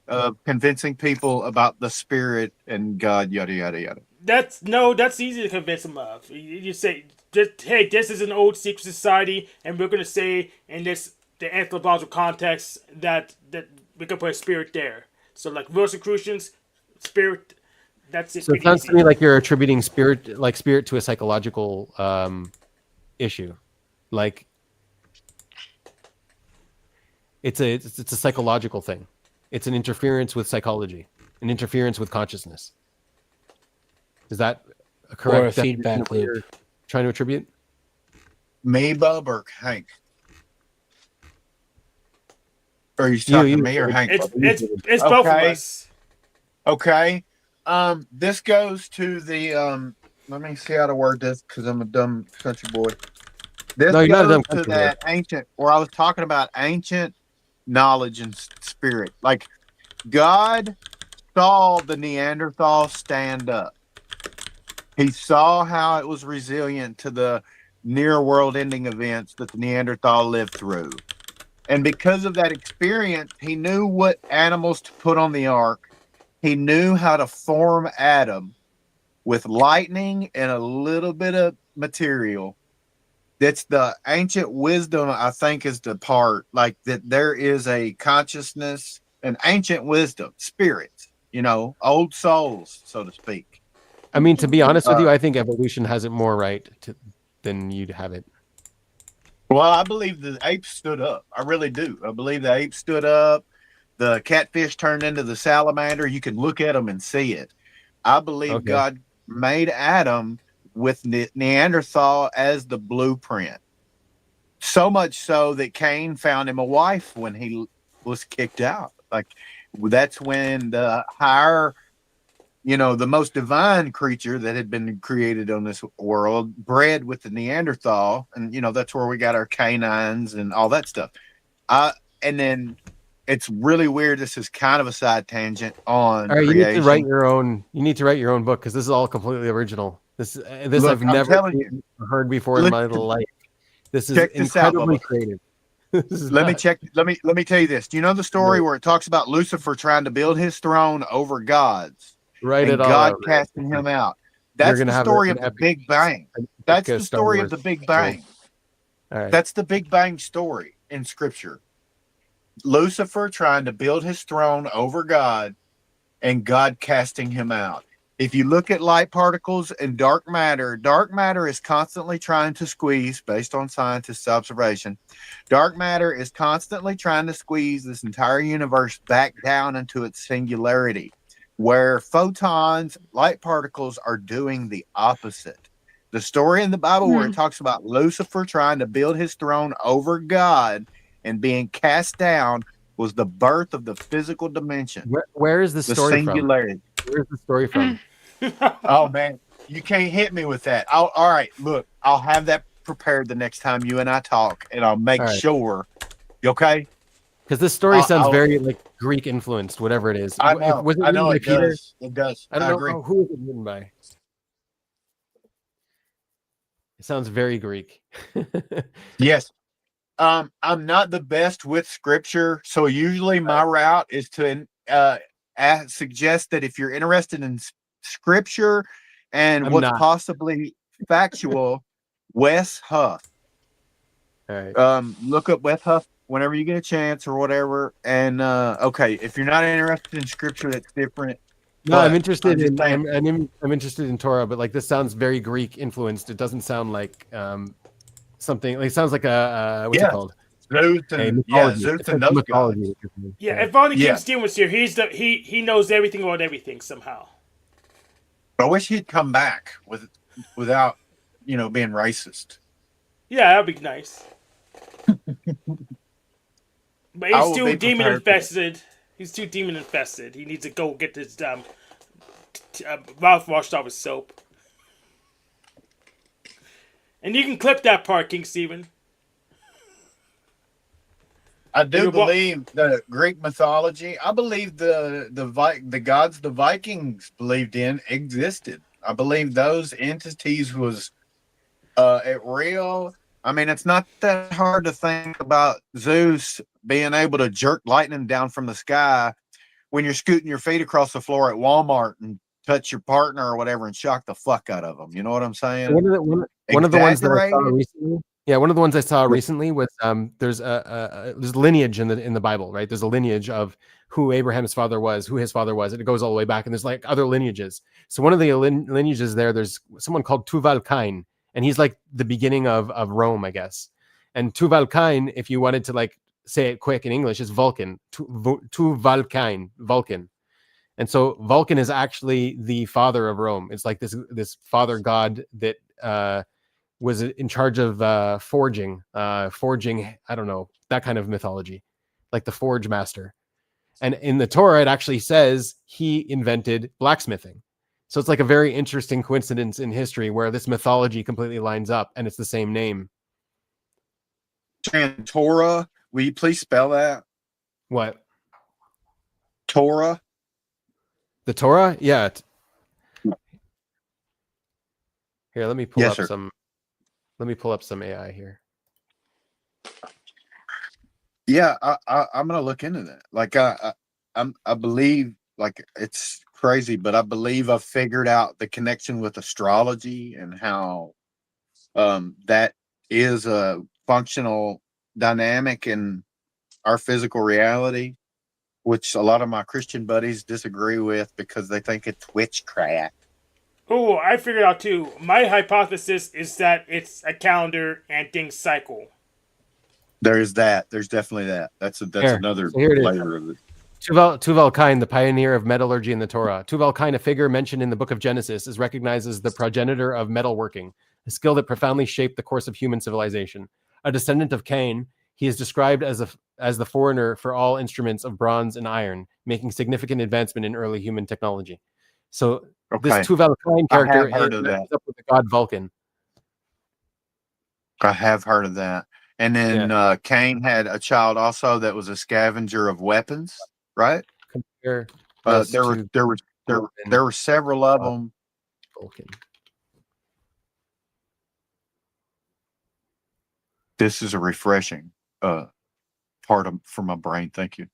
of convincing people about the spirit and God, yada yada yada. That's easy to convince them of. You say, hey, this is an old secret society, and we're gonna say in the anthropological context that we can put a spirit there. So like Rosicrucians, spirit. That's it. So it sounds to me like you're attributing spirit to a psychological issue, like it's a psychological thing. It's an interference with psychology, an interference with consciousness. Is that a correct or a feedback loop? You're trying to attribute Me, Bub, or Hank? Or are you talking to me or Hank? It's both of us. Okay. This goes to the let me see how to word this because I'm a dumb country boy. This you're not a dumb goes to country that ancient where I was talking about ancient knowledge and spirit. Like God saw the Neanderthal stand up. He saw how it was resilient to the near world ending events that the Neanderthal lived through. And because of that experience, he knew what animals to put on the ark. He knew how to form Adam with lightning and a little bit of material. That's the ancient wisdom, I think, is the part like that there is a consciousness, an ancient wisdom, spirits, old souls, so to speak. I mean, to be honest with you, I think evolution has it more right than you'd have it. Well, I believe the apes stood up. I really do. I believe the apes stood up. The catfish turned into the salamander. You can look at them and see it. I believe God made Adam with Neanderthal as the blueprint. So much so that Cain found him a wife when he was kicked out. Like that's when the higher, the most divine creature that had been created on this world bred with the Neanderthal. And, that's where we got our canines and all that stuff. And then it's really weird. This is kind of a side tangent on all right, creation. you need to write your own book because this is all completely original. This Look, I've never heard before in my life. This is incredibly creative. Let me tell you this. Do you know the story where it talks about Lucifer trying to build his throne over God's? Right, and God casting him out. That's the story of the Big Bang. That's the story of the Big Bang. All right. That's the Big Bang story in Scripture. Lucifer trying to build his throne over God and God casting him out. If you look at light particles and dark matter is constantly trying to squeeze, based on scientists' observation, dark matter is constantly trying to squeeze this entire universe back down into its singularity, where photons, light particles, are doing the opposite. The story in the Bible where it talks about Lucifer trying to build his throne over God and being cast down was the birth of the physical dimension. Where is the story singularity. from? Where's the story from? Oh, man. You can't hit me with that. All right. Look, I'll have that prepared the next time you and I talk, and I'll make sure. You okay? Because this story sounds very like Greek influenced, whatever it is. I know. Was it I know written it by Peter? does. It does. I don't agree. know who was it written by. It sounds very Greek. Yes. I'm not the best with scripture, so usually my route is to suggest that if you're interested in scripture and I'm what's not. possibly factual, Wes Huff. All right. Look up Wes Huff whenever you get a chance or whatever. And okay, if you're not interested in scripture, that's different. No, I'm But interested just in saying- I'm interested in Torah, but like this sounds very Greek influenced. It doesn't sound like something. Like, it sounds like a what's it Yeah. called? Zeus A and mythology. Zeus It's and like those mythology. Yeah, if only King Yeah. Steven was here, he knows everything about everything somehow. I wish he'd come back without being racist. Yeah, that'd be nice. But I he's will too be demon prepared for that. infested. He's too demon infested. He needs to go get his mouth washed off with soap. And you can clip that part, King Steven. I do believe the Greek mythology. I believe the gods the Vikings believed in existed. I believe those entities was real. I mean, it's not that hard to think about Zeus being able to jerk lightning down from the sky when you're scooting your feet across the floor at Walmart and touch your partner or whatever and shock the fuck out of them. You know what I'm saying? One of the ones that I saw Exaggerated? recently. Yeah, one of the ones I saw recently was there's there's lineage in the Bible, right? There's a lineage of who Abraham's father was, who his father was, and it goes all the way back. And there's like other lineages. So one of the lineages there's someone called Tuval Cain, and he's like the beginning of Rome, I guess. And Tuval Cain, if you wanted to like say it quick in English, is Vulcan. Tuval Cain, Vulcan. And so Vulcan is actually the father of Rome. It's like this father god that was in charge of forging. I don't know, that kind of mythology, like the forge master. And in the Torah, it actually says he invented blacksmithing. So it's like a very interesting coincidence in history where this mythology completely lines up, and it's the same name. And Torah, will you please spell that? What? Torah? The Torah? Yeah. Here, let me pull Yes, up sir. some. Let me pull up some AI here. Yeah, I'm gonna look into that. Like I believe, like, it's crazy, but I believe I've figured out the connection with astrology and how that is a functional dynamic in our physical reality, which a lot of my Christian buddies disagree with because they think it's witchcraft. Oh, I figured out too. My hypothesis is that it's a calendar and things cycle. There is that. There's definitely that. That's Here. another So here it is. layer of it. Tuval Cain, the pioneer of metallurgy in the Torah. Tuval Cain, a figure mentioned in the book of Genesis, is recognized as the progenitor of metalworking, a skill that profoundly shaped the course of human civilization. A descendant of Cain, he is described as the forerunner for all instruments of bronze and iron, making significant advancement in early human technology. So this Okay. Tuval Cain I character have heard of matches that. up with the god Vulcan. I have heard of that. And then Cain had a child also that was a scavenger of weapons, right? Compare There this were to there were several of them. Vulcan. This is a refreshing part for my brain. Thank you.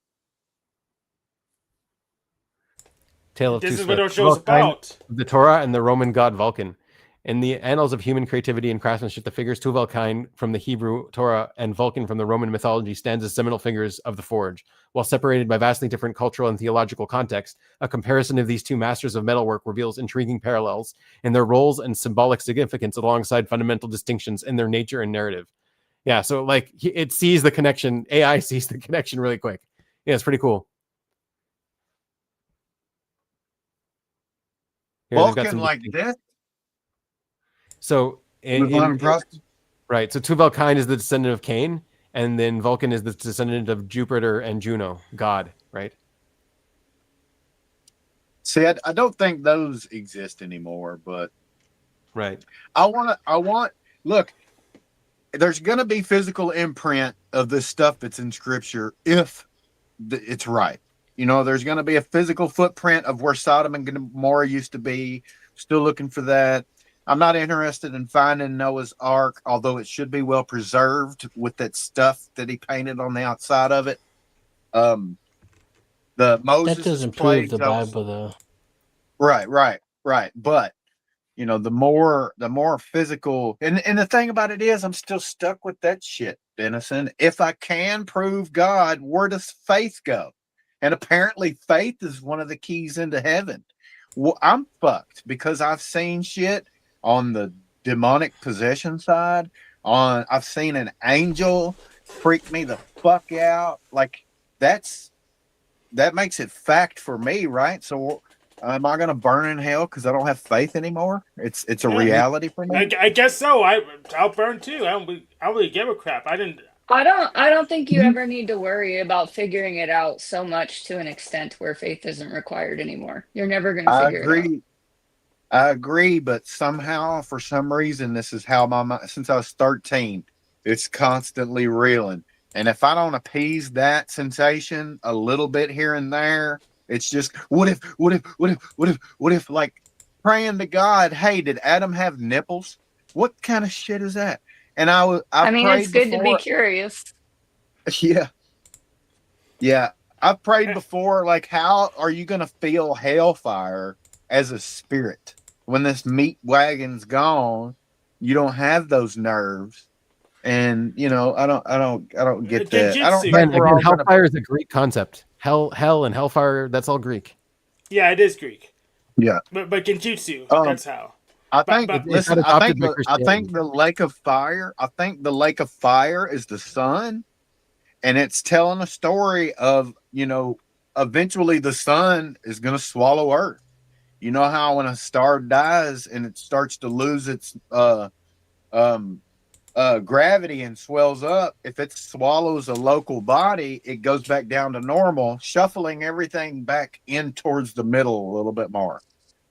Tale of This Two is what our Swift. show's Tuval Cain, about. the Torah and the Roman god Vulcan. In the annals of human creativity and craftsmanship, the figures Tuval Cain from the Hebrew Torah and Vulcan from the Roman mythology stands as seminal figures of the forge. While separated by vastly different cultural and theological context, a comparison of these two masters of metalwork reveals intriguing parallels in their roles and symbolic significance alongside fundamental distinctions in their nature and narrative. Yeah, so like it sees the connection. AI sees the connection really quick. Yeah, it's pretty cool. Here, they've got Vulcan some like this. So, right. So Tuval Cain is the descendant of Cain, and then Vulcan is the descendant of Jupiter and Juno, God, right? See, I don't think those exist anymore, but right. Look, there's going to be physical imprint of this stuff that's in scripture if it's right. You know, there's going to be a physical footprint of where Sodom and Gomorrah used to be. Still looking for that. I'm not interested in finding Noah's Ark, although it should be well preserved with that stuff that he painted on the outside of it. The That Moses doesn't prove plagues. the Bible, though. Right. But the more physical, and the thing about it is, I'm still stuck with that shit, Denison. If I can prove God, where does faith go? And apparently, faith is one of the keys into heaven. Well, I'm fucked because I've seen shit on the demonic possession side. I've seen an angel freak me the fuck out. Like that makes it fact for me, right? So am I going to burn in hell because I don't have faith anymore? It's a reality for me. I guess so. I'll burn too. I don't really give a crap. I don't think you Mhm. ever need to worry about figuring it out so much to an extent where faith isn't required anymore. You're never going to I figure it out. agree, but somehow, for some reason, this is how my mind, since I was 13, it's constantly reeling. And if I don't appease that sensation a little bit here and there, it's just, what if, like praying to God, hey, did Adam have nipples? What kind of shit is that? And I mean, prayed it's good to be before. curious. Yeah. I've prayed before, like, how are you going to feel hellfire as a spirit when this meat wagon's gone? You don't have those nerves, and I don't get that. I don't think Again, we're all gonna. hellfire is a Greek concept. Hell, and hellfire, that's all Greek. Yeah, it is Greek. Yeah, but genjutsu, that's how. I think. Listen, I think Christianity. the lake of fire. I think the lake of fire is the sun, and it's telling a story of eventually the sun is going to swallow Earth. You know how when a star dies and it starts to lose its gravity and swells up, if it swallows a local body, it goes back down to normal, shuffling everything back in towards the middle a little bit more.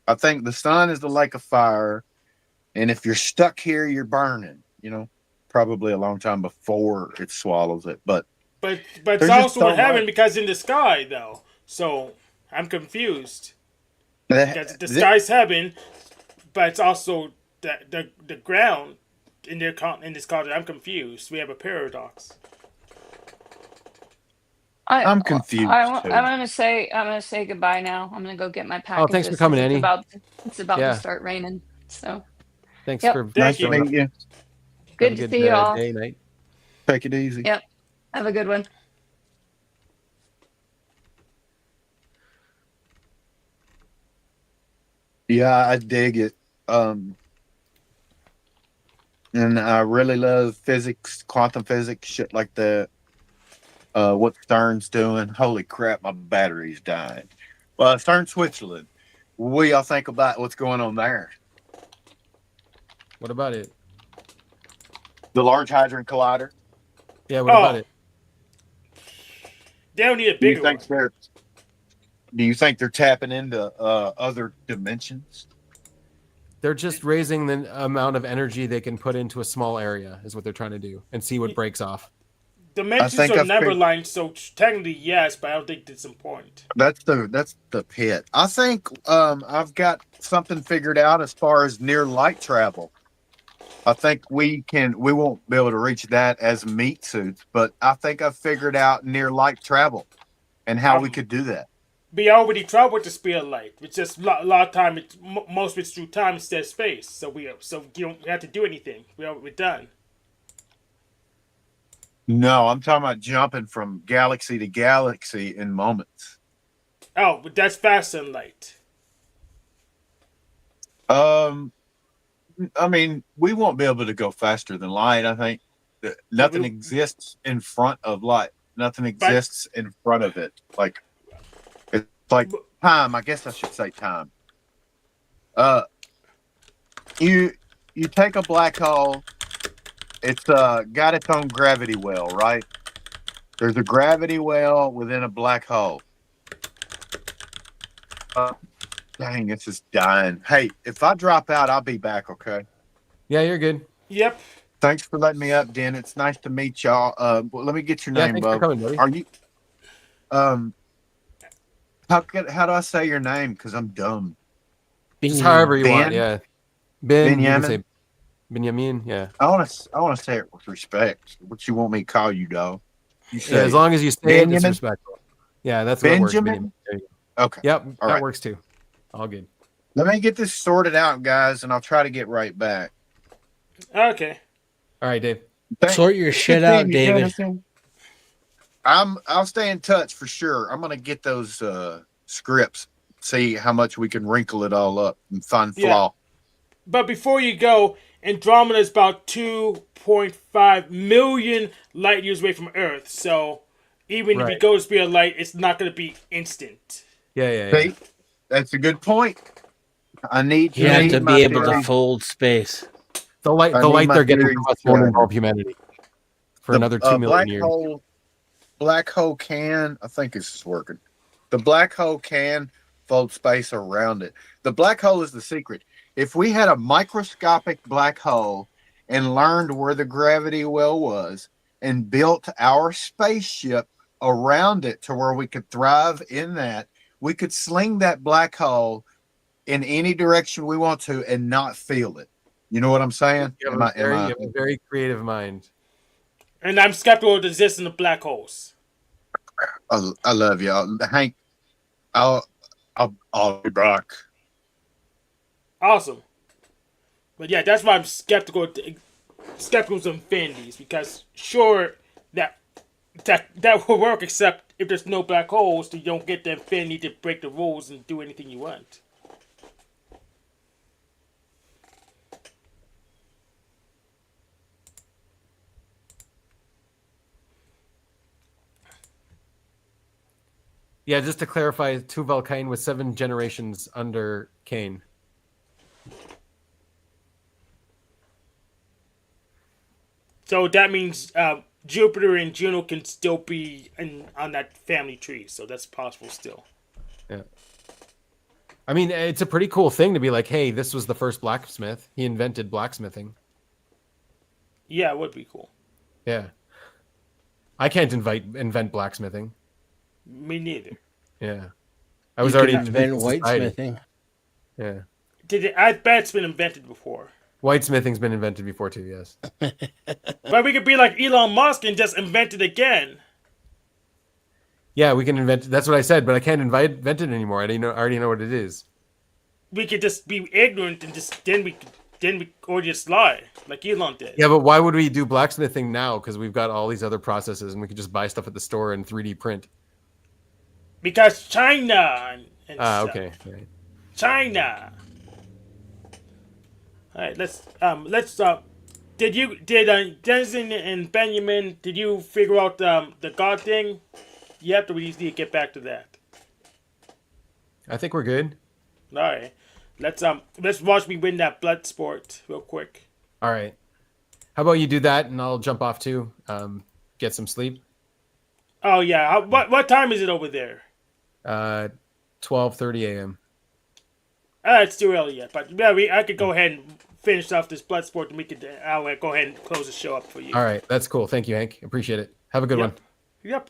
I think the sun is the lake of fire, and if you're stuck here, you're burning. Probably a long time before it swallows it, but it's also in heaven because in the sky though. So I'm confused. Because the sky's heaven, but it's also the ground in this culture. I'm confused. We have a paradox. I'm confused. I'm gonna say goodbye now. I'm gonna go get my packages. Thanks for coming, Annie. It's about to start raining. So thanks yep. for nice to meet you. Good to see you all. Day, night. Take it easy. Yep. Have a good one. Yeah, I dig it. And I really love physics, quantum physics, shit like that. What Stern's doing. Holy crap, my battery's dying. Well, Stern, Switzerland. What do y'all think about what's going on there? What about it? The Large Hadron Collider. Yeah, what about it? They don't need a bigger one. Do you think they're tapping into other dimensions? They're just raising the amount of energy they can put into a small area, is what they're trying to do, and see what breaks off. Dimensions are never lined, so technically yes, but I don't think it's important. That's the pit. I think I've got something figured out as far as near light travel. I think we won't be able to reach that as meat suits, but I think I've figured out near light travel and how we could do that. We already traveled with the speed of light. It's just a lot of time. Most of it's through time instead of space. So you don't have to do anything. We're done. No, I'm talking about jumping from galaxy to galaxy in moments. Oh, but that's faster than light. I mean, we won't be able to go faster than light. I think nothing exists in front of light. Nothing exists in front of it. Like it's like time. I guess I should say time. You take a black hole. It's got its own gravity well, right? There's a gravity well within a black hole. Dang, it's just dying. Hey, if I drop out, I'll be back, okay? Yeah, you're good. Yep. Thanks for letting me up, Den. It's nice to meet y'all. Let me get your name, thanks Bub. for coming, buddy. Are you how do I say your name? Because I'm dumb. Just however you want, Ben? yeah. Ben, you can Binyamin? say Binyamin. Yeah. I want to say it with respect. What you want me to call you, dog? You say Yeah, as long as you say it, it's Benjamin? respectful. Yeah, that's what works. Benjamin? There you go. Okay. Yep, All that right. works too. All good. Let me get this sorted out, guys, and I'll try to get right back. Okay. All right, Dave. Sort your Good shit seeing out, you, David. Jonathan. I'll stay in touch for sure. I'm gonna get those scripts, see how much we can wrinkle it all up and find flaw. But before you go, Andromeda is about 2.5 million light years away from Earth. So even if you Right. go to speed of light, it's not going to be instant. Yeah. See, that's a good point. I need You have to my be able to theory. fold space. The light I need my they're getting theories from us to won't shine. involve humanity for another 2 million years. Black hole can, I think it's working. The black hole can fold space around it. The black hole is the secret. If we had a microscopic black hole and learned where the gravity well was and built our spaceship around it to where we could thrive in that, we could sling that black hole in any direction we want to and not feel it. You know what I'm saying? You have a very creative mind. And I'm skeptical of the existence of black holes. I love y'all. Hank, I'll be back. Awesome. But yeah, that's why I'm skeptical of infinities, because sure that will work, except if there's no black holes, you don't get the infinity to break the rules and do anything you want. Yeah, just to clarify, Tuval Cain was 7 generations under Cain. So that means Jupiter and Juno can still be on that family tree, so that's possible still. Yeah. I mean, it's a pretty cool thing to be like, hey, this was the first blacksmith. He invented blacksmithing. Yeah, it would be cool. Yeah. I can't invent blacksmithing. Me neither. Yeah. I was You already can invent in society. whitesmithing. Yeah. I bet it's been invented before. Whitesmithing's been invented before too, yes. But we could be like Elon Musk and just invent it again. Yeah, we can invent. That's what I said, but I can't invent it anymore. I already know what it is. We could just be ignorant and then we or just lie like Elon did. Yeah, but why would we do blacksmithing now? Because we've got all these other processes, and we could just buy stuff at the store and 3D print. Because China and stuff. Okay. Right. China. All right, let's did Denison and Binyamin, did you figure out the God thing yet, or we need to get back to that? I think we're good. All right, let's watch me win that blood sport real quick. All right. How about you do that, and I'll jump off too. Get some sleep. Oh yeah, what time is it over there? 12:30 a.m. It's too early yet, but yeah, I could go ahead and finish off this blood sport, and I'll go ahead and close the show up for you. All right, that's cool. Thank you, Hank. Appreciate it. Have a good one. Yep.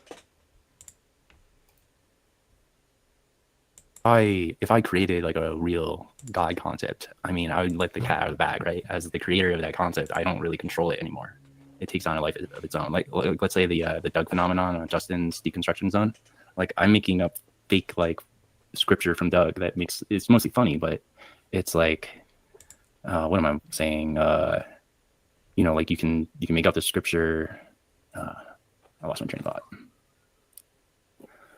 If I created like a real God concept, I mean, I would let the cat out of the bag, right? As the creator of that concept, I don't really control it anymore. It takes on a life of its own. Like let's say the Doug phenomenon on Justin's deconstruction zone. Like I'm making up fake like scripture from Doug that it's mostly funny, but it's like what am I saying? You know, like you can make up the scripture. I lost my train of thought.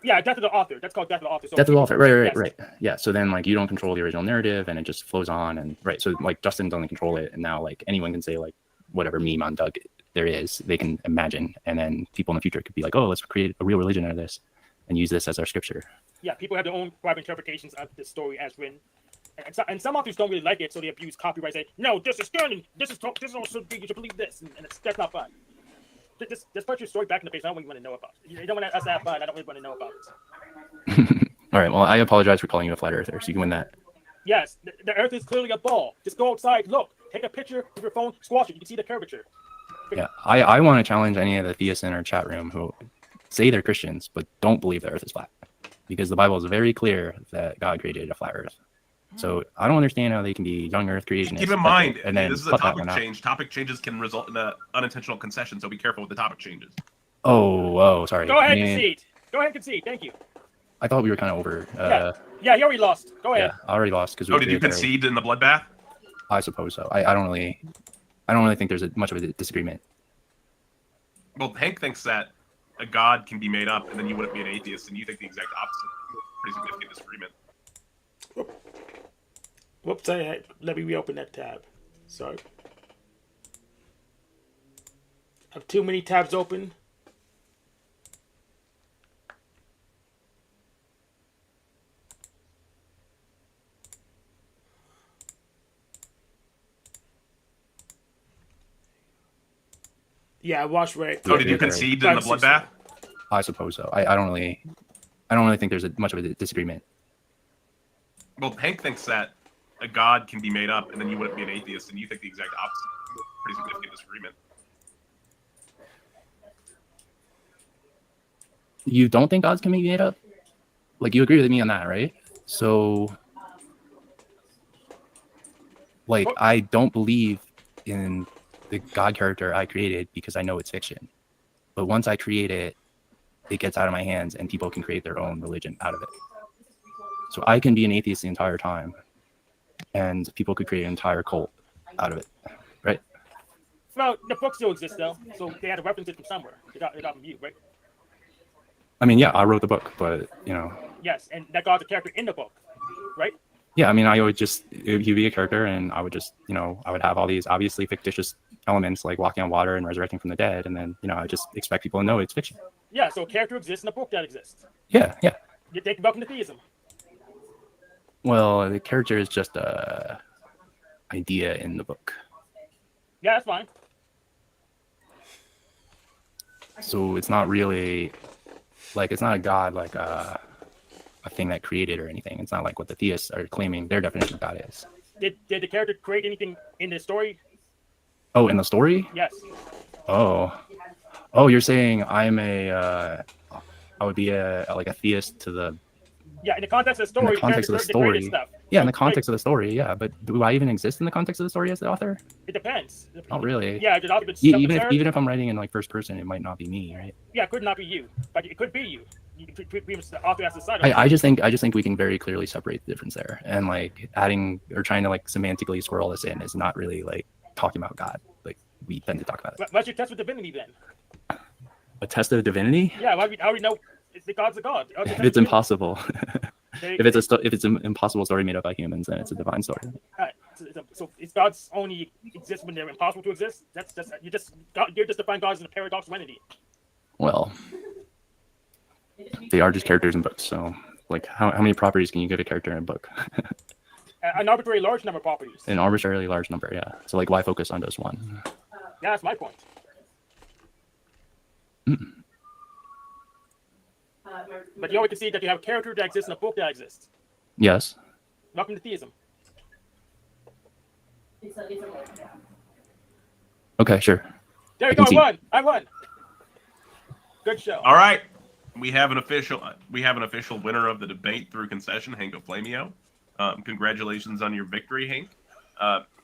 Yeah, death of the author. That's called death of the author. So Death of the author. Right. Yes. Yeah. So then like you don't control the original narrative and it just flows on and right. So like Justin doesn't control it. And now like anyone can say like whatever meme on Doug there is, they can imagine. And then people in the future could be like, oh, let's create a real religion out of this and use this as our scripture. Yeah, people have their own private interpretations of the story as written. And some authors don't really like it, so they abuse copyright. Say, no, this is canon. This is also you should believe this, and that's not fun. Just put your story back in the page. I don't really want to know about it. You don't want us to have fun. I don't really want to know about it. All right. Well, I apologize for calling you a flat earther, so you can win that. Yes, the Earth is clearly a ball. Just go outside, look, take a picture with your phone, squash it. You can see the curvature. Yeah, I want to challenge any of the theists in our chat room who say they're Christians but don't believe the Earth is flat, because the Bible is very clear that God created a flat Earth. So I don't understand how they can be young Earth creationists. Keep in mind, and then this is a cut that topic one out. change. Topic changes can result in an unintentional concession, so be careful with the topic changes. Oh, sorry. Go ahead, Man, concede. Go ahead, concede. Thank you. I thought we were kind of over. Yeah, you already lost. Go ahead. Yeah, I already lost because. Oh, did you concede in the bloodbath? I suppose so. I don't really think there's much of a disagreement. Well, Hank thinks that a god can be made up, and then you wouldn't be an atheist, and you think the exact opposite. Pretty significant disagreement. Whoops! Let me reopen that tab. Sorry. I have too many tabs open. Yeah, I watched right. Oh, did you concede in the bloodbath? I suppose so. I don't really think there's much of a disagreement. Well, Hank thinks that a god can be made up, and then you wouldn't be an atheist, and you think the exact opposite. Pretty significant disagreement. You don't think gods can be made up? Like, you agree with me on that, right? So, like, I don't believe in the god character I created because I know it's fiction. But once I create it, it gets out of my hands and people can create their own religion out of it. So I can be an atheist the entire time and people could create an entire cult out of it, right? Well, the book still exists though, so they had to reference it from somewhere. It got from you, right? I mean, yeah, I wrote the book, but Yes, and that god's a character in the book, right? Yeah, I mean, I would just, he'd be a character and I would just, I would have all these obviously fictitious elements like walking on water and resurrecting from the dead. And then, I just expect people to know it's fiction. Yeah, so a character exists in a book that exists. Yeah. They can welcome to theism. Well, the character is just a idea in the book. Yeah, that's fine. So it's not really, like, it's not a god like a thing that created or anything. It's not like what the theists are claiming their definition of God is. Did the character create anything in the story? Oh, in the story? Yes. Oh, you're saying I would be like a theist to the. Yeah, in the context of the story. In the context of the story. Stuff. Yeah, in the context of the story. Yeah, but do I even exist in the context of the story as the author? It depends. Not really. Yeah, even if I'm writing in like first person, it might not be me, right? Yeah, it could not be you, but it could be you. The author has decided. I just think we can very clearly separate the difference there, and like adding or trying to like semantically swirl this in is not really like talking about God. Like we tend to talk about it. Why'd you test with divinity then? A test of divinity? Yeah, how we know the God's a God? If it's impossible. If it's an impossible story made up by humans, then it's a divine story. So it's God's only exist when they're impossible to exist. You're just defining God as a paradoxical entity. Well, they are just characters in books. So, like, how many properties can you give a character in a book? An arbitrary large number of properties. An arbitrarily large number, yeah. So, like, why focus on just one? Yeah, that's my point. But you always can see that you have a character that exists in a book that exists. Yes. Welcome to theism. Okay, sure. There you go. I won. Good show. All right, we have an official winner of the debate through concession, Hank Oflameo. Congratulations on your victory, Hank.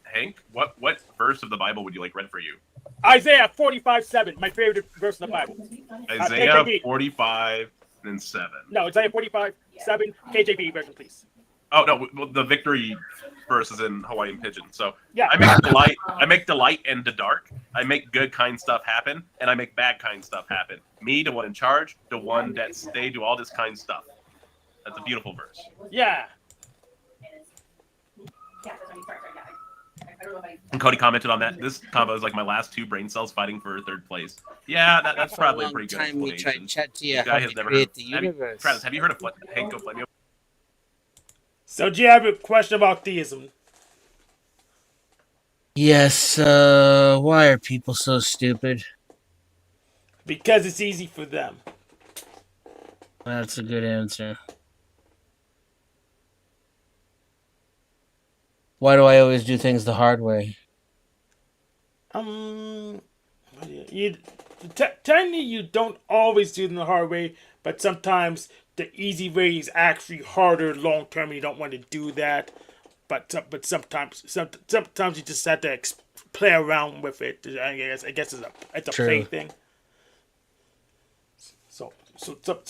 Hank, what verse of the Bible would you like read for you? Isaiah 45:7, my favorite verse in the Bible. Isaiah 45:7. No, Isaiah 45:7, KJV version, please. Oh no, well, the victory verse is in Hawaiian Pidgin. So yeah, I make delight in the dark. I make good kind stuff happen, and I make bad kind stuff happen. Me, the one in charge, the one that stay do all this kind stuff. That's a beautiful verse. Yeah. And Cody commented on that. This combo is like my last two brain cells fighting for third place. Yeah, that's probably a pretty good time we tried explanation. chat to you This guy how has to never create heard. the universe. Travis, have you heard of Hank Oflameo? So, do you have a question about theism? Yes, why are people so stupid? Because it's easy for them. That's a good answer. Why do I always do things the hard way? Technically, you don't always do them the hard way, but sometimes the easy way is actually harder long term. You don't want to do that. but sometimes you just have to play around with it. I guess it's a True. play thing. So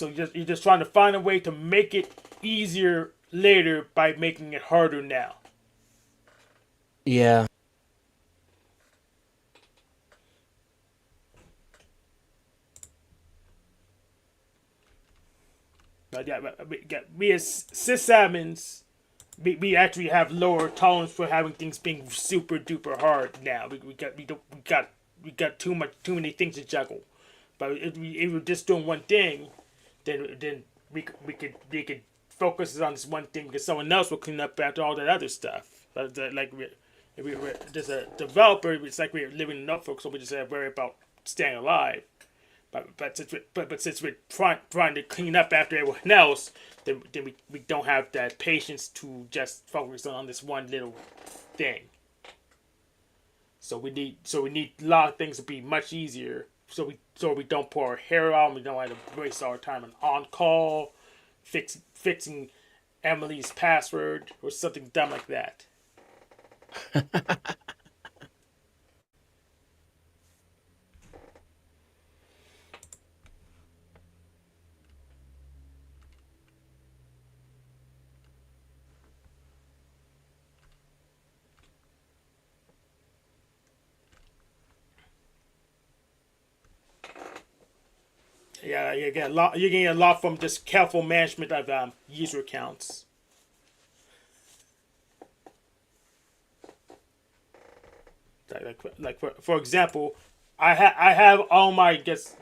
you're just trying to find a way to make it easier later by making it harder now. Yeah. But yeah, we as sysadmins, we actually have lower tolerance for having things being super duper hard now. We got too many things to juggle. But if we were just doing one thing, then we could focus on this one thing because someone else will clean up after all that other stuff. But if we were just a developer, it's like we're living in Norfolk, so we just have to worry about staying alive. But since we're trying to clean up after everyone else, then we don't have that patience to just focus on this one little thing. So we need a lot of things to be much easier. So we don't pour our hair out. We don't have to waste our time on call, fixing Emily's password or something dumb like that. Yeah, you get a lot. You get a lot from just careful management of user accounts. Like for example, I have all my guess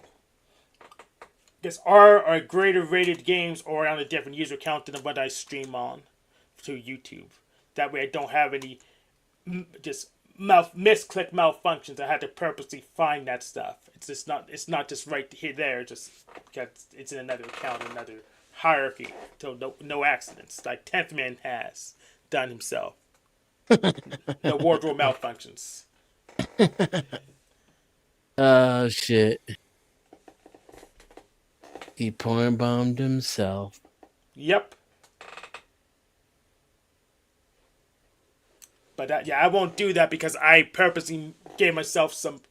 R or greater rated games or on a different user account than what I stream on to YouTube. That way, I don't have any just misclick malfunctions. I had to purposely find that stuff. It's not just right here there. Just because it's in another account, another hierarchy. So no accidents like 10th Man has done himself. No wardrobe malfunctions. Oh shit. He porn bombed himself. Yep. But I won't do that because I purposely gave myself some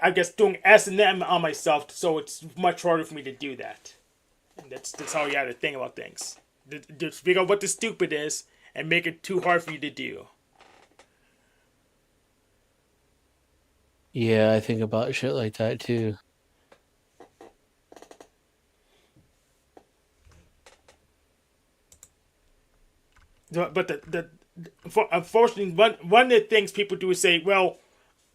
I guess doing S&M on myself, so it's much harder for me to do that. And that's how you have to think about things. Just figure out what the stupid is and make it too hard for you to do. Yeah, I think about shit like that too. But unfortunately, one of the things people do is say, "Well,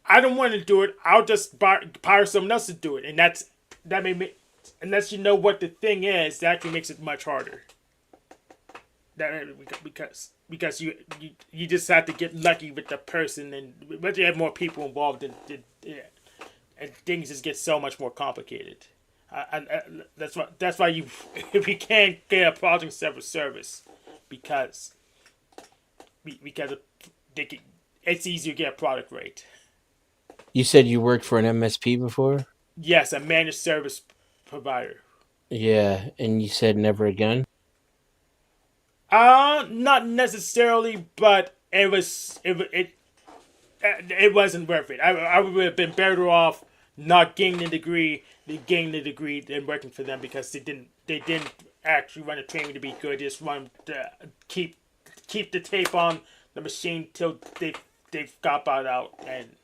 I don't want to do it. I'll just hire someone else to do it," and that may make, unless you know what the thing is, that actually makes it much harder. Because you just have to get lucky with the person, and but you have more people involved, and things just get so much more complicated. That's why you we can't get a project service because it's easier to get a product rate. You said you worked for an MSP before? Yes, a managed service provider. Yeah, and you said never again? Not necessarily, but it wasn't worth it. I would have been better off not getting the degree than working for them because they didn't actually run the training to be good. They just wanted to keep the tape on the machine till they got bought out, and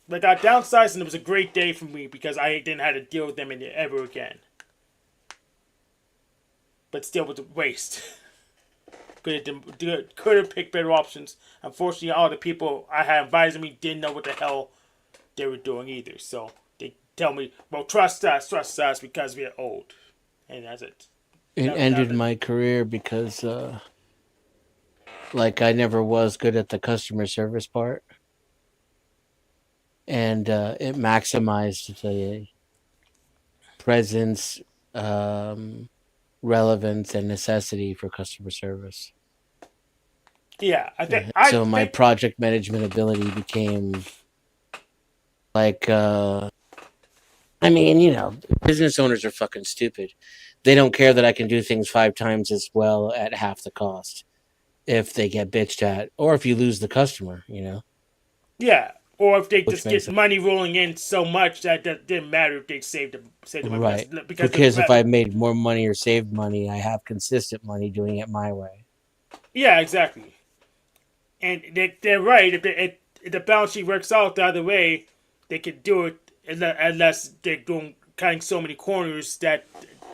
but I downsized, and it was a great day for me because I didn't have to deal with them ever again. But still, was a waste. Could have picked better options. Unfortunately, all the people I had advising me didn't know what the hell they were doing either. So they tell me, "Well, trust us because we're old," and that's it. It ended my career because, I never was good at the customer service part. And it maximized the presence, relevance, and necessity for customer service. Yeah, So my project management ability became business owners are fucking stupid. they don't care that I can do things 5 times as well at half the cost if they get bitched at, or if you lose the customer, you know. Yeah, or if they Which just makes get money rolling in so much that it didn't matter if they saved the money right, because if I made more money or saved money, I have consistent money doing it my way. Yeah, exactly. And they're right. If the balance sheet works out the other way, they could do it unless they're doing cutting so many corners that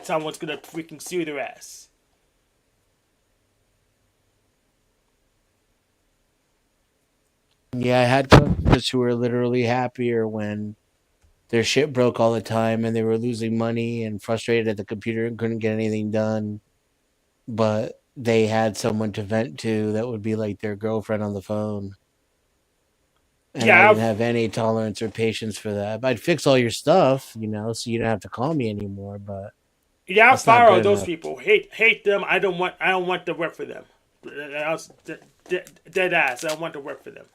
someone's gonna freaking sue their ass. Yeah, I had customers who were literally happier when their shit broke all the time and they were losing money and frustrated at the computer and couldn't get anything done. But they had someone to vent to that would be like their girlfriend on the phone. And I didn't have any tolerance or patience for that. I'd fix all your stuff, you know, so you don't have to call me anymore. But Yeah, I'll that's not fire all good those enough. people. Hate them. I don't want to work for them. I was dead ass. I don't want to work for them.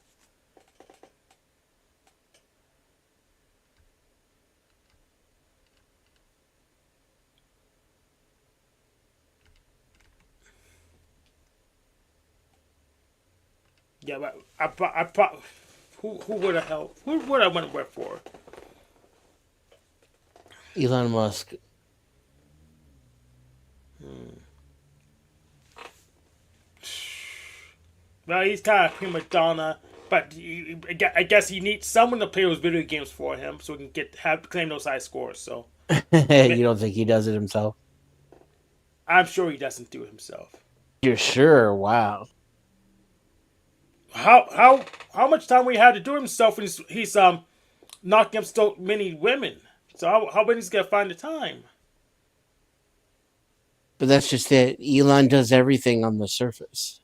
Yeah, but who would I help? Who would I want to work for? Elon Musk. Well, he's kind of prima donna, but I guess he needs someone to play those video games for him so he can claim those high scores. So You don't think he does it himself? I'm sure he doesn't do it himself. You're sure? Wow. How much time we had to do himself when he's knocking up so many women? So how when he's gonna find the time? But that's just it. Elon does everything on the surface.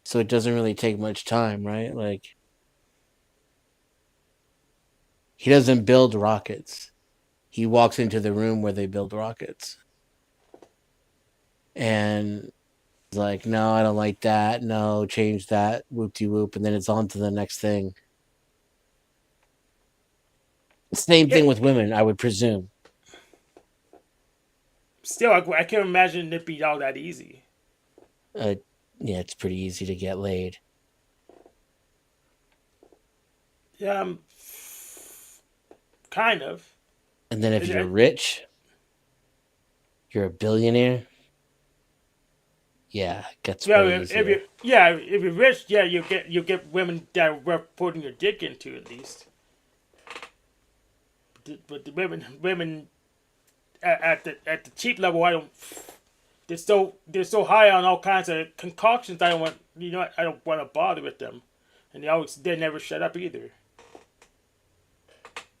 So it doesn't really take much time, right? Like, he doesn't build rockets. He walks into the room where they build rockets. And he's like, no, I don't like that. No, change that. Whoop-de-whoop. And then it's on to the next thing. Same thing with women, I would presume. Still, I can't imagine it be all that easy. Yeah, it's pretty easy to get laid. Yeah, kind of. And then if you're rich, you're a billionaire. Yeah, it gets way easier. If you're rich, yeah, you get women that are worth putting your dick into at least. But the women at the cheap level, they're so high on all kinds of concoctions. I don't want I don't want to bother with them, and they never shut up either.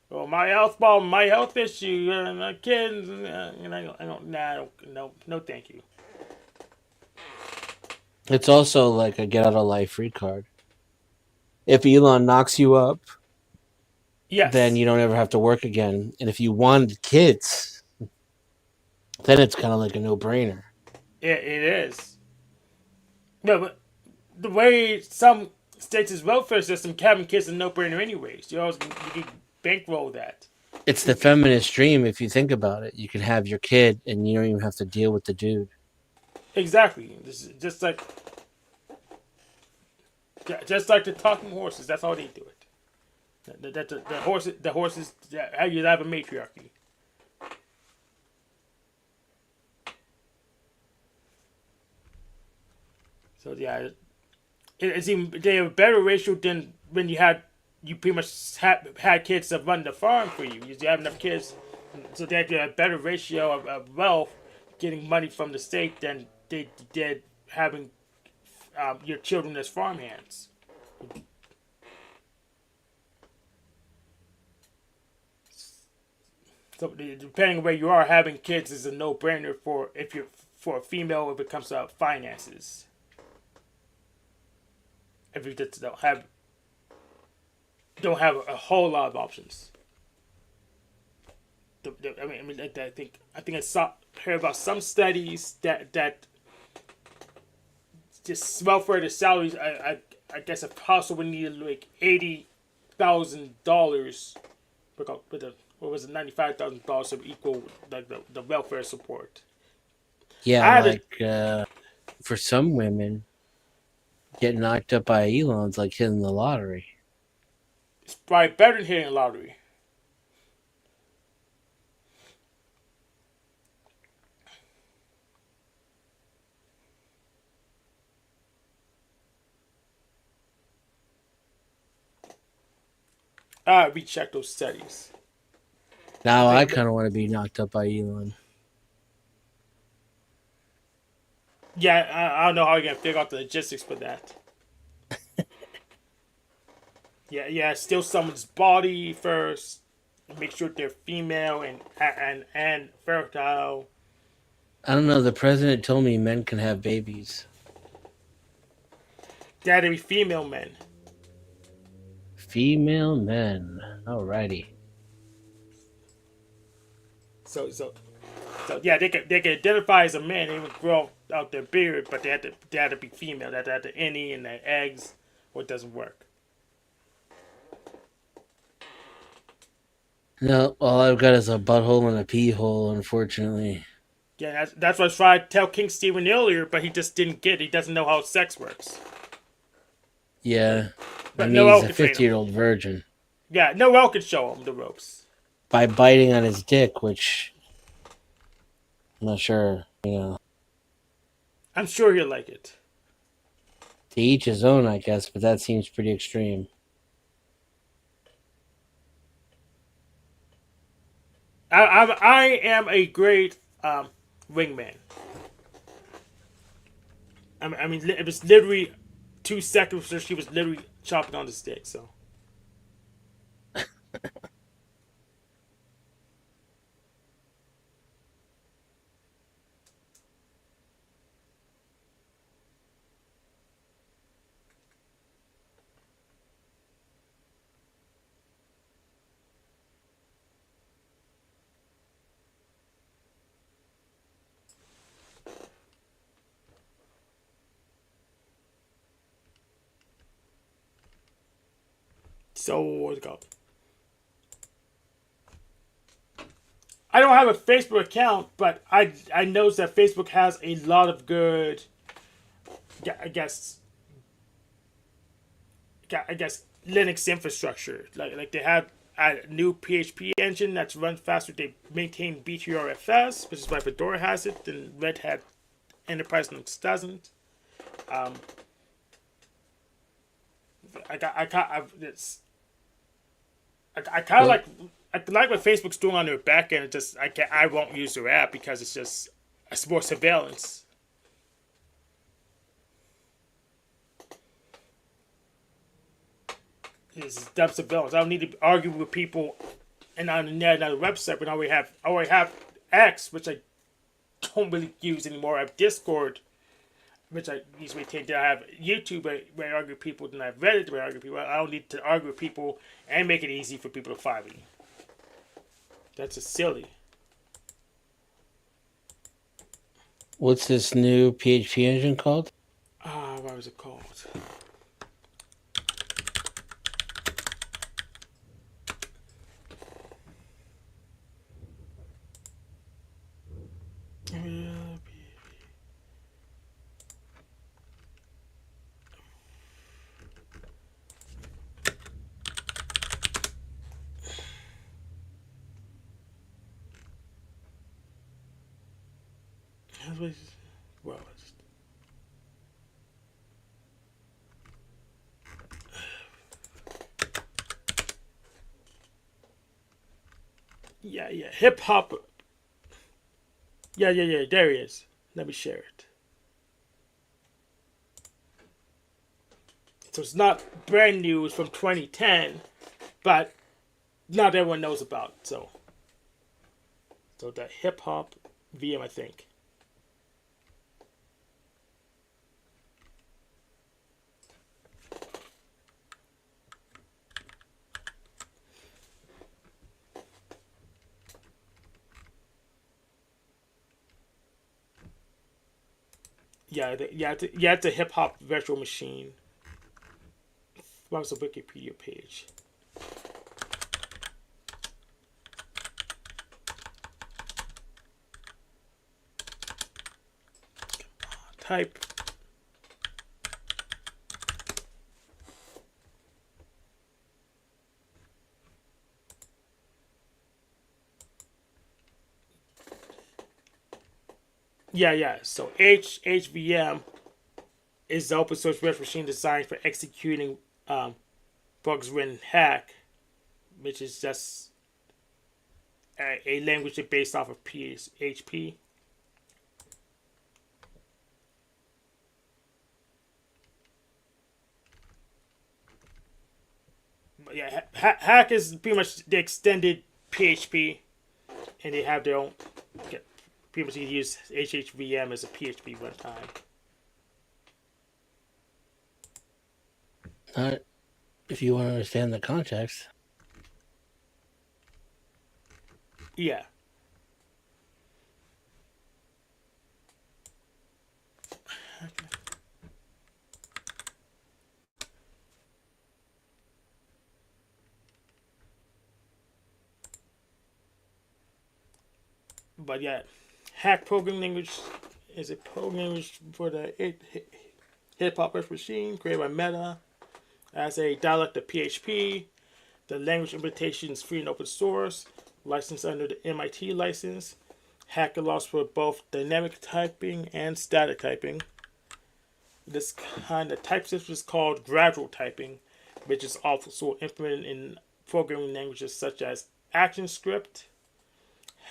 Oh, my health problem, my health issue, my kids, and I don't, no, thank you. It's also like a get out of life free card. If Elon knocks you up, yes, then you don't ever have to work again. And if you wanted kids, then it's kind of like a no brainer. It is. No, but the way some states' welfare system, having kids is a no brainer anyways. You can bankroll that. It's the feminist dream if you think about it. You can have your kid and you don't even have to deal with the dude. Exactly. Just like the talking horses. That's how they do it. The horses. How you have a matriarchy. So yeah, it's even they have a better ratio than when you pretty much had kids that run the farm for you. You have enough kids, so they had a better ratio of wealth, getting money from the state than they did having your children as farmhands. So depending on where you are, having kids is a no-brainer for a female if it comes to finances. If you just don't have a whole lot of options. I think I heard about some studies that just welfare to salaries. I guess a household would need like $80,000 with what was it, $95,000 to equal like the welfare support. Yeah, like for some women, getting knocked up by Elon's like hitting the lottery. It's probably better than hitting a lottery. Recheck those studies. Now I kind of want to be knocked up by Elon. Yeah, I don't know how you're gonna figure out the logistics for that. Yeah, steal someone's body first. Make sure they're female and fertile. I don't know. The president told me men can have babies. They had to be female men. Female men. Alrighty. So yeah, they could identify as a man. They would grow out their beard, but they had to be female. They had the innie and the eggs, or it doesn't work. No, all I've got is a butthole and a pee hole, unfortunately. Yeah, that's what I was trying to tell King Stephen earlier, but he just didn't get it. He doesn't know how sex works. Yeah. But I mean, Noel he's a can train him. 50-year-old virgin. Yeah, Noel could show him the ropes. By biting on his dick, which I'm not sure, I'm sure he'll like it. To each his own, I guess, but that seems pretty extreme. I am a great wingman. I mean, it was literally 2 seconds where she was literally chopping on the stick, so. So, what's it called? I don't have a Facebook account, but I noticed that Facebook has a lot of good, I guess Linux infrastructure. Like they have a new PHP engine that's run faster. They maintain BTRFS, which is why Fedora has it, and Red Hat Enterprise Linux doesn't. I kind of like what Facebook's doing on their back end. I won't use their app because it's more surveillance. It's dumb surveillance. I don't need to argue with people and on the net and on the website. But I already have X, which I don't really use anymore. I have Discord, which I use to maintain. Then I have YouTube where I argue with people. Then I have Reddit where I argue with people. I don't need to argue with people and make it easy for people to find me. That's just silly. What's this new PHP engine called? What was it called? Well, yeah, hip hop. Yeah, there he is. Let me share it. So it's not brand new, it's from 2010, but not everyone knows about it, so the hip hop VM, I think. Yeah, it's a hip hop virtual machine. What was the Wikipedia page? type. Yeah. So HVM is the open source virtual machine designed for executing bugs written hack, which is just a language based off of PHP. But yeah, hack is pretty much the extended PHP, and they have their own. Pretty much you use HHVM as a PHP runtime. Not if you want to understand the context. Yeah. But yeah, hack programming language is a programming language for the hip hop virtual machine created by Meta as a dialect of PHP. The language implementation is free and open source, licensed under the MIT license. Hack allows for both dynamic typing and static typing. This kind of type system is called gradual typing, which is also implemented in programming languages such as ActionScript.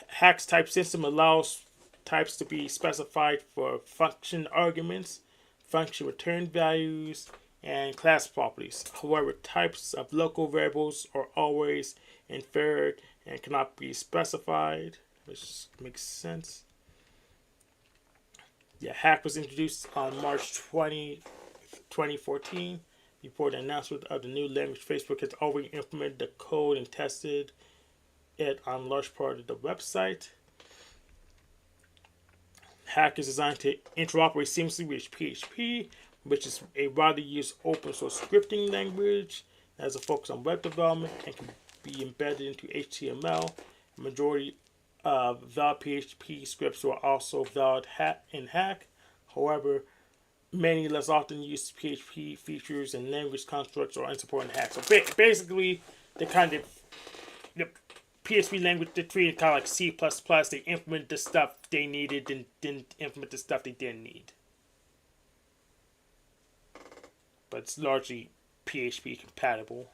Hack's type system allows types to be specified for function arguments, function return values, and class properties. However, types of local variables are always inferred and cannot be specified, which makes sense. Yeah, Hack was introduced on March 20, 2014. Before the announcement of the new language, Facebook has already implemented the code and tested it on large part of the website. Hack is designed to interoperate seamlessly with PHP, which is a widely used open source scripting language that has a focus on web development and can be embedded into HTML. The majority of valid PHP scripts are also valid in Hack. However, many less often used PHP features and language constructs are unsupported in Hack. So basically, the PHP language they treated kind of like C++. They implemented the stuff they needed and didn't implement the stuff they didn't need. But it's largely PHP compatible.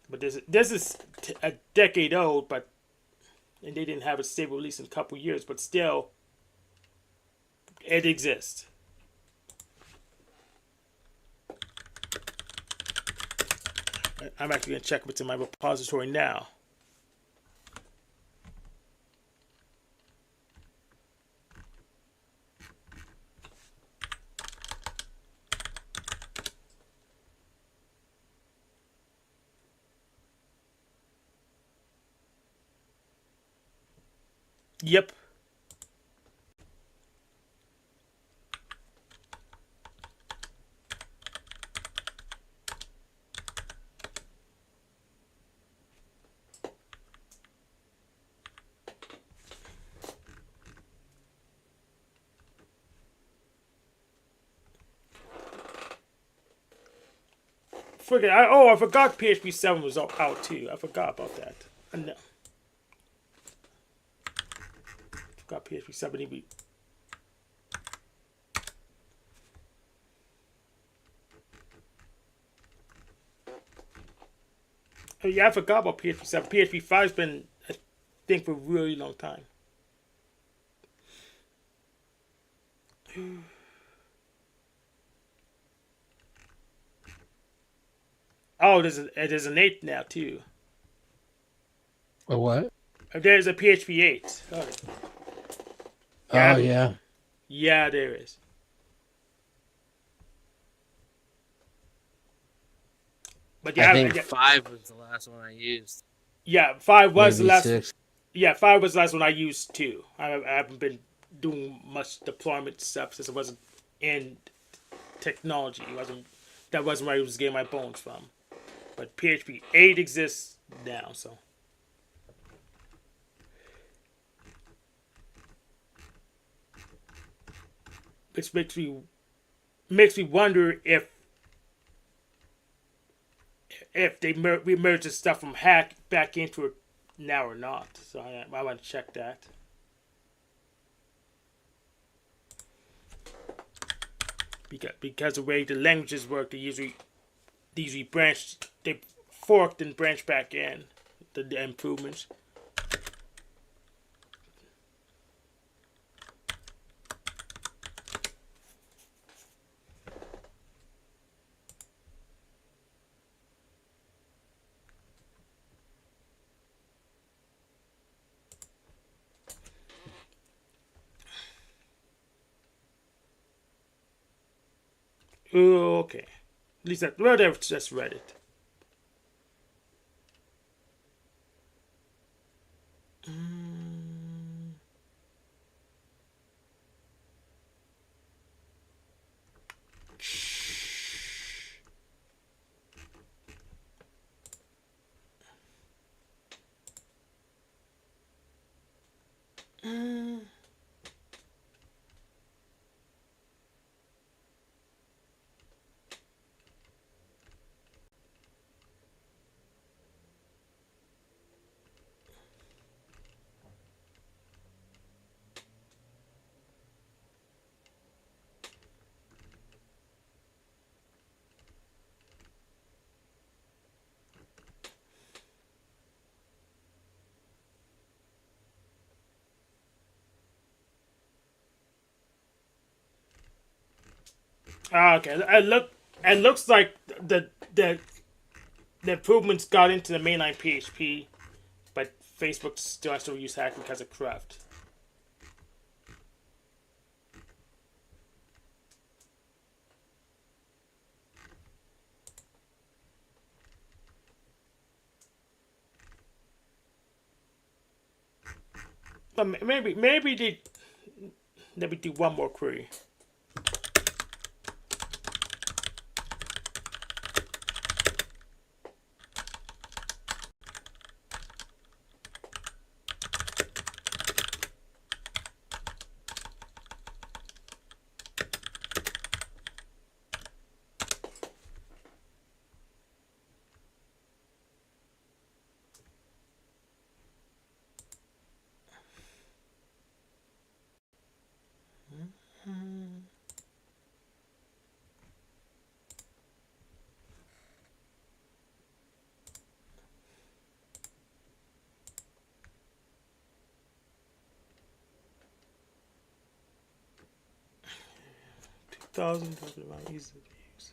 But this is a decade old, and they didn't have a stable release in a couple years, but still, it exists. I'm actually going to check what's in my repository now. Yep. I forgot PHP 7 was out too. I forgot about that. I know. Forgot PHP 7 even. Oh yeah, I forgot about PHP 7. PHP 5's been a thing for a really long time. Oh, there's an 8 now too. A what? There's a PHP 8. Sorry. Oh yeah. Yeah, there is. But yeah, I think 5 was the last one I used. Yeah, 5 was Maybe the last. 6. Yeah, 5 was the last one I used too. I haven't been doing much deployment stuff since I wasn't in technology. That wasn't where I was getting my bones from. But PHP 8 exists now, so. which makes me wonder if they remerge the stuff from Hack back into it now or not. So I want to check that. Because the way the languages work, they usually branch, they forked and branch back in the improvements. Oh, okay. At least I've just read it. Okay. It looks like the improvements got into the mainline PHP, but Facebook still has to use Hack because of Craft. But maybe let me do one more query. Thousand easy to use.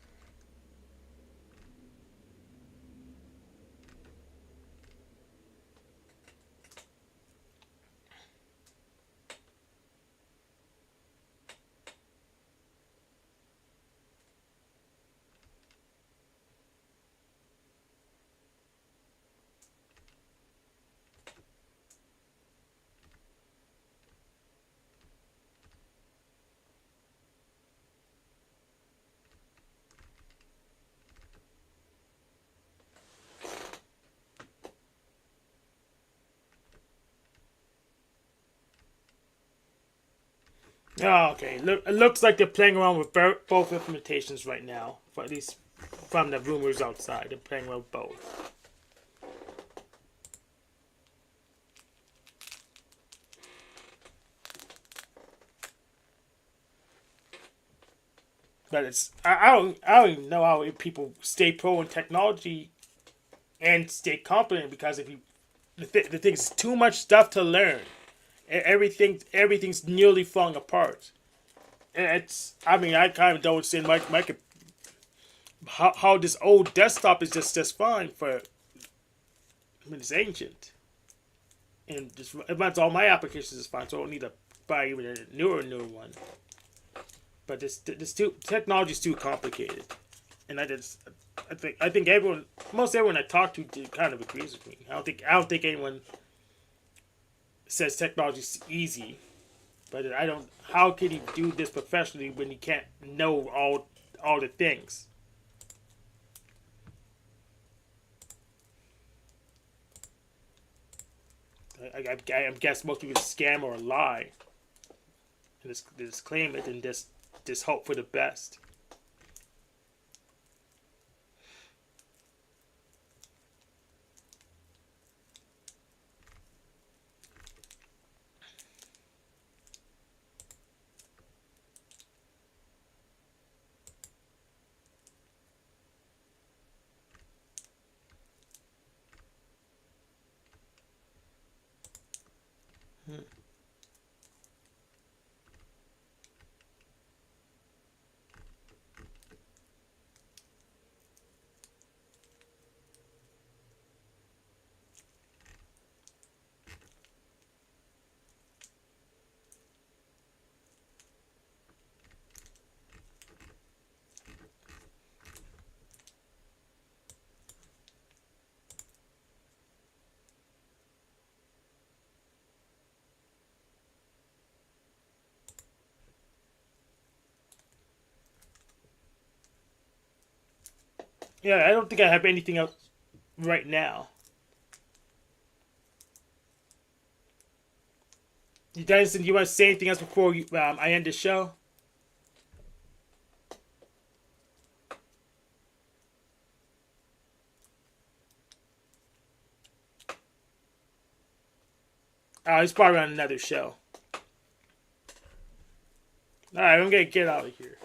Oh, okay. It looks like they're playing around with both implementations right now. For at least from the rumors outside, they're playing around with both. But I don't even know how people stay pro in technology and stay competent, because if you the thing is too much stuff to learn. Everything's nearly falling apart. And I kind of don't understand how this old desktop is just fine it's ancient, and it runs all my applications is fine, so I don't need to buy even a newer one. But this technology is too complicated, and I think most everyone I talk to kind of agrees with me. I don't think anyone says technology is easy, but I don't. How can he do this professionally when he can't know all the things? I guess most people scam or lie, and just claim it and just just hope for the best. Yeah, I don't think I have anything else right now. You guys, do you want to say anything else before I end the show? He's probably on another show. Alright, I'm gonna get out of here.